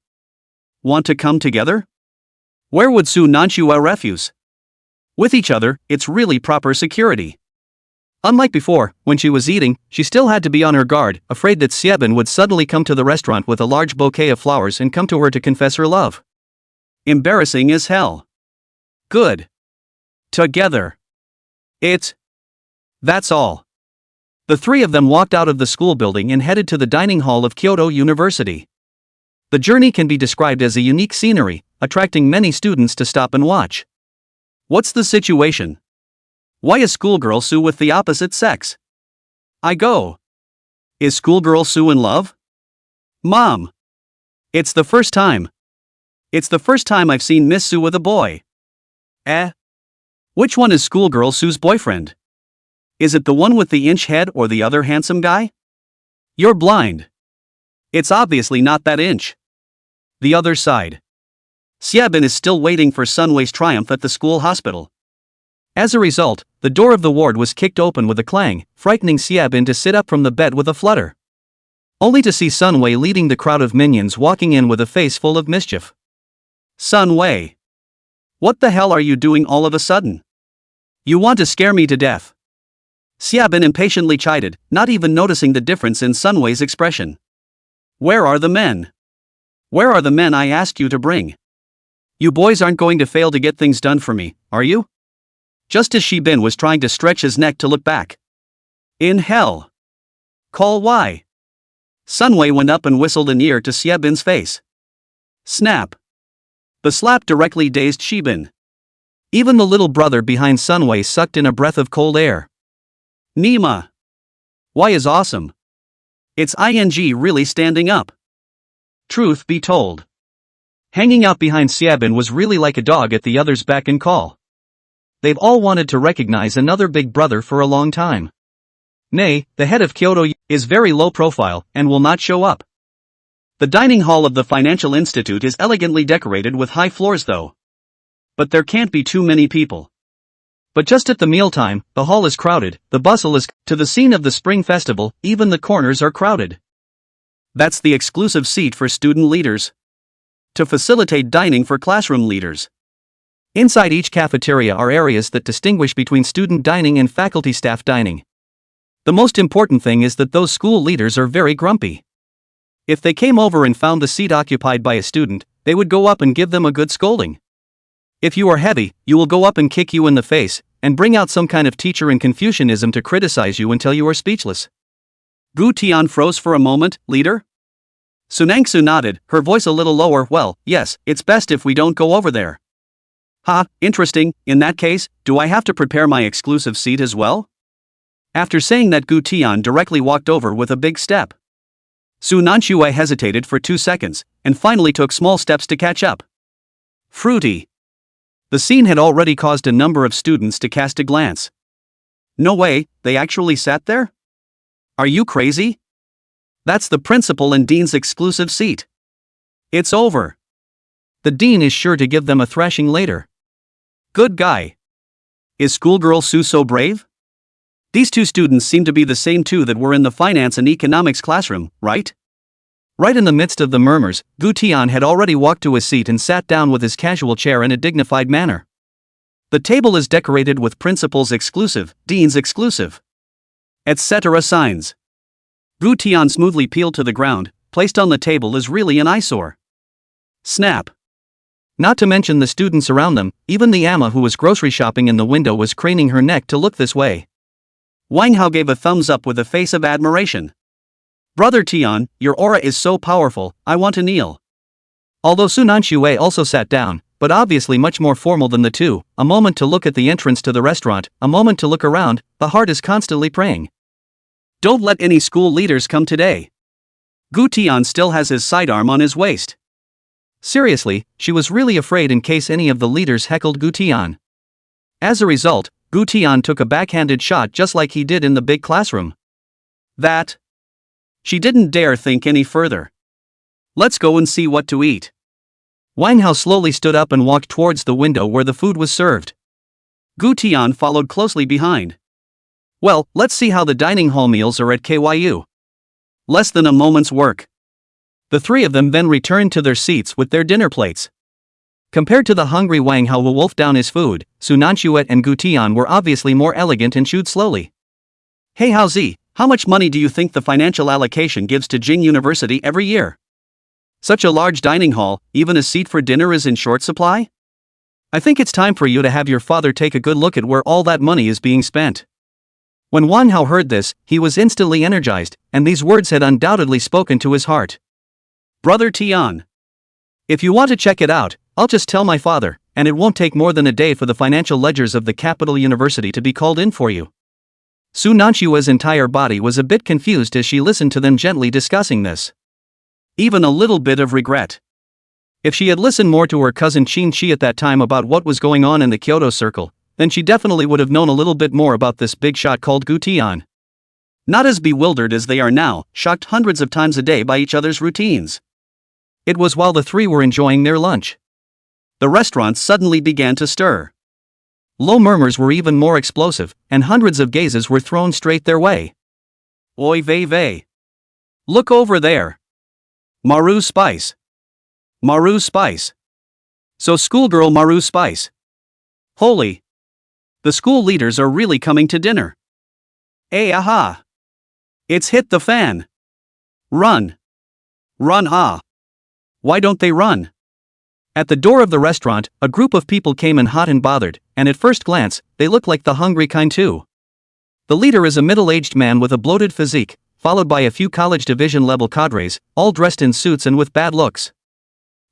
Want to come together? Where would Su Nanxue refuse? With each other, it's really proper security. Unlike before, when she was eating, she still had to be on her guard, afraid that Xiebin would suddenly come to the restaurant with a large bouquet of flowers and come to her to confess her love. Embarrassing as hell. Good. Together. That's all. The three of them walked out of the school building and headed to the dining hall of Kyoto University. The journey can be described as a unique scenery, attracting many students to stop and watch. What's the situation? Why is schoolgirl Sue with the opposite sex? I go. Is schoolgirl Sue in love? Mom. It's the first time. It's the first time I've seen Miss Sue with a boy. Which one is schoolgirl Sue's boyfriend? Is it the one with the inch head or the other handsome guy? You're blind. It's obviously not that inch. The other side. Xiabin is still waiting for Sunway's triumph at the school hospital. As a result, the door of the ward was kicked open with a clang, frightening Xiabin to sit up from the bed with a flutter. Only to see Sunway leading the crowd of minions walking in with a face full of mischief. Sunway. What the hell are you doing all of a sudden? You want to scare me to death. Xiabin impatiently chided, not even noticing the difference in Sunway's expression. Where are the men? Where are the men I asked you to bring? You boys aren't going to fail to get things done for me, are you? just as Shibin was trying to stretch his neck to look back. In hell. Call Y. Sunway went up and whistled in ear to Xiebin's face. Snap. The slap directly dazed Shibin. Even the little brother behind Sunway sucked in a breath of cold air. Nima. Y is awesome. It's ing really standing up. Truth be told, hanging out behind Xiebin was really like a dog at the other's beck and call. They've all wanted to recognize another big brother for a long time. Nay, the head of Kyoto is very low profile and will not show up. The dining hall of the financial institute is elegantly decorated with high floors though. But there can't be too many people. But just at the mealtime, the hall is crowded, the bustle is to the scene of the spring festival, even the corners are crowded. That's the exclusive seat for student leaders. To facilitate dining for classroom leaders. Inside each cafeteria are areas that distinguish between student dining and faculty staff dining. The most important thing is that those school leaders are very grumpy. If they came over and found the seat occupied by a student, they would go up and give them a good scolding. If you are heavy, you will go up and kick you in the face, and bring out some kind of teacher in Confucianism to criticize you until you are speechless. Gu Tian froze for a moment, leader? Sunangsu nodded, her voice a little lower. Well, yes, it's best if we don't go over there. Ha, interesting, in that case, do I have to prepare my exclusive seat as well? After saying that, Gu Tian directly walked over with a big step. Su Nanxue hesitated for 2 seconds, and finally took small steps to catch up. Fruity. The scene had already caused a number of students to cast a glance. No way, they actually sat there? Are you crazy? That's the principal and dean's exclusive seat. It's over. The dean is sure to give them a thrashing later. Good guy. Is schoolgirl Su so brave? These two students seem to be the same two that were in the finance and economics classroom, right? Right in the midst of the murmurs, Gu Tian had already walked to his seat and sat down with his casual chair in a dignified manner. The table is decorated with principal's exclusive, dean's exclusive, etc. signs. Gu Tian smoothly peeled to the ground, placed on the table is really an eyesore. Snap. Not to mention the students around them, even the Amma who was grocery shopping in the window was craning her neck to look this way. Wang Hao gave a thumbs up with a face of admiration. Brother Tian, your aura is so powerful, I want to kneel. Although Su Nanxue also sat down, but obviously much more formal than the two, a moment to look at the entrance to the restaurant, a moment to look around, the heart is constantly praying. Don't let any school leaders come today. Gu Tian still has his sidearm on his waist. Seriously, she was really afraid in case any of the leaders heckled Gu Tian. As a result, Gu Tian took a backhanded shot just like he did in the big classroom. That. She didn't dare think any further. Let's go and see what to eat. Wang Hao slowly stood up and walked towards the window where the food was served. Gu Tian followed closely behind. Well, let's see how the dining hall meals are at KYU. Less than a moment's work. The three of them then returned to their seats with their dinner plates. Compared to the hungry Wang Hao who wolfed down his food, Su Nanxue and Gu Tian were obviously more elegant and chewed slowly. Hey Hao Zi, how much money do you think the financial allocation gives to Jing University every year? Such a large dining hall, even a seat for dinner is in short supply? I think it's time for you to have your father take a good look at where all that money is being spent. When Wang Hao heard this, he was instantly energized, and these words had undoubtedly spoken to his heart. Brother Tian. If you want to check it out, I'll just tell my father, and it won't take more than a day for the financial ledgers of the capital university to be called in for you. Su Nanxue's entire body was a bit confused as she listened to them gently discussing this. Even a little bit of regret. If she had listened more to her cousin Qin Shi at that time about what was going on in the Kyoto circle, then she definitely would have known a little bit more about this big shot called Gu Tian. Not as bewildered as they are now, shocked hundreds of times a day by each other's routines. It was while the three were enjoying their lunch. The restaurant suddenly began to stir. Low murmurs were even more explosive, and hundreds of gazes were thrown straight their way. Oi vey vey. Look over there. Maru Spice. Maru Spice. So schoolgirl Maru Spice. Holy. The school leaders are really coming to dinner. Eh aha. It's hit the fan. Run. Run ah. Why don't they run? At the door of the restaurant, a group of people came in hot and bothered, and at first glance, they looked like the hungry kind too. The leader is a middle-aged man with a bloated physique, followed by a few college division-level cadres, all dressed in suits and with bad looks.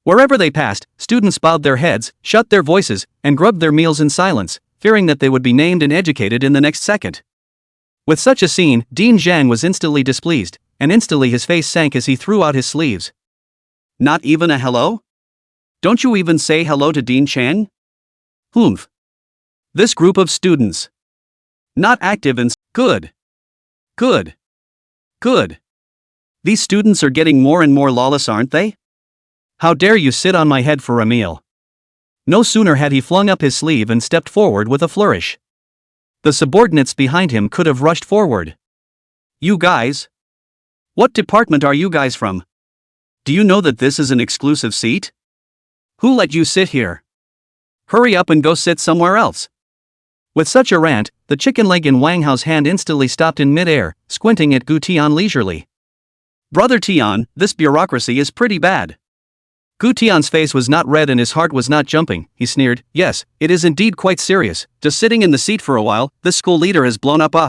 Wherever they passed, students bowed their heads, shut their voices, and grubbed their meals in silence, fearing that they would be named and educated in the next second. With such a scene, Dean Zhang was instantly displeased, and instantly his face sank as he threw out his sleeves. Not even a hello? Don't you even say hello to Dean Chang? Humph. This group of students. Not active and good. Good. Good. These students are getting more and more lawless, aren't they? How dare you sit on my head for a meal? No sooner had he flung up his sleeve and stepped forward with a flourish. The subordinates behind him could have rushed forward. You guys? What department are you guys from? Do you know that this is an exclusive seat? Who let you sit here? Hurry up and go sit somewhere else. With such a rant, the chicken leg in Wang Hao's hand instantly stopped in mid-air, squinting at Gu Tian leisurely. Brother Tian, this bureaucracy is pretty bad. Gu Tian's face was not red and his heart was not jumping. He sneered, yes, it is indeed quite serious. Just sitting in the seat for a while, this school leader has blown up a...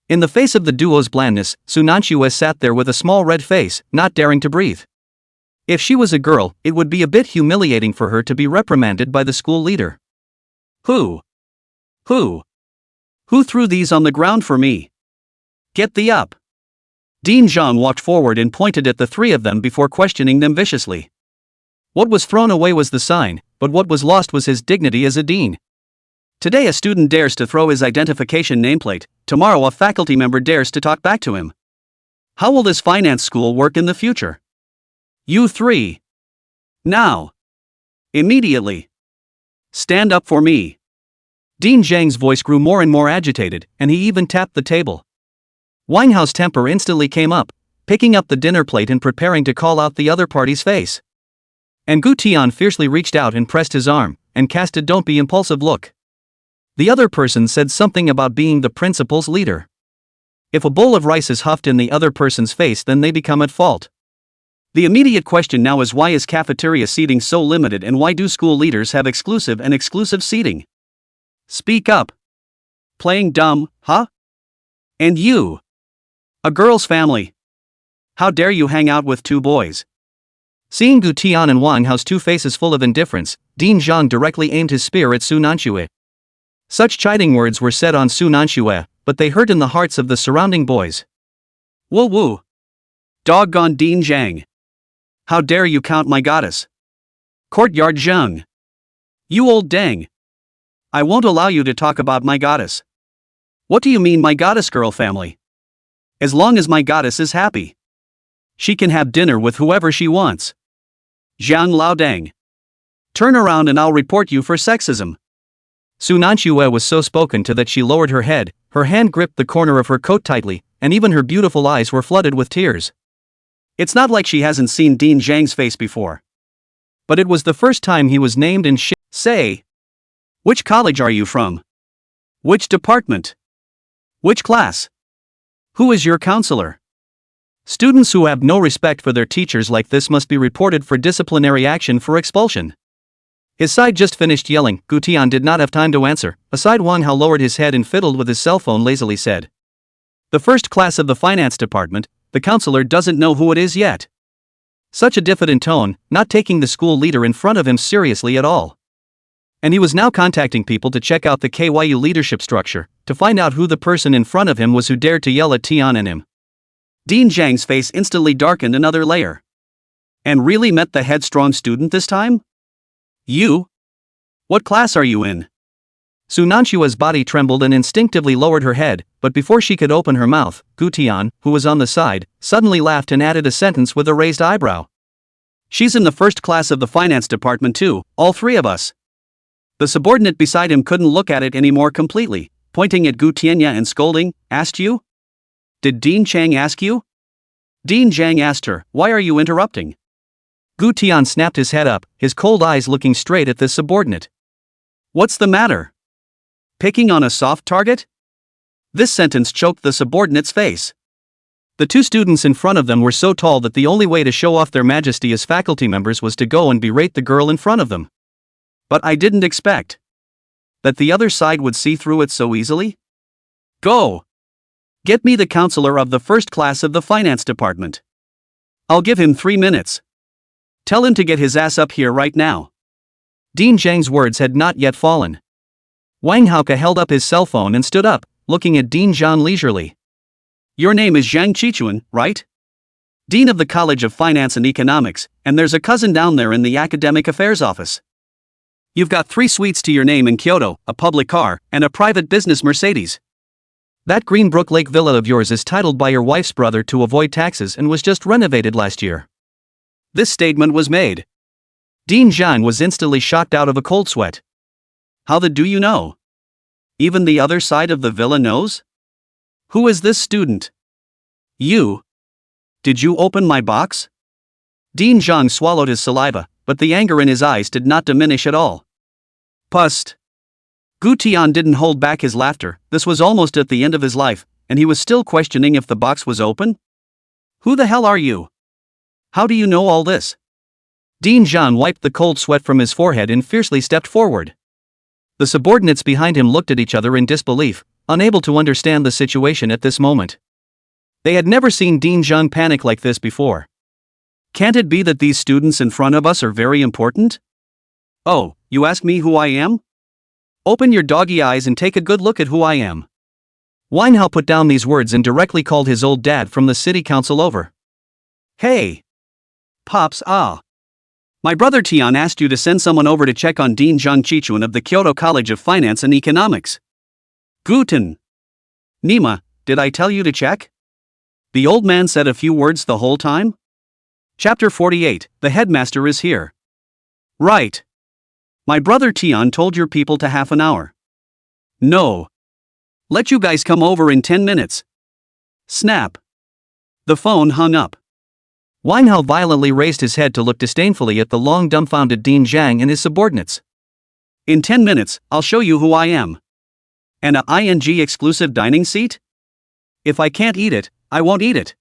In the face of the duo's blandness, Su Nanxue sat there with a small red face, not daring to breathe. If she was a girl, it would be a bit humiliating for her to be reprimanded by the school leader. Who threw these on the ground for me? Get thee up. Dean Zhang walked forward and pointed at the three of them before questioning them viciously. What was thrown away was the sign, but what was lost was his dignity as a dean. Today a student dares to throw his identification nameplate, tomorrow a faculty member dares to talk back to him. How will this finance school work in the future? You three. Now. Immediately. Stand up for me. Dean Zhang's voice grew more and more agitated, and he even tapped the table. Wang Hao's temper instantly came up, picking up the dinner plate and preparing to call out the other party's face. And Gu Tian fiercely reached out and pressed his arm, and cast a don't be impulsive look. The other person said something about being the principal's leader. If a bowl of rice is huffed in the other person's face, then they become at fault. The immediate question now is, why is cafeteria seating so limited and why do school leaders have exclusive seating? Speak up. Playing dumb, huh? And you? A girl's family. How dare you hang out with two boys? Seeing Gu Tian and Wang Hao's two faces full of indifference, Dean Zhang directly aimed his spear at Su Nanxue. Such chiding words were said on Su Nanxue, but they hurt in the hearts of the surrounding boys. Woo woo. Doggone Dean Zhang. How dare you count my goddess? Courtyard Zheng. You old dang. I won't allow you to talk about my goddess. What do you mean my goddess girl family? As long as my goddess is happy. She can have dinner with whoever she wants. Zhang Laodang. Turn around and I'll report you for sexism. Su Nanxue was so spoken to that she lowered her head, her hand gripped the corner of her coat tightly, and even her beautiful eyes were flooded with tears. It's not like she hasn't seen Dean Zhang's face before. But it was the first time he was named in Say. Which college are you from? Which department? Which class? Who is your counselor? Students who have no respect for their teachers like this must be reported for disciplinary action for expulsion. His side just finished yelling. Gu Tian did not have time to answer. Aside, Wang Hao lowered his head and fiddled with his cell phone, lazily said. The first class of the finance department, the counselor doesn't know who it is yet. Such a diffident tone, not taking the school leader in front of him seriously at all. And he was now contacting people to check out the KYU leadership structure, to find out who the person in front of him was who dared to yell at Tian and him. Dean Zhang's face instantly darkened another layer. And really met the headstrong student this time? You? What class are you in? Su Nanxue's body trembled and instinctively lowered her head, but before she could open her mouth, Gu Tian, who was on the side, suddenly laughed and added a sentence with a raised eyebrow. She's in the first class of the finance department too, all three of us. The subordinate beside him couldn't look at it any more completely, pointing at Gu Tianya and scolding, asked you? Did Dean Chang ask you? Dean Zhang asked her, why are you interrupting? Gu Tian snapped his head up, his cold eyes looking straight at the subordinate. What's the matter? Picking on a soft target? This sentence choked the subordinate's face. The two students in front of them were so tall that the only way to show off their majesty as faculty members was to go and berate the girl in front of them. But I didn't expect that the other side would see through it so easily. Go! Get me the counselor of the first class of the finance department. I'll give him 3 minutes. Tell him to get his ass up here right now. Dean Zhang's words had not yet fallen. Wang Haoke held up his cell phone and stood up, looking at Dean Zhang leisurely. Your name is Zhang Qichuan, right? Dean of the College of Finance and Economics, and there's a cousin down there in the Academic Affairs office. You've got 3 suites to your name in Kyoto, a public car, and a private business Mercedes. That Greenbrook Lake villa of yours is titled by your wife's brother to avoid taxes and was just renovated last year. This statement was made. Dean Zhang was instantly shocked out of a cold sweat. How the do you know? Even the other side of the villa knows? Who is this student? You. Did you open my box? Dean Zhang swallowed his saliva, but the anger in his eyes did not diminish at all. Pust. Gu Tian didn't hold back his laughter. This was almost at the end of his life, and he was still questioning if the box was open? Who the hell are you? How do you know all this? Dean Zhang wiped the cold sweat from his forehead and fiercely stepped forward. The subordinates behind him looked at each other in disbelief, unable to understand the situation at this moment. They had never seen Dean Zhang panic like this before. Can't it be that these students in front of us are very important? Oh, you ask me who I am? Open your doggy eyes and take a good look at who I am. Wang Hao put down these words and directly called his old dad from the city council over. Hey! Pops, my brother Tian asked you to send someone over to check on Dean Zhang Qichuan of the Kyoto College of Finance and Economics. Guten. Nima, did I tell you to check? The old man said a few words the whole time? Chapter 48, The Headmaster is here. Right. My brother Tian told your people to half an hour. No. Let you guys come over in 10 minutes. Snap. The phone hung up. Wang Hao violently raised his head to look disdainfully at the long dumbfounded Dean Zhang and his subordinates. In 10 minutes, I'll show you who I am. And a ING exclusive dining seat? If I can't eat it, I won't eat it.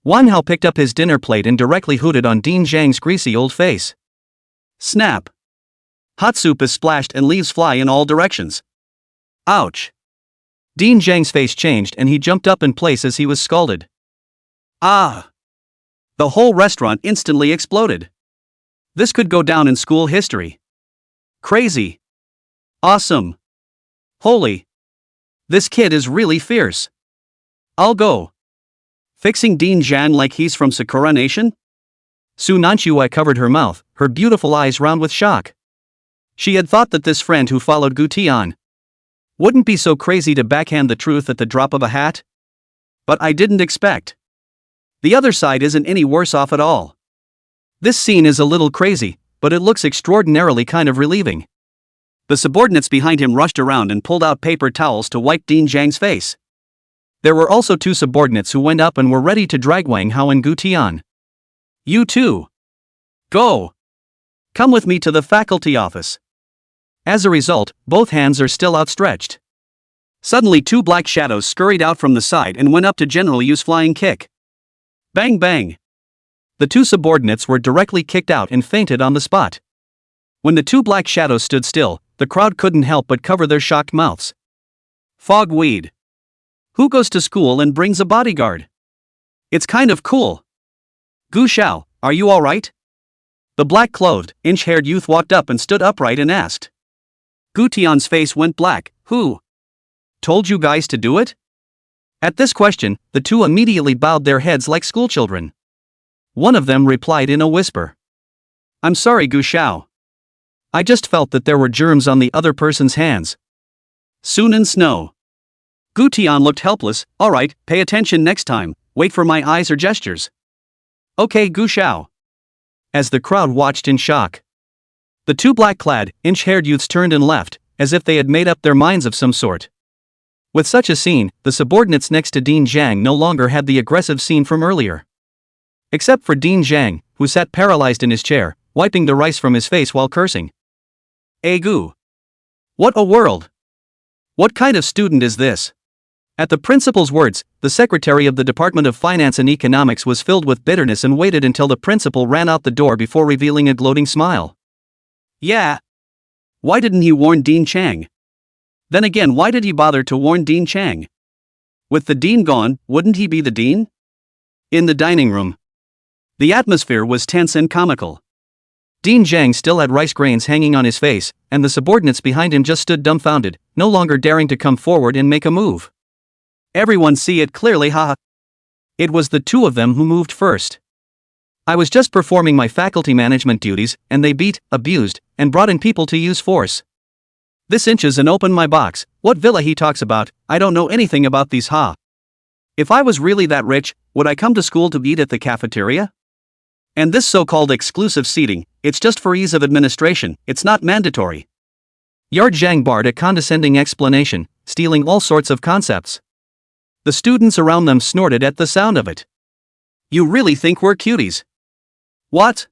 Wang Hao picked up his dinner plate and directly hooted on Dean Zhang's greasy old face. Snap. Hot soup is splashed and leaves fly in all directions. Ouch. Dean Zhang's face changed and he jumped up in place as he was scalded. Ah! The whole restaurant instantly exploded. This could go down in school history. Crazy. Awesome. Holy. This kid is really fierce. I'll go. Fixing Dean Zhang like he's from Sakura Nation? Su Nanxue covered her mouth, her beautiful eyes round with shock. She had thought that this friend who followed Gu Tian wouldn't be so crazy to backhand the truth at the drop of a hat. But I didn't expect. The other side isn't any worse off at all. This scene is a little crazy, but it looks extraordinarily kind of relieving. The subordinates behind him rushed around and pulled out paper towels to wipe Dean Zhang's face. There were also 2 subordinates who went up and were ready to drag Wang Hao and Gu Tian. You too. Go. Come with me to the faculty office. As a result, both hands are still outstretched. Suddenly 2 black shadows scurried out from the side and went up to General Yu's flying kick. Bang bang. The 2 subordinates were directly kicked out and fainted on the spot. When the 2 black shadows stood still, the crowd couldn't help but cover their shocked mouths. Fogweed. Who goes to school and brings a bodyguard? It's kind of cool. Gu Xiao, are you alright? The black-clothed, inch-haired youth walked up and stood upright and asked. Gu Tian's face went black. Who told you guys to do it? At this question, the 2 immediately bowed their heads like schoolchildren. One of them replied in a whisper. I'm sorry, Gu Xiao. I just felt that there were germs on the other person's hands. Soon in snow. Gu Tian looked helpless. Alright, pay attention next time, wait for my eyes or gestures. Okay, Gu Xiao. As the crowd watched in shock. The 2 black-clad, inch-haired youths turned and left, as if they had made up their minds of some sort. With such a scene, the subordinates next to Dean Zhang no longer had the aggressive scene from earlier. Except for Dean Zhang, who sat paralyzed in his chair, wiping the rice from his face while cursing. Gu. What a world! What kind of student is this? At the principal's words, the secretary of the Department of Finance and Economics was filled with bitterness and waited until the principal ran out the door before revealing a gloating smile. Yeah. Why didn't he warn Dean Chang? Then again, why did he bother to warn Dean Chang? With the dean gone, wouldn't he be the dean? In the dining room, the atmosphere was tense and comical. Dean Chang still had rice grains hanging on his face, and the subordinates behind him just stood dumbfounded, no longer daring to come forward and make a move. Everyone see it clearly, haha. It was the two of them who moved first. I was just performing my faculty management duties, and they beat, abused, and brought in people to use force. This inches and opened my box. What villa he talks about, I don't know anything about these ha. If I was really that rich, would I come to school to eat at the cafeteria? And this so-called exclusive seating, it's just for ease of administration, it's not mandatory. Yard Zhang barred a condescending explanation, stealing all sorts of concepts. The students around them snorted at the sound of it. You really think we're cuties? What?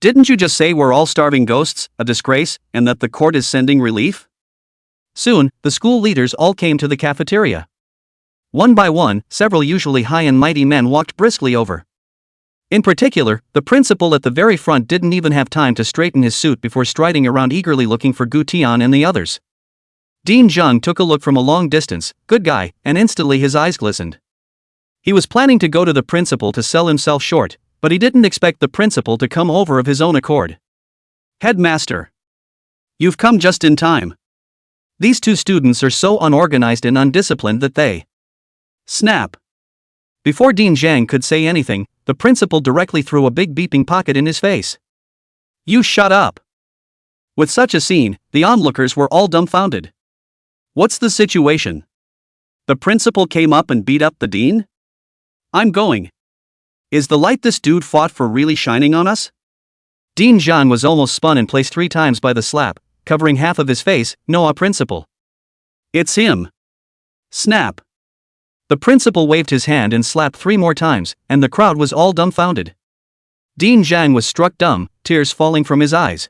Didn't you just say we're all starving ghosts, a disgrace, and that the court is sending relief? Soon, the school leaders all came to the cafeteria. One by one, several usually high and mighty men walked briskly over. In particular, the principal at the very front didn't even have time to straighten his suit before striding around eagerly looking for Gu Tian and the others. Dean Zhang took a look from a long distance, good guy, and instantly his eyes glistened. He was planning to go to the principal to sell himself short, but he didn't expect the principal to come over of his own accord. Headmaster. You've come just in time. These two students are so unorganized and undisciplined that they... Snap. Before Dean Zhang could say anything, the principal directly threw a big beeping pocket in his face. You shut up. With such a scene, the onlookers were all dumbfounded. What's the situation? The principal came up and beat up the dean? I'm going. Is the light this dude fought for really shining on us? Dean Zhang was almost spun in place 3 times by the slap, covering half of his face. No, principal. It's him. Snap. The principal waved his hand and slapped 3 more times, and the crowd was all dumbfounded. Dean Zhang was struck dumb, tears falling from his eyes.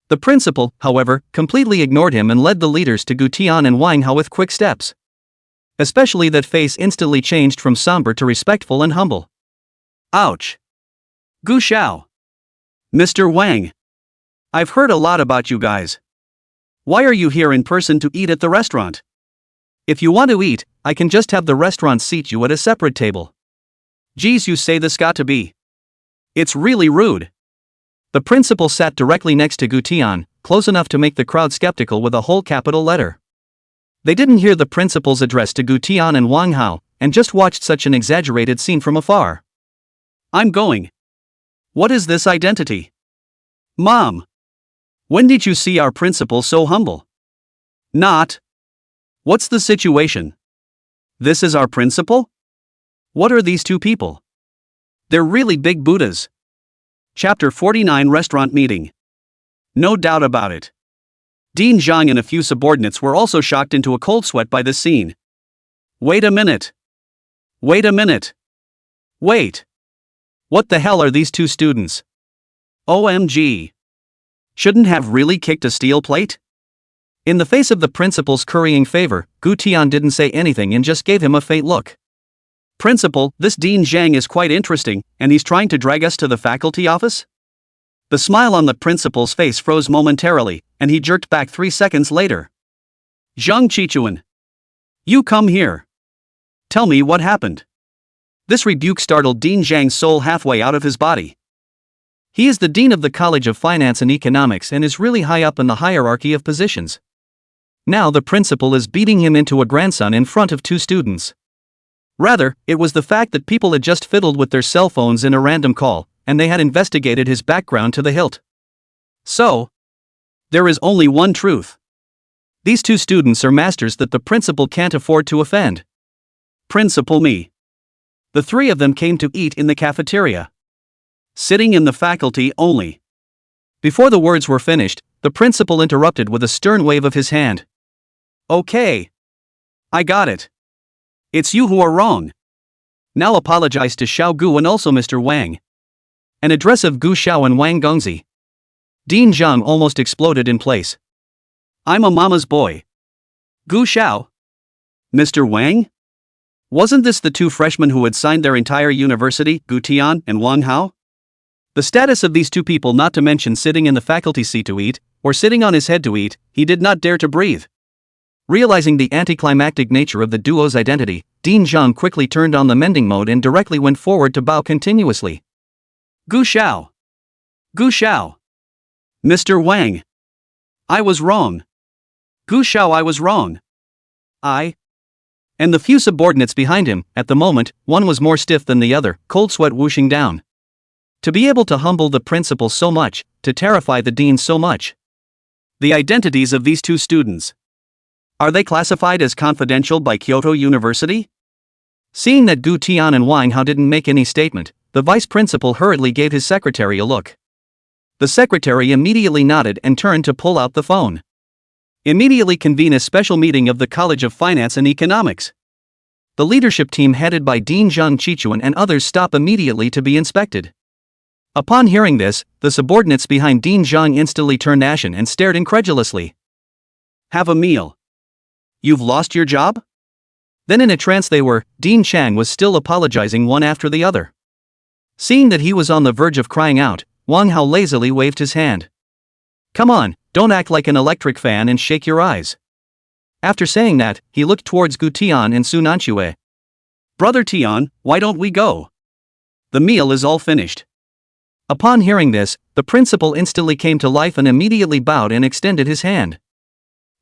The principal, however, completely ignored him and led the leaders to Gu Tian and Wang Hao with quick steps. Especially that face instantly changed from somber to respectful and humble. Ouch. Gu Xiao. Mr. Wang. I've heard a lot about you guys. Why are you here in person to eat at the restaurant? If you want to eat, I can just have the restaurant seat you at a separate table. Geez, you say this got to be. It's really rude. The principal sat directly next to Gu Tian, close enough to make the crowd skeptical with a whole capital letter. They didn't hear the principal's address to Gu Tian and Wang Hao, and just watched such an exaggerated scene from afar. I'm going. What is this identity? Mom. When did you see our principal so humble? Not. What's the situation? This is our principal? What are these two people? They're really big Buddhas. Chapter 49 Restaurant Meeting. No doubt about it. Dean Zhang and a few subordinates were also shocked into a cold sweat by this scene. Wait a minute. Wait a minute. Wait. What the hell are these two students? OMG. Shouldn't have really kicked a steel plate? In the face of the principal's currying favor, Gu Tian didn't say anything and just gave him a faint look. Principal, this Dean Zhang is quite interesting, and he's trying to drag us to the faculty office? The smile on the principal's face froze momentarily, and he jerked back 3 seconds later. Zhang Qichuan. You come here. Tell me what happened. This rebuke startled Dean Zhang's soul halfway out of his body. He is the dean of the College of Finance and Economics and is really high up in the hierarchy of positions. Now the principal is beating him into a grandson in front of 2 students. Rather, it was the fact that people had just fiddled with their cell phones in a random call, and they had investigated his background to the hilt. So, there is only one truth. These 2 students are masters that the principal can't afford to offend. Principal me. The 3 of them came to eat in the cafeteria. Sitting in the faculty only. Before the words were finished, the principal interrupted with a stern wave of his hand. Okay. I got it. It's you who are wrong. Now apologize to Xiao Gu and also Mr. Wang. An address of Gu Xiao and Wang Gongzi. Dean Zhang almost exploded in place. I'm a mama's boy. Gu Xiao. Mr. Wang? Wasn't this the two freshmen who had signed their entire university, Gu Tian and Wang Hao? The status of these two people, not to mention sitting in the faculty seat to eat, or sitting on his head to eat, he did not dare to breathe. Realizing the anticlimactic nature of the duo's identity, Dean Zhang quickly turned on the mending mode and directly went forward to bow continuously. Gu Xiao! Gu Xiao! Mr. Wang! I was wrong. Gu Xiao, I was wrong. And the few subordinates behind him, at the moment, one was more stiff than the other, cold sweat whooshing down. To be able to humble the principal so much, to terrify the dean so much. The identities of these two students. Are they classified as confidential by Kyoto University? Seeing that Gu Tian and Wang Hao didn't make any statement, the vice principal hurriedly gave his secretary a look. The secretary immediately nodded and turned to pull out the phone. Immediately convene a special meeting of the College of Finance and Economics. The leadership team headed by Dean Zhang Qichuan and others stop immediately to be inspected. Upon hearing this, the subordinates behind Dean Zhang instantly turned ashen and stared incredulously. Have a meal. You've lost your job? Then in a trance they were. Dean Chang was still apologizing one after the other. Seeing that he was on the verge of crying out, Wang Hao lazily waved his hand. Come on, don't act like an electric fan and shake your eyes. After saying that, he looked towards Gu Tian and Su Nanxue. Brother Tian, why don't we go? The meal is all finished. Upon hearing this, the principal instantly came to life and immediately bowed and extended his hand.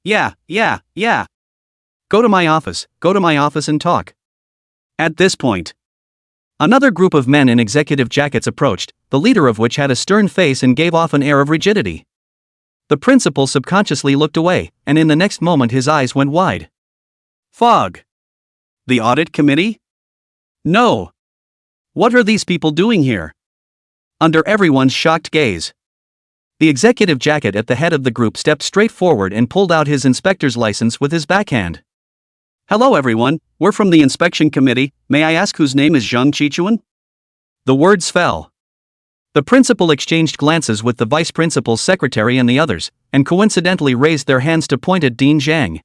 Yeah. Go to my office and talk. At this point, another group of men in executive jackets approached, the leader of which had a stern face and gave off an air of rigidity. The principal subconsciously looked away, and in the next moment his eyes went wide. Fog. The audit committee? No. What are these people doing here? Under everyone's shocked gaze, the executive jacket at the head of the group stepped straight forward and pulled out his inspector's license with his backhand. Hello everyone, we're from the inspection committee, may I ask whose name is Zhang Qichuan? The words fell. The principal exchanged glances with the vice principal's secretary and the others, and coincidentally raised their hands to point at Dean Zhang.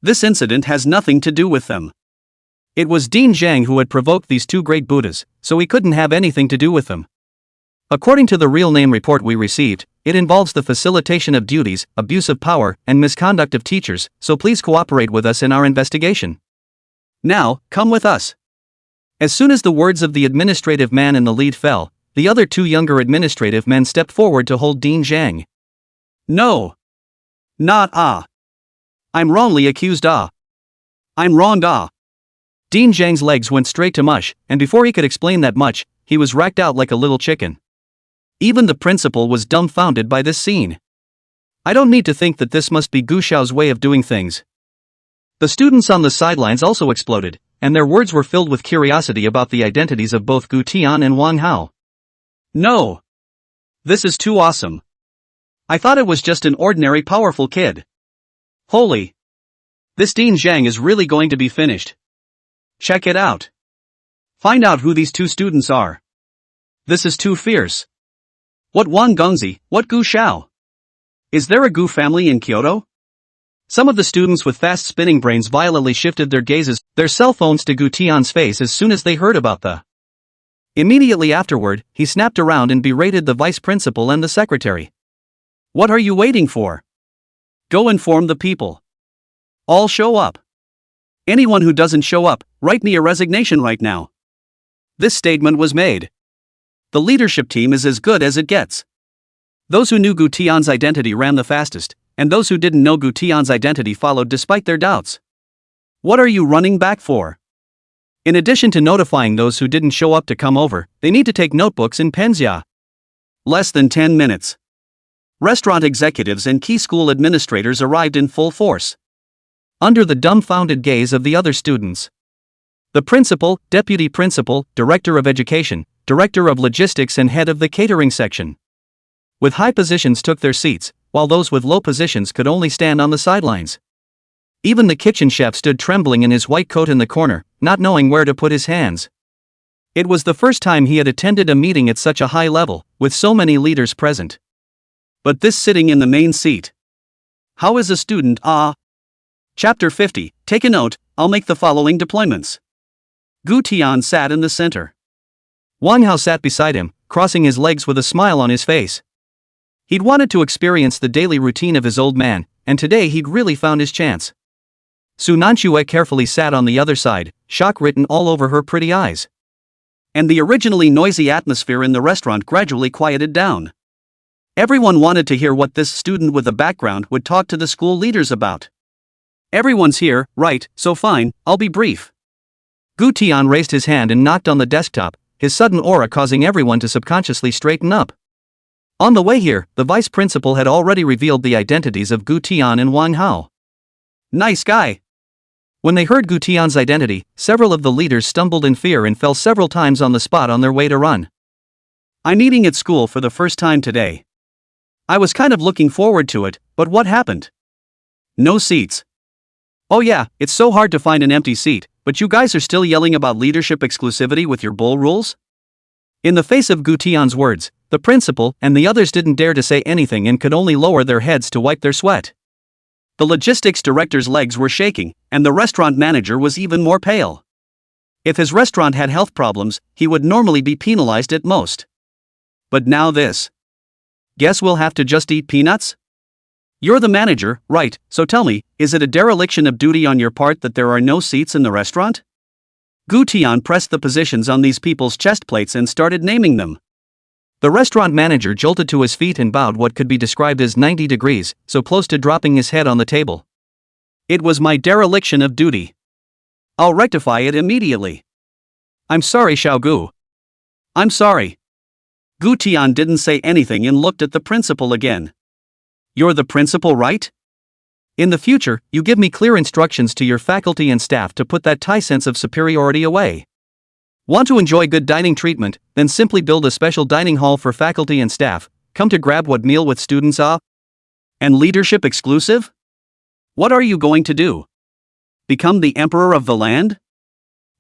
This incident has nothing to do with them. It was Dean Zhang who had provoked these two great Buddhas, so he couldn't have anything to do with them. According to the real name report we received, it involves the facilitation of duties, abuse of power, and misconduct of teachers, so please cooperate with us in our investigation. Now, come with us. As soon as the words of the administrative man in the lead fell, the other two younger administrative men stepped forward to hold Dean Zhang. No. Not I'm wrongly accused I'm wronged Dean Zhang's legs went straight to mush, and before he could explain that much, he was racked out like a little chicken. Even the principal was dumbfounded by this scene. I don't need to think that this must be Gu Xiao's way of doing things. The students on the sidelines also exploded, and their words were filled with curiosity about the identities of both Gu Tian and Wang Hao. No. This is too awesome. I thought it was just an ordinary powerful kid. Holy. This Dean Zhang is really going to be finished. Check it out. Find out who these two students are. This is too fierce. What Wang Gongzi, what Gu Xiao? Is there a Gu family in Kyoto? Some of the students with fast-spinning brains violently shifted their gazes, their cell phones to Gu Tian's face as soon as they heard about the. Immediately afterward, he snapped around and berated the vice principal and the secretary. What are you waiting for? Go inform the people. All show up. Anyone who doesn't show up, write me a resignation right now. This statement was made. The leadership team is as good as it gets. Those who knew Gu Tian's identity ran the fastest, and those who didn't know Gu Tian's identity followed despite their doubts. What are you running back for? In addition to notifying those who didn't show up to come over, they need to take notebooks and pens. Less than 10 minutes. Restaurant executives and key school administrators arrived in full force. Under the dumbfounded gaze of the other students, the principal, deputy principal, director of education, director of logistics and head of the catering section, with high positions took their seats, while those with low positions could only stand on the sidelines. Even the kitchen chef stood trembling in his white coat in the corner, not knowing where to put his hands. It was the first time he had attended a meeting at such a high level, with so many leaders present. But this sitting in the main seat. How is a student Chapter 50, take a note, I'll make the following deployments. Gu Tian sat in the center. Wang Hao sat beside him, crossing his legs with a smile on his face. He'd wanted to experience the daily routine of his old man, and today he'd really found his chance. Su Nanxue carefully sat on the other side, shock written all over her pretty eyes. And the originally noisy atmosphere in the restaurant gradually quieted down. Everyone wanted to hear what this student with a background would talk to the school leaders about. Everyone's here, right, so fine, I'll be brief. Gu Tian raised his hand and knocked on the desktop, his sudden aura causing everyone to subconsciously straighten up. On the way here, the vice principal had already revealed the identities of Gu Tian and Wang Hao. Nice guy. When they heard Gu Tian's identity, several of the leaders stumbled in fear and fell several times on the spot on their way to run. I'm meeting at school for the first time today. I was kind of looking forward to it, but what happened? No seats. Oh yeah, it's so hard to find an empty seat, but you guys are still yelling about leadership exclusivity with your bull rules? In the face of Gu Tian's words, the principal and the others didn't dare to say anything and could only lower their heads to wipe their sweat. The logistics director's legs were shaking, and the restaurant manager was even more pale. If his restaurant had health problems, he would normally be penalized at most. But now this. Guess we'll have to just eat peanuts? You're the manager, right, so tell me, is it a dereliction of duty on your part that there are no seats in the restaurant? Gu Tian pressed the positions on these people's chest plates and started naming them. The restaurant manager jolted to his feet and bowed what could be described as 90 degrees, so close to dropping his head on the table. It was my dereliction of duty. I'll rectify it immediately. I'm sorry, Xiao Gu. I'm sorry. Gu Tian didn't say anything and looked at the principal again. You're the principal, right? In the future, you give me clear instructions to your faculty and staff to put that Thai sense of superiority away. Want to enjoy good dining treatment, then simply build a special dining hall for faculty and staff, come to grab what meal with students are? And leadership exclusive? What are you going to do? Become the emperor of the land?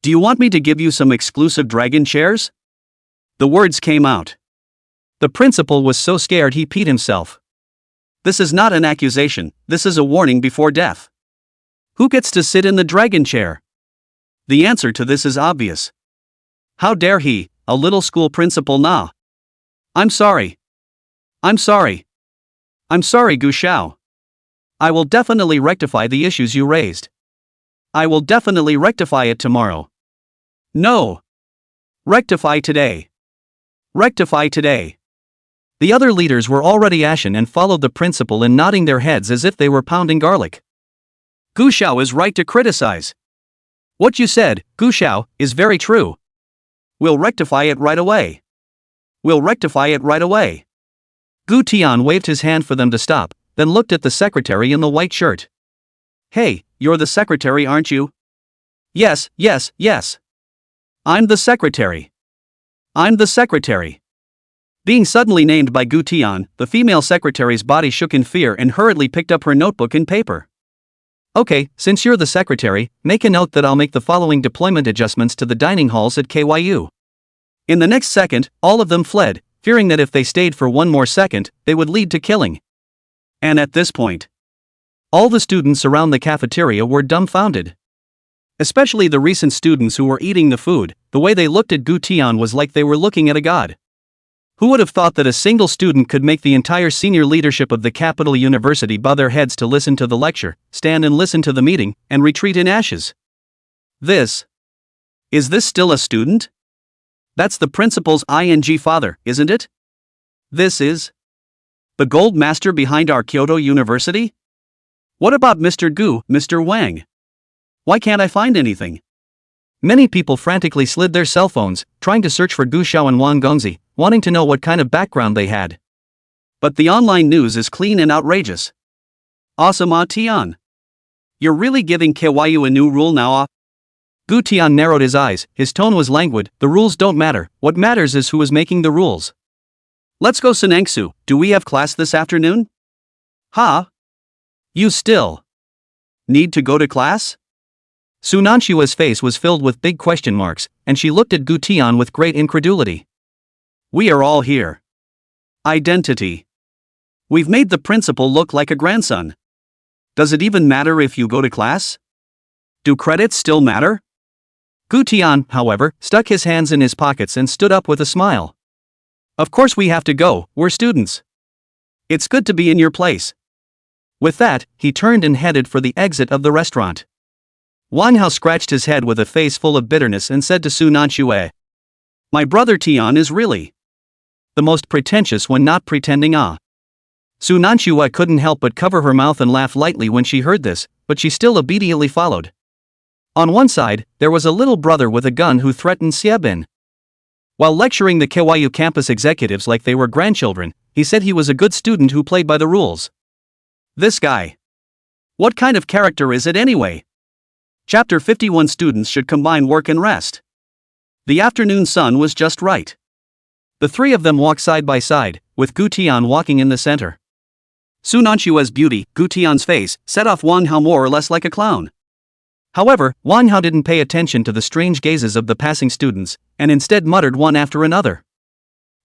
Do you want me to give you some exclusive dragon chairs? The words came out. The principal was so scared he peed himself. This is not an accusation, this is a warning before death. Who gets to sit in the dragon chair? The answer to this is obvious. How dare he, a little school principal na? I'm sorry. I'm sorry. I'm sorry, Gu Xiao. I will definitely rectify the issues you raised. I will definitely rectify it tomorrow. No. Rectify today. Rectify today. The other leaders were already ashen and followed the principal in nodding their heads as if they were pounding garlic. Gu Xiao is right to criticize. What you said, Gu Xiao, is very true. We'll rectify it right away. We'll rectify it right away. Gu Tian waved his hand for them to stop, then looked at the secretary in the white shirt. Hey, you're the secretary, aren't you? Yes, yes, yes. I'm the secretary. I'm the secretary. Being suddenly named by Gu Tian, the female secretary's body shook in fear and hurriedly picked up her notebook and paper. Okay, since you're the secretary, make a note that I'll make the following deployment adjustments to the dining halls at KYU. In the next second, all of them fled, fearing that if they stayed for one more second, they would lead to killing. And at this point, all the students around the cafeteria were dumbfounded. Especially the recent students who were eating the food, the way they looked at Gu Tian was like they were looking at a god. Who would have thought that a single student could make the entire senior leadership of the capital university bow their heads to listen to the lecture, stand and listen to the meeting, and retreat in ashes? Is this still a student? That's the principal's ing father, isn't it? This is the gold master behind our Kyoto University? What about Mr. Gu, Mr. Wang? Why can't I find anything? Many people frantically slid their cell phones, trying to search for Gu Xiao and Wang Gongzi, wanting to know what kind of background they had. But the online news is clean and outrageous. Awesome, Tian. You're really giving KYU a new rule now, Gu Tian narrowed his eyes, his tone was languid. The rules don't matter, what matters is who is making the rules. Let's go Senengsu, do we have class this afternoon? Ha? You still need to go to class? Su Nanshua's face was filled with big question marks, and she looked at Gu Tian with great incredulity. We are all here. Identity. We've made the principal look like a grandson. Does it even matter if you go to class? Do credits still matter? Gu Tian, however, stuck his hands in his pockets and stood up with a smile. Of course we have to go, we're students. It's good to be in your place. With that, he turned and headed for the exit of the restaurant. Wang Hao scratched his head with a face full of bitterness and said to Su Nanxue, "My brother Tian is really the most pretentious when not pretending." Su Nanxue couldn't help but cover her mouth and laugh lightly when she heard this, but she still obediently followed. On one side, there was a little brother with a gun who threatened Xiebin. While lecturing the Kyoto campus executives like they were grandchildren, he said he was a good student who played by the rules. This guy. What kind of character is it anyway? Chapter 51. Students should combine work and rest. The afternoon sun was just right. The three of them walked side by side, with Gu Tian walking in the center. Su Nanxue's beauty, Gu Tian's face, set off Wang Hao more or less like a clown. However, Wang Hao didn't pay attention to the strange gazes of the passing students, and instead muttered one after another.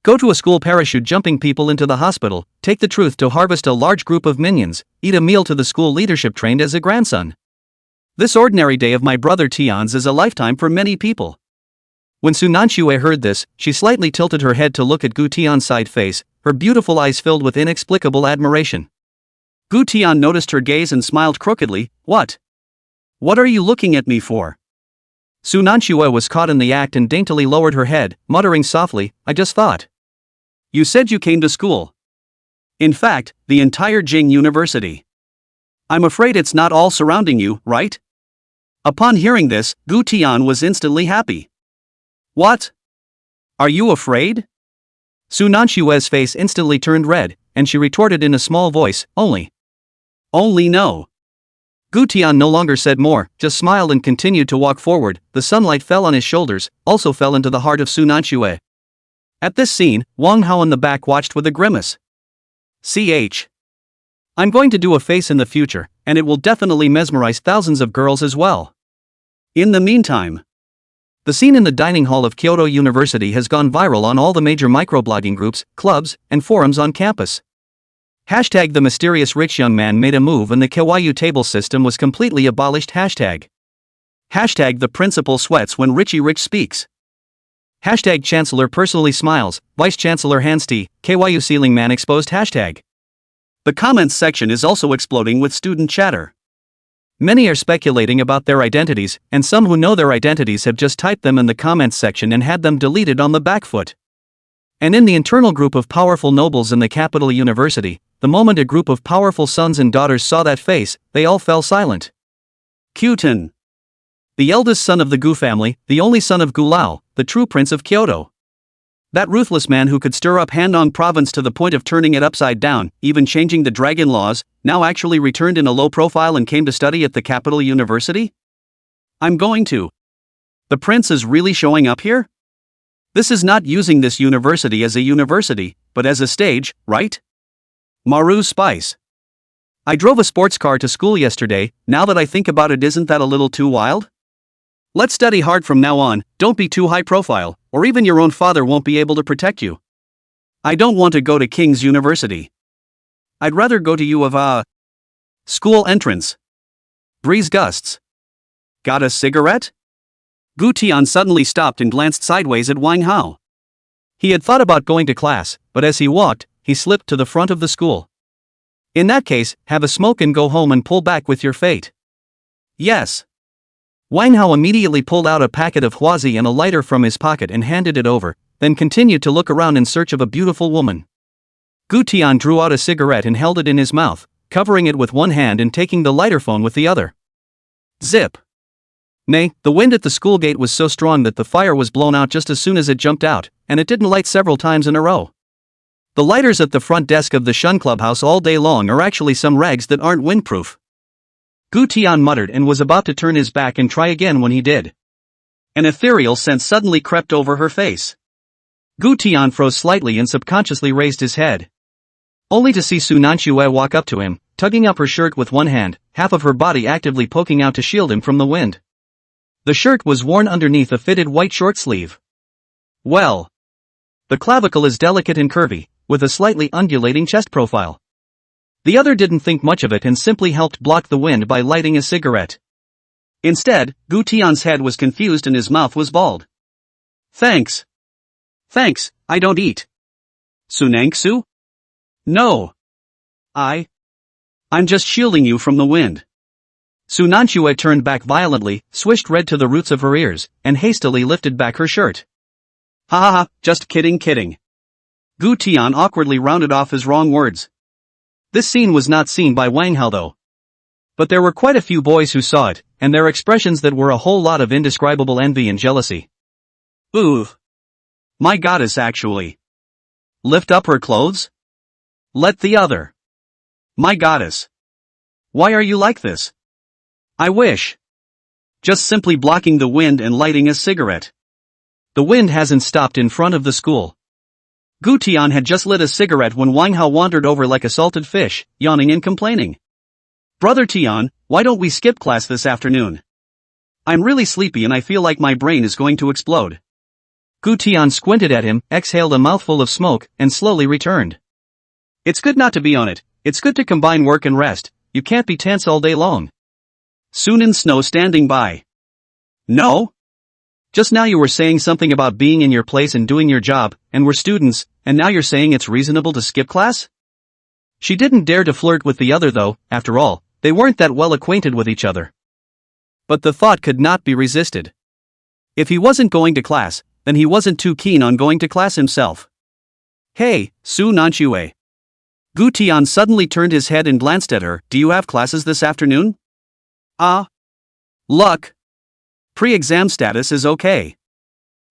Go to a school, parachute jumping people into the hospital, take the truth to harvest a large group of minions, eat a meal to the school leadership trained as a grandson. This ordinary day of my brother Tian's is a lifetime for many people. When Su Nanxue heard this, she slightly tilted her head to look at Gu Tian's side face, her beautiful eyes filled with inexplicable admiration. Gu Tian noticed her gaze and smiled crookedly. What are you looking at me for? Su Nanxue was caught in the act and daintily lowered her head, muttering softly, I just thought. You said you came to school. In fact, the entire Jing University. I'm afraid it's not all surrounding you, right? Upon hearing this, Gu Tian was instantly happy. What? Are you afraid? Su Nanxue's face instantly turned red, and she retorted in a small voice, Only no. Gu Tian no longer said more, just smiled and continued to walk forward. The sunlight fell on his shoulders, also fell into the heart of Su Nanxue. At this scene, Wang Hao in the back watched with a grimace. I'm going to do a face in the future, and it will definitely mesmerize thousands of girls as well. In the meantime, the scene in the dining hall of Kyoto University has gone viral on all the major microblogging groups, clubs, and forums on campus. Hashtag the mysterious rich young man made a move and the kawaii table system was completely abolished. Hashtag the principal sweats when Richie Rich speaks. Hashtag Chancellor personally smiles, Vice Chancellor Hansti, kawaii ceiling man exposed. Hashtag. The comments section is also exploding with student chatter. Many are speculating about their identities, and some who know their identities have just typed them in the comments section and had them deleted on the back foot. And in the internal group of powerful nobles in the capital university, the moment a group of powerful sons and daughters saw that face, they all fell silent. Kyutin. The eldest son of the Gu family, the only son of Gu Lao, the true prince of Kyoto. That ruthless man who could stir up Handong province to the point of turning it upside down, even changing the dragon laws, now actually returned in a low profile and came to study at the capital university? I'm going to. The prince is really showing up here? This is not using this university as a university, but as a stage, right? Maru's spice. I drove a sports car to school yesterday. Now that I think about it, isn't that a little too wild? Let's study hard from now on, don't be too high profile, or even your own father won't be able to protect you. I don't want to go to King's University. I'd rather go to U of A. School entrance. Breeze gusts. Got a cigarette? Gu Tian suddenly stopped and glanced sideways at Wang Hao. He had thought about going to class, but as he walked, he slipped to the front of the school. In that case, have a smoke and go home and pull back with your fate. Yes. Wang Hao immediately pulled out a packet of huazi and a lighter from his pocket and handed it over, then continued to look around in search of a beautiful woman. Gu Tian drew out a cigarette and held it in his mouth, covering it with one hand and taking the lighter phone with the other. Zip. Nay, the wind at the school gate was so strong that the fire was blown out just as soon as it jumped out, and it didn't light several times in a row. The lighters at the front desk of the Shun Clubhouse all day long are actually some rags that aren't windproof. Gu Tian muttered and was about to turn his back and try again when he did. An ethereal sense suddenly crept over her face. Gu Tian froze slightly and subconsciously raised his head. Only to see Su Nanxue walk up to him, tugging up her shirt with one hand, half of her body actively poking out to shield him from the wind. The shirt was worn underneath a fitted white short sleeve. Well. The clavicle is delicate and curvy, with a slightly undulating chest profile. The other didn't think much of it and simply helped block the wind by lighting a cigarette. Instead, Gu Tian's head was confused and his mouth was bald. Thanks. Thanks, I don't eat. Sunangsu? No. I'm just shielding you from the wind. Sunanchue turned back violently, swished red to the roots of her ears, and hastily lifted back her shirt. Ha ha ha, just kidding. Gu Tian awkwardly rounded off his wrong words. This scene was not seen by Wang Hao though. But there were quite a few boys who saw it, and their expressions that were a whole lot of indescribable envy and jealousy. Ooh. My goddess actually. Lift up her clothes? Let the other. My goddess. Why are you like this? I wish. Just simply blocking the wind and lighting a cigarette. The wind hasn't stopped in front of the school. Gu Tian had just lit a cigarette when Wang Hao wandered over like a salted fish, yawning and complaining. Brother Tian, why don't we skip class this afternoon? I'm really sleepy and I feel like my brain is going to explode. Gu Tian squinted at him, exhaled a mouthful of smoke, and slowly returned. It's good not to be on it, it's good to combine work and rest, you can't be tense all day long. Sunan Snow standing by. No? Just now you were saying something about being in your place and doing your job, and we're students, and now you're saying it's reasonable to skip class? She didn't dare to flirt with the other though, after all, they weren't that well acquainted with each other. But the thought could not be resisted. If he wasn't going to class, then he wasn't too keen on going to class himself. Hey, Su Nanchue. Gu Tian suddenly turned his head and glanced at her. Do you have classes this afternoon? Luck. Pre-exam status is okay.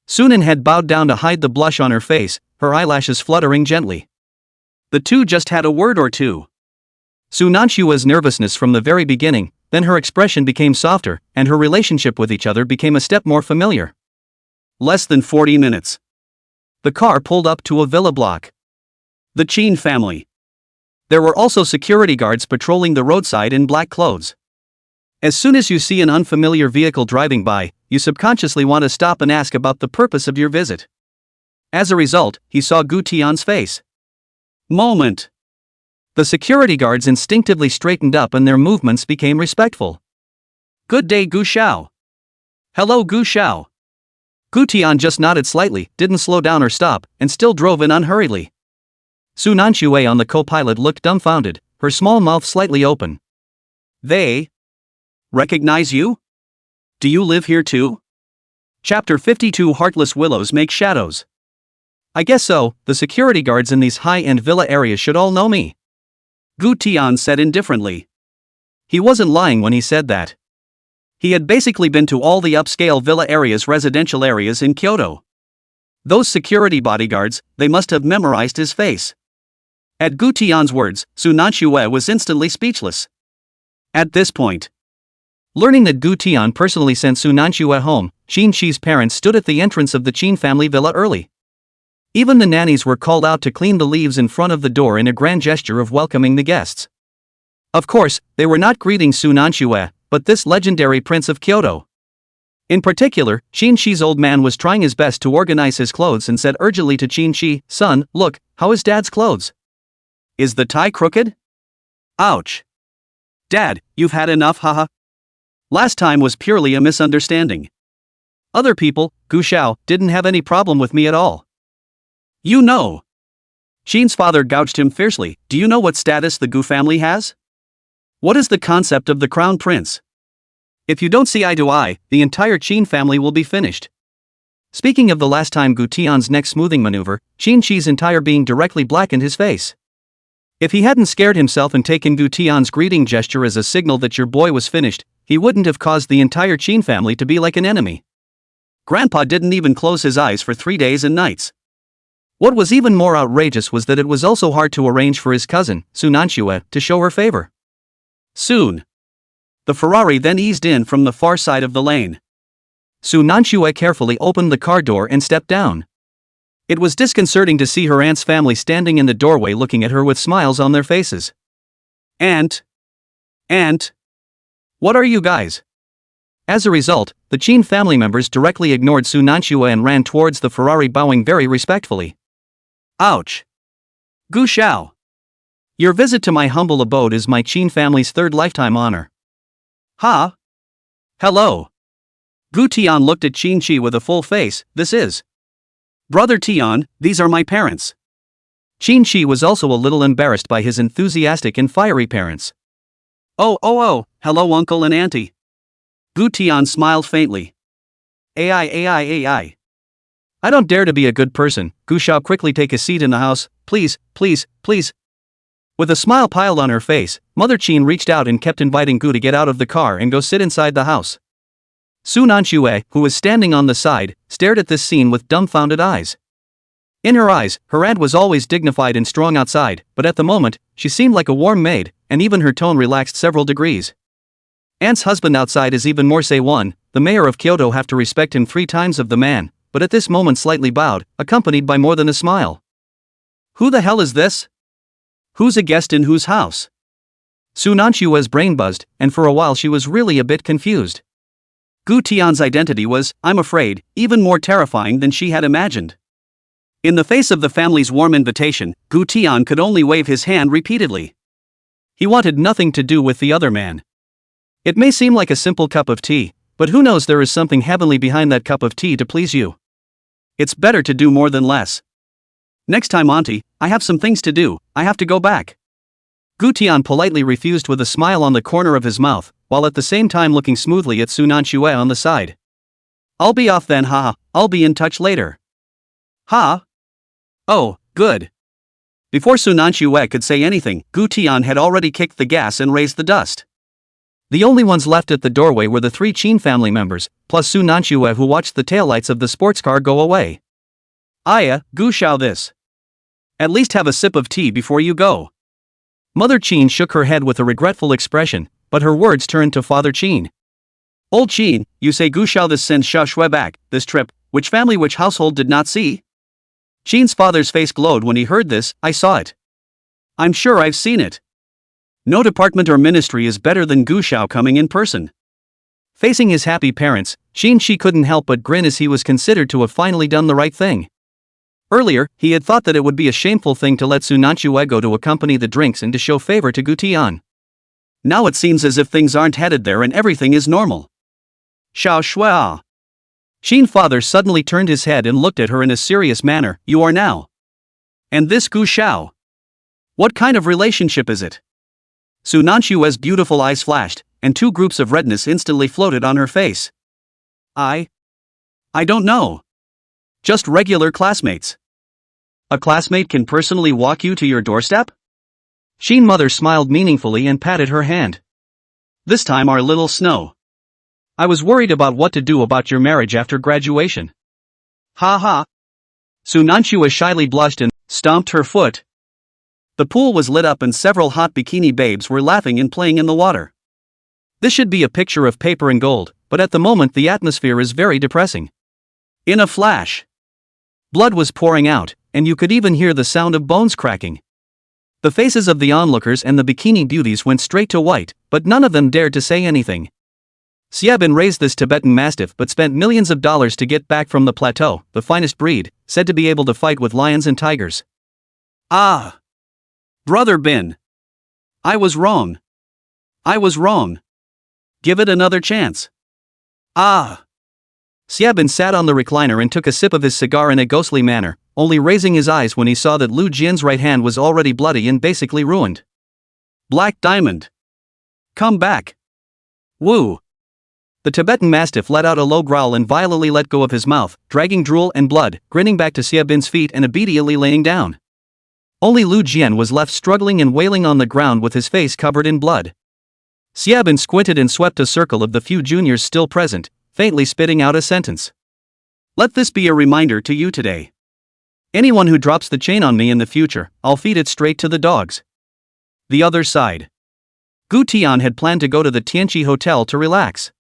Sunan had bowed down to hide the blush on her face, her eyelashes fluttering gently. The two just had a word or two. Su Nanshua's nervousness from the very beginning, then her expression became softer, and her relationship with each other became a step more familiar. Less than 40 minutes. The car pulled up to a villa block. The Qin family. There were also security guards patrolling the roadside in black clothes. As soon as you see an unfamiliar vehicle driving by, you subconsciously want to stop and ask about the purpose of your visit. As a result, he saw Gu Tian's face. Moment. The security guards instinctively straightened up and their movements became respectful. Good day, Gu Xiao. Hello, Gu Xiao. Gu Tian just nodded slightly, didn't slow down or stop, and still drove in unhurriedly. Su Nanchue on the co-pilot looked dumbfounded, her small mouth slightly open. They recognize you? Do you live here too? Chapter 52 Heartless Willows Make Shadows. I guess so, the security guards in these high-end villa areas should all know me. Gu Tian said indifferently. He wasn't lying when he said that. He had basically been to all the upscale villa areas, residential areas in Kyoto. Those security bodyguards, they must have memorized his face. At Gu Tian's words, Su Nanchue was instantly speechless. At this point, learning that Gu Tian personally sent Su Nanchue home, Qin Shi's parents stood at the entrance of the Qin family villa early. Even the nannies were called out to clean the leaves in front of the door in a grand gesture of welcoming the guests. Of course, they were not greeting Su Nanchue, but this legendary prince of Kyoto. In particular, Qin Shi's old man was trying his best to organize his clothes and said urgently to Qin Shi, "Son, look, how is Dad's clothes? Is the tie crooked? Ouch. Dad, you've had enough, haha. Last time was purely a misunderstanding. Other people, Gu Xiao, didn't have any problem with me at all. You know." Qin's father gouged him fiercely. Do you know what status the Gu family has? What is the concept of the crown prince? If you don't see eye to eye, the entire Qin family will be finished. Speaking of the last time Gu Tian's neck smoothing maneuver, Qin Shi's entire being directly blackened his face. If he hadn't scared himself and taken Gu Tian's greeting gesture as a signal that your boy was finished, he wouldn't have caused the entire Qin family to be like an enemy. Grandpa didn't even close his eyes for 3 days and nights. What was even more outrageous was that it was also hard to arrange for his cousin, Su Nanchue, to show her favor. Soon. The Ferrari then eased in from the far side of the lane. Su Nanchue carefully opened the car door and stepped down. It was disconcerting to see her aunt's family standing in the doorway looking at her with smiles on their faces. Aunt? What are you guys? As a result, the Qin family members directly ignored Su Nanchue and ran towards the Ferrari, bowing very respectfully. Ouch. Gu Xiao. Your visit to my humble abode is my Qin family's third lifetime honor. Ha? Hello. Gu Tian looked at Qin Shi with a full face. This is Brother Tian, these are my parents. Qin Shi was also a little embarrassed by his enthusiastic and fiery parents. Oh, hello uncle and auntie. Gu Tian smiled faintly. AI. I don't dare to be a good person. Gu Shao, quickly take a seat in the house, please. With a smile piled on her face, Mother Qin reached out and kept inviting Gu to get out of the car and go sit inside the house. Su Nanxue, who was standing on the side, stared at this scene with dumbfounded eyes. In her eyes, her aunt was always dignified and strong outside, but at the moment, she seemed like a warm maid, and even her tone relaxed several degrees. Aunt's husband outside is even more say one, the mayor of Kyoto have to respect him 3 times of the man, but at this moment slightly bowed, accompanied by more than a smile. Who the hell is this? Who's a guest in whose house? Su Nanshue's brain buzzed, and for a while she was really a bit confused. Gu Tian's identity was, I'm afraid, even more terrifying than she had imagined. In the face of the family's warm invitation, Gu Tian could only wave his hand repeatedly. He wanted nothing to do with the other man. It may seem like a simple cup of tea, but who knows, there is something heavenly behind that cup of tea to please you. It's better to do more than less. Next time, auntie, I have some things to do, I have to go back. Gu Tian politely refused with a smile on the corner of his mouth, while at the same time looking smoothly at Su Nanxue on the side. I'll be off then, haha, I'll be in touch later. Ha? Oh, good. Before Su Nanxue could say anything, Gu Tian had already kicked the gas and raised the dust. The only ones left at the doorway were the 3 Qin family members, plus Su Nanxue, who watched the taillights of the sports car go away. Aya, Gu Shao, this. At least have a sip of tea before you go. Mother Qin shook her head with a regretful expression, but her words turned to Father Qin. Old Qin, you say Gu Shao this sends Sha Shui back, this trip, which family, which household did not see? Qin's father's face glowed when he heard this. I saw it. I'm sure I've seen it. No department or ministry is better than Gu Shao coming in person. Facing his happy parents, Qin Shi couldn't help but grin as he was considered to have finally done the right thing. Earlier, he had thought that it would be a shameful thing to let Su Nanxue go to accompany the drinks and to show favor to Gu Tian. Now it seems as if things aren't headed there and everything is normal. Xiao Shui. Qin father suddenly turned his head and looked at her in a serious manner. You are now. And this Gu Shao. What kind of relationship is it? Su Nanshue's beautiful eyes flashed, and 2 groups of redness instantly floated on her face. I don't know. Just regular classmates. A classmate can personally walk you to your doorstep? Qin mother smiled meaningfully and patted her hand. This time our little Snow. I was worried about what to do about your marriage after graduation. Ha. Su Nanxue shyly blushed and stomped her foot. The pool was lit up and several hot bikini babes were laughing and playing in the water. This should be a picture of paper and gold, but at the moment the atmosphere is very depressing. In a flash, blood was pouring out, and you could even hear the sound of bones cracking. The faces of the onlookers and the bikini beauties went straight to white, but none of them dared to say anything. Xiaobin raised this Tibetan Mastiff but spent millions of dollars to get back from the plateau, the finest breed, said to be able to fight with lions and tigers. Ah! Brother Bin. I was wrong. Give it another chance. Ah! Xiaobin sat on the recliner and took a sip of his cigar in a ghostly manner, only raising his eyes when he saw that Lu Jian's right hand was already bloody and basically ruined. Black Diamond. Come back. Woo! The Tibetan Mastiff let out a low growl and violently let go of his mouth, dragging drool and blood, grinning back to Xiaobin's feet and obediently laying down. Only Lu Jian was left struggling and wailing on the ground with his face covered in blood. Xiaobin squinted and swept a circle of the few juniors still present, faintly spitting out a sentence. Let this be a reminder to you today. Anyone who drops the chain on me in the future, I'll feed it straight to the dogs. The other side. Gu Tian had planned to go to the Tianqi Hotel to relax.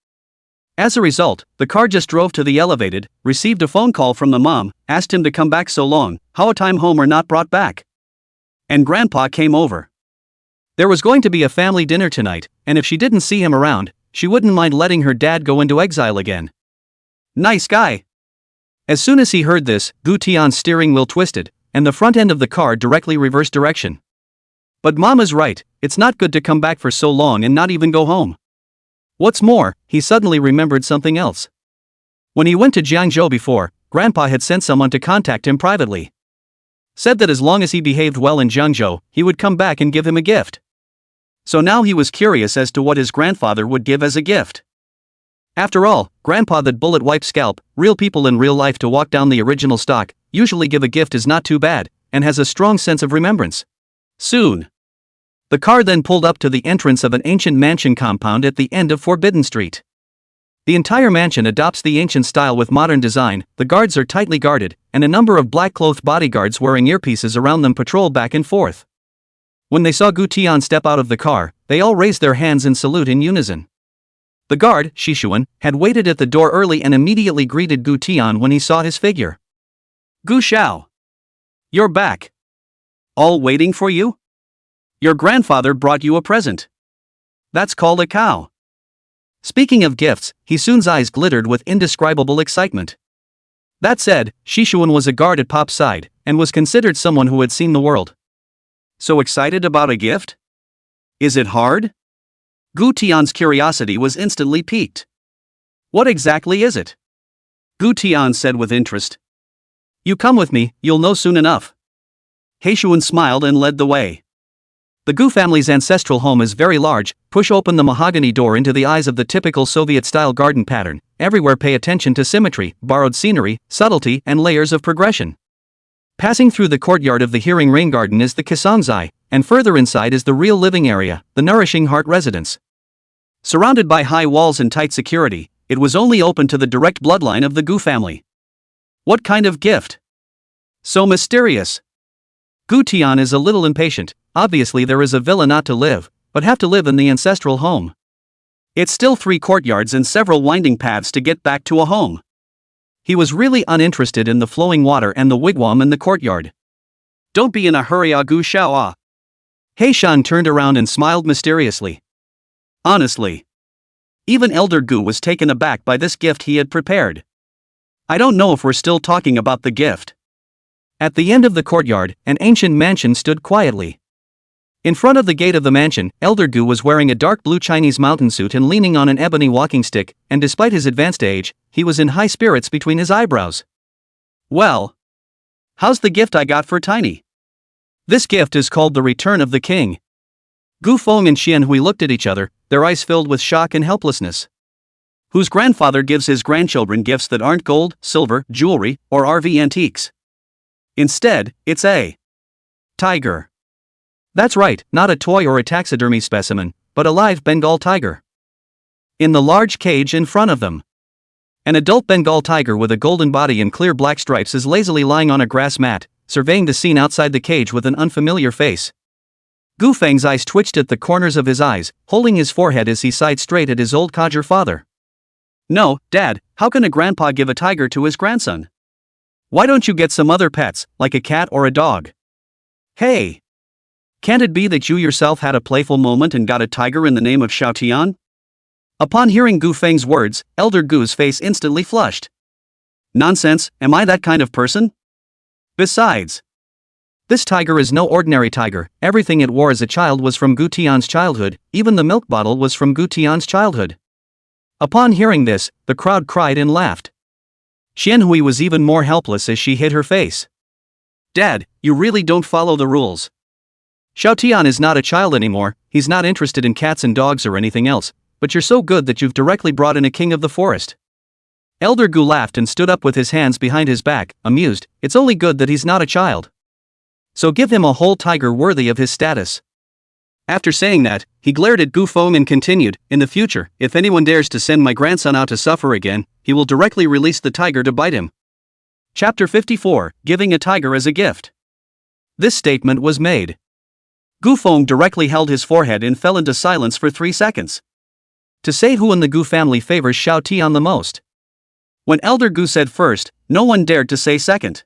As a result, the car just drove to the elevated, received a phone call from the mom, asked him to come back so long, how a time home or not brought back. And grandpa came over. There was going to be a family dinner tonight, and if she didn't see him around, she wouldn't mind letting her dad go into exile again. Nice guy. As soon as he heard this, Gu Tian's steering wheel twisted, and the front end of the car directly reversed direction. But Mama's right, it's not good to come back for so long and not even go home. What's more, he suddenly remembered something else. When he went to Jiangzhou before, Grandpa had sent someone to contact him privately. Said that as long as he behaved well in Jiangzhou, he would come back and give him a gift. So now he was curious as to what his grandfather would give as a gift. After all, Grandpa that bullet wipe scalp, real people in real life to walk down the original stock, usually give a gift is not too bad, and has a strong sense of remembrance. Soon. The car then pulled up to the entrance of an ancient mansion compound at the end of Forbidden Street. The entire mansion adopts the ancient style with modern design, the guards are tightly guarded, and a number of black-clothed bodyguards wearing earpieces around them patrol back and forth. When they saw Gu Tian step out of the car, they all raised their hands in salute in unison. The guard, Shishuan, had waited at the door early and immediately greeted Gu Tian when he saw his figure. Gu Xiao. You're back. All waiting for you? Your grandfather brought you a present. That's called a cow. Speaking of gifts, Hisun's eyes glittered with indescribable excitement. That said, Shishuan was a guard at Pop's side, and was considered someone who had seen the world. So excited about a gift? Is it hard? Gu Tian's curiosity was instantly piqued. What exactly is it? Gu Tian said with interest. You come with me, you'll know soon enough. Heishuan smiled and led the way. The Gu family's ancestral home is very large. Push open the mahogany door into the eyes of the typical Soviet-style garden pattern. Everywhere pay attention to symmetry, borrowed scenery, subtlety, and layers of progression. Passing through the courtyard of the Hearing Rain Garden is the Kisangzai, and further inside is the real living area, the Nourishing Heart residence. Surrounded by high walls and tight security, it was only open to the direct bloodline of the Gu family. What kind of gift? So mysterious. Gu Tian is a little impatient. Obviously there is a villa not to live, but have to live in the ancestral home. It's still 3 courtyards and several winding paths to get back to a home. He was really uninterested in the flowing water and the wigwam in the courtyard. Don't be in a hurry, Gu Xiao. Heishan turned around and smiled mysteriously. Honestly. Even Elder Gu was taken aback by this gift he had prepared. I don't know if we're still talking about the gift. At the end of the courtyard, an ancient mansion stood quietly. In front of the gate of the mansion, Elder Gu was wearing a dark blue Chinese mountain suit and leaning on an ebony walking stick, and despite his advanced age, he was in high spirits between his eyebrows. Well, how's the gift I got for Tiny? This gift is called the Return of the King. Gu Feng and Xian Hui looked at each other, their eyes filled with shock and helplessness. Whose grandfather gives his grandchildren gifts that aren't gold, silver, jewelry, or RV antiques? Instead, it's a tiger. That's right, not a toy or a taxidermy specimen, but a live Bengal tiger. In the large cage in front of them, an adult Bengal tiger with a golden body and clear black stripes is lazily lying on a grass mat, surveying the scene outside the cage with an unfamiliar face. Gu Feng's eyes twitched at the corners of his eyes, holding his forehead as he sighed straight at his old codger father. No, Dad, how can a grandpa give a tiger to his grandson? Why don't you get some other pets, like a cat or a dog? Hey! Can't it be that you yourself had a playful moment and got a tiger in the name of Xiaotian? Upon hearing Gu Feng's words, Elder Gu's face instantly flushed. Nonsense, am I that kind of person? Besides, this tiger is no ordinary tiger. Everything it wore as a child was from Gu Tian's childhood, even the milk bottle was from Gu Tian's childhood. Upon hearing this, the crowd cried and laughed. Xian Hui was even more helpless as she hid her face. Dad, you really don't follow the rules. Xiaotian is not a child anymore, he's not interested in cats and dogs or anything else, but you're so good that you've directly brought in a king of the forest. Elder Gu laughed and stood up with his hands behind his back, amused. It's only good that he's not a child. So give him a whole tiger worthy of his status. After saying that, he glared at Gu Feng and continued, in the future, if anyone dares to send my grandson out to suffer again, he will directly release the tiger to bite him. Chapter 54, Giving a Tiger as a Gift. This statement was made. Gu Feng directly held his forehead and fell into silence for 3 seconds. To say who in the Gu family favors Xiaotian the most. When Elder Gu said first, no one dared to say second.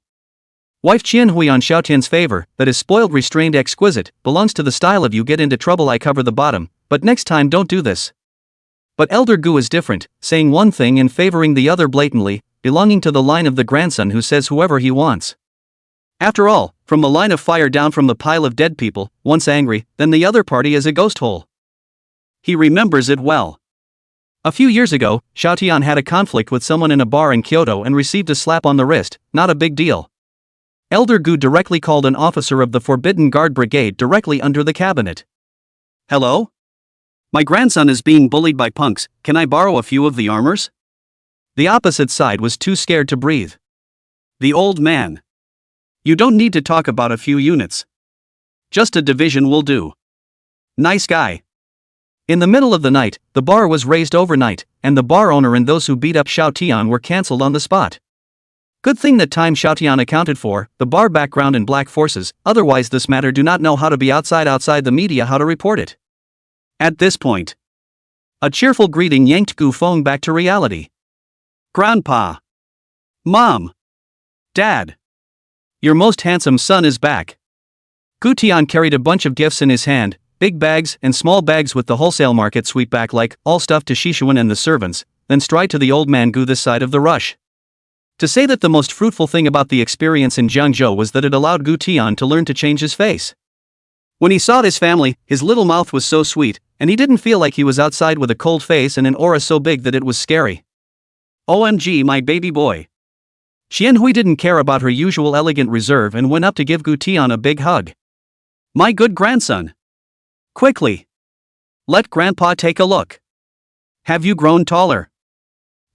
Wife Qian Hui on Xiaotian's favor, that is spoiled, restrained, exquisite, belongs to the style of you get into trouble I cover the bottom, but next time don't do this. But Elder Gu is different, saying one thing and favoring the other blatantly, belonging to the line of the grandson who says whoever he wants. After all, from the line of fire down from the pile of dead people, once angry, then the other party is a ghost hole. He remembers it well. A few years ago, Xiaotian had a conflict with someone in a bar in Kyoto and received a slap on the wrist, not a big deal. Elder Gu directly called an officer of the Forbidden Guard Brigade directly under the cabinet. "Hello? My grandson is being bullied by punks, can I borrow a few of the armors?" The opposite side was too scared to breathe. The old man. "You don't need to talk about a few units. Just a division will do. Nice guy." In the middle of the night, the bar was raised overnight, and the bar owner and those who beat up Xiaotian were cancelled on the spot. Good thing that time Xiaotian accounted for, the bar background and black forces, otherwise this matter do not know how to be outside the media how to report it. At this point, a cheerful greeting yanked Gu Feng back to reality. "Grandpa. Mom. Dad. Your most handsome son is back." Gu Tian carried a bunch of gifts in his hand, big bags and small bags with the wholesale market sweep back like, all stuff to Shishuan and the servants, then stride to the old man Gu this side of the rush. To say that the most fruitful thing about the experience in Jiangzhou was that it allowed Gu Tian to learn to change his face. When he saw his family, his little mouth was so sweet, and he didn't feel like he was outside with a cold face and an aura so big that it was scary. "OMG, my baby boy." Xianhui didn't care about her usual elegant reserve and went up to give Gu Tian a big hug. "My good grandson. Quickly. Let Grandpa take a look. Have you grown taller?"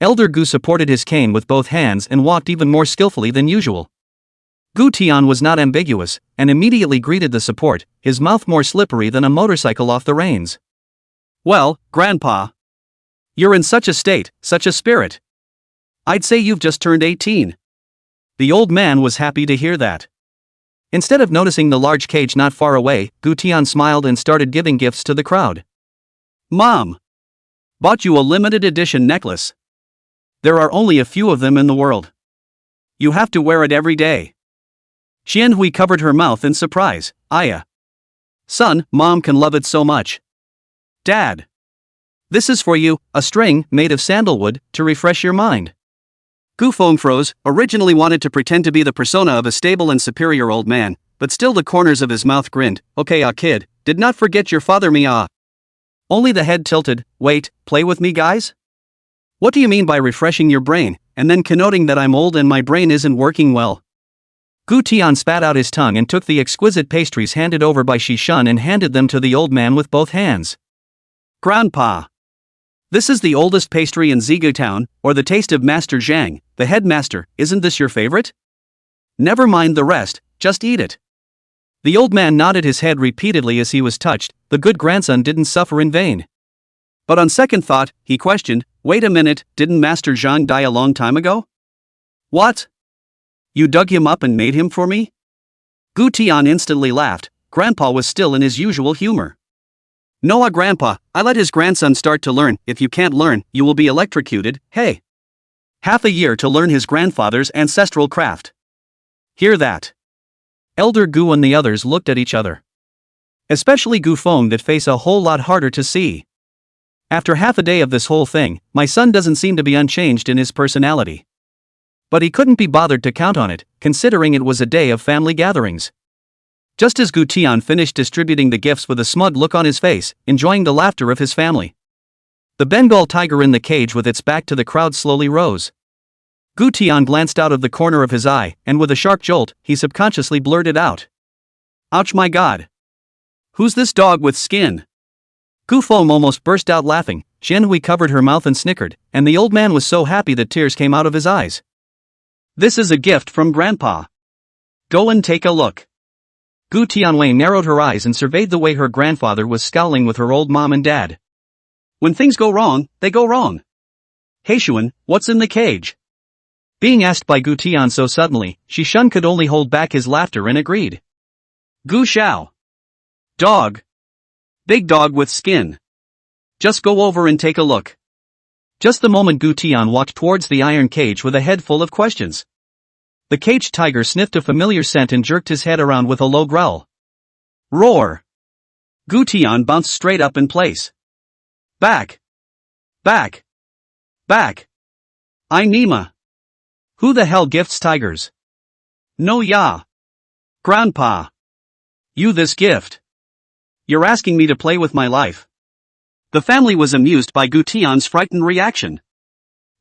Elder Gu supported his cane with both hands and walked even more skillfully than usual. Gu Tian was not ambiguous, and immediately greeted the support, his mouth more slippery than a motorcycle off the reins. "Well, Grandpa. You're in such a state, such a spirit. I'd say you've just turned 18. The old man was happy to hear that. Instead of noticing the large cage not far away, Gu Tian smiled and started giving gifts to the crowd. "Mom. Bought you a limited edition necklace. There are only a few of them in the world. You have to wear it every day." Xianhui covered her mouth in surprise. "Aya. Son, Mom can love it so much." "Dad. This is for you, a string made of sandalwood, to refresh your mind." Gu Feng froze, originally wanted to pretend to be the persona of a stable and superior old man, but still the corners of his mouth grinned. "Okay, kid, did not forget your father me Only the head tilted. "Wait, play with me guys? What do you mean by refreshing your brain, and then connoting that I'm old and my brain isn't working well?" Gu Tian spat out his tongue and took the exquisite pastries handed over by Shishun and handed them to the old man with both hands. "Grandpa. This is the oldest pastry in Zigu Town, or the taste of Master Zhang, the headmaster. Isn't this your favorite? Never mind the rest, just eat it." The old man nodded his head repeatedly as he was touched. The good grandson didn't suffer in vain. But on second thought, he questioned, "Wait a minute, didn't Master Zhang die a long time ago?" "What? You dug him up and made him for me?" Gu Tian instantly laughed. Grandpa was still in his usual humor. "No, Grandpa, I let his grandson start to learn. If you can't learn, you will be electrocuted. Hey. Half a year to learn his grandfather's ancestral craft. Hear that?" Elder Gu and the others looked at each other. Especially Gu Feng that face a whole lot harder to see. "After half a day of this whole thing, my son doesn't seem to be unchanged in his personality." But he couldn't be bothered to count on it, considering it was a day of family gatherings. Just as Gu Tian finished distributing the gifts with a smug look on his face, enjoying the laughter of his family, the Bengal tiger in the cage with its back to the crowd slowly rose. Gu Tian glanced out of the corner of his eye, and with a sharp jolt, he subconsciously blurted out, "Ouch, my God. Who's this dog with skin?" Gu Feng almost burst out laughing. Xianhui covered her mouth and snickered, and the old man was so happy that tears came out of his eyes. "This is a gift from Grandpa. Go and take a look." Gu Tianwei narrowed her eyes and surveyed the way her grandfather was scowling with her old mom and dad. When things go wrong, they go wrong. "Heishuan, what's in the cage?" Being asked by Gu Tian so suddenly, Shishun could only hold back his laughter and agreed. "Gu Xiao. Dog. Big dog with skin. Just go over and take a look." Just the moment Gu Tian walked towards the iron cage with a head full of questions. The caged tiger sniffed a familiar scent and jerked his head around with a low growl. Roar! Gu Tian bounced straight up in place. "Back! Back! Back! I Nima! Who the hell gifts tigers? No ya! Grandpa! You this gift! You're asking me to play with my life. The family was amused by Gu Tian's frightened reaction.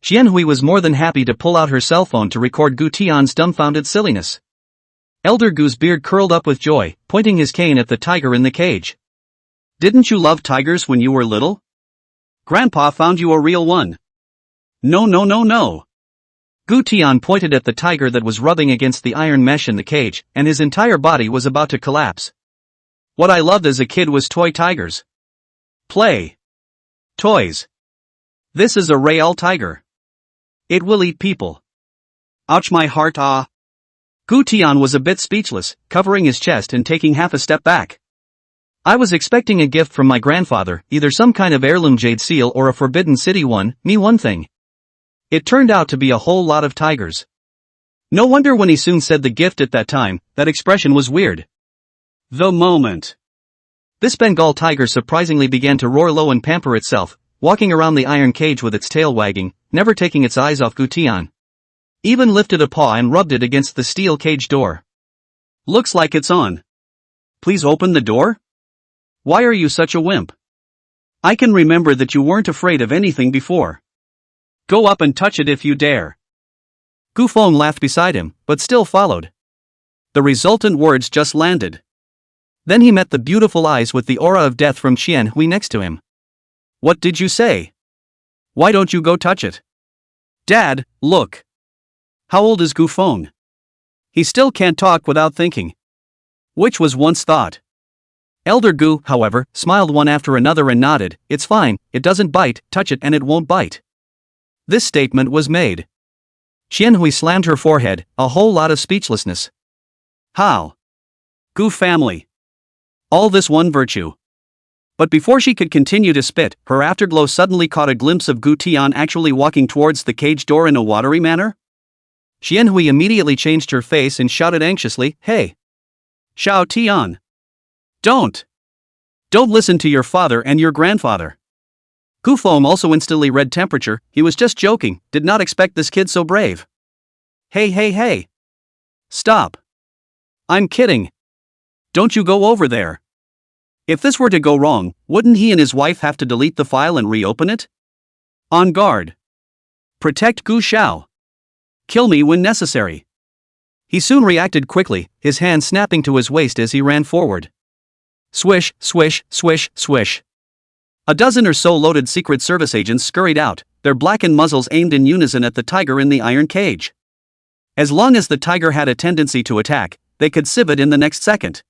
Qianhui was more than happy to pull out her cell phone to record Gu Tian's dumbfounded silliness. Elder Gu's beard curled up with joy, pointing his cane at the tiger in the cage. Didn't you love tigers when you were little? Grandpa found you a real one. No. Gu Tian pointed at the tiger that was rubbing against the iron mesh in the cage, and his entire body was about to collapse. What I loved as a kid was toy tigers. Play. Toys. This is a real tiger. It will eat people. Ouch, my heart, ah. Gu Tian was a bit speechless, covering his chest and taking half a step back. I was expecting a gift from my grandfather, either some kind of heirloom jade seal or a Forbidden City one, me one thing. It turned out to be a whole lot of tigers. No wonder when he soon said the gift at that time, that expression was weird. The moment. This Bengal tiger surprisingly began to roar low and pamper itself, walking around the iron cage with its tail wagging, never taking its eyes off Gu Tian. Even lifted a paw and rubbed it against the steel cage door. Looks like it's on. Please open the door? Why are you such a wimp? I can remember that you weren't afraid of anything before. Go up and touch it if you dare. Gu Feng laughed beside him, but still followed. The resultant words just landed. Then he met the beautiful eyes with the aura of death from Qianhui next to him. What did you say? Why don't you go touch it? Dad, look. How old is Gu Feng? He still can't talk without thinking. Which was once thought. Elder Gu, however, smiled one after another and nodded, it's fine, it doesn't bite, touch it and it won't bite. This statement was made. Qianhui slammed her forehead, a whole lot of speechlessness. How? Gu family. All this one virtue. But before she could continue to spit, her afterglow suddenly caught a glimpse of Gu Tian actually walking towards the cage door in a watery manner. Qianhui immediately changed her face and shouted anxiously, hey! Xiao Tian! Don't listen to your father and your grandfather. Gu Feng also instantly read temperature, he was just joking, did not expect this kid so brave. Hey! Stop! I'm kidding. Don't you go over there. If this were to go wrong, wouldn't he and his wife have to delete the file and reopen it? On guard. Protect Gu Xiao. Kill me when necessary. He soon reacted quickly, his hand snapping to his waist as he ran forward. Swish, swish, swish, swish. A dozen or so loaded Secret Service agents scurried out, their blackened muzzles aimed in unison at the tiger in the iron cage. As long as the tiger had a tendency to attack, they could sieve it in the next second.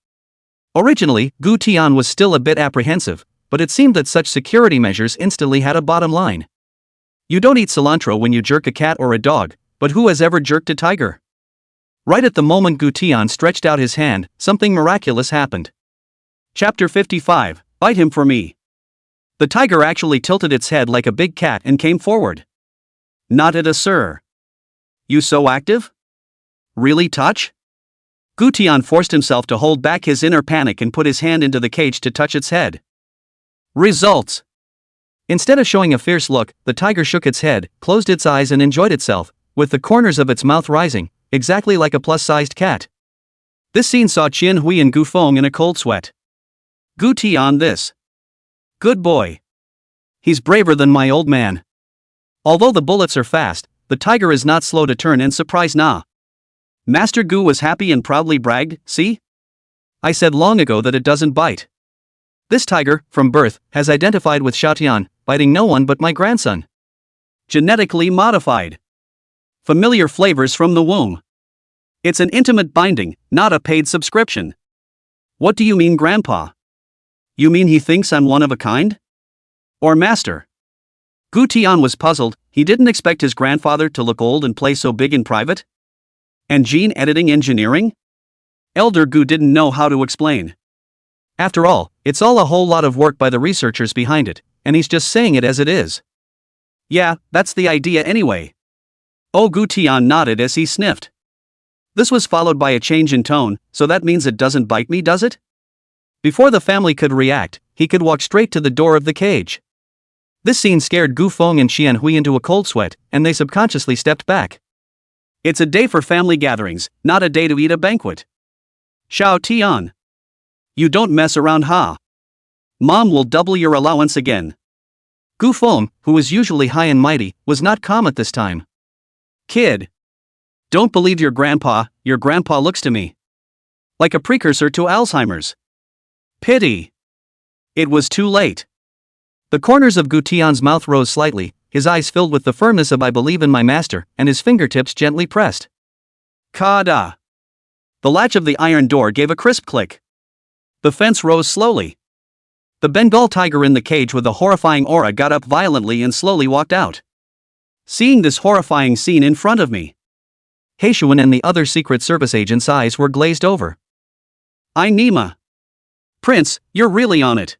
Originally, Gu Tian was still a bit apprehensive, but it seemed that such security measures instantly had a bottom line. You don't eat cilantro when you jerk a cat or a dog, but who has ever jerked a tiger? Right at the moment Gu Tian stretched out his hand, something miraculous happened. Chapter 55, Bite him for me. The tiger actually tilted its head like a big cat and came forward. Not at a sir. You so active? Really touch? Gu Tian forced himself to hold back his inner panic and put his hand into the cage to touch its head. Results. Instead of showing a fierce look, the tiger shook its head, closed its eyes and enjoyed itself, with the corners of its mouth rising, exactly like a plus-sized cat. This scene saw Qianhui and Gu Feng in a cold sweat. Gu Tian this. Good boy. He's braver than my old man. Although the bullets are fast, the tiger is not slow to turn and surprise Na. Master Gu was happy and proudly bragged, see? I said long ago that it doesn't bite. This tiger, from birth, has identified with Xiaotian, biting no one but my grandson. Genetically modified. Familiar flavors from the womb. It's an intimate binding, not a paid subscription. What do you mean, Grandpa? You mean he thinks I'm one of a kind? Or master? Gu Tian was puzzled, he didn't expect his grandfather to look old and play so big in private. And gene editing engineering? Elder Gu didn't know how to explain. After all, it's all a whole lot of work by the researchers behind it, and he's just saying it as it is. Yeah, that's the idea anyway. Oh, Gu Tian nodded as he sniffed. This was followed by a change in tone, so that means it doesn't bite me, does it? Before the family could react, he could walk straight to the door of the cage. This scene scared Gu Feng and Qianhui into a cold sweat, and they subconsciously stepped back. It's a day for family gatherings, not a day to eat a banquet. Xiao Tian. You don't mess around, ha. Mom will double your allowance again. Gu Feng, who was usually high and mighty, was not calm at this time. Kid. Don't believe your grandpa looks to me like a precursor to Alzheimer's. Pity. It was too late. The corners of Gu Tian's mouth rose slightly, his eyes filled with the firmness of "I believe in my master," and his fingertips gently pressed. Ka-da. The latch of the iron door gave a crisp click. The fence rose slowly. The Bengal tiger in the cage with a horrifying aura got up violently and slowly walked out. Seeing this horrifying scene in front of me, Heishuan and the other Secret Service agents' eyes were glazed over. Nima. Prince, you're really on it.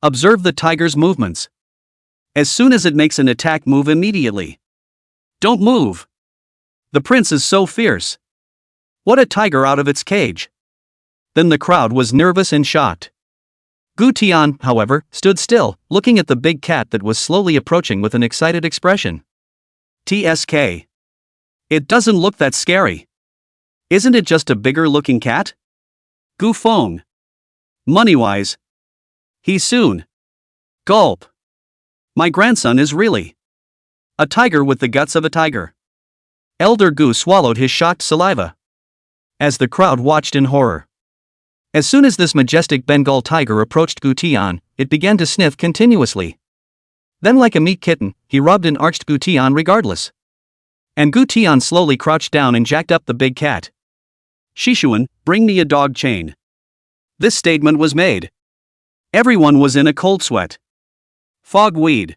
Observe the tiger's movements. As soon as it makes an attack, move immediately. Don't move. The prince is so fierce. What a tiger out of its cage. Then the crowd was nervous and shocked. Gu Tian, however, stood still, looking at the big cat that was slowly approaching with an excited expression. TSK. It doesn't look that scary. Isn't it just a bigger-looking cat? Gu Feng. Money-wise. He soon. Gulp. My grandson is really a tiger with the guts of a tiger. Elder Gu swallowed his shocked saliva as the crowd watched in horror. As soon as this majestic Bengal tiger approached Gu Tian, it began to sniff continuously. Then, like a meek kitten, he rubbed and arched Gu Tian regardless. And Gu Tian slowly crouched down and jacked up the big cat. Shishuan, bring me a dog chain. This statement was made. Everyone was in a cold sweat. Fogweed.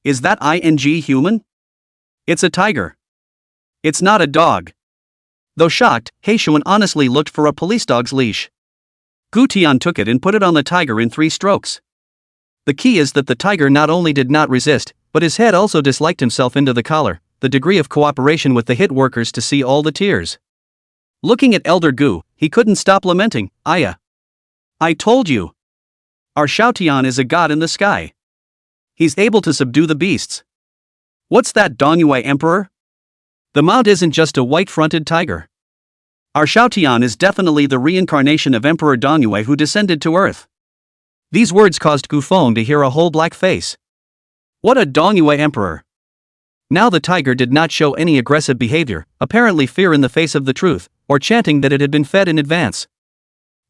Is that human? It's a tiger. It's not a dog. Though shocked, Heishuan honestly looked for a police dog's leash. Gu Tian took it and put it on the tiger in 3 strokes. The key is that the tiger not only did not resist, but his head also disliked himself into the collar, the degree of cooperation with the hit workers to see all the tears. Looking at Elder Gu, he couldn't stop lamenting, Aya. I told you. Our Xiaotian is a god in the sky. He's able to subdue the beasts. What's that Dongyue emperor? The mount isn't just a white-fronted tiger. Our Xiaotian is definitely the reincarnation of Emperor Dongyue who descended to earth. These words caused Gu Feng to hear a whole black face. What a Dongyue emperor! Now the tiger did not show any aggressive behavior, apparently fear in the face of the truth, or chanting that it had been fed in advance.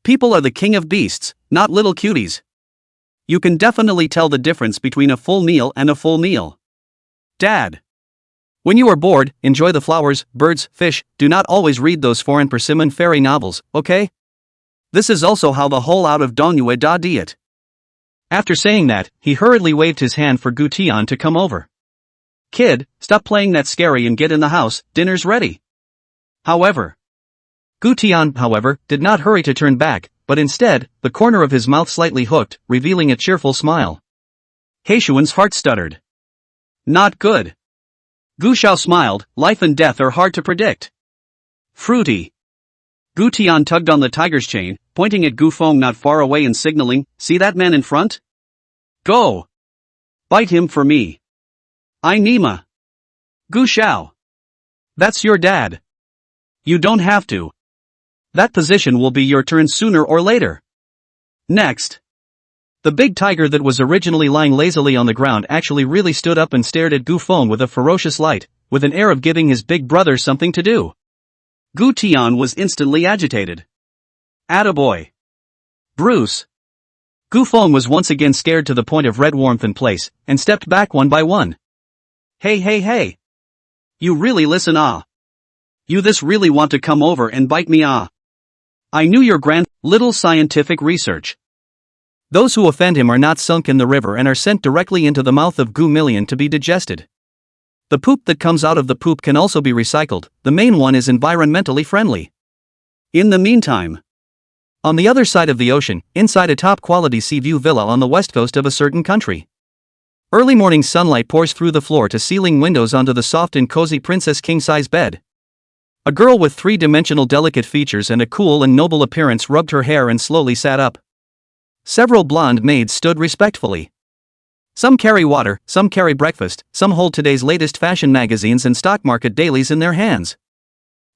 People are the king of beasts, not little cuties. You can definitely tell the difference between a full meal and a full meal. Dad. When you are bored, enjoy the flowers, birds, fish, do not always read those foreign persimmon fairy novels, okay? This is also how the whole out of Dongyue da diet. After saying that, he hurriedly waved his hand for Gu Tian to come over. Kid, stop playing that scary and get in the house, dinner's ready. However, Gu Tian, did not hurry to turn back, but instead, the corner of his mouth slightly hooked, revealing a cheerful smile. Heishuan's heart stuttered. Not good. Gu Xiao smiled, life and death are hard to predict. Fruity. Gu Tian tugged on the tiger's chain, pointing at Gu Feng not far away and signaling, see that man in front? Go. Bite him for me. Nima. Gu Xiao. That's your dad. You don't have to. That position will be your turn sooner or later. Next. The big tiger that was originally lying lazily on the ground actually really stood up and stared at Gu Feng with a ferocious light, with an air of giving his big brother something to do. Gu Tian was instantly agitated. Attaboy. Bruce. Gu Feng was once again scared to the point of red warmth in place, and stepped back one by one. Hey. You really listen You this really want to come over and bite me I knew your little scientific research. Those who offend him are not sunk in the river and are sent directly into the mouth of Gu Million to be digested. The poop that comes out of the poop can also be recycled, the main one is environmentally friendly. In the meantime, on the other side of the ocean, inside a top-quality sea view villa on the west coast of a certain country, early morning sunlight pours through the floor-to-ceiling windows onto the soft and cozy princess king-size bed. A girl with 3-dimensional delicate features and a cool and noble appearance rubbed her hair and slowly sat up. Several blonde maids stood respectfully. Some carry water, some carry breakfast, some hold today's latest fashion magazines and stock market dailies in their hands.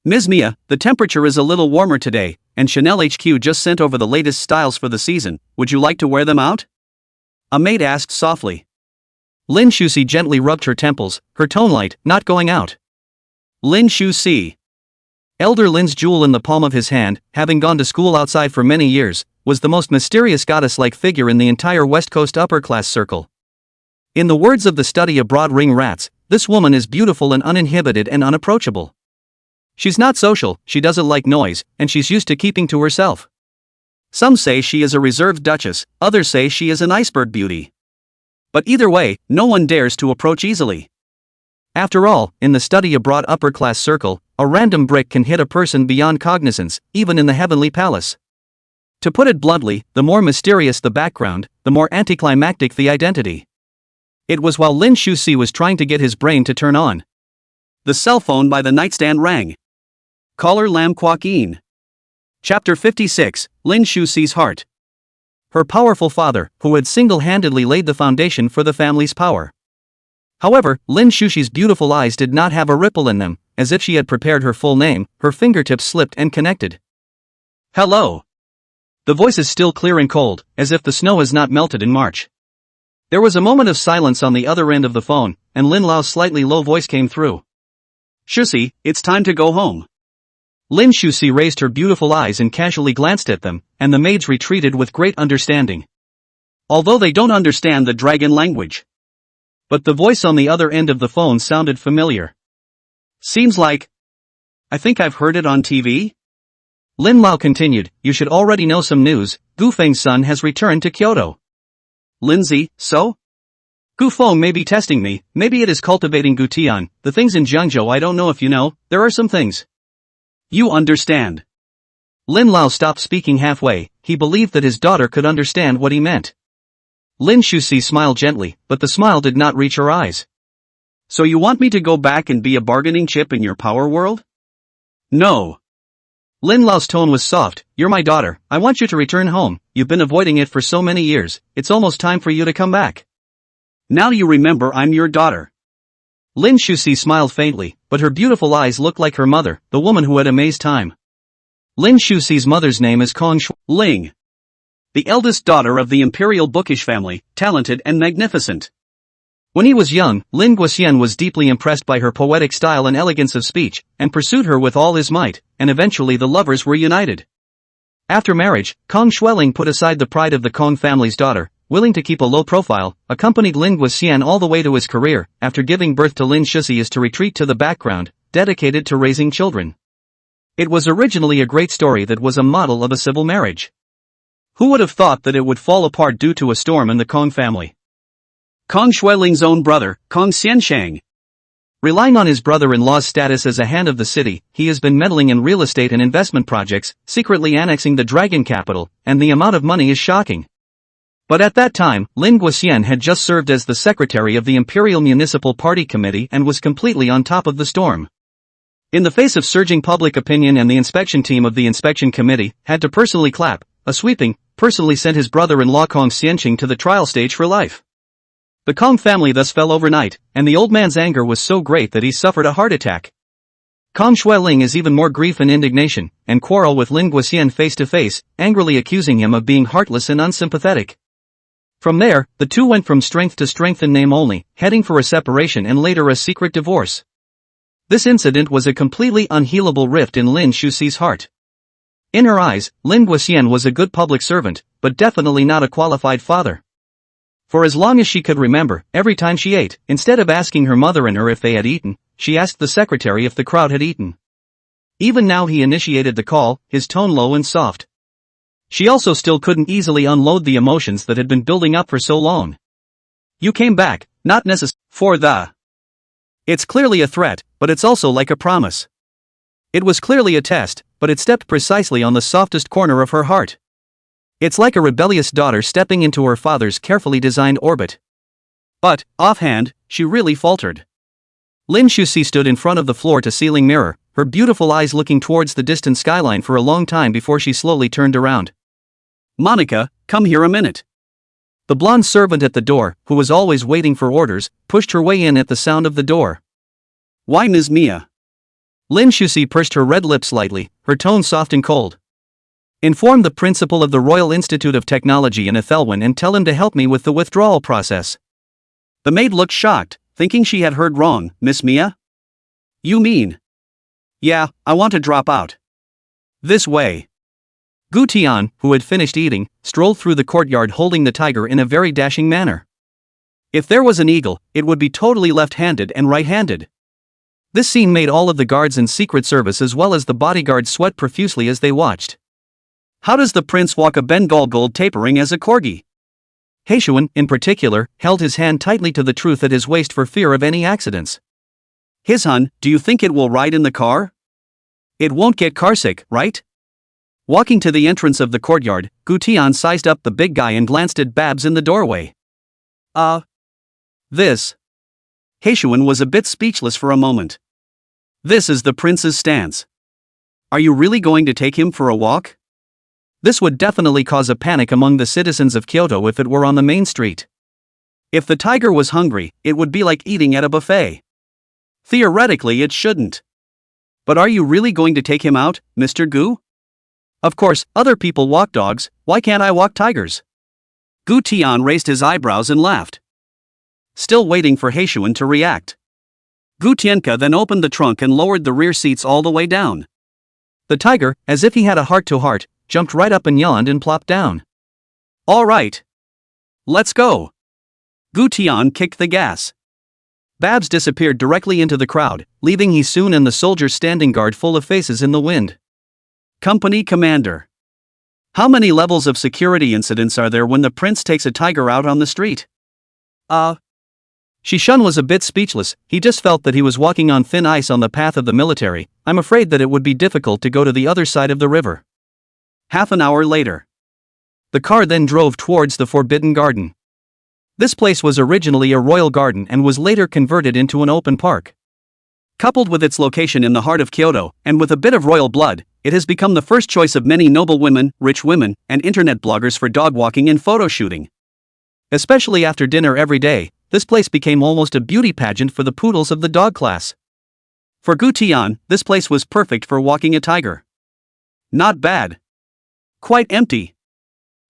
Ms. Mia, the temperature is a little warmer today, and Chanel HQ just sent over the latest styles for the season, would you like to wear them out? A maid asked softly. Lin Shusi gently rubbed her temples, her tone light, not going out. Lin Shusi. Elder Lin's jewel in the palm of his hand, having gone to school outside for many years, was the most mysterious goddess-like figure in the entire West Coast upper-class circle. In the words of the study abroad ring rats, this woman is beautiful and uninhibited and unapproachable. She's not social, she doesn't like noise, and she's used to keeping to herself. Some say she is a reserved duchess, others say she is an iceberg beauty. But either way, no one dares to approach easily. After all, in the study abroad upper-class circle, a random brick can hit a person beyond cognizance, even in the heavenly palace. To put it bluntly, the more mysterious the background, the more anticlimactic the identity. It was while Lin Shusi was trying to get his brain to turn on. The cell phone by the nightstand rang. Caller Lam Kwok In. Chapter 56, Lin Shusi's Heart. Her powerful father, who had single-handedly laid the foundation for the family's power. However, Lin Shusi's beautiful eyes did not have a ripple in them, as if she had prepared her full name, her fingertips slipped and connected. Hello. The voice is still clear and cold, as if the snow has not melted in March. There was a moment of silence on the other end of the phone, and Lin Lao's slightly low voice came through. Shusi, it's time to go home. Lin Shusi raised her beautiful eyes and casually glanced at them, and the maids retreated with great understanding. Although they don't understand the dragon language. But the voice on the other end of the phone sounded familiar. Seems like... I think I've heard it on TV? Lin Lao continued, you should already know some news, Gu Feng's son has returned to Kyoto. Lindsay, so? Gu Feng may be testing me, maybe it is cultivating Gu Tian, the things in Jiangzhou I don't know if you know, there are some things. You understand. Lin Lao stopped speaking halfway, he believed that his daughter could understand what he meant. Lin Shusi smiled gently, but the smile did not reach her eyes. So you want me to go back and be a bargaining chip in your power world? No. Lin Lao's tone was soft, you're my daughter, I want you to return home, you've been avoiding it for so many years, it's almost time for you to come back. Now you remember I'm your daughter. Lin Shusi smiled faintly, but her beautiful eyes looked like her mother, the woman who had amazed time. Lin Shusi's mother's name is Kong Ling. The eldest daughter of the imperial bookish family, talented and magnificent. When he was young, Lin Guoxian was deeply impressed by her poetic style and elegance of speech, and pursued her with all his might, and eventually the lovers were united. After marriage, Kong Xueling put aside the pride of the Kong family's daughter, willing to keep a low profile, accompanied Lin Guoxian all the way to his career, after giving birth to Lin Shusi is to retreat to the background, dedicated to raising children. It was originally a great story that was a model of a civil marriage. Who would have thought that it would fall apart due to a storm in the Kong family? Kong Xueling's own brother, Kong Xianshang. Relying on his brother-in-law's status as a hand of the city, he has been meddling in real estate and investment projects, secretly annexing the dragon capital, and the amount of money is shocking. But at that time, Lin Guoxian had just served as the secretary of the Imperial Municipal Party Committee and was completely on top of the storm. In the face of surging public opinion, and the inspection team of the inspection committee had to personally clap, a sweeping, personally sent his brother-in-law Kong Xianqing to the trial stage for life. The Kong family thus fell overnight, and the old man's anger was so great that he suffered a heart attack. Kong Xueling is even more grief and indignation, and quarrel with Lin Guoxian face to face, angrily accusing him of being heartless and unsympathetic. From there, the two went from strength to strength in name only, heading for a separation and later a secret divorce. This incident was a completely unhealable rift in Lin Shusi's heart. In her eyes, Lin Guoxian was a good public servant, but definitely not a qualified father. For as long as she could remember, every time she ate, instead of asking her mother and her if they had eaten, she asked the secretary if the crowd had eaten. Even now he initiated the call, his tone low and soft. She also still couldn't easily unload the emotions that had been building up for so long. You came back, not necessarily for the... It's clearly a threat, but it's also like a promise. It was clearly a test, but it stepped precisely on the softest corner of her heart. It's like a rebellious daughter stepping into her father's carefully designed orbit. But, offhand, she really faltered. Lin Shusi stood in front of the floor-to-ceiling mirror, her beautiful eyes looking towards the distant skyline for a long time before she slowly turned around. Monica, come here a minute. The blonde servant at the door, who was always waiting for orders, pushed her way in at the sound of the door. Why, Ms. Mia? Lin Shusi pursed her red lips slightly, her tone soft and cold. Inform the principal of the Royal Institute of Technology in Ethelwyn and tell him to help me with the withdrawal process. The maid looked shocked, thinking she had heard wrong. Miss Mia? You mean? Yeah, I want to drop out. This way. Gu Tian, who had finished eating, strolled through the courtyard holding the tiger in a very dashing manner. If there was an eagle, it would be totally left-handed and right-handed. This scene made all of the guards in Secret Service as well as the bodyguards sweat profusely as they watched. How does the prince walk a Bengal gold tapering as a corgi? Heishuan, in particular, held his hand tightly to the truth at his waist for fear of any accidents. Hishun, do you think it will ride in the car? It won't get carsick, right? Walking to the entrance of the courtyard, Gu Tian sized up the big guy and glanced at Babs in the doorway. This. Heishuan was a bit speechless for a moment. This is the prince's stance. Are you really going to take him for a walk? This would definitely cause a panic among the citizens of Kyoto if it were on the main street. If the tiger was hungry, it would be like eating at a buffet. Theoretically, it shouldn't. But are you really going to take him out, Mr. Gu? Of course, other people walk dogs, why can't I walk tigers? Gu Tian raised his eyebrows and laughed. Still waiting for Heishuan to react. Gu Tianka then opened the trunk and lowered the rear seats all the way down. The tiger, as if he had a heart-to-heart, jumped right up and yawned and plopped down. All right. Let's go. Gu Tian kicked the gas. Babs disappeared directly into the crowd, leaving Heishuan and the soldiers standing guard full of faces in the wind. Company Commander. How many levels of security incidents are there when the prince takes a tiger out on the street? Heishuan was a bit speechless, he just felt that he was walking on thin ice on the path of the military. I'm afraid that it would be difficult to go to the other side of the river. Half an hour later. The car then drove towards the Forbidden Garden. This place was originally a royal garden and was later converted into an open park. Coupled with its location in the heart of Kyoto, and with a bit of royal blood, it has become the first choice of many noble women, rich women, and internet bloggers for dog walking and photo shooting. Especially after dinner every day, this place became almost a beauty pageant for the poodles of the dog class. For Gu Tian, this place was perfect for walking a tiger. Not bad. Quite empty.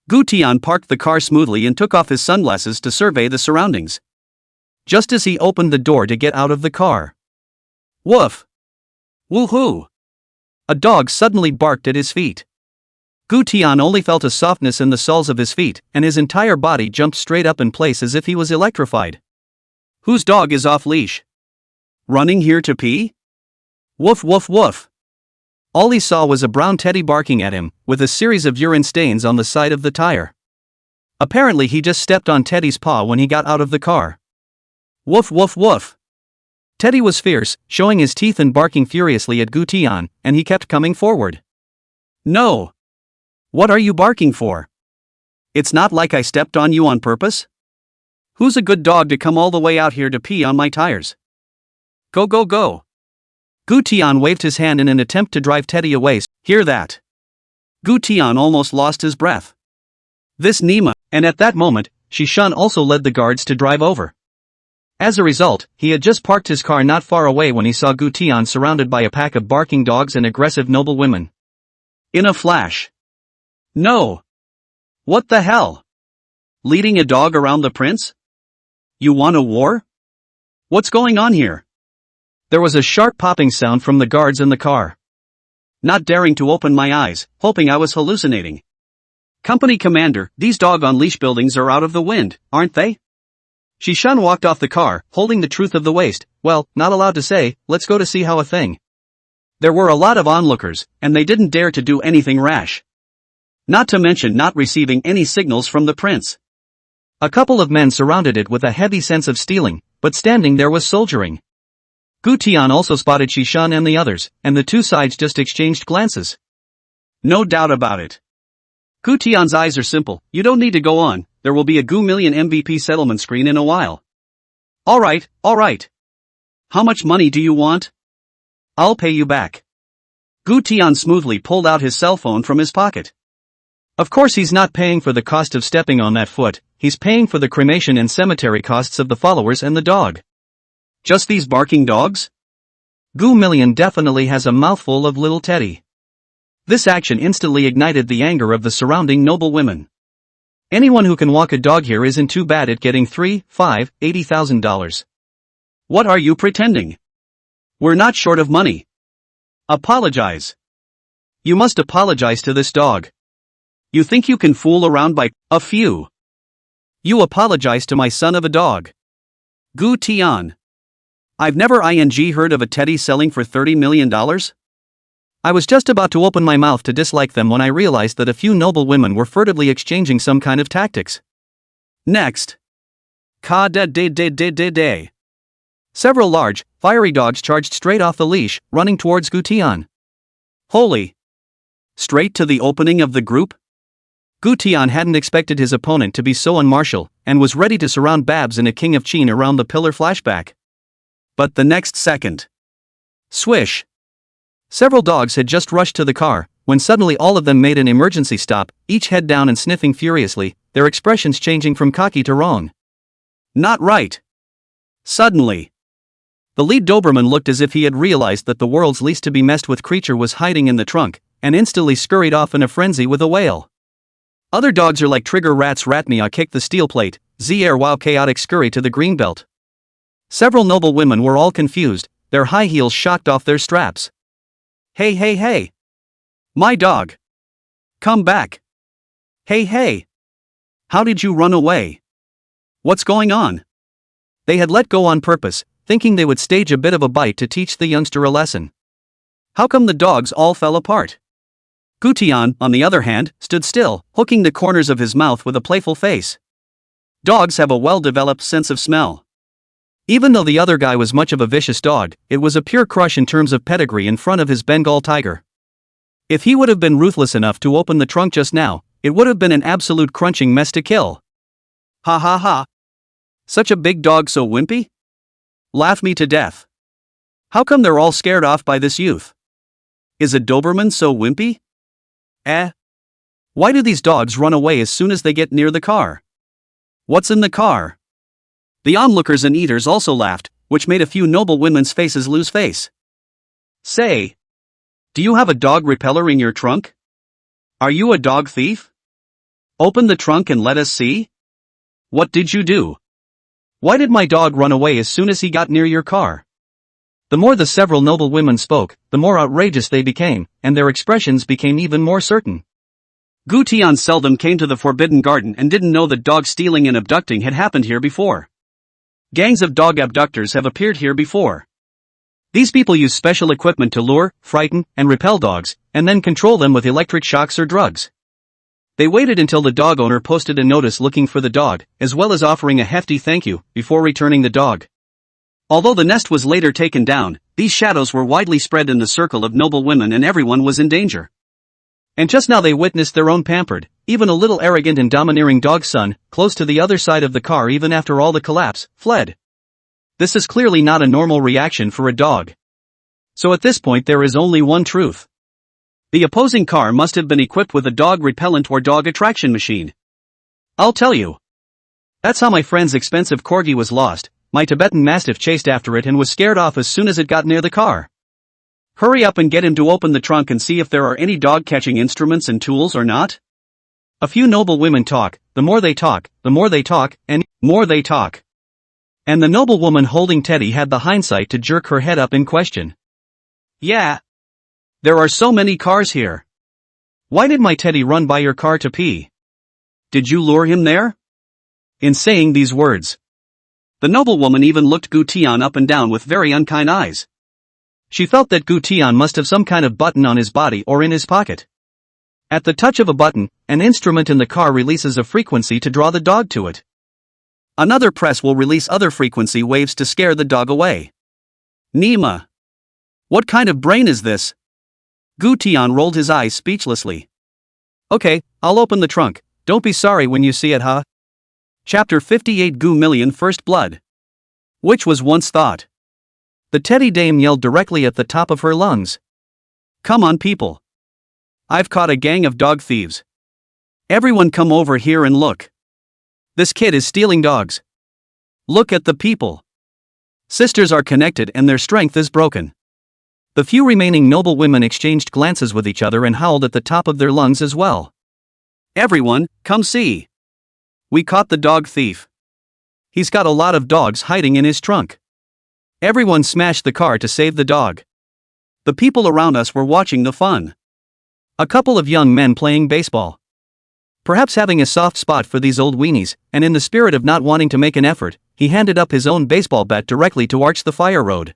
Gu Tian parked the car smoothly and took off his sunglasses to survey the surroundings. Just as he opened the door to get out of the car. Woof! Woohoo! A dog suddenly barked at his feet. Gu Tian only felt a softness in the soles of his feet, and his entire body jumped straight up in place as if he was electrified. Whose dog is off leash? Running here to pee? Woof woof woof! All he saw was a brown teddy barking at him, with a series of urine stains on the side of the tire. Apparently he just stepped on Teddy's paw when he got out of the car. Woof woof woof! Teddy was fierce, showing his teeth and barking furiously at Gu Tian, and he kept coming forward. No! What are you barking for? It's not like I stepped on you on purpose? Who's a good dog to come all the way out here to pee on my tires? Go go go! Gu Tian waved his hand in an attempt to drive Teddy away. Hear that? Gu Tian almost lost his breath. This Nima, and at that moment, Heishuan also led the guards to drive over. As a result, he had just parked his car not far away when he saw Gu Tian surrounded by a pack of barking dogs and aggressive noble women. In a flash. No! What the hell? Leading a dog around the prince? You want a war? What's going on here? There was a sharp popping sound from the guards in the car. Not daring to open my eyes, hoping I was hallucinating. Company Commander, these dog-on-leash buildings are out of the wind, aren't they? Heishuan walked off the car, holding the truth of the waist. Well, not allowed to say, let's go to see how a thing. There were a lot of onlookers, and they didn't dare to do anything rash. Not to mention not receiving any signals from the prince. A couple of men surrounded it with a heavy sense of stealing, but standing there was soldiering. Gu Tian also spotted Heishuan and the others, and the two sides just exchanged glances. No doubt about it. Gu Tian's eyes are simple, you don't need to go on, there will be a Gu Million MVP settlement screen in a while. Alright. How much money do you want? I'll pay you back. Gu Tian smoothly pulled out his cell phone from his pocket. Of course he's not paying for the cost of stepping on that foot, he's paying for the cremation and cemetery costs of the followers and the dog. Just these barking dogs? Gu Million definitely has a mouthful of little Teddy. This action instantly ignited the anger of the surrounding noble women. Anyone who can walk a dog here isn't too bad at getting $80,000. What are you pretending? We're not short of money. Apologize. You must apologize to this dog. You think you can fool around by a few? You apologize to my son of a dog. Gu Tian. I've never heard of a teddy selling for $30 million. I was just about to open my mouth to dislike them when I realized that a few noble women were furtively exchanging some kind of tactics. Next. Ka de de de de de de. Several large, fiery dogs charged straight off the leash, running towards Gu Tian. Holy! Straight to the opening of the group? Gu Tian hadn't expected his opponent to be so unmartial, and was ready to surround Babs in a king of Qin around the pillar flashback. But the next second. Swish! Several dogs had just rushed to the car, when suddenly all of them made an emergency stop, each head down and sniffing furiously, their expressions changing from cocky to wrong. Not right. Suddenly. The lead Doberman looked as if he had realized that the world's least to be messed with creature was hiding in the trunk, and instantly scurried off in a frenzy with a wail. Other dogs are like trigger rats. Ratmia kicked the steel plate, Zr wow chaotic scurry to the green belt. Several noble women were all confused, their high heels shocked off their straps. Hey hey hey! My dog! Come back! Hey hey! How did you run away? What's going on? They had let go on purpose, thinking they would stage a bit of a bite to teach the youngster a lesson. How come the dogs all fell apart? Gu Tian, on the other hand, stood still, hooking the corners of his mouth with a playful face. Dogs have a well-developed sense of smell. Even though the other guy was much of a vicious dog, it was a pure crush in terms of pedigree in front of his Bengal tiger. If he would have been ruthless enough to open the trunk just now, it would have been an absolute crunching mess to kill. Ha ha ha! Such a big dog so wimpy? Laugh me to death. How come they're all scared off by this youth? Is a Doberman so wimpy? Why do these dogs run away as soon as they get near the car? What's in the car? The onlookers and eaters also laughed, which made a few noble women's faces lose face. Say, do you have a dog repeller in your trunk? Are you a dog thief? Open the trunk and let us see. What did you do? Why did my dog run away as soon as he got near your car? The more the several noble women spoke, the more outrageous they became, and their expressions became even more certain. Gu Tian seldom came to the Forbidden Garden and didn't know that dog stealing and abducting had happened here before. Gangs of dog abductors have appeared here before. These people use special equipment to lure, frighten, and repel dogs, and then control them with electric shocks or drugs. They waited until the dog owner posted a notice looking for the dog, as well as offering a hefty thank you, before returning the dog. Although the nest was later taken down, these shadows were widely spread in the circle of noble women and everyone was in danger. And just now they witnessed their own pampered, even a little arrogant and domineering dog son, close to the other side of the car even after all the collapse, fled. This is clearly not a normal reaction for a dog. So at this point there is only one truth. The opposing car must have been equipped with a dog repellent or dog attraction machine. I'll tell you. That's how my friend's expensive corgi was lost. My Tibetan Mastiff chased after it and was scared off as soon as it got near the car. Hurry up and get him to open the trunk and see if there are any dog-catching instruments and tools or not. A few noble women talk, the more they talk, and more they talk. And the noble woman holding Teddy had the hindsight to jerk her head up in question. Yeah. There are so many cars here. Why did my Teddy run by your car to pee? Did you lure him there? In saying these words, the noble woman even looked Gu Tian up and down with very unkind eyes. She felt that Gu Tian must have some kind of button on his body or in his pocket. At the touch of a button, an instrument in the car releases a frequency to draw the dog to it. Another press will release other frequency waves to scare the dog away. Nima. What kind of brain is this? Gu Tian rolled his eyes speechlessly. Okay, I'll open the trunk, don't be sorry when you see it, huh? Chapter 58 Gu Million First Blood. Which was once thought. The teddy dame yelled directly at the top of her lungs. Come on people. I've caught a gang of dog thieves. Everyone come over here and look. This kid is stealing dogs. Look at the people. Sisters are connected and their strength is broken. The few remaining noble women exchanged glances with each other and howled at the top of their lungs as well. Everyone, come see. We caught the dog thief. He's got a lot of dogs hiding in his trunk. Everyone smashed the car to save the dog. The people around us were watching the fun. A couple of young men playing baseball. Perhaps having a soft spot for these old weenies, and in the spirit of not wanting to make an effort, he handed up his own baseball bat directly to Arch the Fire Road.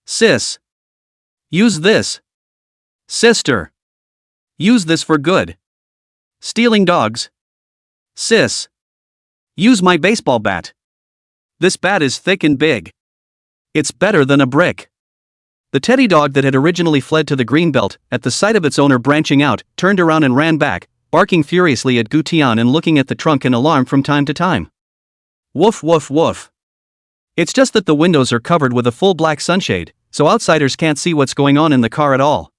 Sis. Use this. Sister. Use this for good. Stealing dogs. Sis. Use my baseball bat. This bat is thick and big. It's better than a brick. The teddy dog that had originally fled to the greenbelt, at the sight of its owner branching out, turned around and ran back, barking furiously at Gu Tian and looking at the trunk in alarm from time to time. Woof woof woof. It's just that the windows are covered with a full black sunshade, so outsiders can't see what's going on in the car at all.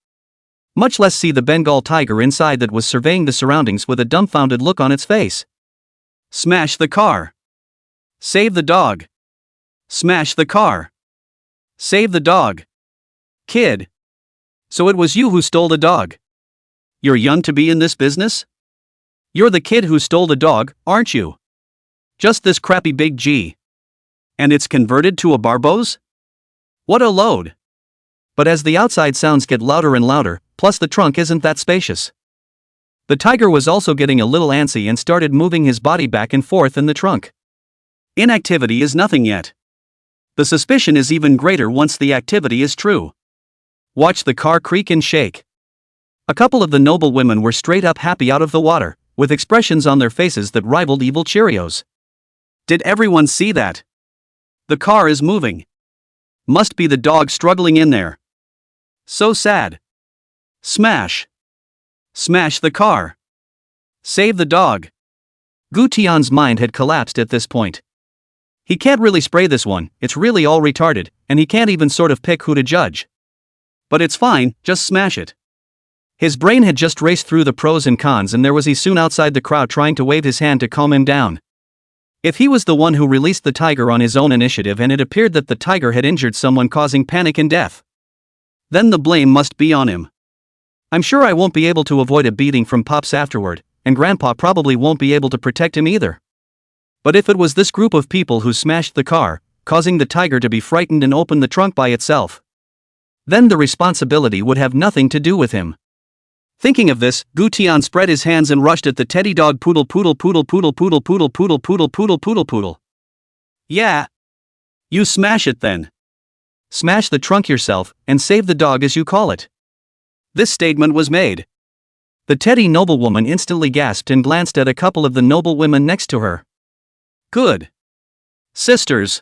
Much less see the Bengal tiger inside that was surveying the surroundings with a dumbfounded look on its face. Smash the car. Save the dog. Smash the car. Save the dog. Kid. So it was you who stole the dog. You're young to be in this business? You're the kid who stole the dog, aren't you? Just this crappy big G. And it's converted to a Barbos? What a load. But as the outside sounds get louder and louder, plus the trunk isn't that spacious. The tiger was also getting a little antsy and started moving his body back and forth in the trunk. Inactivity is nothing yet. The suspicion is even greater once the activity is true. Watch the car creak and shake. A couple of the noble women were straight up happy out of the water, with expressions on their faces that rivaled evil Cheerios. Did everyone see that? The car is moving. Must be the dog struggling in there. So sad. Smash. Smash the car. Save the dog. Gu Tian's mind had collapsed at this point. He can't really spray this one, it's really all retarded, and he can't even sort of pick who to judge. But it's fine, just smash it. His brain had just raced through the pros and cons, and there was he soon outside the crowd trying to wave his hand to calm him down. If he was the one who released the tiger on his own initiative and it appeared that the tiger had injured someone causing panic and death, then the blame must be on him. I'm sure I won't be able to avoid a beating from Pops afterward, and Grandpa probably won't be able to protect him either. But if it was this group of people who smashed the car, causing the tiger to be frightened and open the trunk by itself, then the responsibility would have nothing to do with him. Thinking of this, Gu Tian spread his hands and rushed at the teddy dog. Poodle poodle poodle poodle poodle poodle poodle poodle poodle poodle poodle. Yeah. You smash it then. Smash the trunk yourself, and save the dog as you call it. This statement was made. The teddy noblewoman instantly gasped and glanced at a couple of the noble women next to her. Good. Sisters.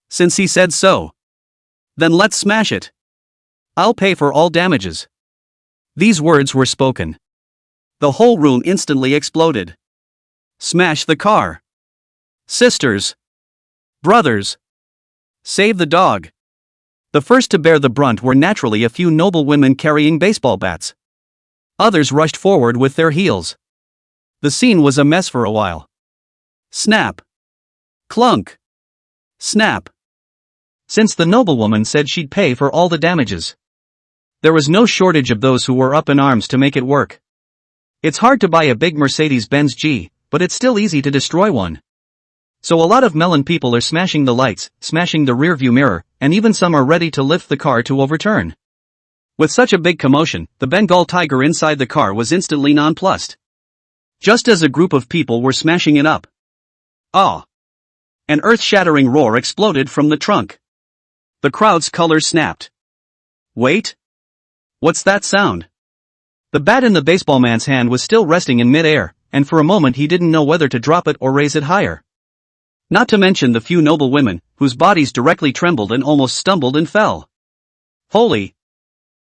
Since he said so. Then let's smash it. I'll pay for all damages. These words were spoken. The whole room instantly exploded. Smash the car. Sisters. Brothers. Save the dog. The first to bear the brunt were naturally a few noble women carrying baseball bats. Others rushed forward with their heels. The scene was a mess for a while. Snap. Clunk. Snap. Since the noblewoman said she'd pay for all the damages, there was no shortage of those who were up in arms to make it work. It's hard to buy a big Mercedes-Benz G, but it's still easy to destroy one. So a lot of melon people are smashing the lights, smashing the rearview mirror, and even some are ready to lift the car to overturn. With such a big commotion, the Bengal tiger inside the car was instantly nonplussed. Just as a group of people were smashing it up. Ah! An earth-shattering roar exploded from the trunk. The crowd's colors snapped. Wait! What's that sound? The bat in the baseball man's hand was still resting in mid-air, and for a moment he didn't know whether to drop it or raise it higher. Not to mention the few noble women, whose bodies directly trembled and almost stumbled and fell. Holy!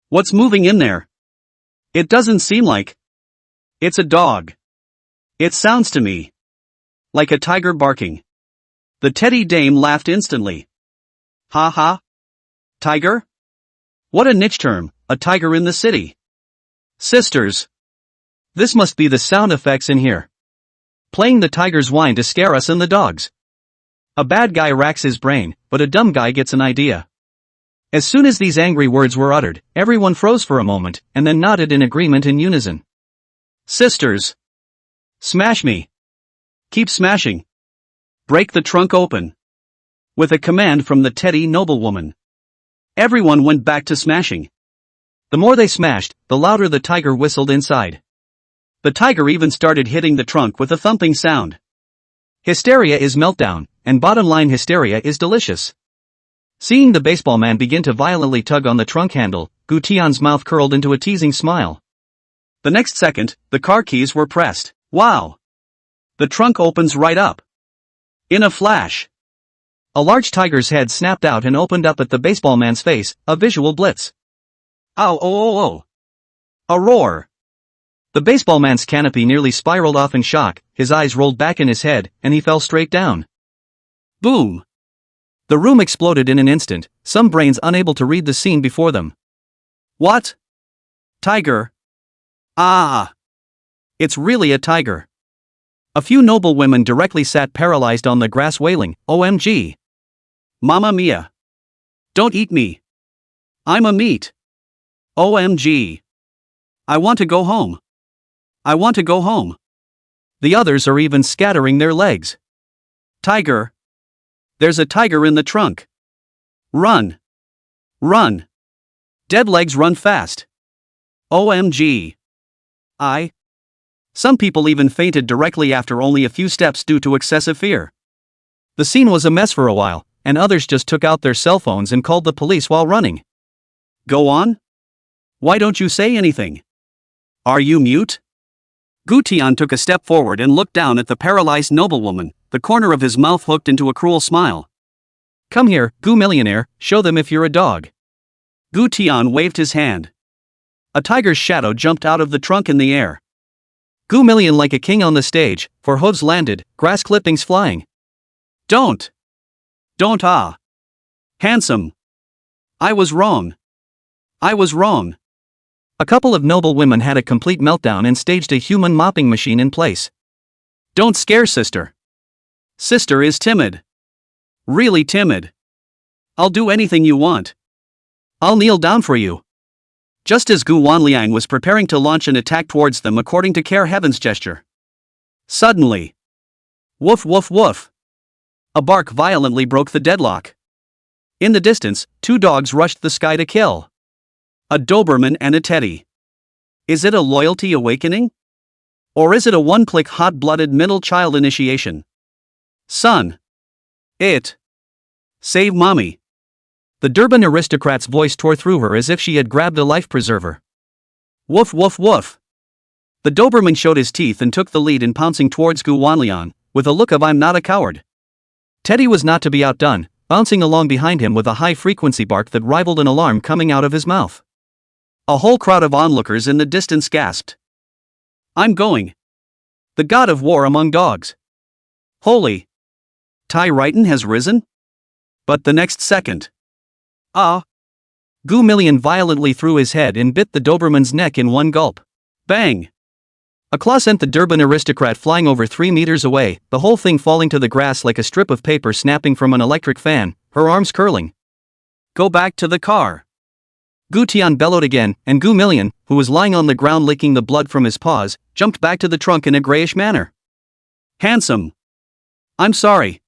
What's moving in there? It doesn't seem like. It's a dog. It sounds to me like a tiger barking. The teddy dame laughed instantly. Ha ha! Tiger? What a niche term, a tiger in the city. Sisters. This must be the sound effects in here. Playing the tiger's whine to scare us and the dogs. A bad guy racks his brain, but a dumb guy gets an idea. As soon as these angry words were uttered, everyone froze for a moment, and then nodded in agreement in unison. Sisters. Smash me. Keep smashing. Break the trunk open. With a command from the Teddy noblewoman. Everyone went back to smashing. The more they smashed, the louder the tiger whistled inside. The tiger even started hitting the trunk with a thumping sound. Hysteria is meltdown, and bottom line hysteria is delicious. Seeing the baseball man begin to violently tug on the trunk handle, Gu Tian's mouth curled into a teasing smile. The next second, the car keys were pressed. Wow! The trunk opens right up. In a flash. A large tiger's head snapped out and opened up at the baseball man's face, a visual blitz. Ow, oh, oh, oh. A roar. The baseball man's canopy nearly spiraled off in shock, his eyes rolled back in his head, and he fell straight down. Boom. The room exploded in an instant, some brains unable to read the scene before them. What? Tiger. Ah. It's really a tiger. A few noble women directly sat paralyzed on the grass wailing, OMG. Mamma mia. Don't eat me. I'm a meat. OMG. I want to go home. I want to go home. The others are even scattering their legs. Tiger. There's a tiger in the trunk. Run. Run. Dead legs run fast. OMG. Some people even fainted directly after only a few steps due to excessive fear. The scene was a mess for a while, and others just took out their cell phones and called the police while running. Go on? Why don't you say anything? Are you mute? Gu Tian took a step forward and looked down at the paralyzed noblewoman, the corner of his mouth hooked into a cruel smile. Come here, Gu Millionaire, show them if you're a dog. Gu Tian waved his hand. A tiger's shadow jumped out of the trunk in the air. Gu Million like a king on the stage, for hooves landed, grass clippings flying. Don't. Handsome. I was wrong. I was wrong. A couple of noble women had a complete meltdown and staged a human mopping machine in place. Don't scare sister. Sister is timid. Really timid. I'll do anything you want. I'll kneel down for you. Just as Gu Wanliang was preparing to launch an attack towards them according to Care Heaven's gesture. Suddenly. Woof woof woof. A bark violently broke the deadlock. In the distance, two dogs rushed the sky to kill. A Doberman and a Teddy. Is it a loyalty awakening? Or is it a one-click hot-blooded middle child initiation? Son. Save mommy. The Durban aristocrat's voice tore through her as if she had grabbed a life preserver. Woof woof woof. The Doberman showed his teeth and took the lead in pouncing towards Gu Wanlian, with a look of I'm not a coward. Teddy was not to be outdone, bouncing along behind him with a high-frequency bark that rivaled an alarm coming out of his mouth. A whole crowd of onlookers in the distance gasped. I'm going. The god of war among dogs. Holy. Tai Righton has risen? But the next second. Gu Million violently threw his head and bit the Doberman's neck in one gulp. Bang. A claw sent the Durban aristocrat flying over 3 meters away, the whole thing falling to the grass like a strip of paper snapping from an electric fan, her arms curling. Go back to the car. Gu Tian bellowed again, and Gu Million, who was lying on the ground licking the blood from his paws, jumped back to the trunk in a grayish manner. Handsome. I'm sorry.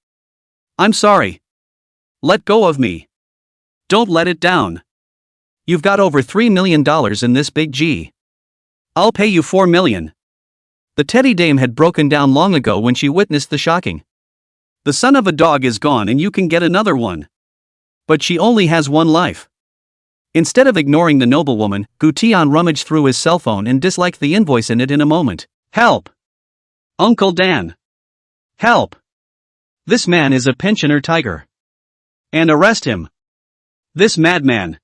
I'm sorry. Let go of me. Don't let it down. You've got over $3 million in this big G. I'll pay you $4 million. The Teddy dame had broken down long ago when she witnessed the shocking. The son of a dog is gone and you can get another one. But she only has one life. Instead of ignoring the noblewoman, Gu Tian rummaged through his cell phone and disliked the invoice in it in a moment. Help! Uncle Dan! Help! This man is a pensioner tiger. And arrest him. This madman.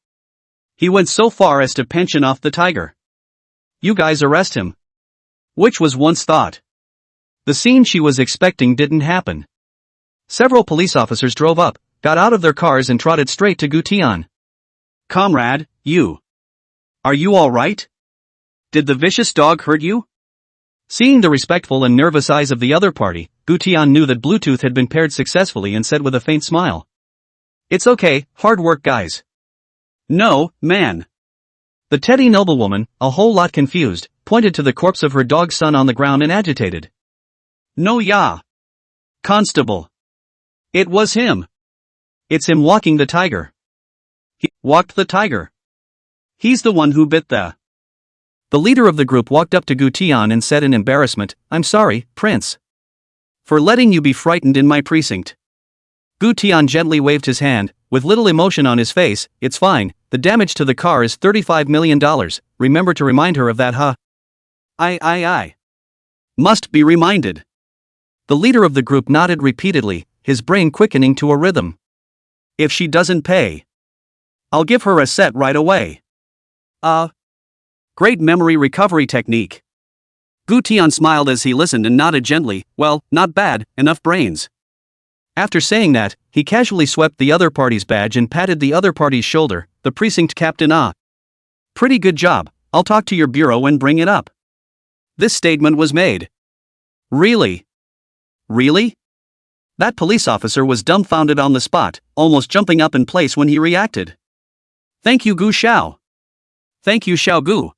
He went so far as to pension off the tiger. You guys arrest him. Which was once thought. The scene she was expecting didn't happen. Several police officers drove up, got out of their cars and trotted straight to Gu Tian. Comrade, you. Are you all right? Did the vicious dog hurt you? Seeing the respectful and nervous eyes of the other party, Gu Tian knew that Bluetooth had been paired successfully and said with a faint smile. It's okay, hard work guys. No, man. The Teddy noblewoman, a whole lot confused, pointed to the corpse of her dog's son on the ground and agitated. No, yeah. Constable. It was him. It's him walking the tiger. He walked the tiger. He's the one who bit the. The leader of the group walked up to Gu Tian and said in embarrassment, "I'm sorry, Prince, for letting you be frightened in my precinct." Gu Tian gently waved his hand, with little emotion on his face. "It's fine, the damage to the car is $35 million, remember to remind her of that, huh?" I. Must be reminded. The leader of the group nodded repeatedly, his brain quickening to a rhythm. "If she doesn't pay, I'll give her a set right away." Great memory recovery technique. Gu Tian smiled as he listened and nodded gently. "Well, not bad, enough brains." After saying that, he casually swept the other party's badge and patted the other party's shoulder. The precinct captain. Pretty good job, I'll talk to your bureau and bring it up." This statement was made. Really? Really? That police officer was dumbfounded on the spot, almost jumping up in place when he reacted. "Thank you, Gu Xiao." "Thank you, Xiao Gu."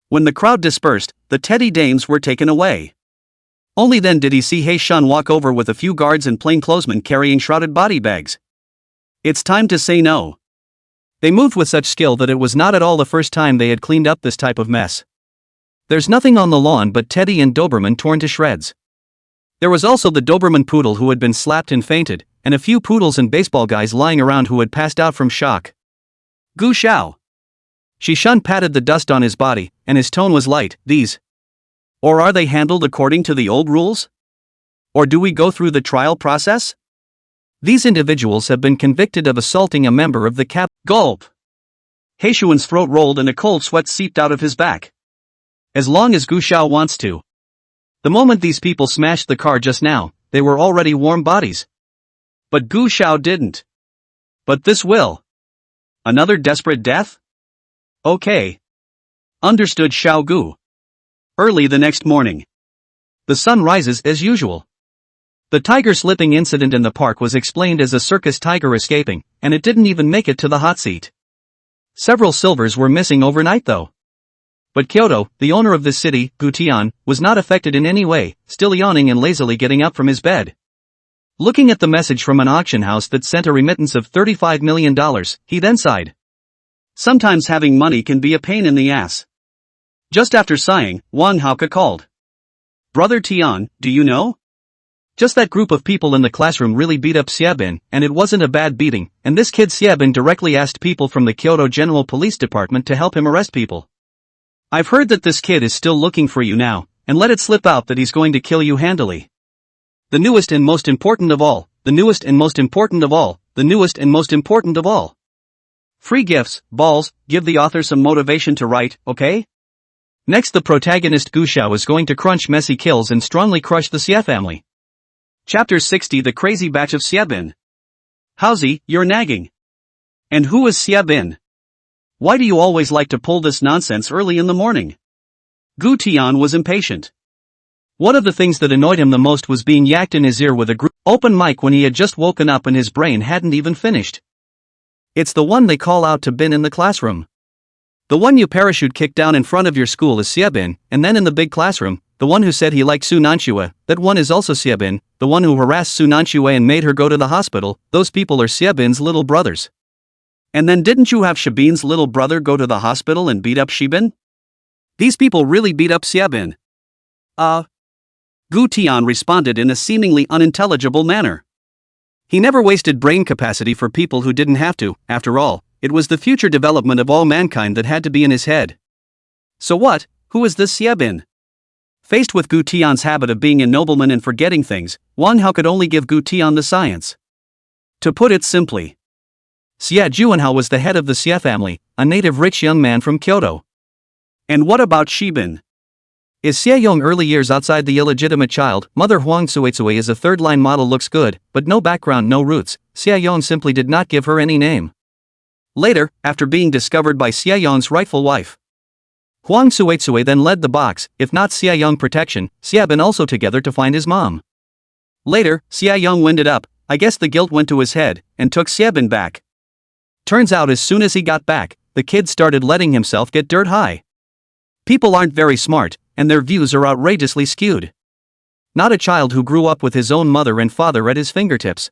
When the crowd dispersed, the teddy dames were taken away. Only then did he see He Shun walk over with a few guards and plainclothesmen carrying shrouded body bags. It's time to say no. They moved with such skill that it was not at all the first time they had cleaned up this type of mess. There's nothing on the lawn but Teddy and Doberman torn to shreds. There was also the Doberman poodle who had been slapped and fainted, and a few poodles and baseball guys lying around who had passed out from shock. "Gu Xiao." He Shun patted the dust on his body, and his tone was light. "These? Or are they handled according to the old rules? Or do we go through the trial process? These individuals have been convicted of assaulting a member of the cab." Gulp. He Shun's throat rolled and a cold sweat seeped out of his back. As long as Gu Xiao wants to. The moment these people smashed the car just now, they were already warm bodies. But Gu Xiao didn't. But this will. Another desperate death? Okay. Understood, Xiao Gu. Early the next morning. The sun rises as usual. The tiger slipping incident in the park was explained as a circus tiger escaping, and it didn't even make it to the hot seat. Several silvers were missing overnight though. But Kyoto, the owner of this city, Gu Tian, was not affected in any way, still yawning and lazily getting up from his bed. Looking at the message from an auction house that sent a remittance of $35 million, he then sighed. Sometimes having money can be a pain in the ass. Just after sighing, Wang Haoke called. "Brother Tian, do you know? Just that group of people in the classroom really beat up Xiebin, and it wasn't a bad beating, and this kid Xiebin directly asked people from the Kyoto General Police Department to help him arrest people. I've heard that this kid is still looking for you now, and let it slip out that he's going to kill you handily. The newest and most important of all, the newest and most important of all, the newest and most important of all. Free gifts, balls, give the author some motivation to write, okay? Next the protagonist Gu Xiao is going to crunch messy kills and strongly crush the Xie family. Chapter 60 The Crazy Batch of Xiebin. Howsy, you're nagging. And who is Xiebin? Why do you always like to pull this nonsense early in the morning? Gu Tian was impatient. One of the things that annoyed him the most was being yacked in his ear with a open mic when he had just woken up and his brain hadn't even finished. It's the one they call out to bin in the classroom. The one you parachute kick down in front of your school is Xiebin, and then in the big classroom, the one who said he liked Su Nanxue, that one is also Xiebin, the one who harassed Su Nanxue and made her go to the hospital, those people are Xiebin's little brothers. And then didn't you have Shibin's little brother go to the hospital and beat up Shibin? These people really beat up Xiebin. Gu Tian responded in a seemingly unintelligible manner. He never wasted brain capacity for people who didn't have to. After all, it was the future development of all mankind that had to be in his head. So what, who is this Xiebin? Faced with Gu Tian's habit of being a nobleman and forgetting things, Wang Hao could only give Gu Tian the science. To put it simply, Xie Juanhao was the head of the Xie family, a native rich young man from Kyoto. And what about Shibin? Is Xie Yong early years outside the illegitimate child? Mother Huang Suizui is a third-line model, looks good, but no background, no roots. Xie Yong simply did not give her any name. Later, after being discovered by Xie Yong's rightful wife, Huang Suizui then led the box, if not Xie Yong protection, Xiebin also together to find his mom. Later, Xie Yong winded up, I guess the guilt went to his head, and took Xiebin back. Turns out as soon as he got back, the kid started letting himself get dirt high. People aren't very smart, and their views are outrageously skewed. not a child who grew up with his own mother and father at his fingertips.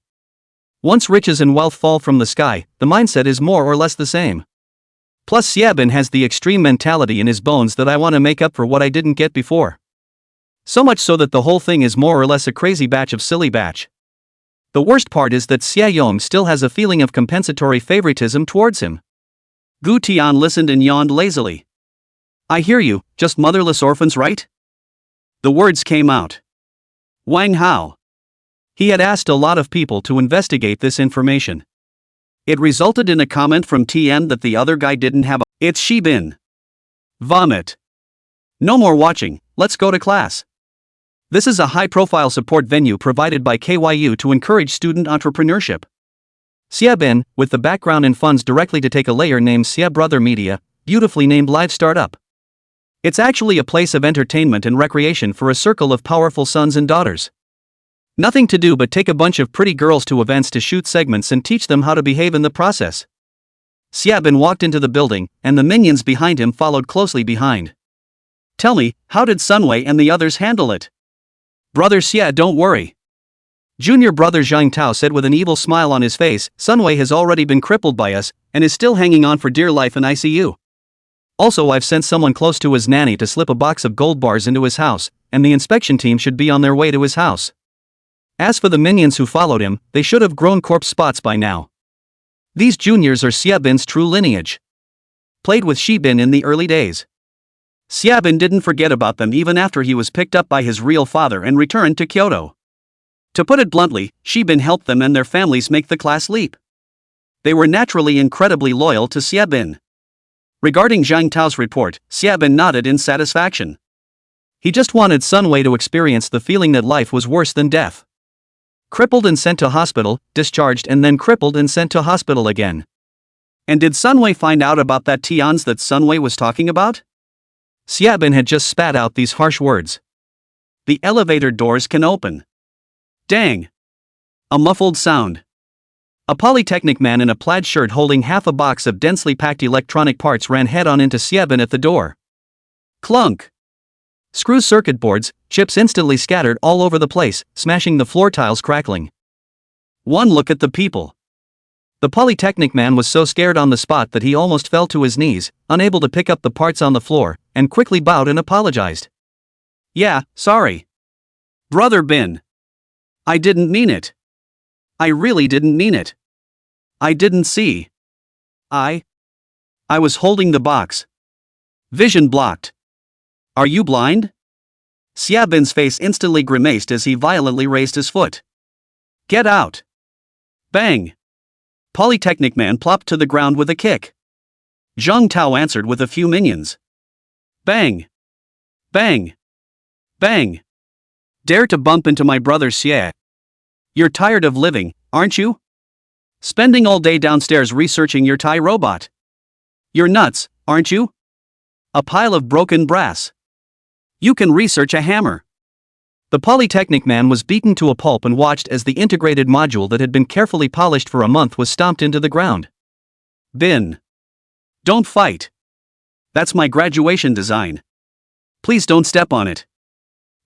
Once riches and wealth fall from the sky, the mindset is more or less the same. Plus Xiaobin has the extreme mentality in his bones that I want to make up for what I didn't get before. So much so that the whole thing is more or less a crazy batch of silly batch. The worst part is that Xiaoyong still has a feeling of compensatory favoritism towards him. Gu Tian listened and yawned lazily. I hear you, just motherless orphans, right? The words came out. Wang Hao. He had asked a lot of people to investigate this information. It resulted in a comment from Tian that the other guy didn't have a. It's Shibin. Vomit. No more watching, let's go to class. This is a high-profile support venue provided by KYU to encourage student entrepreneurship. Xiaobin, with the background and funds directly to take a layer named Xia Brother Media, beautifully named live startup. It's actually a place of entertainment and recreation for a circle of powerful sons and daughters. Nothing to do but take a bunch of pretty girls to events to shoot segments and teach them how to behave in the process. Xiaobin walked into the building, and the minions behind him followed closely behind. Tell me, how did Sunwei and the others handle it? Brother Xia, don't worry. Junior brother Zhang Tao said with an evil smile on his face, Sunwei has already been crippled by us, and is still hanging on for dear life in ICU. Also, I've sent someone close to his nanny to slip a box of gold bars into his house, and the inspection team should be on their way to his house. As for the minions who followed him, they should have grown corpse spots by now. These juniors are Xiaobin's true lineage. Played with Shibin in the early days. Xiaobin didn't forget about them even after he was picked up by his real father and returned to Kyoto. To put it bluntly, Shibin helped them and their families make the class leap. They were naturally incredibly loyal to Xiaobin. Regarding Zhang Tao's report, Xiaobin nodded in satisfaction. He just wanted Sunwei to experience the feeling that life was worse than death. Crippled and sent to hospital, discharged and then crippled and sent to hospital again. And did Sunwei find out about that Tians that Sunwei was talking about? Xiaobin had just spat out these harsh words. The elevator doors can open. Dang! A muffled sound. A Polytechnic man in a plaid shirt holding half a box of densely packed electronic parts ran head-on into Xiaobin at the door. Clunk! Screw circuit boards, chips instantly scattered all over the place, smashing the floor tiles crackling. One look at the people. The Polytechnic man was so scared on the spot that he almost fell to his knees, unable to pick up the parts on the floor, and quickly bowed and apologized. Yeah, sorry. Brother Bin. I didn't mean it. I really didn't mean it. I didn't see. I was holding the box. Vision blocked. Are you blind? Xiaobin's face instantly grimaced as he violently raised his foot. Get out. Bang. Polytechnic man plopped to the ground with a kick. Zhang Tao answered with a few minions. Bang. Bang. Bang. Dare to bump into my brother Xie. You're tired of living, aren't you? Spending all day downstairs researching your Thai robot. You're nuts, aren't you? A pile of broken brass. You can research a hammer. The Polytechnic man was beaten to a pulp and watched as the integrated module that had been carefully polished for a month was stomped into the ground. Bin. Don't fight. That's my graduation design. Please don't step on it.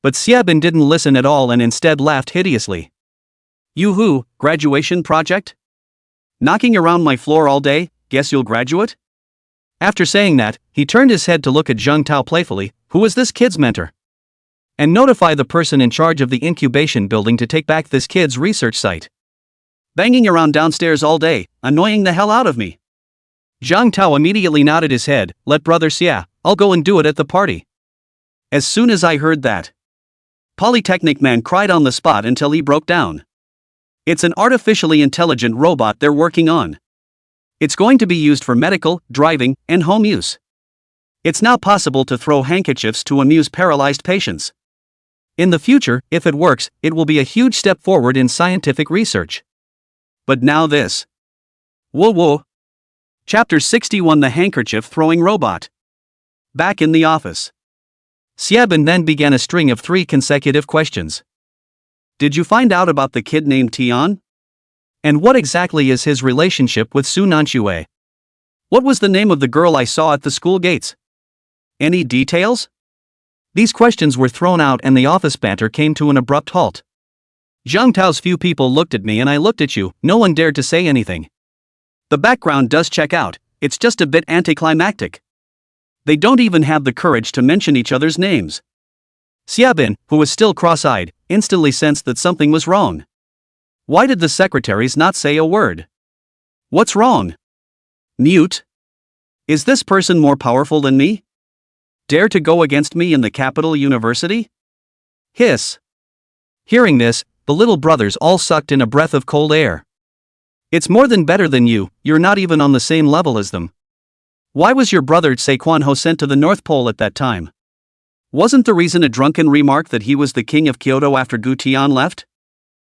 But Xiaobin didn't listen at all and instead laughed hideously. Yoo-hoo, graduation project? Knocking around my floor all day, guess you'll graduate? After saying that, he turned his head to look at Zhang Tao playfully, who was this kid's mentor? And notify the person in charge of the incubation building to take back this kid's research site. Banging around downstairs all day, annoying the hell out of me. Zhang Tao immediately nodded his head, let brother Xia, I'll go and do it at the party. As soon as I heard that, Polytechnic man cried on the spot until he broke down. It's an artificially intelligent robot they're working on. It's going to be used for medical, driving, and home use. It's now possible to throw handkerchiefs to amuse paralyzed patients. In the future, if it works, it will be a huge step forward in scientific research. But now this. Whoa whoa. Chapter 61, The Handkerchief Throwing Robot. Back in the office. Xiaobin then began a string of 3 consecutive questions. Did you find out about the kid named Tian? And what exactly is his relationship with Su Nanxue? What was the name of the girl I saw at the school gates? Any details? These questions were thrown out and the office banter came to an abrupt halt. Zhang Tao's few people looked at me and I looked at you, no one dared to say anything. The background does check out, it's just a bit anticlimactic. They don't even have the courage to mention each other's names. Xiaobin, who was still cross-eyed, instantly sensed that something was wrong. Why did the secretaries not say a word? What's wrong? Mute? Is this person more powerful than me? Dare to go against me in the capital university? Hiss. Hearing this, the little brothers all sucked in a breath of cold air. It's more than better than you, you're not even on the same level as them. Why was your brother Sequanho sent to the North Pole at that time? Wasn't the reason a drunken remark that he was the king of Kyoto after Gu Tian left?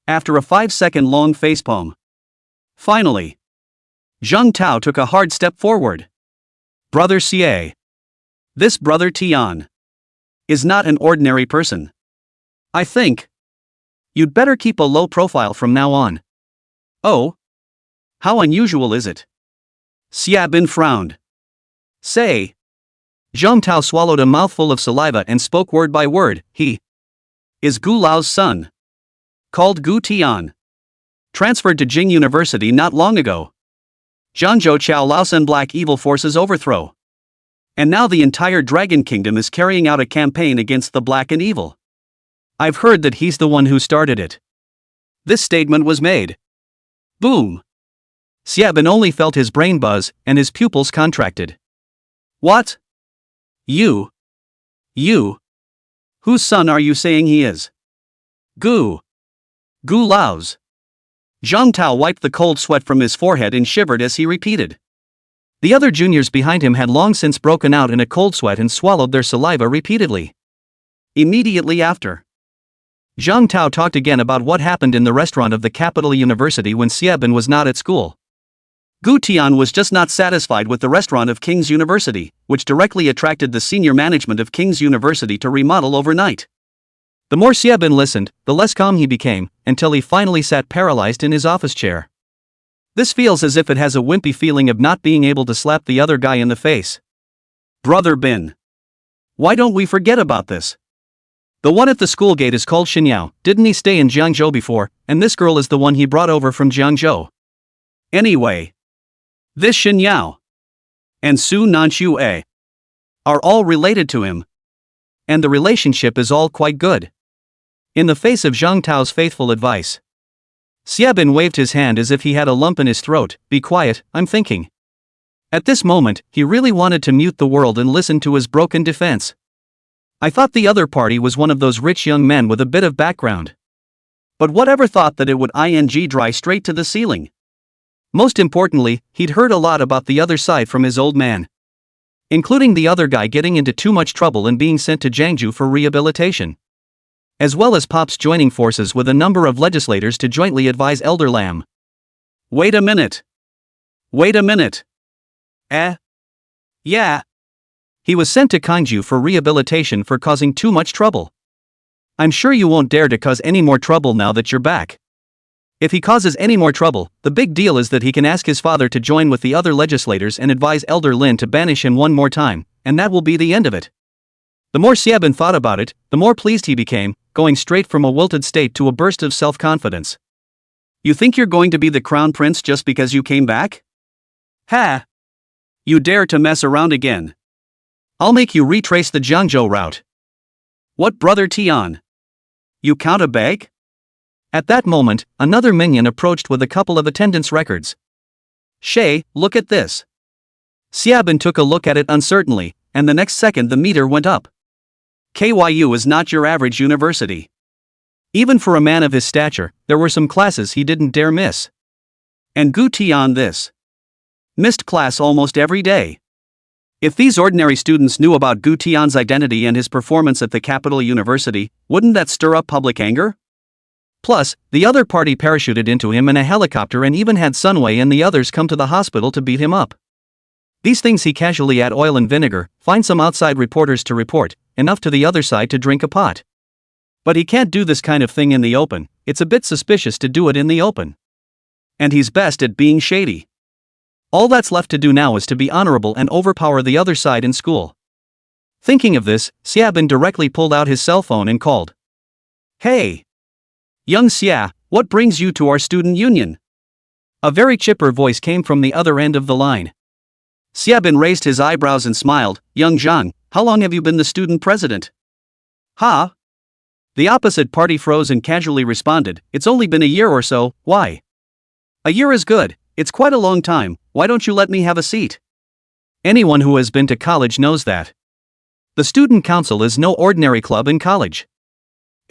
After a 5-second long facepalm. Finally, Zhang Tao took a hard step forward. Brother Xie. This brother Tian is not an ordinary person. I think you'd better keep a low profile from now on. Oh? How unusual is it? Xiaobin frowned. Say. Zhang Tao swallowed a mouthful of saliva and spoke word by word. He is Gu Lao's son. Called Gu Tian. Transferred to Jing University not long ago. Zhangzhou Chao Laosen Black Evil Forces overthrow. And now the entire Dragon Kingdom is carrying out a campaign against the Black and Evil. I've heard that he's the one who started it. This statement was made. Boom. Xiaobin only felt his brain buzz, and his pupils contracted. What? You? Whose son are you saying he is? Gu Lao's. Zhang Tao wiped the cold sweat from his forehead and shivered as he repeated. The other juniors behind him had long since broken out in a cold sweat and swallowed their saliva repeatedly. Immediately after, Zhang Tao talked again about what happened in the restaurant of the capital university when Xiaobin was not at school. Gu Tian was just not satisfied with the restaurant of King's University, which directly attracted the senior management of King's University to remodel overnight. The more Xiaobin listened, the less calm he became, until he finally sat paralyzed in his office chair. This feels as if it has a wimpy feeling of not being able to slap the other guy in the face. Brother Bin. Why don't we forget about this? The one at the school gate is called Xinyao, didn't he stay in Jiangzhou before, and this girl is the one he brought over from Jiangzhou. Anyway, this Xinyao and Su Nanxue are all related to him. And the relationship is all quite good. In the face of Zhang Tao's faithful advice, Xiaobin waved his hand as if he had a lump in his throat. Be quiet, I'm thinking. At this moment, he really wanted to mute the world and listen to his broken defense. I thought the other party was one of those rich young men with a bit of background. But whatever thought that it would dry straight to the ceiling? Most importantly, he'd heard a lot about the other side from his old man. Including the other guy getting into too much trouble and being sent to Jiangzhou for rehabilitation. As well as Pops joining forces with a number of legislators to jointly advise Elder Lam. Wait a minute. Yeah. He was sent to Kangju for rehabilitation for causing too much trouble. I'm sure you won't dare to cause any more trouble now that you're back. If he causes any more trouble, the big deal is that he can ask his father to join with the other legislators and advise Elder Lin to banish him one more time, and that will be the end of it. The more Xiaobin thought about it, the more pleased he became, going straight from a wilted state to a burst of self-confidence. You think you're going to be the crown prince just because you came back? Ha! You dare to mess around again. I'll make you retrace the Jiangzhou route. What, Brother Tian? You count a bag? At that moment, another minion approached with a couple of attendance records. Shay, look at this. Xiaobin took a look at it uncertainly, and the next second the meter went up. KYU is not your average university. Even for a man of his stature, there were some classes he didn't dare miss. And Gu Tian this. Missed class almost every day. If these ordinary students knew about Gu Tian's identity and his performance at the capital university, wouldn't that stir up public anger? Plus, the other party parachuted into him in a helicopter and even had Sunway and the others come to the hospital to beat him up. These things he casually add oil and vinegar, find some outside reporters to report, enough to the other side to drink a pot. But he can't do this kind of thing in the open, it's a bit suspicious to do it in the open. And he's best at being shady. All that's left to do now is to be honorable and overpower the other side in school. Thinking of this, Xiaobin directly pulled out his cell phone and called. Hey! Young Xia, what brings you to our student union? A very chipper voice came from the other end of the line. Xiaobin raised his eyebrows and smiled. Young Zhang, how long have you been the student president? Ha? The opposite party froze and casually responded, it's only been a year or so, why? A year is good, it's quite a long time, why don't you let me have a seat? Anyone who has been to college knows that. The student council is no ordinary club in college.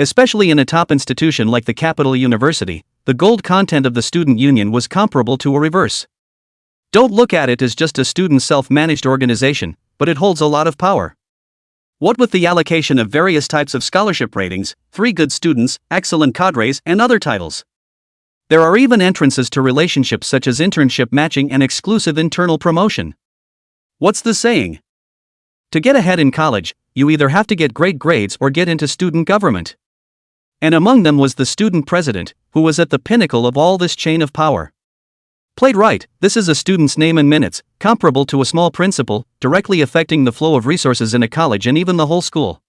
Especially in a top institution like the Capital University, the gold content of the student union was comparable to a reverse. Don't look at it as just a student self-managed organization, but it holds a lot of power. What with the allocation of various types of scholarship ratings, 3 good students, excellent cadres, and other titles. There are even entrances to relationships such as internship matching and exclusive internal promotion. What's the saying? To get ahead in college, you either have to get great grades or get into student government. And among them was the student president, who was at the pinnacle of all this chain of power. Played right, this is a student's name in minutes, comparable to a small principal, directly affecting the flow of resources in a college and even the whole school.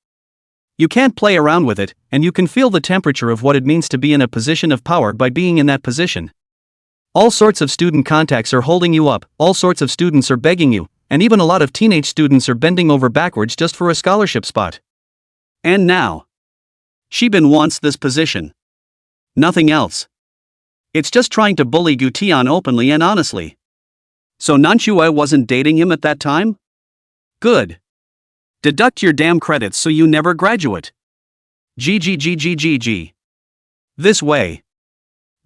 You can't play around with it, and you can feel the temperature of what it means to be in a position of power by being in that position. All sorts of student contacts are holding you up, all sorts of students are begging you, and even a lot of teenage students are bending over backwards just for a scholarship spot. And now, Xiaobin wants this position. Nothing else. It's just trying to bully Gu Tian openly and honestly. So Nanxue wasn't dating him at that time? Good. Deduct your damn credits so you never graduate. GGGGGG. This way.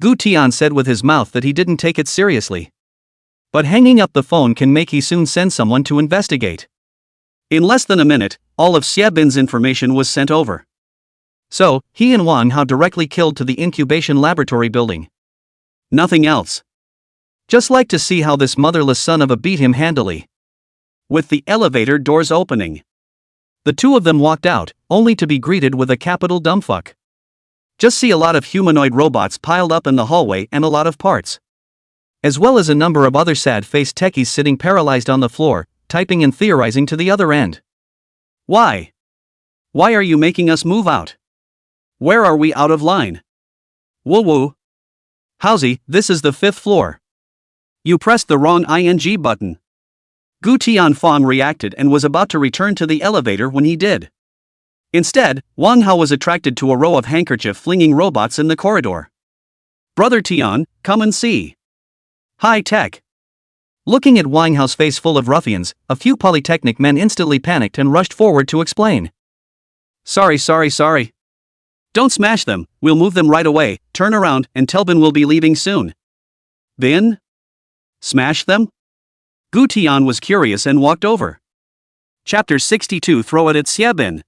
Gu Tian said with his mouth that he didn't take it seriously. But hanging up the phone can make he soon send someone to investigate. In less than a minute, all of Xiaobin's information was sent over. So, he and Wang Hao directly killed to the incubation laboratory building. Nothing else. Just like to see how this motherless son of a beat him handily. With the elevator doors opening, the two of them walked out, only to be greeted with a capital dumbfuck. Just see a lot of humanoid robots piled up in the hallway and a lot of parts. As well as a number of other sad-faced techies sitting paralyzed on the floor, typing and theorizing to the other end. Why? Why are you making us move out? Where are we out of line? Woo woo. Howsy, this is the 5th floor. You pressed the wrong ing button. Gu Tianfang reacted and was about to return to the elevator when he did. Instead, Wang Hao was attracted to a row of handkerchief-flinging robots in the corridor. Brother Tian, come and see. High tech. Looking at Wang Hao's face full of ruffians, a few Polytechnic men instantly panicked and rushed forward to explain. Sorry. Don't smash them, we'll move them right away, turn around, and tell Bin we'll be leaving soon. Bin? Smash them? Gu Tian was curious and walked over. Chapter 62 Throw it at Xiaobin.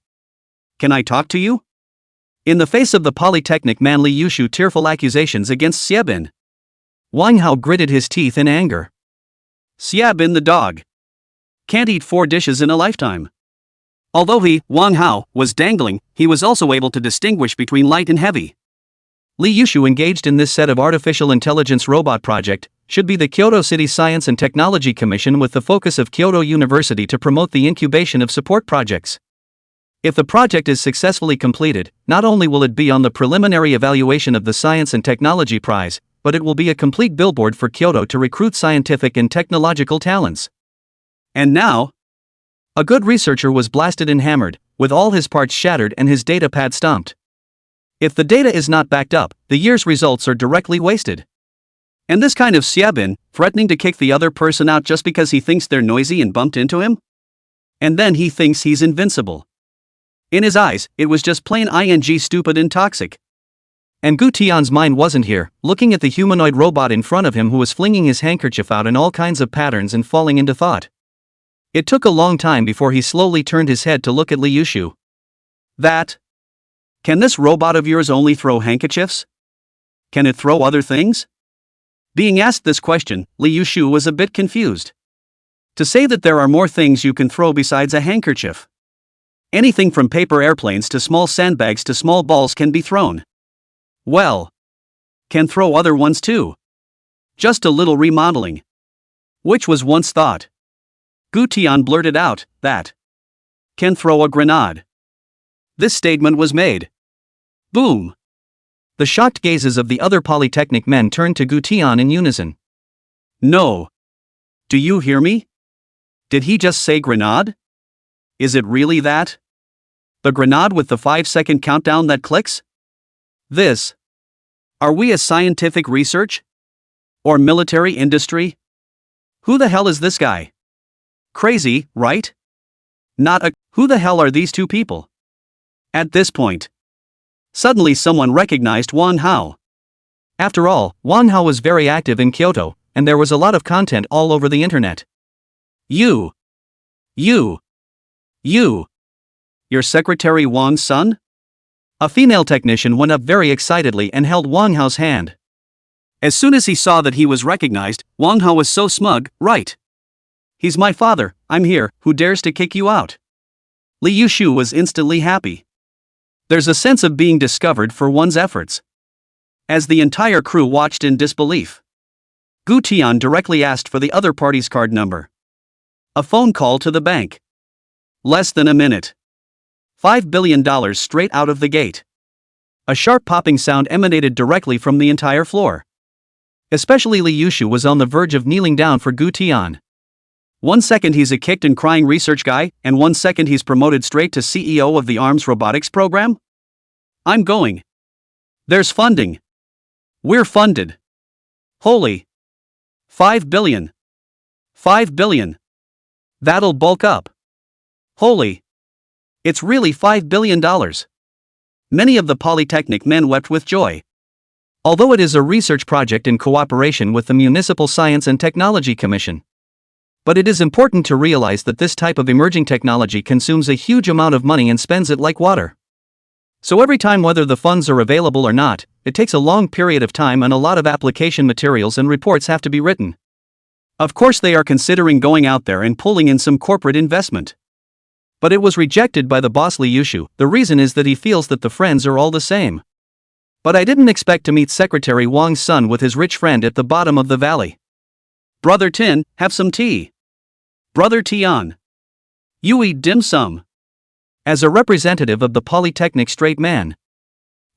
Can I talk to you? In the face of the Polytechnic man Li Yushu tearful accusations against Xiaobin, Wang Hao gritted his teeth in anger. Xiaobin the dog. Can't eat 4 dishes in a lifetime. Although he, Wang Hao, was dangling, he was also able to distinguish between light and heavy. Li Yushu engaged in this set of artificial intelligence robot project, should be the Kyoto City Science and Technology Commission with the focus of Kyoto University to promote the incubation of support projects. If the project is successfully completed, not only will it be on the preliminary evaluation of the Science and Technology Prize, but it will be a complete billboard for Kyoto to recruit scientific and technological talents. And now, a good researcher was blasted and hammered, with all his parts shattered and his data pad stomped. If the data is not backed up, the year's results are directly wasted. And this kind of Xiaobin, threatening to kick the other person out just because he thinks they're noisy and bumped into him? And then he thinks he's invincible. In his eyes, it was just plain stupid and toxic. And Gu Tian's mind wasn't here, looking at the humanoid robot in front of him who was flinging his handkerchief out in all kinds of patterns and falling into thought. It took a long time before he slowly turned his head to look at Li Yushu. That? Can this robot of yours only throw handkerchiefs? Can it throw other things? Being asked this question, Li Yushu was a bit confused. To say that there are more things you can throw besides a handkerchief. Anything from paper airplanes to small sandbags to small balls can be thrown. Well, can throw other ones too. Just a little remodeling. Which was once thought. Gu Tian blurted out, that. can throw a grenade. This statement was made. Boom! The shocked gazes of the other Polytechnic men turned to Gu Tian in unison. No. Do you hear me? Did he just say grenade? Is it really that? The grenade with the 5-second countdown that clicks? This. Are we a scientific research? Or military industry? Who the hell is this guy? Crazy, right? Not a. Who the hell are these two people? At this point, suddenly someone recognized Wang Hao. After all, Wang Hao was very active in Kyoto, and there was a lot of content all over the internet. You. Your secretary Wang's son? A female technician went up very excitedly and held Wang Hao's hand. As soon as he saw that he was recognized, Wang Hao was so smug, right? He's my father, I'm here, who dares to kick you out? Li Yushu was instantly happy. There's a sense of being discovered for one's efforts. As the entire crew watched in disbelief, Gu Tian directly asked for the other party's card number. A phone call to the bank. Less than a minute. $5 billion straight out of the gate. A sharp popping sound emanated directly from the entire floor. Especially Li Yushu was on the verge of kneeling down for Gu Tian. 1 second he's a kicked and crying research guy, and 1 second he's promoted straight to CEO of the arms robotics program? I'm going. There's funding. We're funded. Holy. 5 billion. 5 billion. That'll bulk up. Holy. It's really $5 billion. Many of the Polytechnic men wept with joy. Although it is a research project in cooperation with the Municipal Science and Technology Commission. But it is important to realize that this type of emerging technology consumes a huge amount of money and spends it like water. So every time, whether the funds are available or not, it takes a long period of time and a lot of application materials and reports have to be written. Of course they are considering going out there and pulling in some corporate investment. But it was rejected by the boss Li Yushu. The reason is that he feels that the friends are all the same. But I didn't expect to meet Secretary Wang's son with his rich friend at the bottom of the valley. Brother Tin, have some tea. Brother Tian. You eat dim sum. As a representative of the Polytechnic straight man,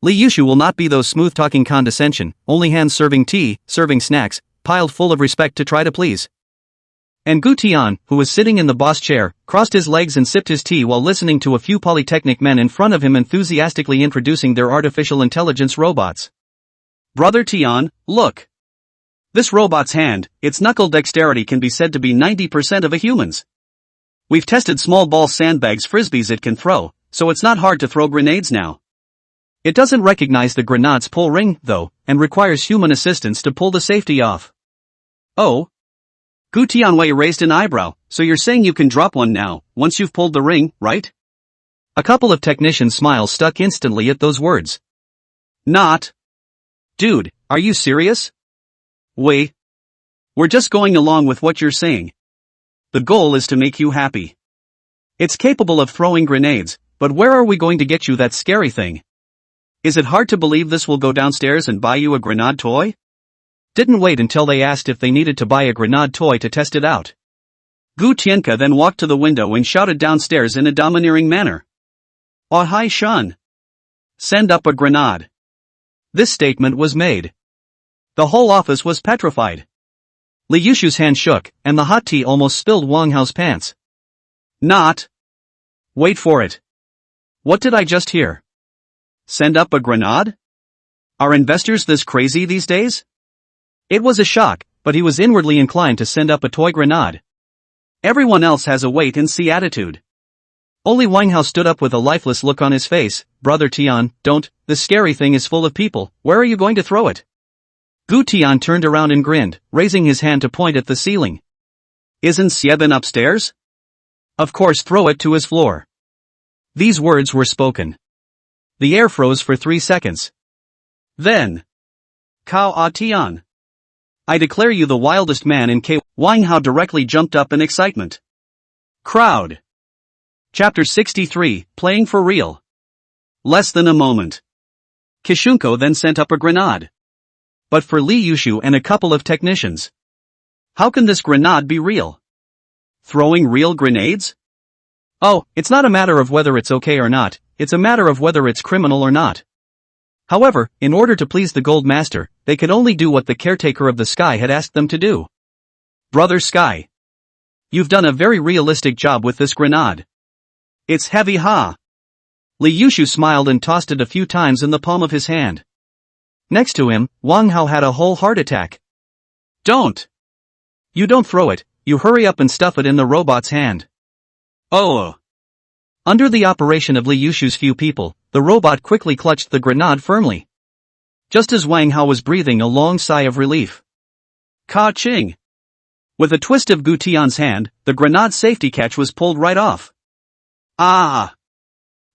Li Yushu will not be those smooth-talking condescension, only hands serving tea, serving snacks, piled full of respect to try to please. And Gu Tian, who was sitting in the boss chair, crossed his legs and sipped his tea while listening to a few Polytechnic men in front of him enthusiastically introducing their artificial intelligence robots. Brother Tian, look. This robot's hand, its knuckle dexterity can be said to be 90% of a human's. We've tested small ball sandbags frisbees it can throw, so it's not hard to throw grenades now. It doesn't recognize the grenade's pull ring, though, and requires human assistance to pull the safety off. Oh? Gu Tianwei raised an eyebrow, so you're saying you can drop one now, once you've pulled the ring, right? A couple of technicians' smiles stuck instantly at those words. Not. Dude, are you serious? We're just going along with what you're saying. The goal is to make you happy. It's capable of throwing grenades, but where are we going to get you that scary thing? Is it hard to believe this will go downstairs and buy you a grenade toy? Didn't wait until they asked if they needed to buy a grenade toy to test it out. Gu Tianka then walked to the window and shouted downstairs in a domineering manner. "Oh hi Shun. Send up a grenade." This statement was made. The whole office was petrified. Li Yushu's hand shook, and the hot tea almost spilled Wang Hao's pants. Not. Wait for it. What did I just hear? Send up a grenade? Are investors this crazy these days? It was a shock, but he was inwardly inclined to send up a toy grenade. Everyone else has a wait-and-see attitude. Only Wang Hao stood up with a lifeless look on his face. Brother Tian, don't, this scary thing is full of people, where are you going to throw it? Gu Tian turned around and grinned, raising his hand to point at the ceiling. Isn't Xieben upstairs? Of course, throw it to his floor. These words were spoken. The air froze for 3 seconds. Then. Kao A Tian. I declare you the wildest man in K. Wang Hao directly jumped up in excitement. Crowd. Chapter 63, Playing for Real. Less than a moment. Kishunko then sent up a grenade. But for Li Yushu and a couple of technicians. How can this grenade be real? Throwing real grenades? Oh, it's not a matter of whether it's okay or not, it's a matter of whether it's criminal or not. However, in order to please the Gold Master, they could only do what the caretaker of the sky had asked them to do. Brother Sky. You've done a very realistic job with this grenade. It's heavy, huh? Li Yushu smiled and tossed it a few times in the palm of his hand. Next to him, Wang Hao had a whole heart attack. Don't! You don't throw it, you hurry up and stuff it in the robot's hand. Oh! Under the operation of Li Yushu's few people, the robot quickly clutched the grenade firmly. Just as Wang Hao was breathing a long sigh of relief. Ka-ching! With a twist of Gu Tian's hand, the grenade safety catch was pulled right off. Ah!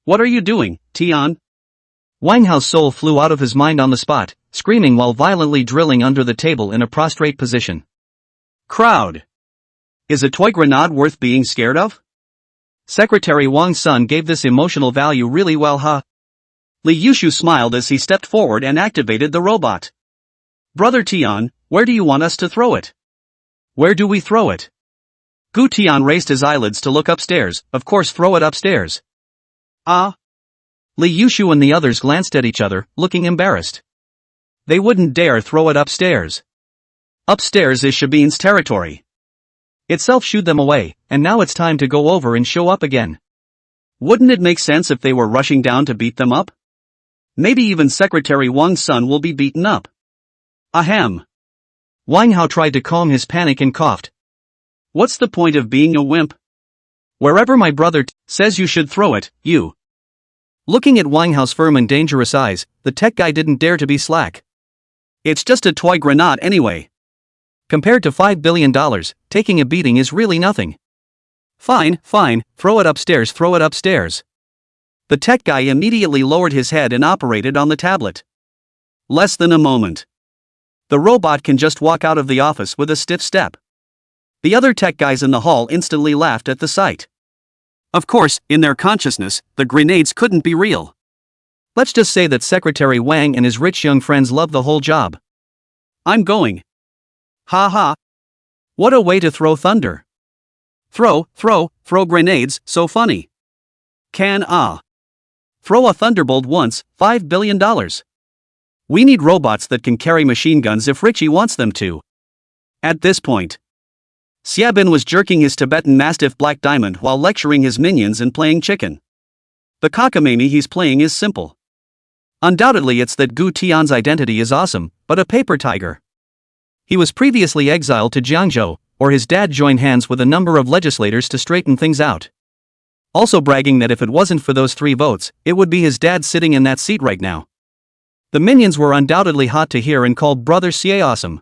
What are you doing, Tian? Wang Hao's soul flew out of his mind on the spot, screaming while violently drilling under the table in a prostrate position. Crowd! Is a toy grenade worth being scared of? Secretary Wang's son gave this emotional value really well, huh? Li Yushu smiled as he stepped forward and activated the robot. Brother Tian, where do you want us to throw it? Where do we throw it? Gu Tian raised his eyelids to look upstairs, of course throw it upstairs. Ah? Li Yushu and the others glanced at each other, looking embarrassed. They wouldn't dare throw it upstairs. Upstairs is Shabin's territory. Itself shooed them away, and now it's time to go over and show up again. Wouldn't it make sense if they were rushing down to beat them up? Maybe even Secretary Wang's son will be beaten up. Ahem. Wang Hao tried to calm his panic and coughed. What's the point of being a wimp? Wherever my brother says you should throw it, you. Looking at Wang Hao's firm and dangerous eyes, the tech guy didn't dare to be slack. It's just a toy grenade anyway. Compared to $5 billion, taking a beating is really nothing. Fine, throw it upstairs. The tech guy immediately lowered his head and operated on the tablet. Less than a moment. The robot can just walk out of the office with a stiff step. The other tech guys in the hall instantly laughed at the sight. Of course, in their consciousness, the grenades couldn't be real. Let's just say that Secretary Wang and his rich young friends love the whole job. I'm going. Ha ha. What a way to throw thunder. Throw grenades, so funny. Throw a thunderbolt once, $5 billion. We need robots that can carry machine guns if Richie wants them to. At this point, Xiabin was jerking his Tibetan Mastiff Black Diamond while lecturing his minions and playing chicken. The cockamamie he's playing is simple. Undoubtedly it's that Gu Tian's identity is awesome, but a paper tiger. He was previously exiled to Jiangzhou, or his dad joined hands with a number of legislators to straighten things out. Also bragging that if it wasn't for those 3 votes, it would be his dad sitting in that seat right now. The minions were undoubtedly hot to hear and called Brother Xie awesome.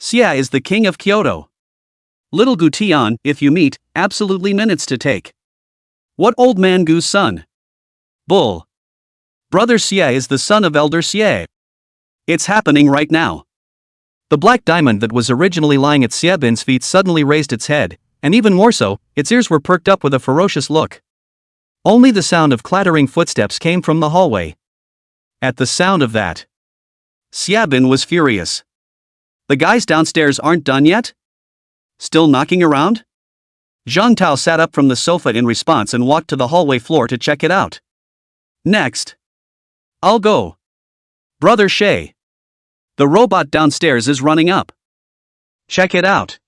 Xie is the king of Kyoto. Little Gu Tian, if you meet, absolutely minutes to take. What old man Gu's son? Bull. Brother Xie is the son of Elder Xie. It's happening right now. The black diamond that was originally lying at Xiabin's feet suddenly raised its head, and even more so, its ears were perked up with a ferocious look. Only the sound of clattering footsteps came from the hallway. At the sound of that, Xiabin was furious. The guys downstairs aren't done yet? Still knocking around? Zhang Tao sat up from the sofa in response and walked to the hallway floor to check it out. Next. I'll go. Brother Shay. The robot downstairs is running up. Check it out.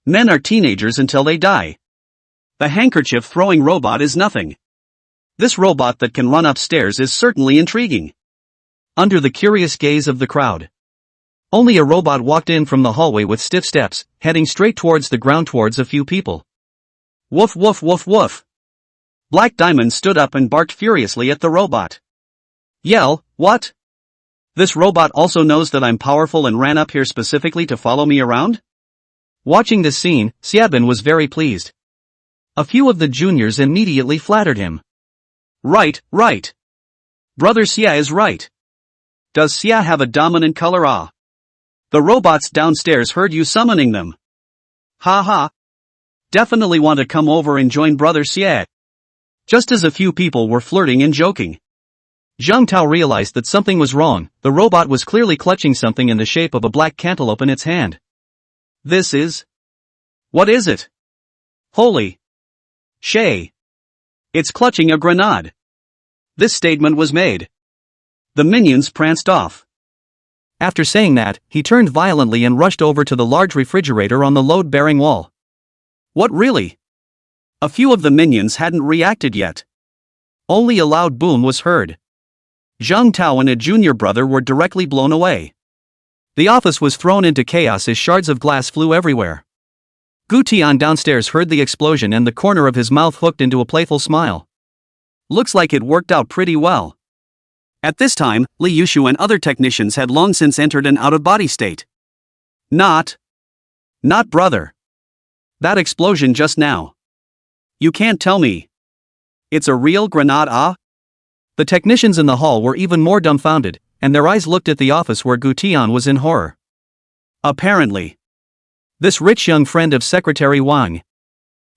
Men are teenagers until they die. The handkerchief-throwing robot is nothing. This robot that can run upstairs is certainly intriguing. Under the curious gaze of the crowd, only a robot walked in from the hallway with stiff steps, heading straight towards the ground towards a few people. Woof woof woof woof. Black Diamond stood up and barked furiously at the robot. Yell, what? This robot also knows that I'm powerful and ran up here specifically to follow me around? Watching this scene, Xiabin was very pleased. A few of the juniors immediately flattered him. Right. Brother Xia is right. Does Xia have a dominant color? Ah. The robots downstairs heard you summoning them. Ha ha. Definitely want to come over and join Brother Xia. Just as a few people were flirting and joking, Zhang Tao realized that something was wrong. The robot was clearly clutching something in the shape of a black cantaloupe in its hand. This is... What is it? Holy... Shay. It's clutching a grenade. This statement was made. The minions pranced off. After saying that, he turned violently and rushed over to the large refrigerator on the load-bearing wall. What really? A few of the minions hadn't reacted yet. Only a loud boom was heard. Zhang Tao and a junior brother were directly blown away. The office was thrown into chaos as shards of glass flew everywhere. Gu Tian downstairs heard the explosion and the corner of his mouth hooked into a playful smile. Looks like it worked out pretty well. At this time, Li Yushu and other technicians had long since entered an out-of-body state. Not brother. That explosion just now. You can't tell me. It's a real grenade, ah? The technicians in the hall were even more dumbfounded, and their eyes looked at the office where Gu Tian was in horror. Apparently. This rich young friend of Secretary Wang.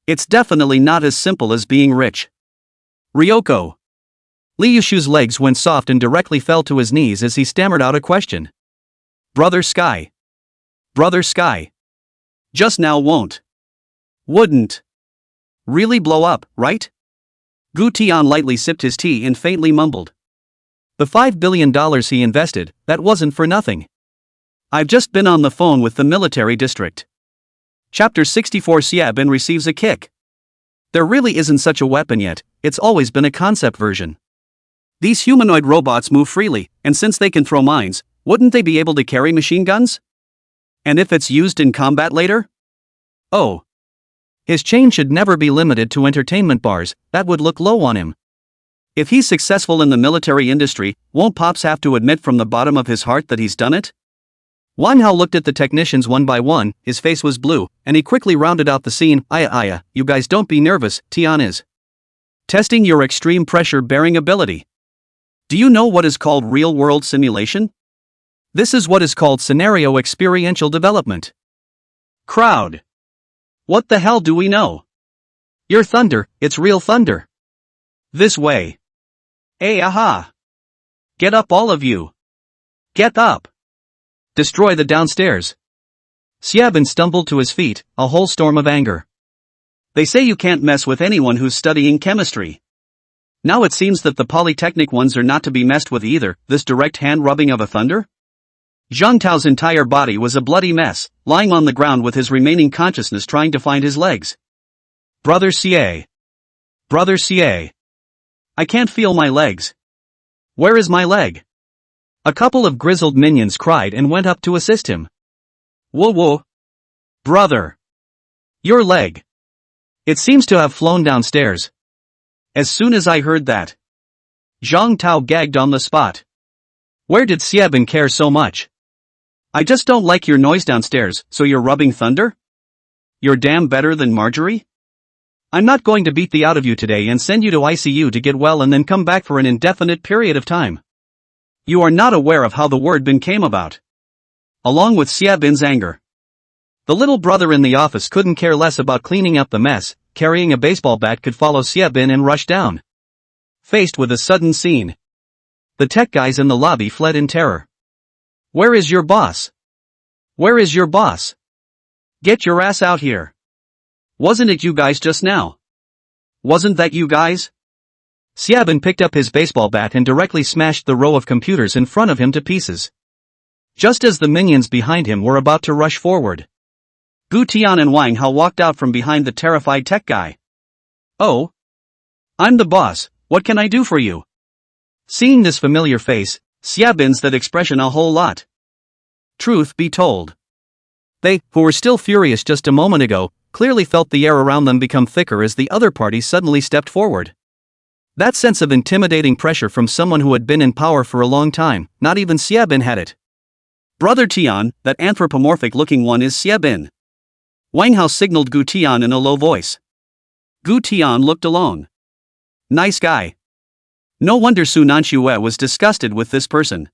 It's definitely not as simple as being rich. Ryoko. Li Yushu's legs went soft and directly fell to his knees as he stammered out a question. Brother Sky. Brother Sky. Just now wouldn't really blow up, right? Gu Tian lightly sipped his tea and faintly mumbled. The $5 billion he invested, that wasn't for nothing. I've just been on the phone with the military district. Chapter 64 Xiaobin receives a kick. There really isn't such a weapon yet, it's always been a concept version. These humanoid robots move freely, and since they can throw mines, wouldn't they be able to carry machine guns? And if it's used in combat later? Oh. His chain should never be limited to entertainment bars, that would look low on him. If he's successful in the military industry, won't Pops have to admit from the bottom of his heart that he's done it? Wang Hao looked at the technicians one by one, his face was blue, and he quickly rounded out the scene. Aya, you guys don't be nervous, Tian is testing your extreme pressure-bearing ability. Do you know what is called real-world simulation? This is what is called scenario experiential development. Crowd. What the hell do we know? You're thunder, it's real thunder. This way. Hey, aha. Get up, all of you. Get up. Destroy the downstairs. Xiaobin stumbled to his feet, a whole storm of anger. They say you can't mess with anyone who's studying chemistry. Now it seems that the polytechnic ones are not to be messed with either, this direct hand rubbing of a thunder? Zhang Tao's entire body was a bloody mess, lying on the ground with his remaining consciousness trying to find his legs. Brother Xie. Brother Xie. I can't feel my legs. Where is my leg? A couple of grizzled minions cried and went up to assist him. Whoa. Brother. Your leg. It seems to have flown downstairs. As soon as I heard that, Zhang Tao gagged on the spot. Where did Xiaobin care so much? I just don't like your noise downstairs, so you're rubbing thunder? You're damn better than Marjorie? I'm not going to beat the out of you today and send you to ICU to get well and then come back for an indefinite period of time. You are not aware of how the word bin came about. Along with Xiaobin's anger. The little brother in the office couldn't care less about cleaning up the mess, carrying a baseball bat could follow Xiaobin and rush down. Faced with a sudden scene, the tech guys in the lobby fled in terror. Where is your boss? Where is your boss? Get your ass out here. Wasn't it you guys just now? Wasn't that you guys? Xiaobin picked up his baseball bat and directly smashed the row of computers in front of him to pieces. Just as the minions behind him were about to rush forward, Gu Tian and Wang Hao walked out from behind the terrified tech guy. Oh? I'm the boss, what can I do for you? Seeing this familiar face, Xiaobin's that expression a whole lot. Truth be told, they, who were still furious just a moment ago, clearly felt the air around them become thicker as the other party suddenly stepped forward. That sense of intimidating pressure from someone who had been in power for a long time, not even Xiaobin had it. Brother Tian, that anthropomorphic-looking one is Xiaobin. Wang Hao signaled Gu Tian in a low voice. Gu Tian looked along. Nice guy. No wonder Su Nanxue was disgusted with this person.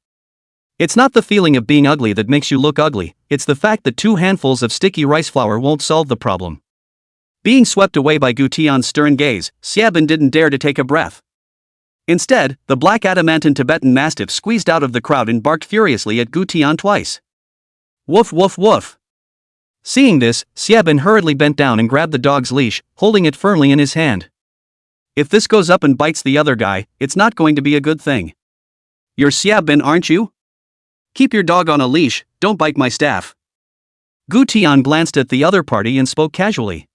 It's not the feeling of being ugly that makes you look ugly, it's the fact that 2 handfuls of sticky rice flour won't solve the problem. Being swept away by Gu Tian's stern gaze, Xiaobin didn't dare to take a breath. Instead, the black adamantine Tibetan mastiff squeezed out of the crowd and barked furiously at Gu Tian twice. Woof woof woof. Seeing this, Xiaobin hurriedly bent down and grabbed the dog's leash, holding it firmly in his hand. If this goes up and bites the other guy, it's not going to be a good thing. You're Xiaobin, aren't you? Keep your dog on a leash, don't bite my staff. Gu Tian glanced at the other party and spoke casually.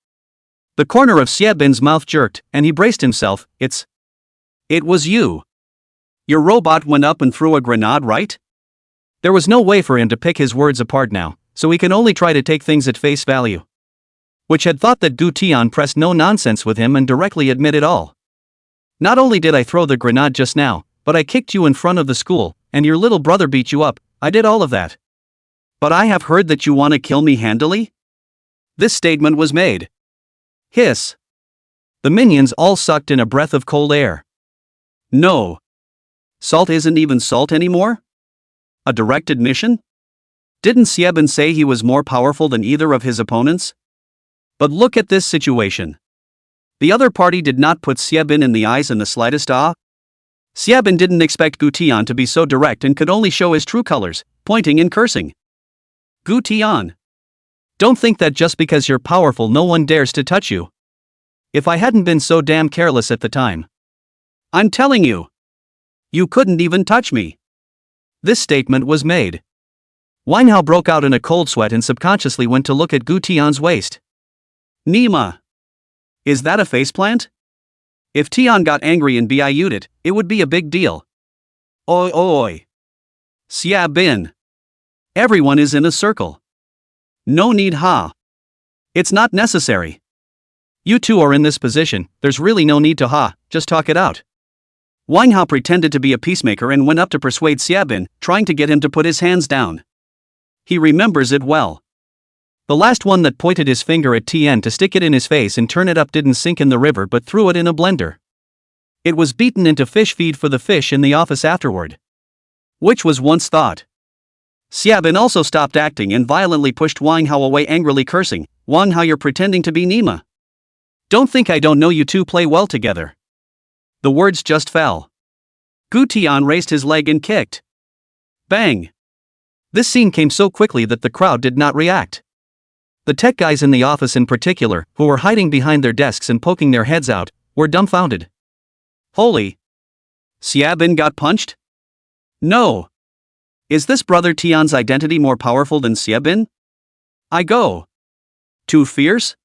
The corner of Xiaobin's mouth jerked, and he braced himself. It was you. Your robot went up and threw a grenade, right? There was no way for him to pick his words apart now, so he can only try to take things at face value. Which had thought that Gu Tian pressed no nonsense with him and directly admit it all. Not only did I throw the grenade just now, but I kicked you in front of the school, and your little brother beat you up. I did all of that. But I have heard that you want to kill me handily? This statement was made. Hiss. The minions all sucked in a breath of cold air. No. Salt isn't even salt anymore? A direct admission? Didn't Xiaobin say he was more powerful than either of his opponents? But look at this situation. The other party did not put Xiaobin in the eyes in the slightest awe. Xiaobin didn't expect Gu Tian to be so direct and could only show his true colors, pointing and cursing. Gu Tian. Don't think that just because you're powerful no one dares to touch you. If I hadn't been so damn careless at the time. I'm telling you. You couldn't even touch me. This statement was made. Wang Hao broke out in a cold sweat and subconsciously went to look at Gu Tian's waist. Nima. Is that a faceplant? If Tian got angry and BIU'd it, it would be a big deal. Oi oi. Xiaobin. Everyone is in a circle. No need ha. It's not necessary. You two are in this position, there's really no need to ha, just talk it out. Wang Hao pretended to be a peacemaker and went up to persuade Xiaobin, trying to get him to put his hands down. He remembers it well. The last one that pointed his finger at Tian to stick it in his face and turn it up didn't sink in the river but threw it in a blender. It was beaten into fish feed for the fish in the office afterward. Which was once thought. Xiaobin also stopped acting and violently pushed Wang Hao away, angrily cursing, "Wang Hao, you're pretending to be Nima. Don't think I don't know you two play well together." The words just fell. Gu Tian raised his leg and kicked. Bang! This scene came so quickly that the crowd did not react. The tech guys in the office in particular, who were hiding behind their desks and poking their heads out, were dumbfounded. Holy! Xiaobin got punched? No! Is this brother Tian's identity more powerful than Xiaobin? I go. Too fierce?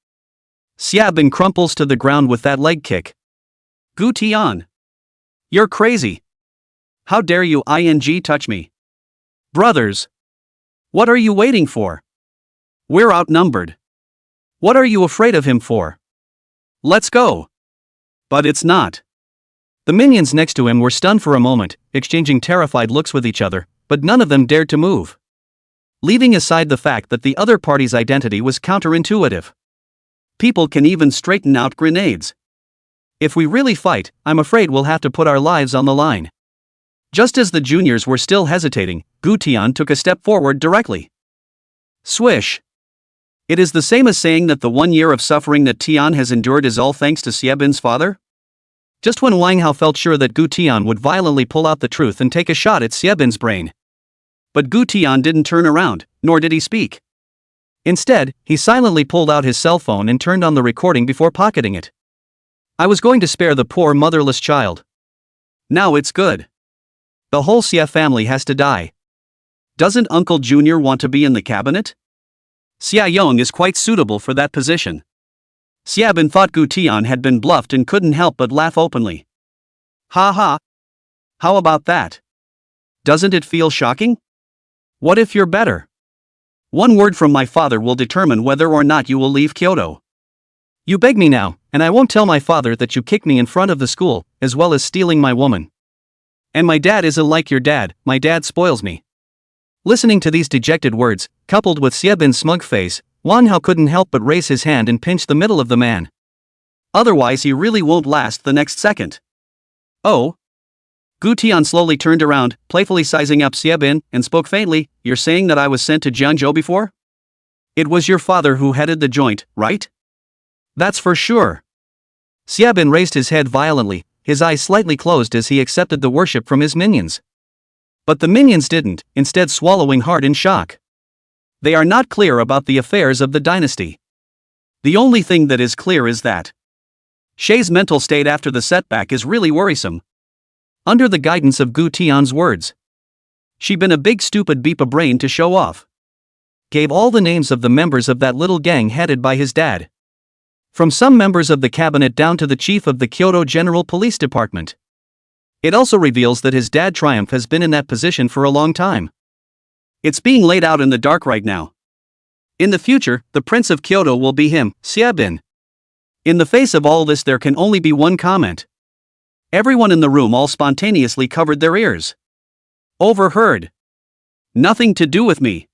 Xiaobin crumples to the ground with that leg kick. Gu Tian. You're crazy. How dare you touch me? Brothers. What are you waiting for? We're outnumbered. What are you afraid of him for? Let's go. But it's not. The minions next to him were stunned for a moment, exchanging terrified looks with each other, but none of them dared to move. Leaving aside the fact that the other party's identity was counterintuitive. People can even straighten out grenades. If we really fight, I'm afraid we'll have to put our lives on the line. Just as the juniors were still hesitating, Gu Tian took a step forward directly. Swish. It is the same as saying that the 1 year of suffering that Tian has endured is all thanks to Xiaobin's father? Just when Wang Hao felt sure that Gu Tian would violently pull out the truth and take a shot at Xiaobin's brain. But Gu Tian didn't turn around, nor did he speak. Instead, he silently pulled out his cell phone and turned on the recording before pocketing it. I was going to spare the poor motherless child. Now it's good. The whole Xia family has to die. Doesn't Uncle Junior want to be in the cabinet? Xia Yong is quite suitable for that position. Xiaobin thought Gu Tian had been bluffed and couldn't help but laugh openly. Ha ha. How about that? Doesn't it feel shocking? What if you're better? One word from my father will determine whether or not you will leave Kyoto. You beg me now, and I won't tell my father that you kicked me in front of the school, as well as stealing my woman. And my dad isn't like your dad, my dad spoils me. Listening to these dejected words, coupled with Xiaobin's smug face, Wang Hao couldn't help but raise his hand and pinch the middle of the man. Otherwise he really won't last the next second. Oh? Gu Tian slowly turned around, playfully sizing up Xiaobin, and spoke faintly, "You're saying that I was sent to Jiangzhou before? It was your father who headed the joint, right?" That's for sure. Xiaobin raised his head violently, his eyes slightly closed as he accepted the worship from his minions. But the minions didn't, instead swallowing hard in shock. They are not clear about the affairs of the dynasty. The only thing that is clear is that Shay's mental state after the setback is really worrisome. Under the guidance of Gu Tian's words, she been a big stupid beep a brain to show off. Gave all the names of the members of that little gang headed by his dad. From some members of the cabinet down to the chief of the Kyoto General Police Department. It also reveals that his dad Triumph has been in that position for a long time. It's being laid out in the dark right now. In the future, the Prince of Kyoto will be him, Xiabin. In the face of all this there can only be one comment. Everyone in the room all spontaneously covered their ears. Overheard. Nothing to do with me.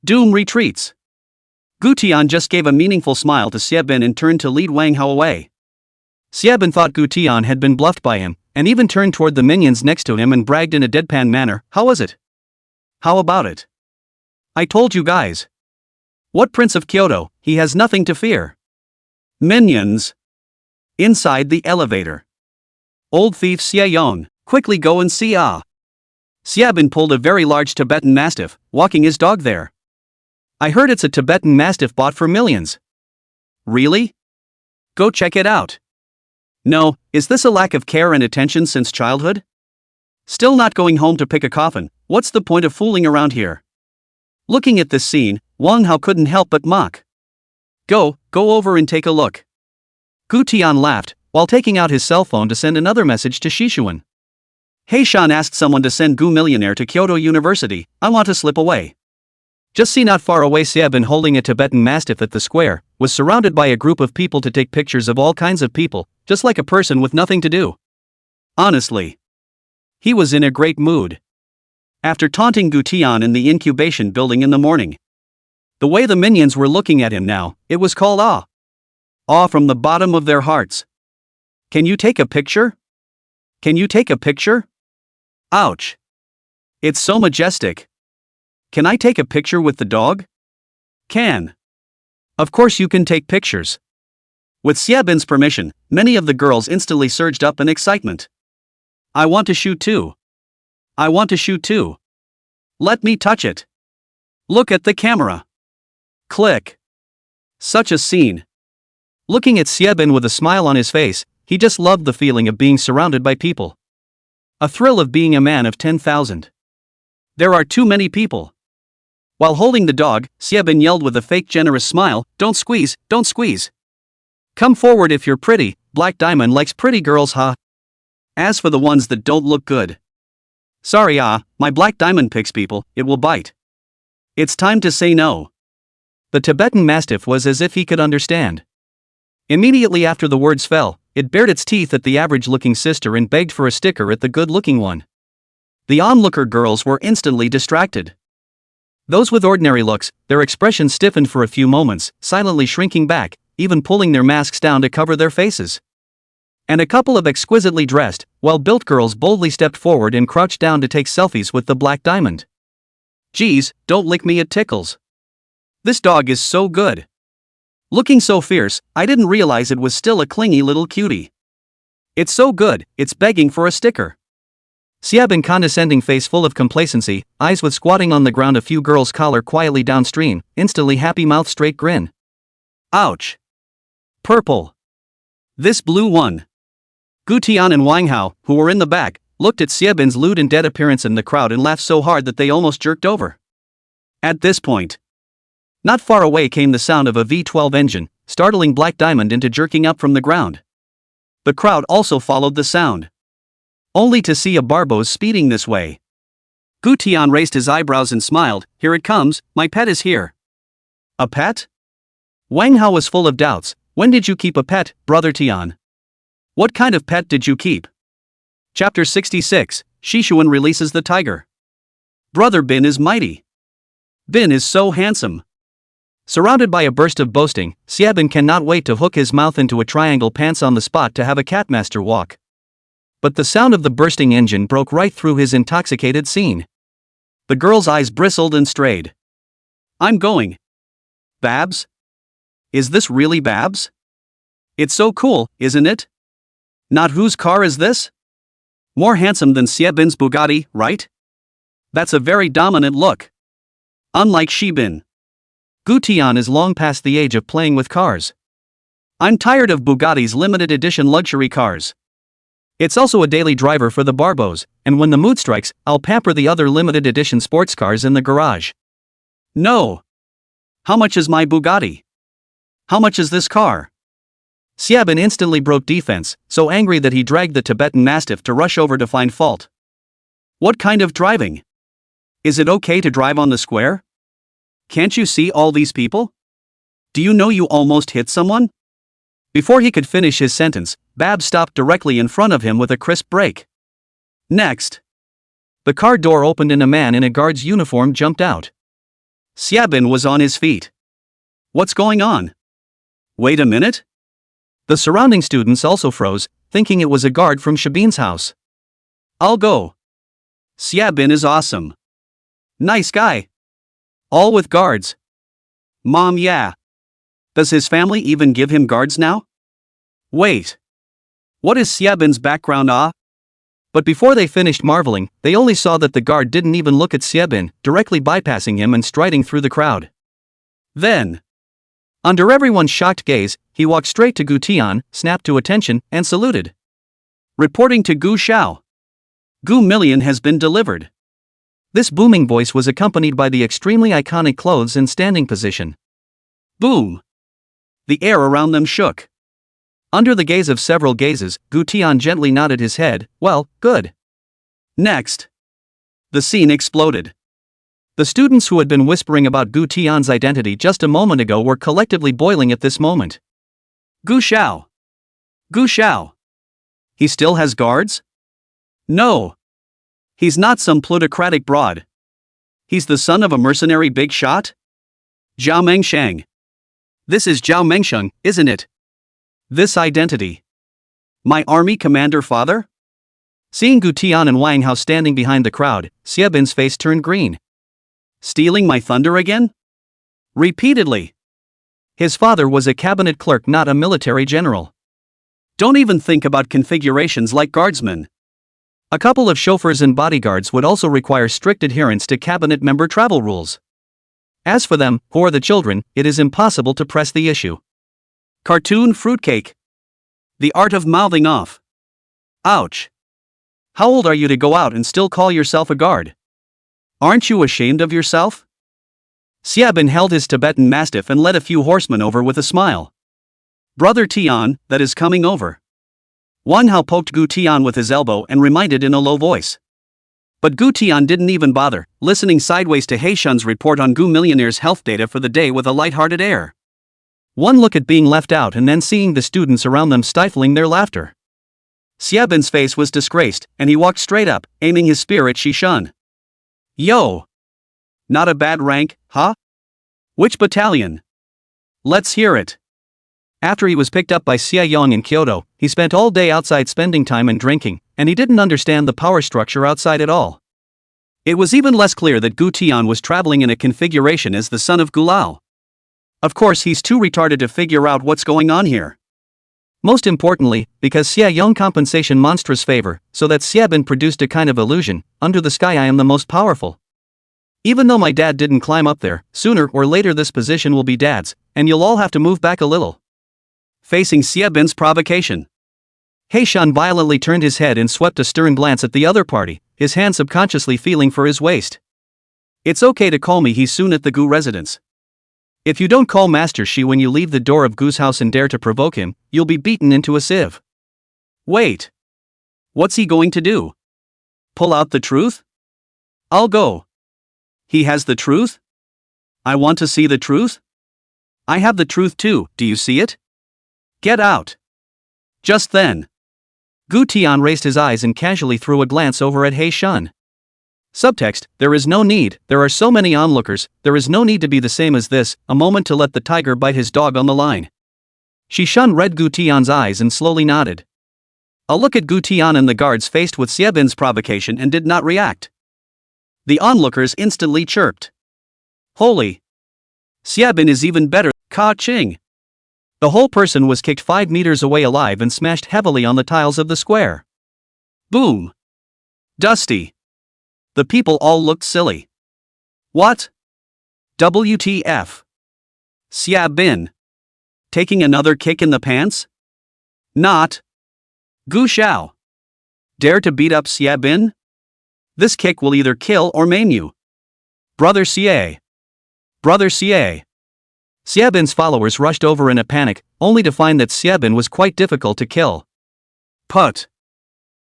Doom retreats. Gu Tian just gave a meaningful smile to Xiabin and turned to lead Wang Hao away. Xiabin thought Gu Tian had been bluffed by him, and even turned toward the minions next to him and bragged in a deadpan manner, "How was it? How about it? I told you guys. What Prince of Kyoto, he has nothing to fear." Minions. Inside the elevator. Old thief Xie Yong, quickly go and see ah. Xiabin pulled a very large Tibetan Mastiff, walking his dog there. I heard it's a Tibetan Mastiff bought for millions. Really? Go check it out. No, is this a lack of care and attention since childhood? Still not going home to pick a coffin, what's the point of fooling around here? Looking at this scene, Wang Hao couldn't help but mock. Go over and take a look. Gu Tian laughed, while taking out his cell phone to send another message to Shishuan. Hey Shan asked someone to send Gu Millionaire to Kyoto University, I want to slip away. Just see not far away Xiabin holding a Tibetan Mastiff at the square, was surrounded by a group of people to take pictures of all kinds of people, just like a person with nothing to do. Honestly. He was in a great mood. After taunting Gu Tian in the incubation building in the morning. The way the minions were looking at him now, it was called awe. Awe from the bottom of their hearts. Can you take a picture? Can you take a picture? Ouch. It's so majestic. Can I take a picture with the dog? Can. Of course you can take pictures. With Xiabin's permission, many of the girls instantly surged up in excitement. I want to shoot too. I want to shoot too. Let me touch it. Look at the camera. Click. Such a scene. Looking at Xiabin with a smile on his face, he just loved the feeling of being surrounded by people. A thrill of being a man of 10,000. There are too many people. While holding the dog, Xiabin yelled with a fake generous smile, don't squeeze, don't squeeze. Come forward if you're pretty, Black Diamond likes pretty girls huh? As for the ones that don't look good. Sorry my Black Diamond picks people, it will bite. It's time to say no. The Tibetan Mastiff was as if he could understand. Immediately after the words fell, it bared its teeth at the average-looking sister and begged for a sticker at the good-looking one. The onlooker girls were instantly distracted. Those with ordinary looks, their expressions stiffened for a few moments, silently shrinking back, even pulling their masks down to cover their faces. And a couple of exquisitely dressed, well-built girls boldly stepped forward and crouched down to take selfies with the Black Diamond. Geez, don't lick me, it tickles. This dog is so good. Looking so fierce, I didn't realize it was still a clingy little cutie. It's so good, it's begging for a sticker. Xiabin condescending face full of complacency, eyes with squatting on the ground a few girls collar quietly downstream, instantly happy mouth straight grin. Ouch. Purple. This blue one. Gu Tian and Wang Hao, who were in the back, looked at Xiabin's lewd and dead appearance in the crowd and laughed so hard that they almost jerked over. At this point, not far away came the sound of a V12 engine, startling Black Diamond into jerking up from the ground. The crowd also followed the sound. Only to see a Barbos speeding this way. Gu Tian raised his eyebrows and smiled, here it comes, my pet is here. A pet? Wang Hao was full of doubts, when did you keep a pet, brother Tian? What kind of pet did you keep? Chapter 66, Shishuan releases the tiger. Brother Bin is mighty. Bin is so handsome. Surrounded by a burst of boasting, Xiabin cannot wait to hook his mouth into a triangle pants on the spot to have a catmaster walk. But the sound of the bursting engine broke right through his intoxicated scene. The girl's eyes bristled and strayed. I'm going. Babs? Is this really Babs? It's so cool, isn't it? Not whose car is this? More handsome than Xiabin's Bugatti, right? That's a very dominant look. Unlike Shibin, Gu Tian is long past the age of playing with cars. I'm tired of Bugatti's limited edition luxury cars. It's also a daily driver for the Barbos, and when the mood strikes, I'll pamper the other limited edition sports cars in the garage. No. How much is my Bugatti? How much is this car? Xiaobin instantly broke defense, so angry that he dragged the Tibetan Mastiff to rush over to find fault. What kind of driving? Is it okay to drive on the square? Can't you see all these people? Do you know you almost hit someone? Before he could finish his sentence, Bab stopped directly in front of him with a crisp brake. Next, the car door opened and a man in a guard's uniform jumped out. Xiaobin was on his feet. What's going on? Wait a minute? The surrounding students also froze, thinking it was a guard from Shabin's house. I'll go. Xiaobin is awesome. Nice guy. All with guards. Mom, yeah. Does his family even give him guards now? Wait. What is Xiaobin's background? But before they finished marveling, they only saw that the guard didn't even look at Xiaobin, directly bypassing him and striding through the crowd. Then, under everyone's shocked gaze, he walked straight to Gu Tian, snapped to attention, and saluted. Reporting to Gu Xiao. Gu Million has been delivered. This booming voice was accompanied by the extremely iconic clothes and standing position. Boom! The air around them shook. Under the gaze of several gazes, Gu Tian gently nodded his head. Well, good. Next, the scene exploded. The students who had been whispering about Gu Tian's identity just a moment ago were collectively boiling at this moment. Gu Xiao. Gu Xiao. He still has guards? No. He's not some plutocratic broad. He's the son of a mercenary big shot? Zhao Mengsheng. This is Zhao Mengsheng, isn't it? This identity. My army commander father? Seeing Gu Tian and Wang Hao standing behind the crowd, Xiaobin's face turned green. Stealing my thunder again? Repeatedly. His father was a cabinet clerk, not a military general. Don't even think about configurations like guardsmen. A couple of chauffeurs and bodyguards would also require strict adherence to cabinet member travel rules. As for them, who are the children, it is impossible to press the issue. Cartoon fruitcake. The art of mouthing off. Ouch. How old are you to go out and still call yourself a guard? Aren't you ashamed of yourself? Xiaobin held his Tibetan Mastiff and led a few horsemen over with a smile. Brother Tian, that is coming over. Wang Hao poked Gu Tian with his elbow and reminded in a low voice. But Gu Tian didn't even bother, listening sideways to Heishun's report on Gu Millionaire's health data for the day with a light-hearted air. One look at being left out and then seeing the students around them stifling their laughter. Xiaobin's face was disgraced, and he walked straight up, aiming his spear at Shishun. Yo! Not a bad rank, huh? Which battalion? Let's hear it. After he was picked up by Xia Yong in Kyoto, he spent all day outside spending time and drinking, and he didn't understand the power structure outside at all. It was even less clear that Gu Tian was traveling in a configuration as the son of Gulao. Of course, he's too retarded to figure out what's going on here. Most importantly, because Xia Yong compensation monstrous favor, so that Xiaobin produced a kind of illusion, under the sky I am the most powerful. Even though my dad didn't climb up there, sooner or later this position will be dad's, and you'll all have to move back a little. Facing Xiaobin's provocation, Heishun violently turned his head and swept a stern glance at the other party, his hand subconsciously feeling for his waist. It's okay to call me, he's soon at the Gu residence. If you don't call Master Shi when you leave the door of Gu's house and dare to provoke him, you'll be beaten into a sieve. Wait. What's he going to do? Pull out the truth? I'll go. He has the truth? I want to see the truth? I have the truth too, do you see it? Get out. Just then, Gu Tian raised his eyes and casually threw a glance over at Heishun. Subtext, there is no need, there are so many onlookers, there is no need to be the same as this, a moment to let the tiger bite his dog on the line. Shishun read Gu Tian's eyes and slowly nodded. A look at Gu Tian and the guards faced with Xiaobin's provocation and did not react. The onlookers instantly chirped. Holy! Xiaobin is even better, Ka Ching! The whole person was kicked 5 meters away alive and smashed heavily on the tiles of the square. Boom! Dusty! The people all looked silly. What? WTF? Bin. Taking another kick in the pants? Not. Gu Xiao. Dare to beat up Bin? This kick will either kill or maim you. Brother Xie. Brother Xie. Bin's followers rushed over in a panic, only to find that Bin was quite difficult to kill. Put.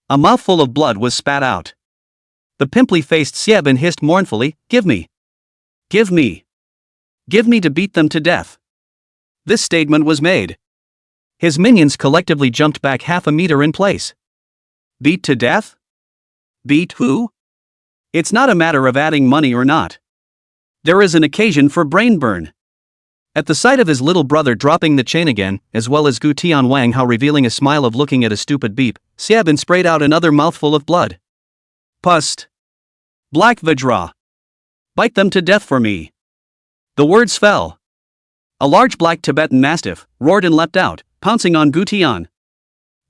A mouthful of blood was spat out. The pimply-faced Bin hissed mournfully, "Give me. Give me. Give me to beat them to death." This statement was made. His minions collectively jumped back half a meter in place. Beat to death? Beat who? It's not a matter of adding money or not. There is an occasion for brain burn. At the sight of his little brother dropping the chain again, as well as Gu Tianwanghao revealing a smile of looking at a stupid beep, Bin sprayed out another mouthful of blood. Pust. Black Vajra. Bite them to death for me. The words fell. A large black Tibetan mastiff roared and leapt out, pouncing on Gu Tian.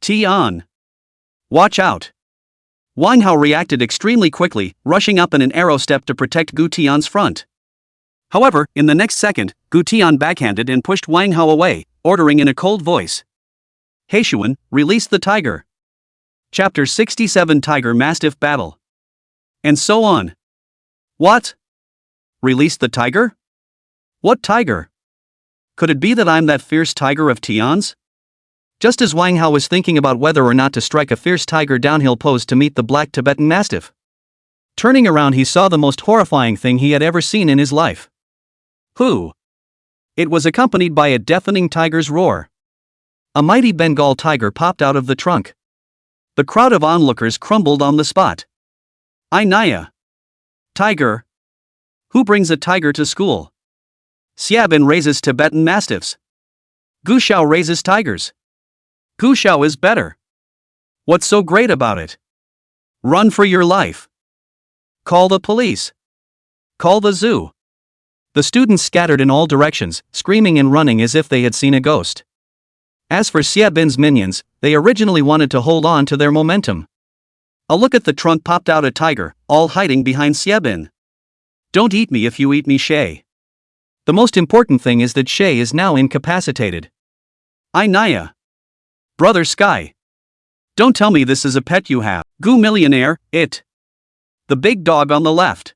Tian. Watch out. Wanghao reacted extremely quickly, rushing up in an arrow step to protect Gu Tian's front. However, in the next second, Gu Tian backhanded and pushed Wanghao away, ordering in a cold voice. Heishuan, release the tiger. Chapter 67 Tiger Mastiff Battle. And so on. What? Release the tiger? What tiger? Could it be that I'm that fierce tiger of Tian's? Just as Wanghao was thinking about whether or not to strike a fierce tiger downhill pose to meet the black Tibetan mastiff. Turning around, he saw the most horrifying thing he had ever seen in his life. Who? It was accompanied by a deafening tiger's roar. A mighty Bengal tiger popped out of the trunk. The crowd of onlookers crumbled on the spot. Naya. Tiger. Who brings a tiger to school? Bin raises Tibetan mastiffs. Gu Xiao raises tigers. Gu Xiao is better. What's so great about it? Run for your life. Call the police. Call the zoo. The students scattered in all directions, screaming and running as if they had seen a ghost. As for Bin's minions, they originally wanted to hold on to their momentum. A look at the trunk popped out a tiger, all hiding behind Bin. Don't eat me if you eat me, Shay. The most important thing is that Shay is now incapacitated. Naya. Brother Sky. Don't tell me this is a pet you have. Gu Millionaire, it. The big dog on the left.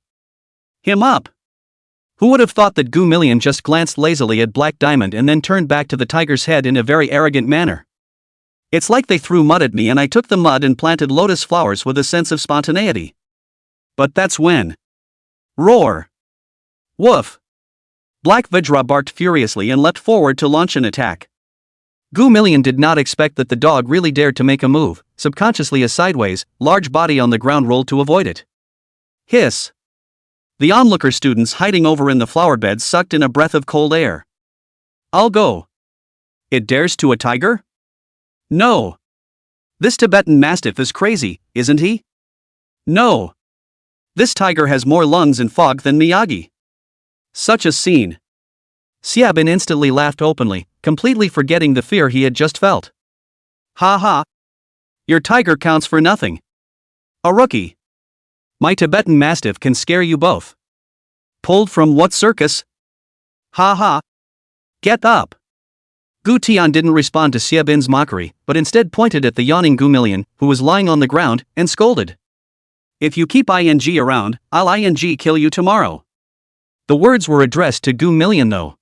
Him up. Who would have thought that Gu Million just glanced lazily at Black Diamond and then turned back to the tiger's head in a very arrogant manner? It's like they threw mud at me and I took the mud and planted lotus flowers with a sense of spontaneity. But that's when. Roar. Woof. Black Vajra barked furiously and leapt forward to launch an attack. Gu Million did not expect that the dog really dared to make a move. Subconsciously, a sideways, large body on the ground rolled to avoid it. Hiss. The onlooker students hiding over in the flower beds sucked in a breath of cold air. I'll go. It dares to a tiger? No. This Tibetan mastiff is crazy, isn't he? No. This tiger has more lungs and fog than Miyagi. Such a scene. Bin instantly laughed openly, completely forgetting the fear he had just felt. Ha ha. Your tiger counts for nothing. A rookie. My Tibetan mastiff can scare you both. Pulled from what circus? Ha ha. Get up. Gu Tian didn't respond to Bin's mockery, but instead pointed at the yawning Gu Million, who was lying on the ground, and scolded. If you keep ing around, I'll ing kill you tomorrow. The words were addressed to Gu Million though.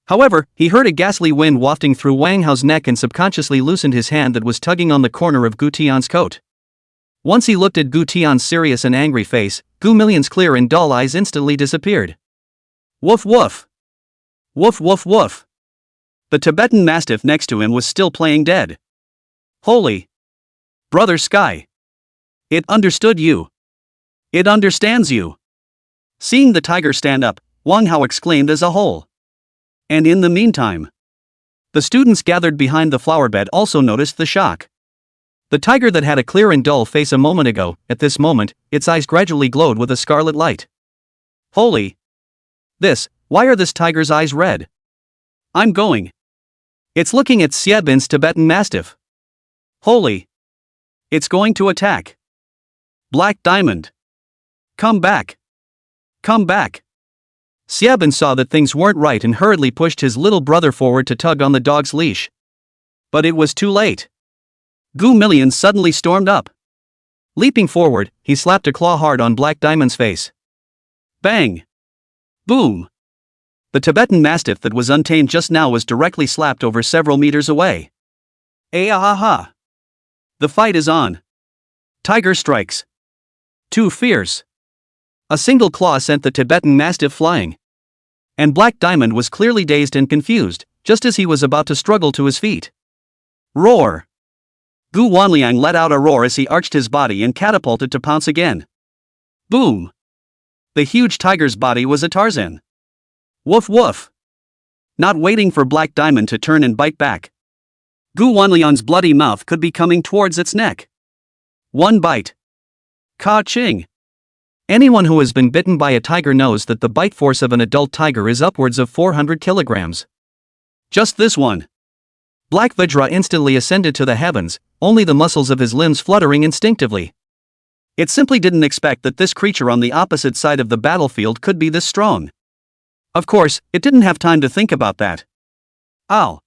However, he heard a ghastly wind wafting through Wanghao's neck and subconsciously loosened his hand that was tugging on the corner of Gu Tian's coat. Once he looked at Gu Tian's serious and angry face, Gu Million's clear and dull eyes instantly disappeared. Woof woof. Woof woof woof. The Tibetan mastiff next to him was still playing dead. Holy. Brother Sky. It understood you. It understands you. Seeing the tiger stand up, Wanghao exclaimed as a whole. And in the meantime, the students gathered behind the flower bed also noticed the shock. The tiger that had a clear and dull face a moment ago, at this moment, its eyes gradually glowed with a scarlet light. Holy. Why are this tiger's eyes red? I'm going. It's looking at Bin's Tibetan mastiff. Holy. It's going to attack. Black Diamond. Come back. Come back. Xiaobin saw that things weren't right and hurriedly pushed his little brother forward to tug on the dog's leash. But it was too late. Gu Million suddenly stormed up. Leaping forward, he slapped a claw hard on Black Diamond's face. Bang! Boom! The Tibetan Mastiff that was untamed just now was directly slapped over several meters away. Ah-ha-ha! The fight is on. Tiger strikes. Too fierce. A single claw sent the Tibetan Mastiff flying. And Black Diamond was clearly dazed and confused, just as he was about to struggle to his feet. Roar! Gu Wanliang let out a roar as he arched his body and catapulted to pounce again. Boom! The huge tiger's body was a Tarzan. Woof woof! Not waiting for Black Diamond to turn and bite back. Gu Wanliang's bloody mouth could be coming towards its neck. One bite. Ka-ching! Anyone who has been bitten by a tiger knows that the bite force of an adult tiger is upwards of 400 kilograms. Just this one. Black Vajra instantly ascended to the heavens, only the muscles of his limbs fluttering instinctively. It simply didn't expect that this creature on the opposite side of the battlefield could be this strong. Of course, it didn't have time to think about that. Ow!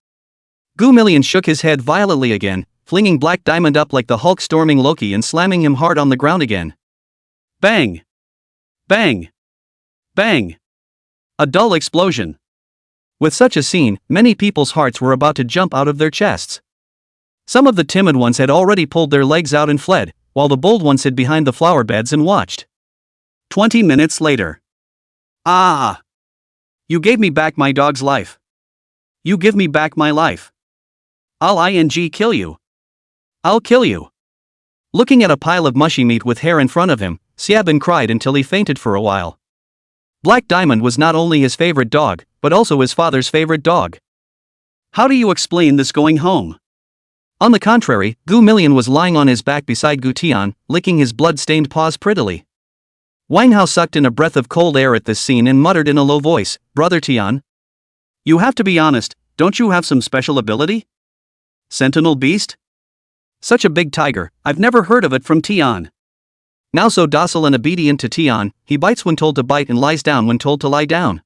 Gu Million shook his head violently again, flinging Black Diamond up like the Hulk storming Loki and slamming him hard on the ground again. Bang! Bang! Bang! A dull explosion. With such a scene, many people's hearts were about to jump out of their chests. Some of the timid ones had already pulled their legs out and fled, while the bold ones hid behind the flower beds and watched. 20 minutes later. Ah! You gave me back my dog's life. You give me back my life. I'll kill you. I'll kill you. Looking at a pile of mushy meat with hair in front of him, Xiaobin cried until he fainted for a while. Black Diamond was not only his favorite dog, but also his father's favorite dog. How do you explain this going home? On the contrary, Gu Million was lying on his back beside Gu Tian, licking his blood-stained paws prettily. Wang Hao sucked in a breath of cold air at this scene and muttered in a low voice, "Brother Tian? You have to be honest, don't you have some special ability? Sentinel beast? Such a big tiger, I've never heard of it from Tian." Now so docile and obedient to Tian, he bites when told to bite and lies down when told to lie down.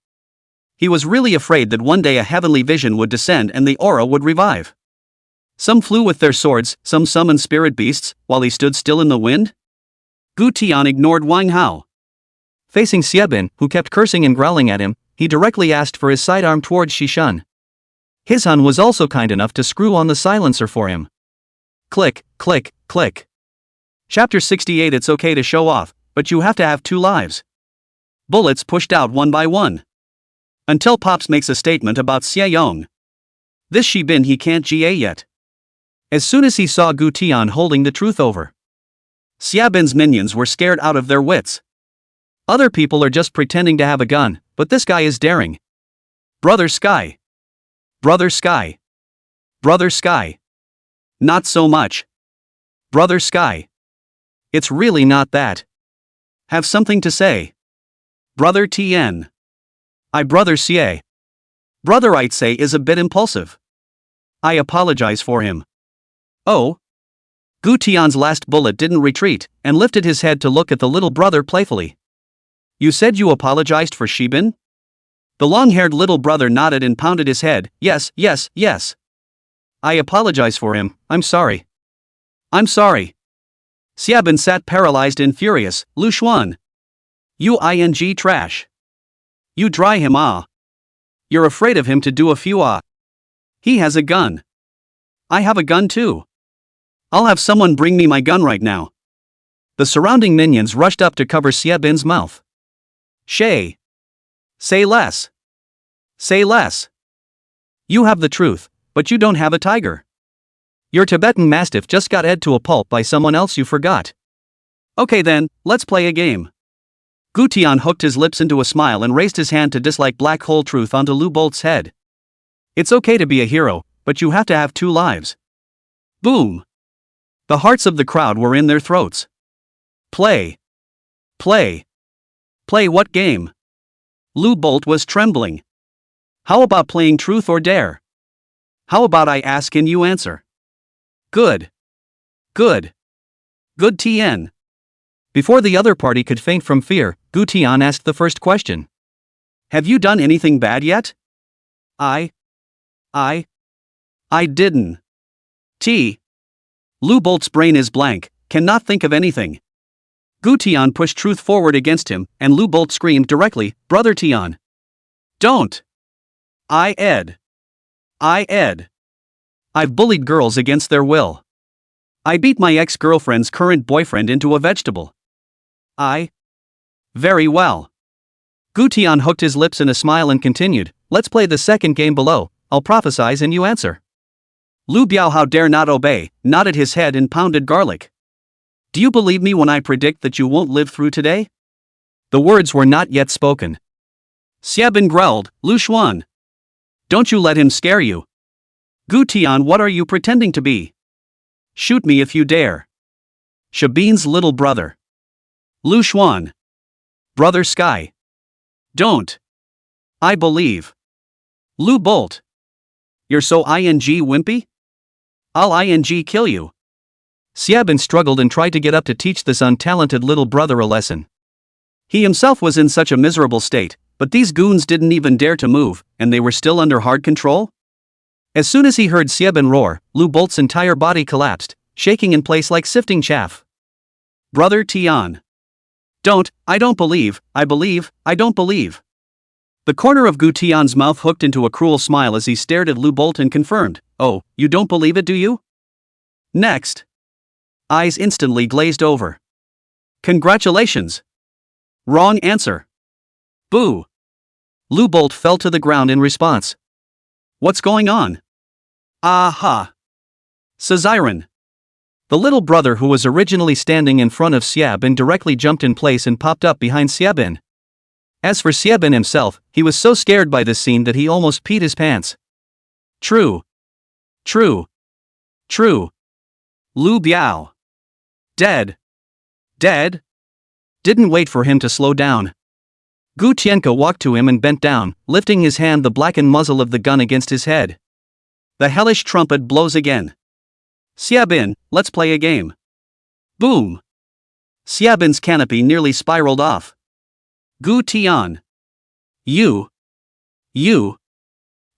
He was really afraid that one day a heavenly vision would descend and the aura would revive. Some flew with their swords, some summoned spirit beasts, while he stood still in the wind. Gu Tian ignored Wang Hao. Facing Xiaobin, who kept cursing and growling at him, he directly asked for his sidearm towards Shishun. His Hun was also kind enough to screw on the silencer for him. Click, click, click. Chapter 68. It's okay to show off, but you have to have 2 lives. Bullets pushed out one by one. Until Pops makes a statement about Xie Yong. This Shibin he can't GA yet. As soon as he saw Gu Tian holding the truth over, Xiaobin's minions were scared out of their wits. Other people are just pretending to have a gun, but this guy is daring. Brother Sky. Brother Sky. Brother Sky. Not so much. Brother Sky. It's really not that. Have something to say. Brother Tien. Brother Xie. Brother I'd say is a bit impulsive. I apologize for him. Oh? Gu Tian's last bullet didn't retreat, and lifted his head to look at the little brother playfully. You said you apologized for Shibin? The long-haired little brother nodded and pounded his head. Yes, yes, yes. I apologize for him, I'm sorry. I'm sorry. Xiaobin sat paralyzed and furious. Lu Xuan. You trash. You dry him You're afraid of him to do a few He has a gun. I have a gun too. I'll have someone bring me my gun right now. The surrounding minions rushed up to cover Xiaobin's mouth. Shay. Say less. Say less. You have the truth, but you don't have a tiger. Your Tibetan Mastiff just got ed to a pulp by someone else you forgot. Okay then, let's play a game. Gu Tian hooked his lips into a smile and raised his hand to dislike black hole truth onto Lu Bolt's head. It's okay to be a hero, but you have to have 2 lives. Boom. The hearts of the crowd were in their throats. Play. Play. Play what game? Lu Bolt was trembling. How about playing truth or dare? How about I ask and you answer? Good. Good. Good Tien. Before the other party could faint from fear, Gu Tian asked the first question. Have you done anything bad yet? I didn't. Lu Bolt's brain is blank, cannot think of anything. Gu Tian pushed truth forward against him, and Lu Bolt screamed directly, "Brother Tian! Don't! I've bullied girls against their will. I beat my ex-girlfriend's current boyfriend into a vegetable. Very well." Gu Tian hooked his lips in a smile and continued, "Let's play the second game below, I'll prophesize and you answer." Lu Biaohao dare not obey, nodded his head and pounded garlic. "Do you believe me when I predict that you won't live through today?" The words were not yet spoken. Xiaobin growled, "Lu Xuan! Don't you let him scare you. Gu Tian, what are you pretending to be? Shoot me if you dare." Xiaobin's little brother. Lu Xuan. Brother Sky. Don't. I believe. Lu Bolt. You're so wimpy? I'll kill you. Xiaobin struggled and tried to get up to teach this untalented little brother a lesson. He himself was in such a miserable state, but these goons didn't even dare to move, and they were still under hard control? As soon as he heard Xiaobin roar, Lu Bolt's entire body collapsed, shaking in place like sifting chaff. Brother Tian. I don't believe. I don't believe. The corner of Gu Tian's mouth hooked into a cruel smile as he stared at Lu Bolt and confirmed, "Oh, you don't believe it, do you?" Next. Eyes instantly glazed over. Congratulations. Wrong answer. Boo. Lu Bolt fell to the ground in response. What's going on? Aha. Caesiren. The little brother who was originally standing in front of Xiaobin directly jumped in place and popped up behind Xiaobin. As for Xiaobin himself, he was so scared by this scene that he almost peed his pants. True. Lu Biao. Dead. Didn't wait for him to slow down. Gu Tianke walked to him and bent down, lifting his hand the blackened muzzle of the gun against his head. The hellish trumpet blows again. Xiaobin, let's play a game. Boom. Xiaobin's canopy nearly spiraled off. Gu Tian. You.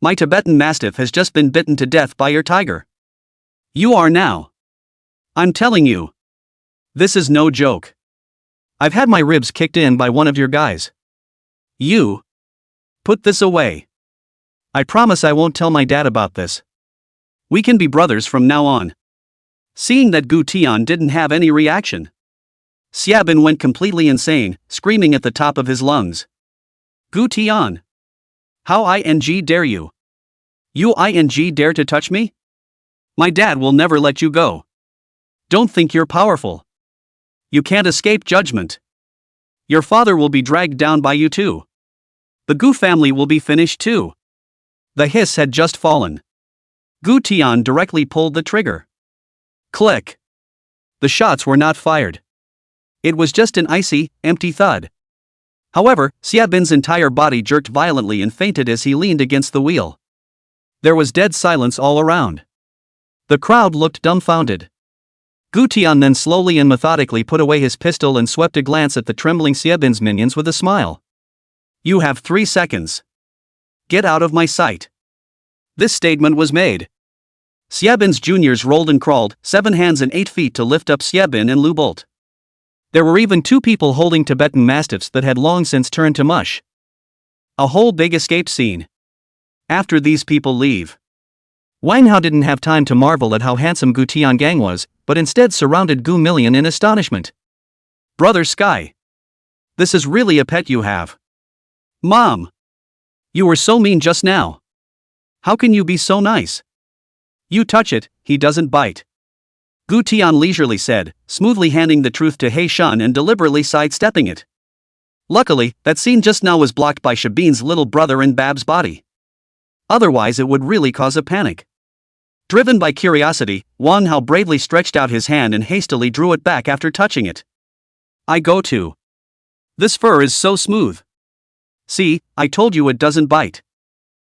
My Tibetan Mastiff has just been bitten to death by your tiger. You are now. I'm telling you. This is no joke. I've had my ribs kicked in by one of your guys. You. Put this away. I promise I won't tell my dad about this. We can be brothers from now on. Seeing that Gu Tian didn't have any reaction, Xiaobin went completely insane, screaming at the top of his lungs. Gu Tian. How dare you? You dare to touch me? My dad will never let you go. Don't think you're powerful. You can't escape judgment. Your father will be dragged down by you too. The Gu family will be finished too. The hiss had just fallen. Gu Tian directly pulled the trigger. Click. The shots were not fired. It was just an icy, empty thud. However, Xiaobin's entire body jerked violently and fainted as he leaned against the wheel. There was dead silence all around. The crowd looked dumbfounded. Gu Tian then slowly and methodically put away his pistol and swept a glance at the trembling Xiaobin's minions with a smile. You have 3 seconds. Get out of my sight. This statement was made. Xiaobin's juniors rolled and crawled, 7 hands and 8 feet to lift up Xiaobin and Lu Bolt. There were even 2 people holding Tibetan Mastiffs that had long since turned to mush. A whole big escape scene. After these people leave, Wang Hao didn't have time to marvel at how handsome Gu Tiangang was, but instead surrounded Gu Million in astonishment. Brother Sky. This is really a pet you have. Mom. You were so mean just now. How can you be so nice? You touch it, he doesn't bite. Gu Tian leisurely said, smoothly handing the truth to He Shan and deliberately sidestepping it. Luckily, that scene just now was blocked by Xiaobin's little brother and Bab's body. Otherwise it would really cause a panic. Driven by curiosity, Wang Hao bravely stretched out his hand and hastily drew it back after touching it. I go to. This fur is so smooth. See, I told you it doesn't bite.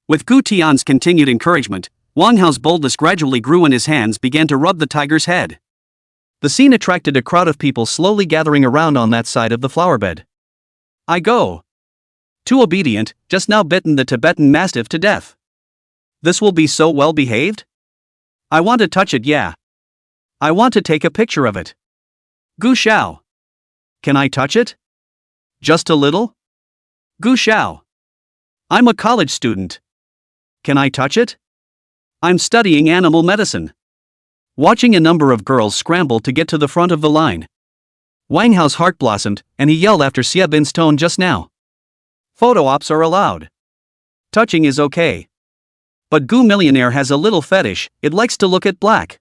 With Gu Tian's continued encouragement, Wang Hao's boldness gradually grew and his hands began to rub the tiger's head. The scene attracted a crowd of people slowly gathering around on that side of the flower bed. I go Too obedient, just now bitten the Tibetan Mastiff to death. This will be so well behaved? I want to touch it, yeah. I want to take a picture of it. Gu Xiao. Can I touch it? Just a little? Gu Xiao. I'm a college student. Can I touch it? I'm studying animal medicine. Watching a number of girls scramble to get to the front of the line. Wang Hao's heart blossomed, and he yelled after Xia Bin's tone just now. Photo ops are allowed. Touching is okay. But Gu Millionaire has a little fetish, it likes to look at black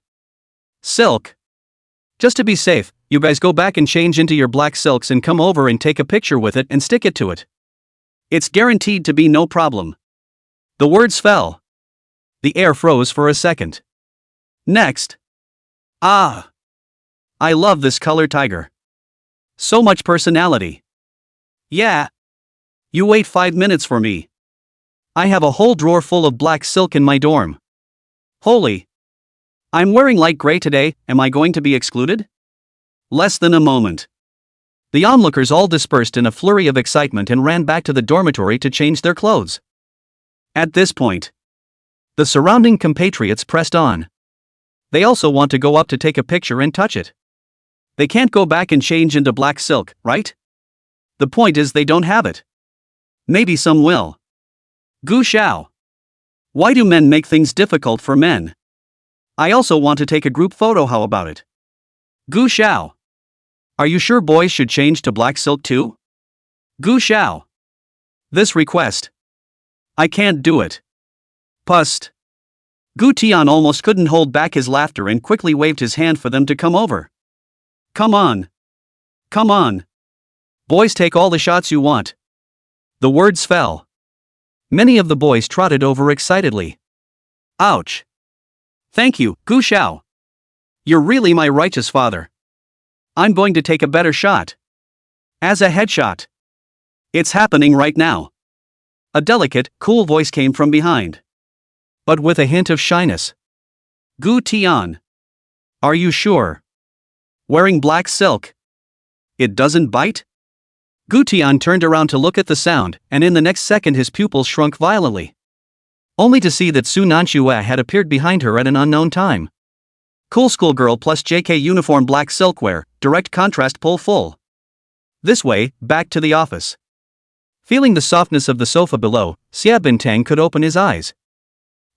silk. Just to be safe, you guys go back and change into your black silks and come over and take a picture with it and stick it to it. It's guaranteed to be no problem. The words fell. The air froze for a second. Next. Ah! I love this color tiger. So much personality. Yeah. You wait 5 minutes for me. I have a whole drawer full of black silk in my dorm. Holy. I'm wearing light gray today, am I going to be excluded? Less than a moment. The onlookers all dispersed in a flurry of excitement and ran back to the dormitory to change their clothes. At this point, the surrounding compatriots pressed on. They also want to go up to take a picture and touch it. They can't go back and change into black silk, right? The point is they don't have it. Maybe some will. Gu Xiao. Why do men make things difficult for men? I also want to take a group photo, how about it? Gu Xiao. Are you sure boys should change to black silk too? Gu Xiao. This request. I can't do it. Pust. Gu Tian almost couldn't hold back his laughter and quickly waved his hand for them to come over. Come on. Come on. Boys, take all the shots you want. The words fell. Many of the boys trotted over excitedly. Ouch. Thank you, Gu Xiao. You're really my righteous father. I'm going to take a better shot. As a headshot. It's happening right now. A delicate, cool voice came from behind. But with a hint of shyness. Gu Tian. Are you sure? Wearing black silk. It doesn't bite? Gu Tian turned around to look at the sound, and in the next second his pupils shrunk violently. Only to see that Su Nanxue had appeared behind her at an unknown time. Cool schoolgirl plus JK uniform black silkwear, direct contrast pull full. This way, back to the office. Feeling the softness of the sofa below, Xia Bintang could open his eyes.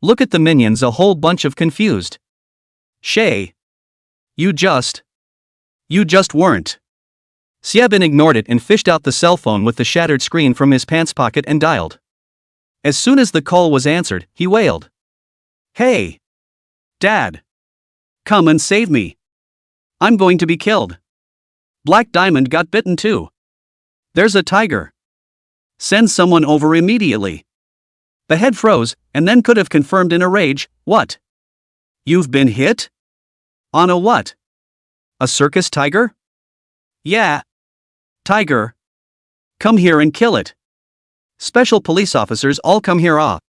Look at the minions, a whole bunch of confused. Shay. You just weren't. Xiabin ignored it and fished out the cell phone with the shattered screen from his pants pocket and dialed. As soon as the call was answered, he wailed. Hey! Dad! Come and save me! I'm going to be killed. Black Diamond got bitten too. There's a tiger. Send someone over immediately. The head froze, and then could have confirmed in a rage, what? You've been hit? On a what? A circus tiger? Yeah. Tiger. Come here and kill it. Special police officers all come here. Ah.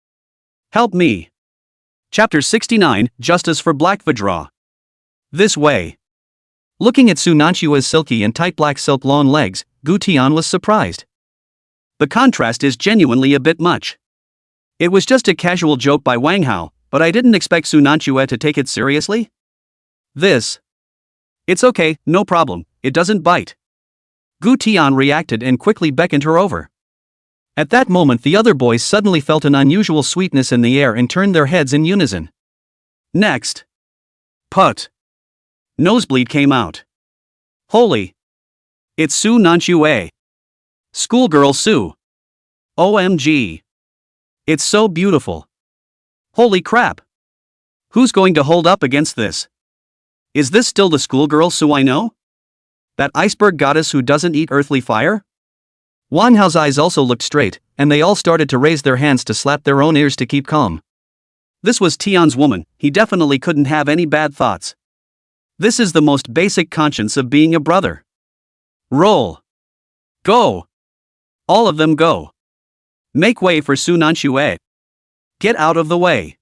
Help me. Chapter 69, Justice for Black Vajra. This way. Looking at Su Nanxue's silky and tight black silk long legs, Gu Tian was surprised. The contrast is genuinely a bit much. It was just a casual joke by Wang Hao, but I didn't expect Su Nanxue to take it seriously. It's okay, no problem, it doesn't bite. Gu Tian reacted and quickly beckoned her over. At that moment the other boys suddenly felt an unusual sweetness in the air and turned their heads in unison. Next. Put. Nosebleed came out. Holy. It's Su Nanxue. Schoolgirl Su. OMG. It's so beautiful. Holy crap. Who's going to hold up against this? Is this still the schoolgirl Su I know? That iceberg goddess who doesn't eat earthly fire? Wan Hao's eyes also looked straight, and they all started to raise their hands to slap their own ears to keep calm. This was Tian's woman, he definitely couldn't have any bad thoughts. This is the most basic conscience of being a brother. Roll. Go. All of them go. Make way for Su Nanxue. Get out of the way.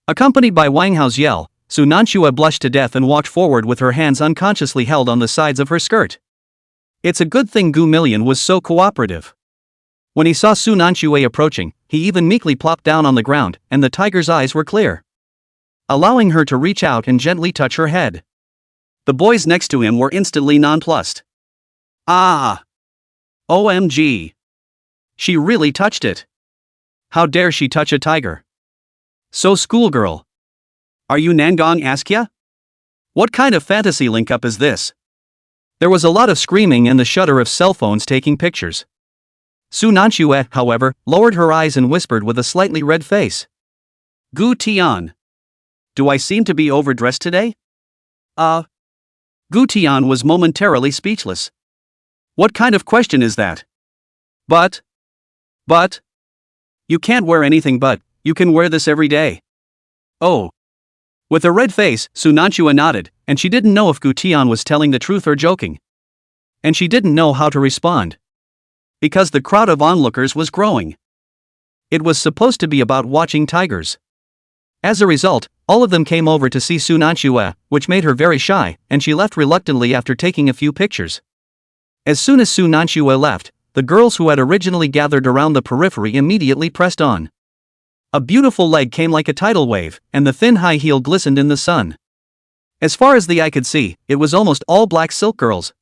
Accompanied by Wang Hao's yell, Su Nanxue blushed to death and walked forward with her hands unconsciously held on the sides of her skirt. It's a good thing Gu Million was so cooperative. When he saw Su Nanchue approaching, he even meekly plopped down on the ground, and the tiger's eyes were clear, allowing her to reach out and gently touch her head. The boys next to him were instantly nonplussed. Ah! OMG! She really touched it. How dare she touch a tiger? So schoolgirl. Are you Nangong Askya? What kind of fantasy link-up is this? There was a lot of screaming and the shudder of cell phones taking pictures. Su Nanchue, however, lowered her eyes and whispered with a slightly red face. Gu Tian. Do I seem to be overdressed today? Gu Tian was momentarily speechless. What kind of question is that? But. You can't wear anything but, you can wear this every day. Oh. With a red face, Su Nanchue nodded, and she didn't know if Gu Tian was telling the truth or joking. And she didn't know how to respond. Because the crowd of onlookers was growing. It was supposed to be about watching tigers. As a result, all of them came over to see Su Nanchue, which made her very shy, and she left reluctantly after taking a few pictures. As soon as Su Nanchue left, the girls who had originally gathered around the periphery immediately pressed on. A beautiful leg came like a tidal wave, and the thin high heel glistened in the sun. As far as the eye could see, it was almost all black silk girls.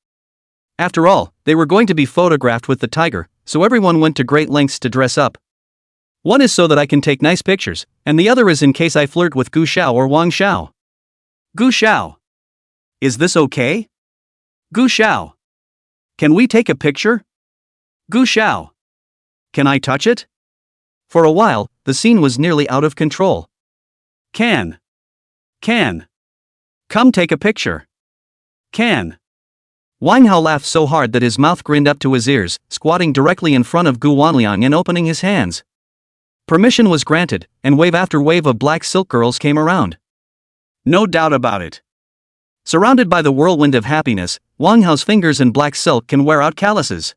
After all, they were going to be photographed with the tiger, so everyone went to great lengths to dress up. One is so that I can take nice pictures, and the other is in case I flirt with Gu Xiao or Wang Xiao. Gu Xiao. Is this okay? Gu Xiao. Can we take a picture? Gu Xiao. Can I touch it? For a while, the scene was nearly out of control. Can. Come take a picture. Can. Wang Hao laughed so hard that his mouth grinned up to his ears, squatting directly in front of Gu Wanliang and opening his hands. Permission was granted, and wave after wave of black silk girls came around. No doubt about it. Surrounded by the whirlwind of happiness, Wang Hao's fingers in black silk can wear out calluses.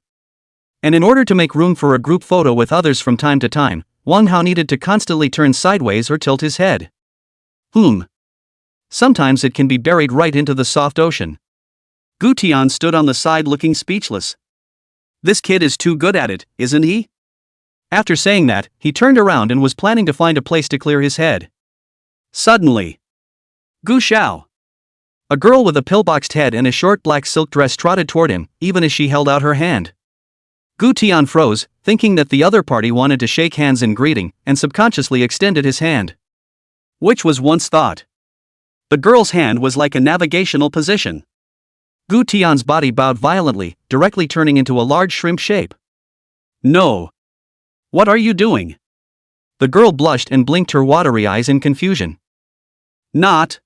And in order to make room for a group photo with others from time to time, Wang Hao needed to constantly turn sideways or tilt his head. Sometimes it can be buried right into the soft ocean. Gu Tian stood on the side looking speechless. This kid is too good at it, isn't he? After saying that, he turned around and was planning to find a place to clear his head. Suddenly, Gu Xiao. A girl with a pillboxed head and a short black silk dress trotted toward him, even as she held out her hand. Gu Tian froze, thinking that the other party wanted to shake hands in greeting, and subconsciously extended his hand. Which was once thought. The girl's hand was like a navigational position. Gu Tian's body bowed violently, directly turning into a large shrimp shape. No. What are you doing? The girl blushed and blinked her watery eyes in confusion. Not.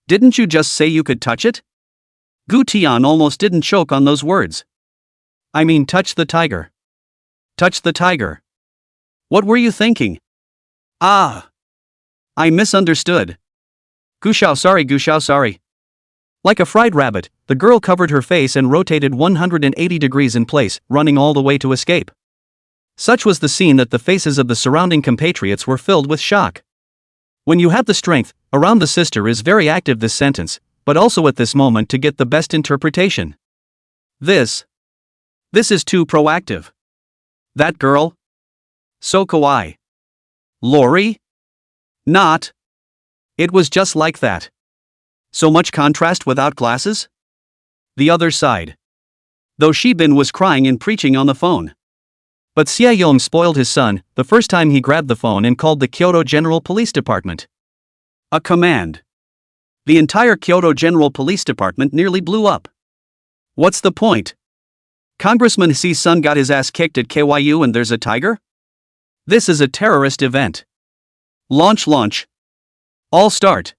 Didn't you just say you could touch it? Gu Tian almost didn't choke on those words. I mean touch the tiger. Touch the tiger. What were you thinking? Ah. I misunderstood. Gu Xiao sorry. Like a fried rabbit, the girl covered her face and rotated 180 degrees in place, running all the way to escape. Such was the scene that the faces of the surrounding compatriots were filled with shock. When you have the strength, around the sister is very active this sentence, but also at this moment to get the best interpretation. This is too proactive. That girl? So kawaii. Lori? Not. It was just like that. So much contrast without glasses? The other side. Though Shibin was crying and preaching on the phone. But Xia Yong spoiled his son the first time he grabbed the phone and called the Kyoto General Police Department. A command. The entire Kyoto General Police Department nearly blew up. What's the point? Congressman Xi's son got his ass kicked at KYU and there's a tiger? This is a terrorist event. Launch. All start.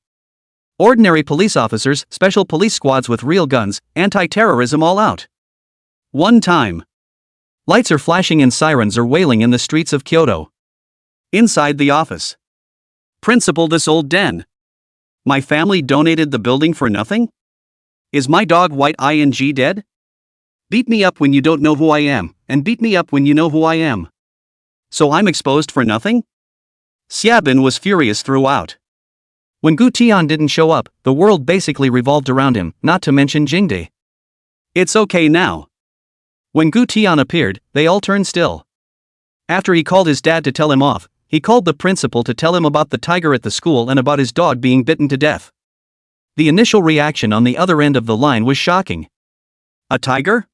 Ordinary police officers, special police squads with real guns, anti-terrorism all out. One time. Lights are flashing and sirens are wailing in the streets of Kyoto. Inside the office. Principal, this old den. My family donated the building for nothing? Is my dog White ING dead? Beat me up when you don't know who I am, and beat me up when you know who I am. So I'm exposed for nothing? Xiabin was furious throughout. When Gu Tian didn't show up, the world basically revolved around him, not to mention Jingde. It's okay now. When Gu Tian appeared, they all turned still. After he called his dad to tell him off, he called the principal to tell him about the tiger at the school and about his dog being bitten to death. The initial reaction on the other end of the line was shocking. A tiger?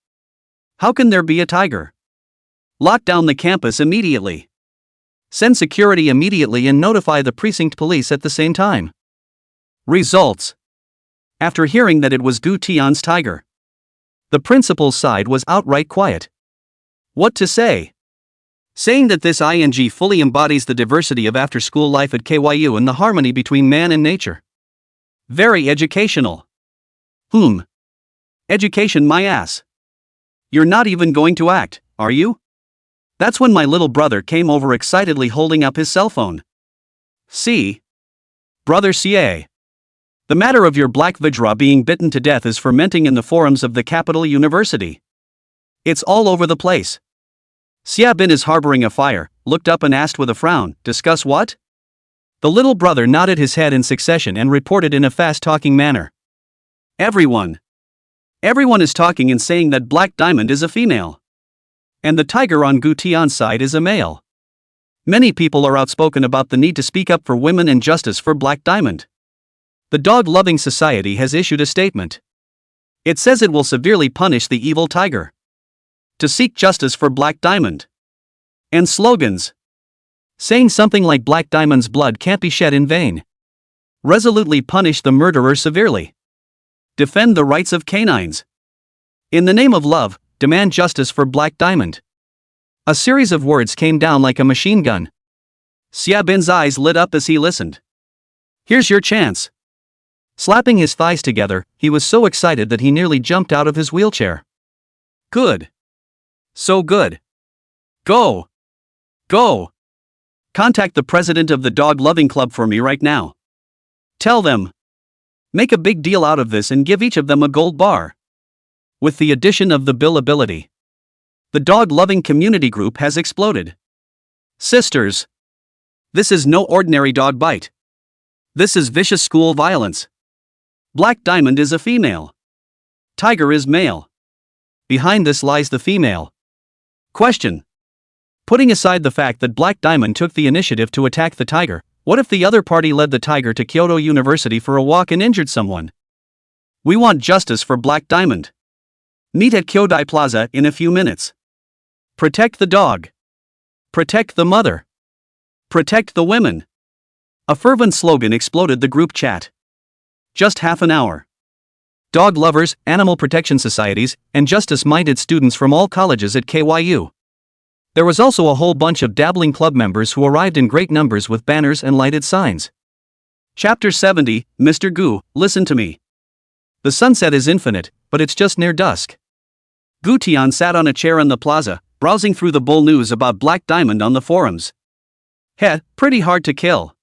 How can there be a tiger? Lock down the campus immediately. Send security immediately and notify the precinct police at the same time. Results. After hearing that it was Gu Tian's tiger, the principal's side was outright quiet. What to say? Saying that this ing fully embodies the diversity of after-school life at KYU and the harmony between man and nature. Very educational. Education my ass. You're not even going to act, are you? That's when my little brother came over excitedly holding up his cell phone. See? Brother CA. The matter of your black Vajra being bitten to death is fermenting in the forums of the capital university. It's all over the place. Xia Bin is harboring a fire, looked up and asked with a frown, discuss what? The little brother nodded his head in succession and reported in a fast-talking manner. Everyone is talking and saying that Black Diamond is a female. And the tiger on Gu Tian's side is a male. Many people are outspoken about the need to speak up for women and justice for Black Diamond. The dog-loving society has issued a statement. It says it will severely punish the evil tiger. To seek justice for Black Diamond. And slogans. Saying something like Black Diamond's blood can't be shed in vain. Resolutely punish the murderer severely. Defend the rights of canines. In the name of love, demand justice for Black Diamond. A series of words came down like a machine gun. Xia Bin's eyes lit up as he listened. Here's your chance. Slapping his thighs together, he was so excited that he nearly jumped out of his wheelchair. Good. So good. Go. Go. Contact the president of the dog-loving club for me right now. Tell them. Make a big deal out of this and give each of them a gold bar. With the addition of the billability, the dog-loving community group has exploded. Sisters. This is no ordinary dog bite. This is vicious school violence. Black Diamond is a female. Tiger is male. Behind this lies the female. Question. Putting aside the fact that Black Diamond took the initiative to attack the tiger, what if the other party led the tiger to Kyoto University for a walk and injured someone? We want justice for Black Diamond. Meet at Kyodai Plaza in a few minutes. Protect the dog. Protect the mother. Protect the women. A fervent slogan exploded the group chat. Just half an hour. Dog lovers, animal protection societies, and justice-minded students from all colleges at KYU. There was also a whole bunch of dabbling club members who arrived in great numbers with banners and lighted signs. Chapter 70, Mr. Gu, listen to me. The sunset is infinite, but it's just near dusk. Gu Tian sat on a chair in the plaza, browsing through the bull news about Black Diamond on the forums. Pretty hard to kill.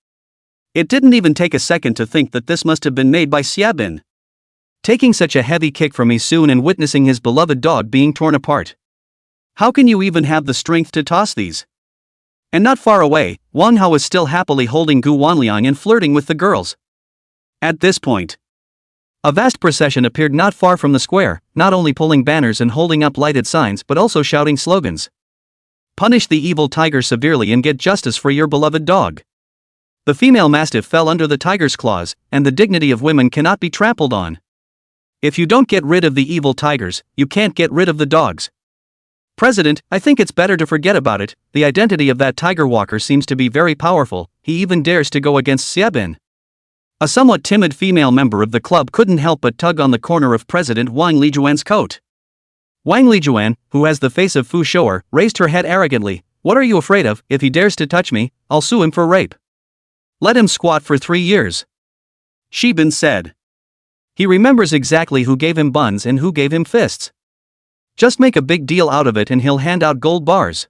It didn't even take a second to think that this must have been made by Xia Bin. Taking such a heavy kick from me soon and witnessing his beloved dog being torn apart. How can you even have the strength to toss these? And not far away, Wang Hao is still happily holding Gu Wanliang and flirting with the girls. At this point, a vast procession appeared not far from the square, not only pulling banners and holding up lighted signs but also shouting slogans. Punish the evil tiger severely and get justice for your beloved dog. The female mastiff fell under the tiger's claws, and the dignity of women cannot be trampled on. If you don't get rid of the evil tigers, you can't get rid of the dogs. President, I think it's better to forget about it. The identity of that tiger walker seems to be very powerful. He even dares to go against Xia Bin. A somewhat timid female member of the club couldn't help but tug on the corner of President Wang Lijuan's coat. Wang Lijuan, who has the face of Fu Shouer, raised her head arrogantly. What are you afraid of? If he dares to touch me, I'll sue him for rape. Let him squat for 3 years. Xi Bin said. He remembers exactly who gave him buns and who gave him fists. Just make a big deal out of it and he'll hand out gold bars.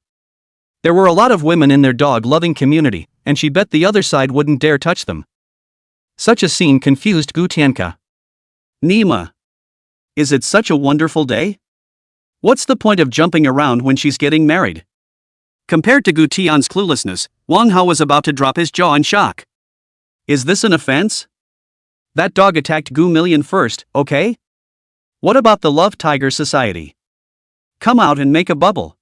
There were a lot of women in their dog-loving community, and she bet the other side wouldn't dare touch them. Such a scene confused Gu Tianka. Nima. Is it such a wonderful day? What's the point of jumping around when she's getting married? Compared to Gu Tian's cluelessness, Wang Hao was about to drop his jaw in shock. Is this an offense? That dog attacked Gu Million first, okay? What about the Love Tiger Society? Come out and make a bubble.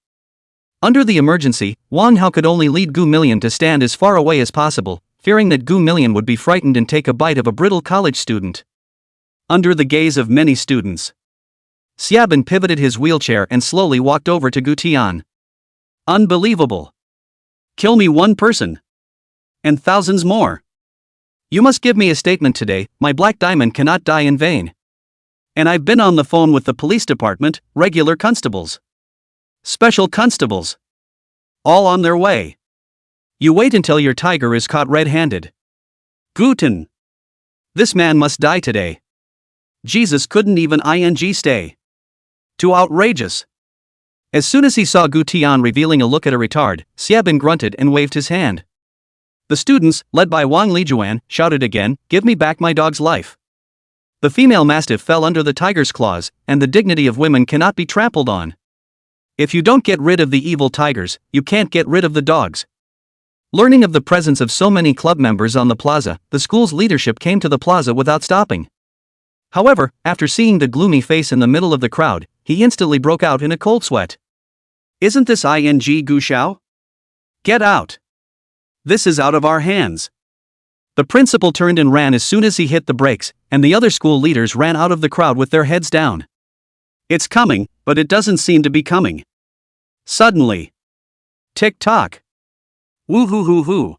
Under the emergency, Wang Hao could only lead Gu Million to stand as far away as possible, fearing that Gu Million would be frightened and take a bite of a brittle college student. Under the gaze of many students, Xiaobin pivoted his wheelchair and slowly walked over to Gu Tian. Unbelievable. Kill me one person. And thousands more. You must give me a statement today. My black diamond cannot die in vain. And I've been on the phone with the police department, regular constables. Special constables. All on their way. You wait until your tiger is caught red-handed. Guten. This man must die today. Jesus couldn't even stay. Too outrageous. As soon as he saw Gu Tian revealing a look at a retard, Xiaobin grunted and waved his hand. The students, led by Wang Lijuan, shouted again, "Give me back my dog's life." The female mastiff fell under the tiger's claws, and the dignity of women cannot be trampled on. If you don't get rid of the evil tigers, you can't get rid of the dogs. Learning of the presence of so many club members on the plaza, the school's leadership came to the plaza without stopping. However, after seeing the gloomy face in the middle of the crowd, he instantly broke out in a cold sweat. Isn't this Gu Xiao? Get out! This is out of our hands. The principal turned and ran as soon as he hit the brakes, and the other school leaders ran out of the crowd with their heads down. It's coming, but it doesn't seem to be coming. Suddenly. Tick-tock. Woo-hoo-hoo-hoo.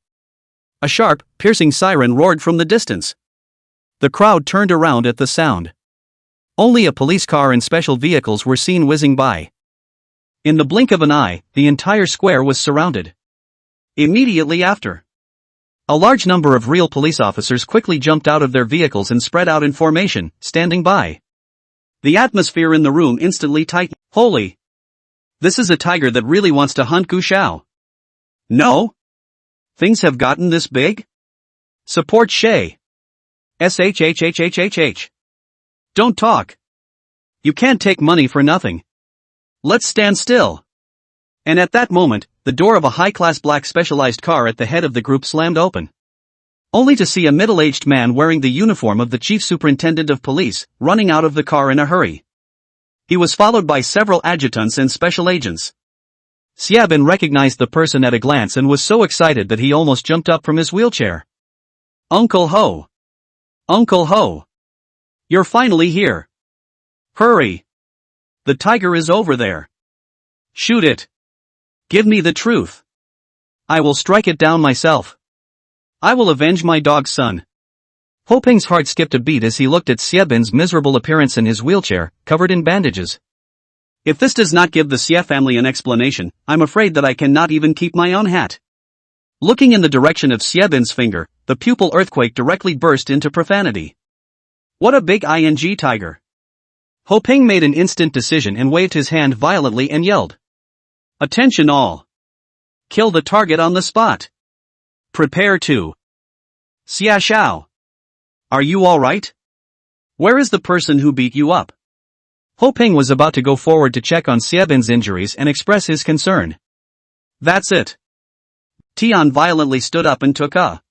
A sharp, piercing siren roared from the distance. The crowd turned around at the sound. Only a police car and special vehicles were seen whizzing by. In the blink of an eye, the entire square was surrounded. Immediately after, a large number of real police officers quickly jumped out of their vehicles and spread out in formation, standing by. The atmosphere in the room instantly tightened. Holy! This is a tiger that really wants to hunt Gu Xiao. No? Things have gotten this big? Support Shay. SHHHHHH. Don't talk. You can't take money for nothing. Let's stand still. And at that moment, the door of a high-class black specialized car at the head of the group slammed open. Only to see a middle-aged man wearing the uniform of the chief superintendent of police, running out of the car in a hurry. He was followed by several adjutants and special agents. Xiaobin recognized the person at a glance and was so excited that he almost jumped up from his wheelchair. Uncle Ho! Uncle Ho! You're finally here! Hurry! The tiger is over there. Shoot it! Give me the truth. I will strike it down myself. I will avenge my dog's son. Ho Ping's heart skipped a beat as he looked at Xiaobin's miserable appearance in his wheelchair, covered in bandages. If this does not give the Xie family an explanation, I'm afraid that I cannot even keep my own hat. Looking in the direction of Xiaobin's finger, the pupil earthquake directly burst into profanity. What a big tiger. Ho Ping made an instant decision and waved his hand violently and yelled. Attention all! Kill the target on the spot. Prepare to. Xia Xiao. Are you alright? Where is the person who beat you up? Ho Ping was about to go forward to check on Xiaobin's injuries and express his concern. That's it. Tian violently stood up and took a.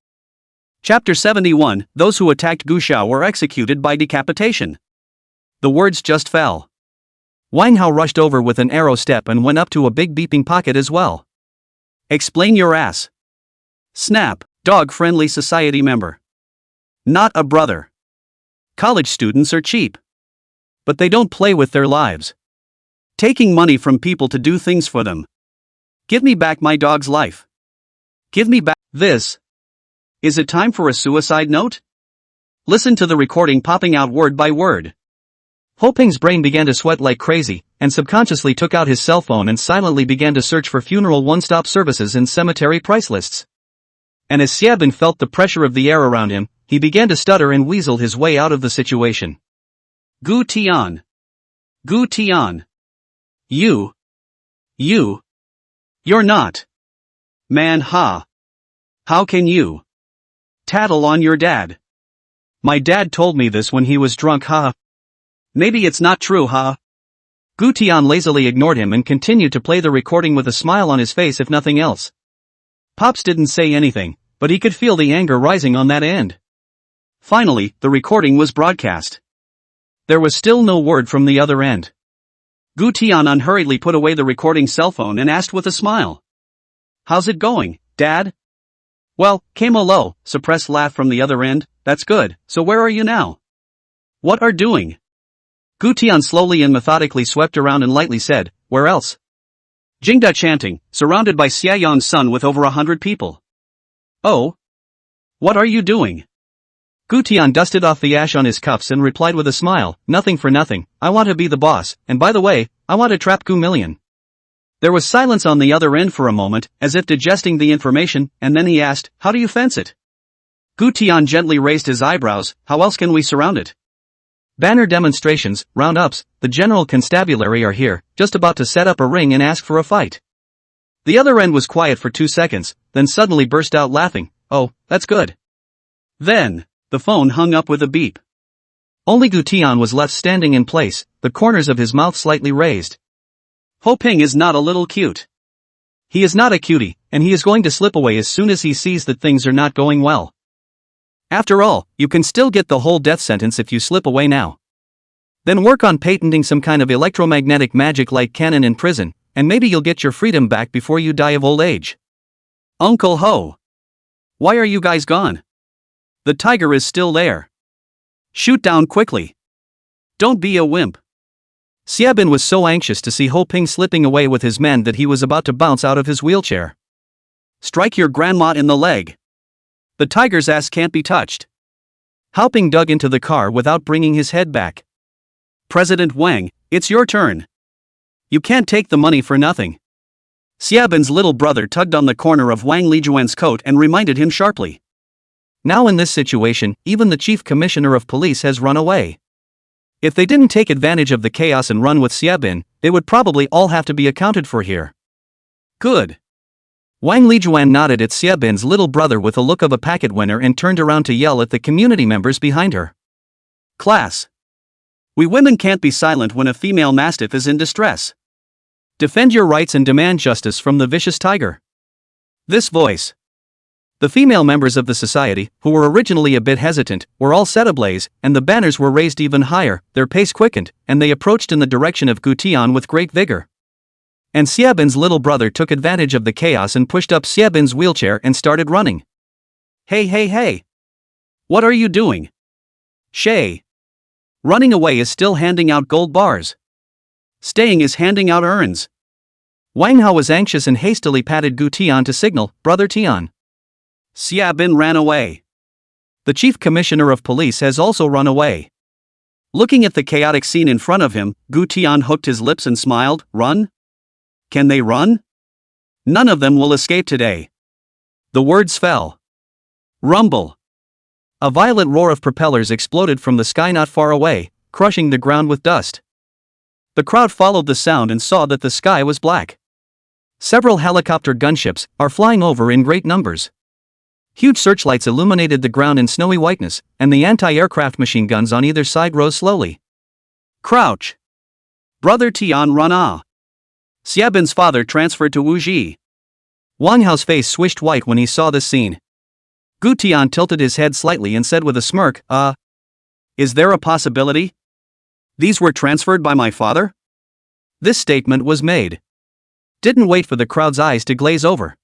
Chapter 71, Those who attacked Gu Xiao were executed by decapitation. The words just fell. Wang Hao rushed over with an arrow step and went up to a big beeping pocket as well. Explain your ass. Snap, dog-friendly society member. Not a brother. College students are cheap. But they don't play with their lives. Taking money from people to do things for them. Give me back my dog's life. Give me back this. Is it time for a suicide note? Listen to the recording popping out word by word. Ho Ping's brain began to sweat like crazy, and subconsciously took out his cell phone and silently began to search for funeral one-stop services and cemetery price lists. And as Xiaobin felt the pressure of the air around him, he began to stutter and weasel his way out of the situation. Gu Tian. Gu Tian. You're not. Manhwa. How can you tattle on your dad? My dad told me this when he was drunk, huh? Maybe it's not true, huh? Gu Tian lazily ignored him and continued to play the recording with a smile on his face if nothing else. Pops didn't say anything, but he could feel the anger rising on that end. Finally, the recording was broadcast. There was still no word from the other end. Gu Tian unhurriedly put away the recording cell phone and asked with a smile. How's it going, Dad? Well, came a low, suppressed laugh from the other end. That's good, so where are you now? What are doing? Gu Tian slowly and methodically swept around and lightly said, where else? Jingda chanting, surrounded by Xia Yang's son with over 100 people. Oh? What are you doing? Gu Tian dusted off the ash on his cuffs and replied with a smile, nothing for nothing, I want to be the boss, and by the way, I want to trap Gu Million. There was silence on the other end for a moment, as if digesting the information, and then he asked, how do you fence it? Gu Tian gently raised his eyebrows, how else can we surround it? Banner demonstrations, round-ups, the general constabulary are here, just about to set up a ring and ask for a fight. The other end was quiet for 2 seconds, then suddenly burst out laughing, oh, that's good. Then, the phone hung up with a beep. Only Gu Tian was left standing in place, the corners of his mouth slightly raised. Ho Ping is not a little cute. He is not a cutie, and he is going to slip away as soon as he sees that things are not going well. After all, you can still get the whole death sentence if you slip away now. Then work on patenting some kind of electromagnetic magic like cannon in prison, and maybe you'll get your freedom back before you die of old age. Uncle Ho. Why are you guys gone? The tiger is still there. Shoot down quickly. Don't be a wimp. Xiabin was so anxious to see Ho Ping slipping away with his men that he was about to bounce out of his wheelchair. Strike your grandma in the leg. The tiger's ass can't be touched. Hao Ping dug into the car without bringing his head back. President Wang, it's your turn. You can't take the money for nothing. Xiabin's little brother tugged on the corner of Wang Lijuan's coat and reminded him sharply. Now in this situation, even the chief commissioner of police has run away. If they didn't take advantage of the chaos and run with Xiabin, they would probably all have to be accounted for here. Good. Wang Lijuan nodded at Xiabin's little brother with a look of a packet winner and turned around to yell at the community members behind her. Class. We women can't be silent when a female mastiff is in distress. Defend your rights and demand justice from the vicious tiger. This voice. The female members of the society, who were originally a bit hesitant, were all set ablaze, and the banners were raised even higher, their pace quickened, and they approached in the direction of Gu Tian with great vigor. And Xiabin's little brother took advantage of the chaos and pushed up Xiabin's wheelchair and started running. Hey hey hey! What are you doing? Shay! Running away is still handing out gold bars. Staying is handing out urns. Wang Hao was anxious and hastily patted Gu Tian to signal, Brother Tian. Xiabin ran away. The chief commissioner of police has also run away. Looking at the chaotic scene in front of him, Gu Tian hooked his lips and smiled, run? Can they run? None of them will escape today. The words fell. Rumble. A violent roar of propellers exploded from the sky not far away, crushing the ground with dust. The crowd followed the sound and saw that the sky was black. Several helicopter gunships are flying over in great numbers. Huge searchlights illuminated the ground in snowy whiteness, and the anti-aircraft machine guns on either side rose slowly. Crouch! Brother Tian run ah! Xiabin's father transferred to Wuji. Wang Hao's face swished white when he saw this scene. Gu Tian tilted his head slightly and said with a smirk, is there a possibility? These were transferred by my father? This statement was made. Didn't wait for the crowd's eyes to glaze over.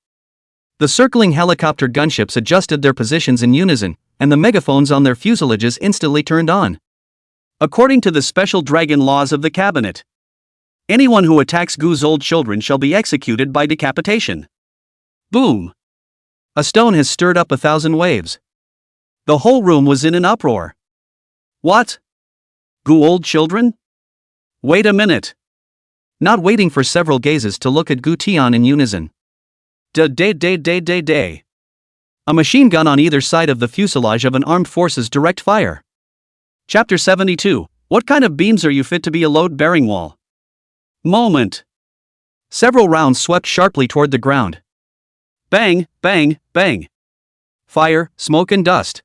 The circling helicopter gunships adjusted their positions in unison, and the megaphones on their fuselages instantly turned on. According to the special dragon laws of the cabinet, anyone who attacks Gu's old children shall be executed by decapitation. Boom! A stone has stirred up 1,000 waves. The whole room was in an uproar. What? Gu old children? Wait a minute. Not waiting for several gazes to look at Gu Tian in unison. Day. A machine gun on either side of the fuselage of an armed forces direct fire. Chapter 72. What kind of beams are you fit to be a load-bearing wall? Moment. Several rounds swept sharply toward the ground. Bang, bang, bang. Fire, smoke and dust.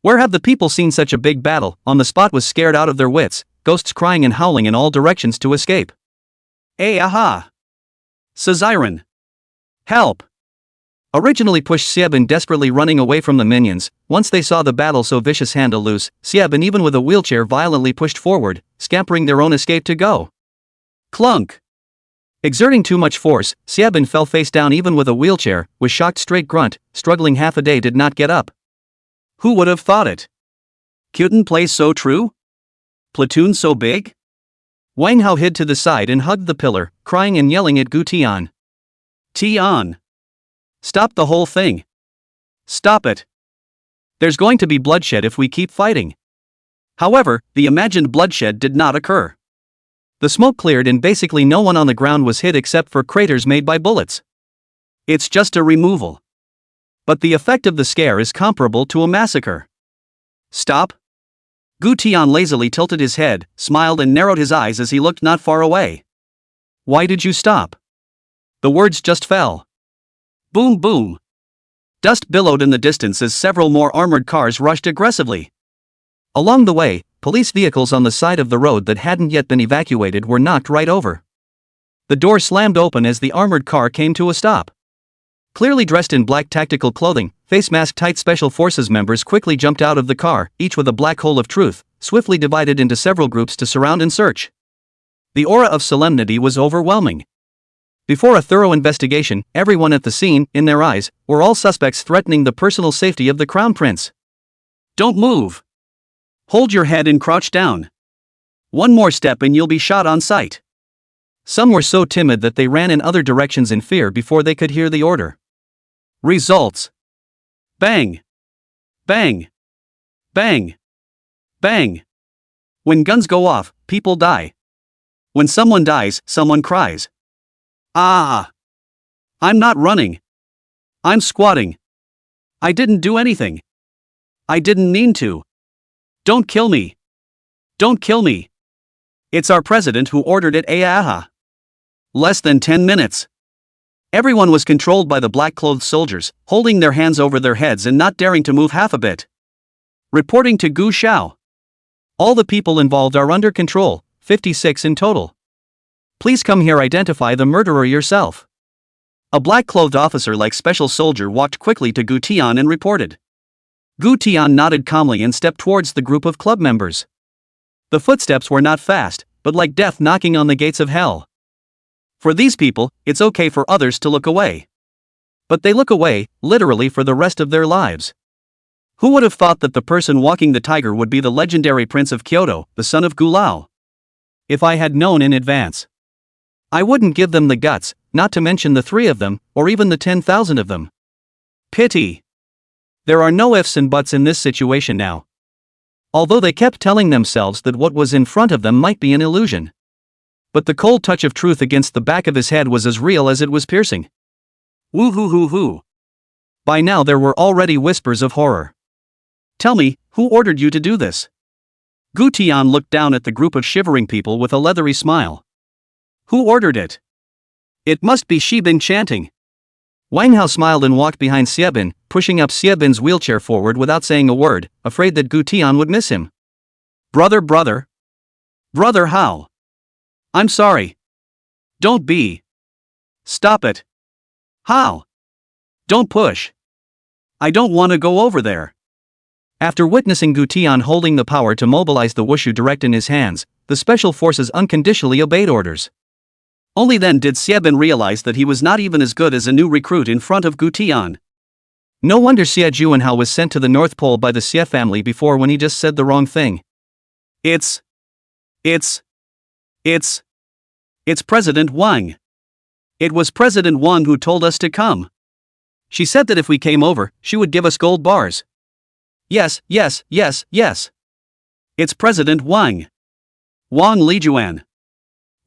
Where have the people seen such a big battle? On the spot was scared out of their wits, ghosts crying and howling in all directions to escape. Aha! Siren. Help! Originally pushed Xiabin desperately running away from the minions, once they saw the battle so vicious handle loose, Xiabin even with a wheelchair violently pushed forward, scampering their own escape to go. Clunk. Exerting too much force, Xiaobin fell face down even with a wheelchair, with shocked straight grunt, struggling half a day did not get up. Who would have thought it? Kyoto plays so true? Platoon so big? Wang Hao hid to the side and hugged the pillar, crying and yelling at Gu Tian. Tian. Stop the whole thing. Stop it. There's going to be bloodshed if we keep fighting. However, the imagined bloodshed did not occur. The smoke cleared and basically no one on the ground was hit except for craters made by bullets. It's just a removal. But the effect of the scare is comparable to a massacre. Stop. Gu Tian lazily tilted his head, smiled and narrowed his eyes as he looked not far away. Why did you stop? The words just fell. Boom boom. Dust billowed in the distance as several more armored cars rushed aggressively. Along the way, police vehicles on the side of the road that hadn't yet been evacuated were knocked right over. The door slammed open as the armored car came to a stop. Clearly dressed in black tactical clothing, face mask tight special forces members quickly jumped out of the car, each with a black hole of truth, swiftly divided into several groups to surround and search. The aura of solemnity was overwhelming. Before a thorough investigation, everyone at the scene, in their eyes, were all suspects threatening the personal safety of the crown prince. Don't move. Hold your head and crouch down. One more step and you'll be shot on sight. Some were so timid that they ran in other directions in fear before they could hear the order. Results. Bang. Bang. Bang. Bang. When guns go off, people die. When someone dies, someone cries. Ah. I'm not running. I'm squatting. I didn't do anything. I didn't mean to. Don't kill me. Don't kill me. It's our president who ordered it. Aha. Less than 10 minutes. Everyone was controlled by the black-clothed soldiers, holding their hands over their heads and not daring to move half a bit. Reporting to Gu Xiao. All the people involved are under control, 56 in total. Please come here, identify the murderer yourself. A black-clothed officer like special soldier walked quickly to Gu Tian and reported. Gu Tian nodded calmly and stepped towards the group of club members. The footsteps were not fast, but like death knocking on the gates of hell. For these people, it's okay for others to look away. But they look away, literally for the rest of their lives. Who would have thought that the person walking the tiger would be the legendary prince of Kyoto, the son of Gu Lao? If I had known in advance, I wouldn't give them the guts, not to mention the 3 of them, or even the 10,000 of them. Pity. There are no ifs and buts in this situation now. Although they kept telling themselves that what was in front of them might be an illusion. But the cold touch of truth against the back of his head was as real as it was piercing. Woo-hoo-hoo-hoo. By now there were already whispers of horror. Tell me, who ordered you to do this? Gu Tian looked down at the group of shivering people with a leathery smile. Who ordered it? It must be Xiaobin chanting. Wang Hao smiled and walked behind Xiaobin, pushing up Xiaobin's wheelchair forward without saying a word, afraid that Gu Tian would miss him. Brother. Brother Hao. I'm sorry. Don't be. Stop it. How? Don't push. I don't want to go over there. After witnessing Gu Tian holding the power to mobilize the wushu direct in his hands, the special forces unconditionally obeyed orders. Only then did Xiaobin realize that he was not even as good as a new recruit in front of Gu Tian. No wonder Xie Juanhao was sent to the North Pole by the Xie family before when he just said the wrong thing. It's President Wang. It was President Wang who told us to come. She said that if we came over, she would give us gold bars. Yes. It's President Wang. Wang Lijuan.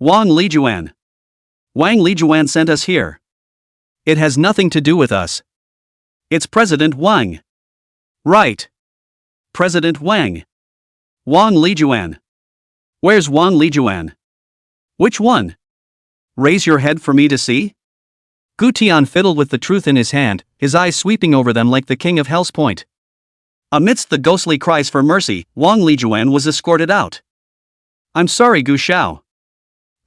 Wang Lijuan. Wang Lijuan sent us here. It has nothing to do with us. It's President Wang. Right. President Wang. Wang Lijuan. Where's Wang Lijuan? Which one? Raise your head for me to see? Gu Tian fiddled with the truth in his hand, his eyes sweeping over them like the king of Hell's Point. Amidst the ghostly cries for mercy, Wang Lijuan was escorted out. I'm sorry, Gu Xiao.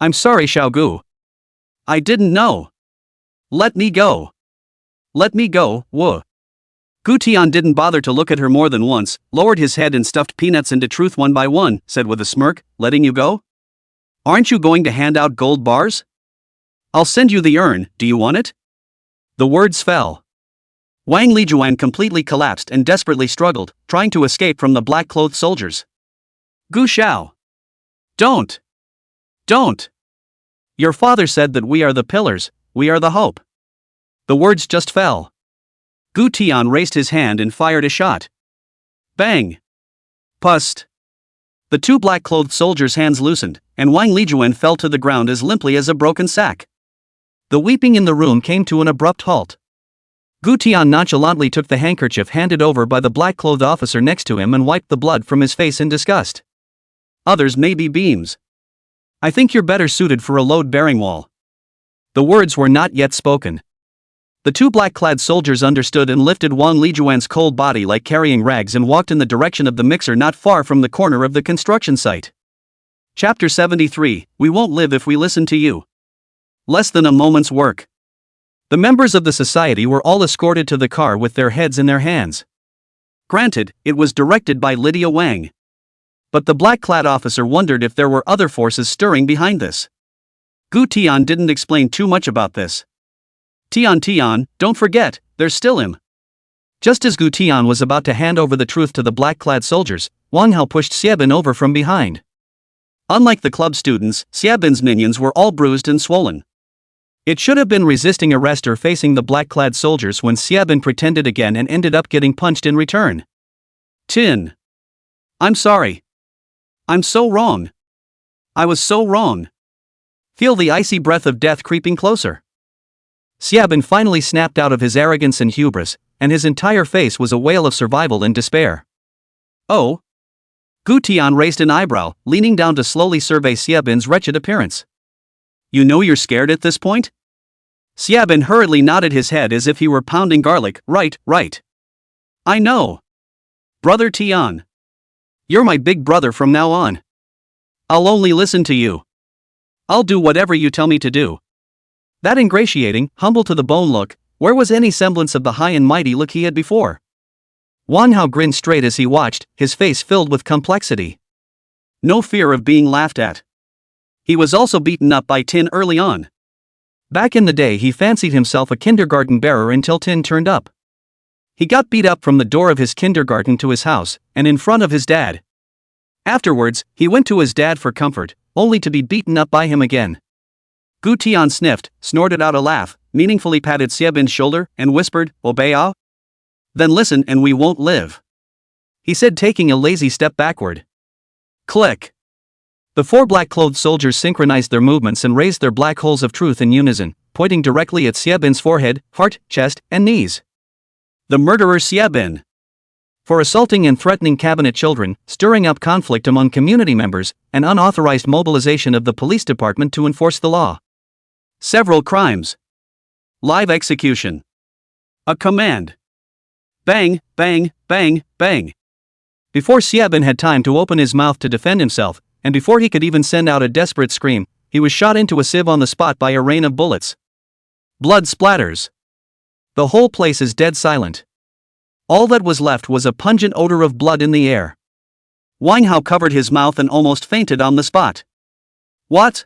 I'm sorry, Xiao Gu. I didn't know. Let me go. Let me go, Wu. Gu Tian didn't bother to look at her more than once, lowered his head and stuffed peanuts into truth one by one, said with a smirk, letting you go? Aren't you going to hand out gold bars? I'll send you the urn, do you want it? The words fell. Wang Lijuan completely collapsed and desperately struggled, trying to escape from the black-clothed soldiers. Gu Xiao. Don't! Don't! Your father said that we are the pillars, we are the hope. The words just fell. Gu Tian raised his hand and fired a shot. Bang! Pust! The two black-clothed soldiers' hands loosened, and Wang Lijuan fell to the ground as limply as a broken sack. The weeping in the room came to an abrupt halt. Gu Tian nonchalantly took the handkerchief handed over by the black-clothed officer next to him and wiped the blood from his face in disgust. Others may be beams. I think you're better suited for a load-bearing wall. The words were not yet spoken. The two black-clad soldiers understood and lifted Wang Lijuan's cold body like carrying rags and walked in the direction of the mixer not far from the corner of the construction site. Chapter 73, We Won't Live If We Listen to You. Less than a moment's work. The members of the society were all escorted to the car with their heads in their hands. Granted, it was directed by Lydia Wang. But the black-clad officer wondered if there were other forces stirring behind this. Gu Tian didn't explain too much about this. Tian, don't forget, there's still him. Just as Gu Tian was about to hand over the truth to the black-clad soldiers, Wang Hao pushed Xiebin over from behind. Unlike the club students, Xiebin's minions were all bruised and swollen. It should have been resisting arrest or facing the black-clad soldiers when Xiebin pretended again and ended up getting punched in return. Tin. I'm sorry. I'm so wrong. I was so wrong. Feel the icy breath of death creeping closer. Xiebin finally snapped out of his arrogance and hubris, and his entire face was a wail of survival and despair. Oh? Gu Tian raised an eyebrow, leaning down to slowly survey Xiebin's wretched appearance. You know you're scared at this point? Xiebin hurriedly nodded his head as if he were pounding garlic. Right. I know. Brother Tian. You're my big brother from now on. I'll only listen to you. I'll do whatever you tell me to do. That ingratiating, humble-to-the-bone look, where was any semblance of the high and mighty look he had before? Wang Hao grinned straight as he watched, his face filled with complexity. No fear of being laughed at. He was also beaten up by Tin early on. Back in the day he fancied himself a kindergarten bearer until Tin turned up. He got beat up from the door of his kindergarten to his house, and in front of his dad. Afterwards, he went to his dad for comfort, only to be beaten up by him again. Gu Tian sniffed, snorted out a laugh, meaningfully patted Xiebin's shoulder, and whispered, Obey. Then listen and we won't live. He said, taking a lazy step backward. Click. The four black-clothed soldiers synchronized their movements and raised their black holes of truth in unison, pointing directly at Xiebin's forehead, heart, chest, and knees. The murderer Xiebin. For assaulting and threatening cabinet children, stirring up conflict among community members, and unauthorized mobilization of the police department to enforce the law. Several crimes. Live execution. A command. Bang, bang, bang, bang. Before Xiebin had time to open his mouth to defend himself, and before he could even send out a desperate scream, he was shot into a sieve on the spot by a rain of bullets. Blood splatters. The whole place is dead silent. All that was left was a pungent odor of blood in the air. Wang Hao covered his mouth and almost fainted on the spot. What?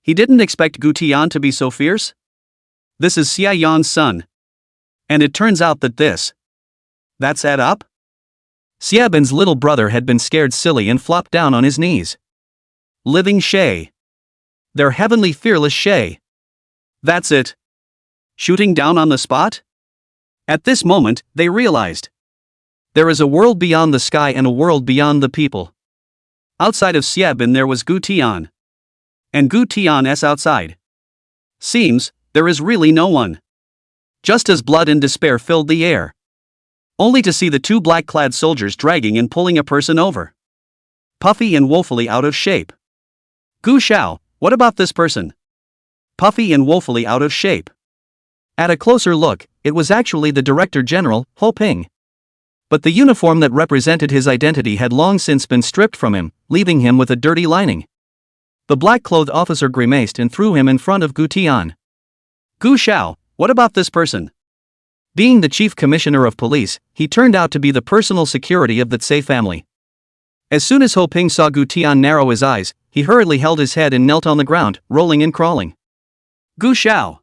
He didn't expect Gu Tian to be so fierce? This is Xia Yan's son. And it turns out that that's add up? Xiebin's little brother had been scared silly and flopped down on his knees. Living Shay. Their heavenly fearless Shay. That's it. Shooting down on the spot? At this moment, they realized. There is a world beyond the sky and a world beyond the people. Outside of Xiebin there was Gu Tian. And Gu Tian's outside. Seems, there is really no one. Just as blood and despair filled the air. Only to see the two black-clad soldiers dragging and pulling a person over. Puffy and woefully out of shape. Gu Xiao, what about this person? Puffy and woefully out of shape. At a closer look, it was actually the Director General, Ho Ping. But the uniform that represented his identity had long since been stripped from him, leaving him with a dirty lining. The black-clothed officer grimaced and threw him in front of Gu Tian. Gu Xiao, what about this person? Being the chief commissioner of police, he turned out to be the personal security of the Tsai family. As soon as Ho Ping saw Gu Tian narrow his eyes, he hurriedly held his head and knelt on the ground, rolling and crawling. Gu Xiao.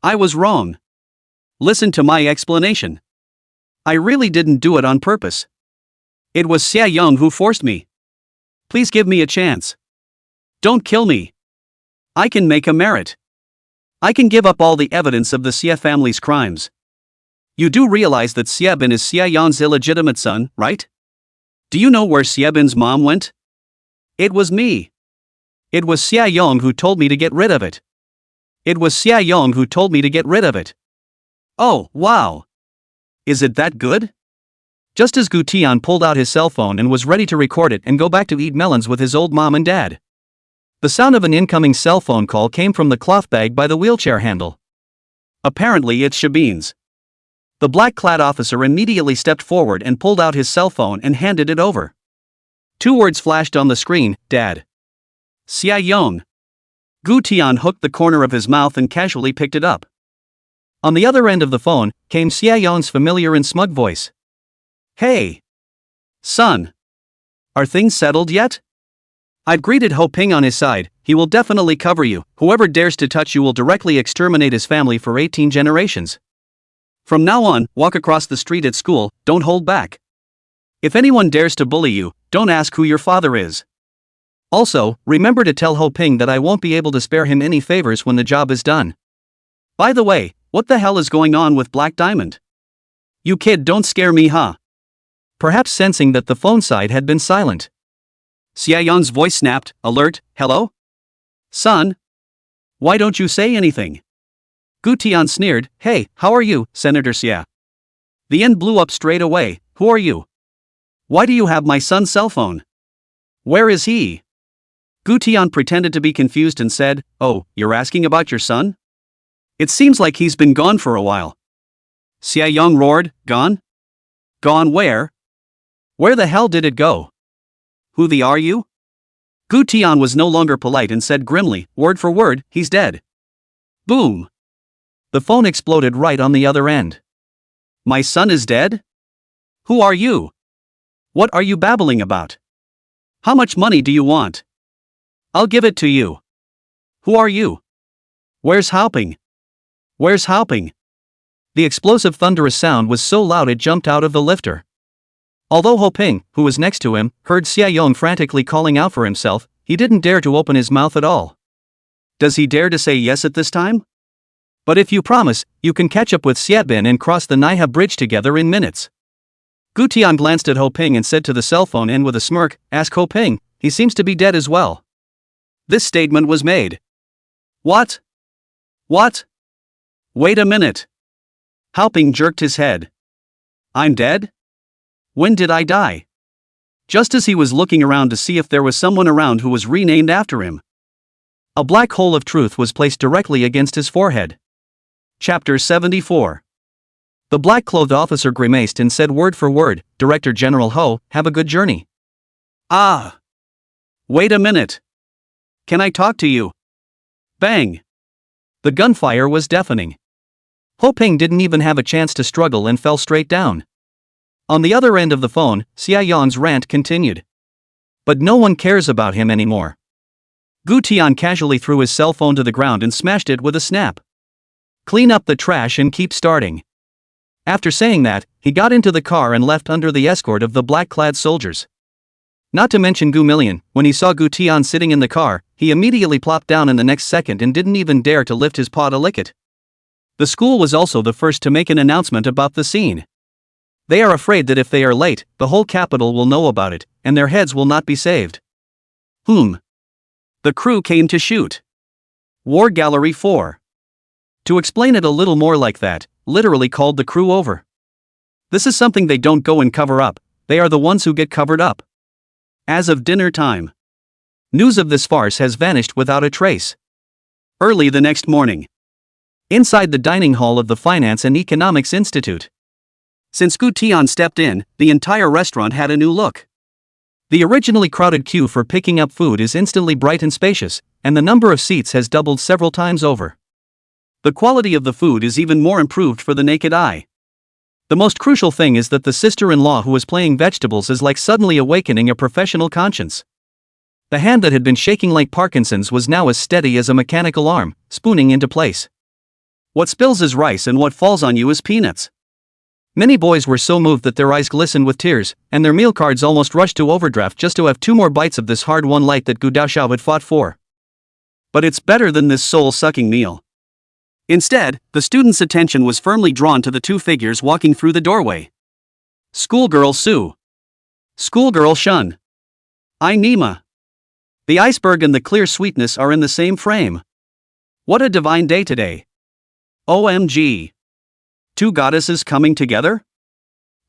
I was wrong. Listen to my explanation. I really didn't do it on purpose. It was Xia Yong who forced me. Please give me a chance. Don't kill me. I can make a merit. I can give up all the evidence of the Xia family's crimes. You do realize that Xia Bin is Xia Yong's illegitimate son, right? Do you know where Xia Bin's mom went? It was me. It was Xia Yong who told me to get rid of it. It was Xia Yong who told me to get rid of it. Oh, wow. Is it that good? Just as Gu Tian pulled out his cell phone and was ready to record it and go back to eat melons with his old mom and dad, the sound of an incoming cell phone call came from the cloth bag by the wheelchair handle. Apparently it's Shabin's. The black-clad officer immediately stepped forward and pulled out his cell phone and handed it over. 2 words flashed on the screen, Dad. Xia Yong. Gu Tian hooked the corner of his mouth and casually picked it up. On the other end of the phone came Xia Yong's familiar and smug voice. Hey. Son. Are things settled yet? I've greeted Ho Ping on his side. He will definitely cover you. Whoever dares to touch you will directly exterminate his family for 18 generations. From now on, walk across the street at school, don't hold back. If anyone dares to bully you, don't ask who your father is. Also, remember to tell Ho Ping that I won't be able to spare him any favors when the job is done. By the way, what the hell is going on with Black Diamond? You kid, don't scare me, huh? Perhaps sensing that the phone side had been silent, Xia Yong's voice snapped, alert, hello? Son? Why don't you say anything? Gu Tian sneered, hey, how are you, Senator Xia? The end blew up straight away, who are you? Why do you have my son's cell phone? Where is he? Gu Tian pretended to be confused and said, oh, you're asking about your son? It seems like he's been gone for a while. Xia Yong roared, gone? Gone where? Where the hell did it go? Who the are you? Gu Tian was no longer polite and said grimly, word for word, he's dead. Boom. The phone exploded right on the other end. My son is dead? Who are you? What are you babbling about? How much money do you want? I'll give it to you. Who are you? Where's Haoping? Where's Haoping? The explosive thunderous sound was so loud it jumped out of the lifter. Although Ho Ping, who was next to him, heard Xia Yong frantically calling out for himself, he didn't dare to open his mouth at all. Does he dare to say yes at this time? But if you promise, you can catch up with Xia Bin and cross the Naiha bridge together in minutes. Gu Tian glanced at Ho Ping and said to the cell phone and with a smirk, ask Ho Ping, he seems to be dead as well. This statement was made. What? What? Wait a minute. Haoping jerked his head. I'm dead? When did I die? Just as he was looking around to see if there was someone around who was renamed after him, a black hole of truth was placed directly against his forehead. Chapter 74. The black-clothed officer grimaced and said word for word, Director General Ho, have a good journey. Ah! Wait a minute. Can I talk to you? Bang! The gunfire was deafening. Ho Ping didn't even have a chance to struggle and fell straight down. On the other end of the phone, Xia Yong's rant continued. But no one cares about him anymore. Gu Tian casually threw his cell phone to the ground and smashed it with a snap. Clean up the trash and keep starting. After saying that, he got into the car and left under the escort of the black-clad soldiers. Not to mention Gu Million, when he saw Gu Tian sitting in the car, he immediately plopped down in the next second and didn't even dare to lift his paw to lick it. The school was also the first to make an announcement about the scene. They are afraid that if they are late, the whole capital will know about it, and their heads will not be saved. The crew came to shoot. War Gallery 4. To explain it a little more like that, literally called the crew over. This is something they don't go and cover up, they are the ones who get covered up. As of dinner time, news of this farce has vanished without a trace. Early the next morning, inside the dining hall of the Finance and Economics Institute, since Gu Tian stepped in, the entire restaurant had a new look. The originally crowded queue for picking up food is instantly bright and spacious, and the number of seats has doubled several times over. The quality of the food is even more improved for the naked eye. The most crucial thing is that the sister-in-law who is playing vegetables is like suddenly awakening a professional conscience. The hand that had been shaking like Parkinson's was now as steady as a mechanical arm, spooning into place. What spills is rice and what falls on you is peanuts. Many boys were so moved that their eyes glistened with tears, and their meal cards almost rushed to overdraft just to have 2 more bites of this hard-won light that Gu Daoxiao had fought for. But it's better than this soul-sucking meal. Instead, the student's attention was firmly drawn to the 2 figures walking through the doorway. Schoolgirl Su. Schoolgirl Shun. I Nima. The iceberg and the clear sweetness are in the same frame. What a divine day today. OMG. 2 goddesses coming together?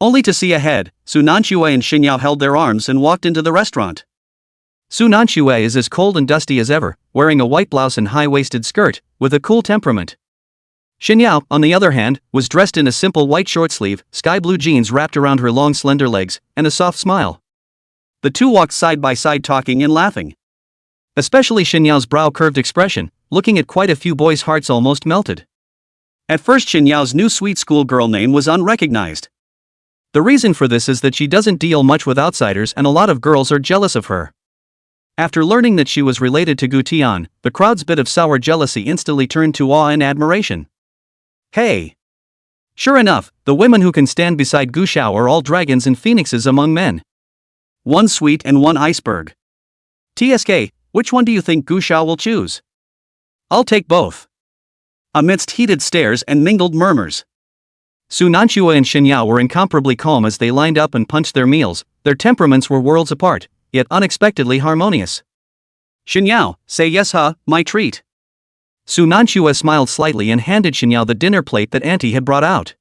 Only to see ahead, Su Nanxue and Xinyao held their arms and walked into the restaurant. Su Nanxue is as cold and dusty as ever, wearing a white blouse and high-waisted skirt, with a cool temperament. Xinyao, on the other hand, was dressed in a simple white short-sleeve, sky-blue jeans wrapped around her long slender legs, and a soft smile. The 2 walked side by side talking and laughing. Especially Xinyao's brow-curved expression, looking at quite a few boys' hearts almost melted. At first Xinyao's new sweet schoolgirl name was unrecognized. The reason for this is that she doesn't deal much with outsiders and a lot of girls are jealous of her. After learning that she was related to Gu Tian, the crowd's bit of sour jealousy instantly turned to awe and admiration. Hey! Sure enough, the women who can stand beside Gu Xiao are all dragons and phoenixes among men. 1 sweet and 1 iceberg. TSK, which one do you think Gu Xiao will choose? I'll take both. Amidst heated stares and mingled murmurs, Su Nanxue and Xinyao were incomparably calm as they lined up and punched their meals. Their temperaments were worlds apart, yet unexpectedly harmonious. Xinyao, say yes my treat. Su Nanxue smiled slightly and handed Xinyao the dinner plate that Auntie had brought out.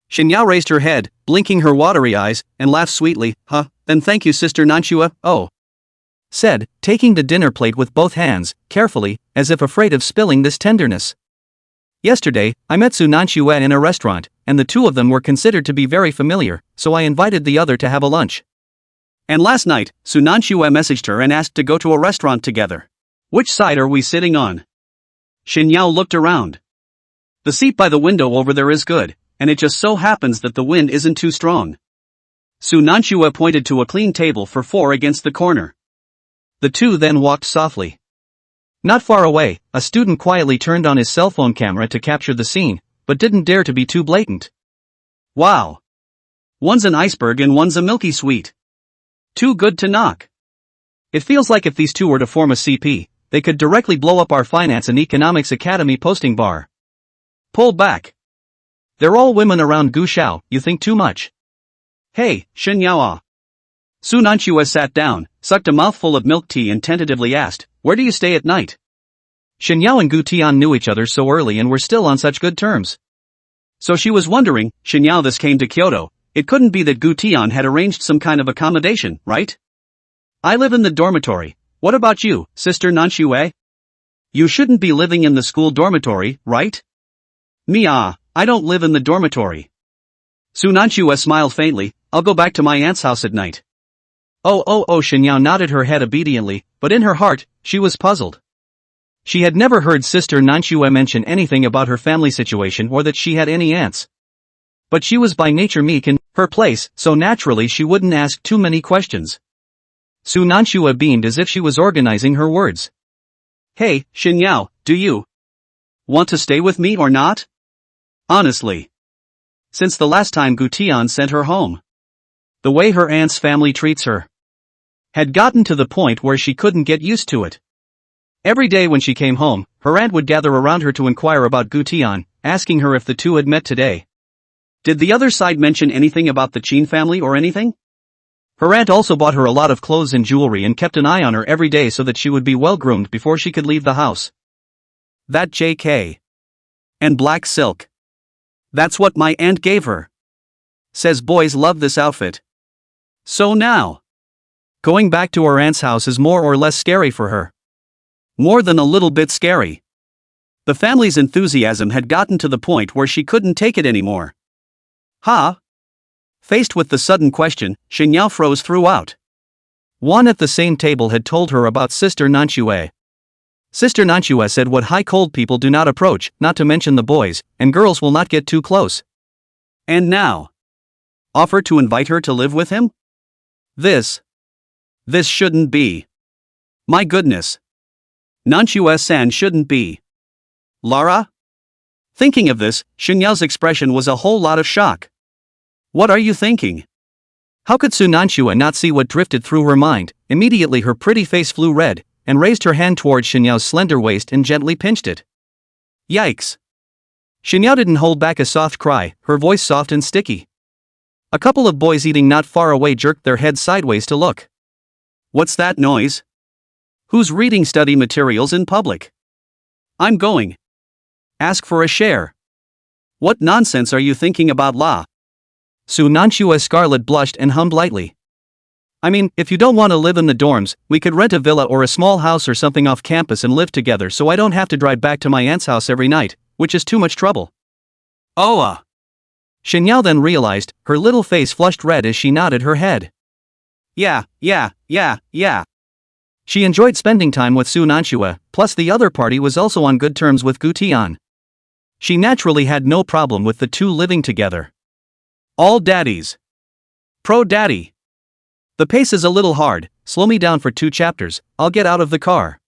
Xinyao raised her head, blinking her watery eyes, and laughed sweetly. Then thank you Sister Nanxue, said, taking the dinner plate with both hands, carefully, as if afraid of spilling this tenderness. Yesterday, I met Su Nanxue in a restaurant, and the 2 of them were considered to be very familiar, so I invited the other to have a lunch. And last night, Su Nanxue messaged her and asked to go to a restaurant together. Which side are we sitting on? Xinyao looked around. The seat by the window over there is good, and it just so happens that the wind isn't too strong. Su Nanxue pointed to a clean table for 4 against the corner. The 2 then walked softly. Not far away, a student quietly turned on his cell phone camera to capture the scene, but didn't dare to be too blatant. Wow! One's an iceberg and one's a milky sweet. Too good to knock. It feels like if these 2 were to form a CP, they could directly blow up our Finance and Economics Academy posting bar. Pull back. They're all women around Gu Xiao, you think too much. Hey, Xinyao. Su Nanxue sat down, sucked a mouthful of milk tea and tentatively asked, where do you stay at night? Xinyao and Gu Tian knew each other so early and were still on such good terms. So she was wondering, Xinyao this came to Kyoto, it couldn't be that Gu Tian had arranged some kind of accommodation, right? I live in the dormitory. What about you, Sister Nanxue? You shouldn't be living in the school dormitory, right? Me I don't live in the dormitory. Su Nanxue smiled faintly, I'll go back to my aunt's house at night. Xinyao nodded her head obediently, but in her heart, she was puzzled. She had never heard Sister Nanxue mention anything about her family situation or that she had any aunts. But she was by nature meek in her place, so naturally she wouldn't ask too many questions. Su Nanxue beamed as if she was organizing her words. Hey, Xinyao, do you want to stay with me or not? Honestly. Since the last time Gu Tian sent her home. The way her aunt's family treats her had gotten to the point where she couldn't get used to it. Every day when she came home, her aunt would gather around her to inquire about Gu Tian, asking her if the 2 had met today. Did the other side mention anything about the Qin family or anything? Her aunt also bought her a lot of clothes and jewelry and kept an eye on her every day so that she would be well groomed before she could leave the house. That JK. And black silk. That's what my aunt gave her. Says boys love this outfit. So now, going back to her aunt's house is more or less scary for her. More than a little bit scary. The family's enthusiasm had gotten to the point where she couldn't take it anymore. Faced with the sudden question, Xinyao froze throughout. One at the same table had told her about Sister Nanxue. Sister Nanxue said what high cold people do not approach, not to mention the boys, and girls will not get too close. And now, offer to invite her to live with him? This shouldn't be. My goodness. Nanchua-san shouldn't be. Lara? Thinking of this, Xinyao's expression was a whole lot of shock. What are you thinking? How could Su Nanchua not see what drifted through her mind? Immediately her pretty face flew red, and raised her hand towards Xinyao's slender waist and gently pinched it. Yikes. Xinyao didn't hold back a soft cry, her voice soft and sticky. A couple of boys eating not far away jerked their heads sideways to look. What's that noise? Who's reading study materials in public? I'm going. Ask for a share. What nonsense are you thinking about, La? Su Nanchua's scarlet blushed and hummed lightly. I mean, if you don't want to live in the dorms, we could rent a villa or a small house or something off campus and live together so I don't have to drive back to my aunt's house every night, which is too much trouble. Oh, Xinyao then realized, her little face flushed red as she nodded her head. Yeah. She enjoyed spending time with Su Nanchua, plus the other party was also on good terms with Gu Tian. She naturally had no problem with the two living together. All daddies. Pro daddy. The pace is a little hard, slow me down for 2 chapters, I'll get out of the car.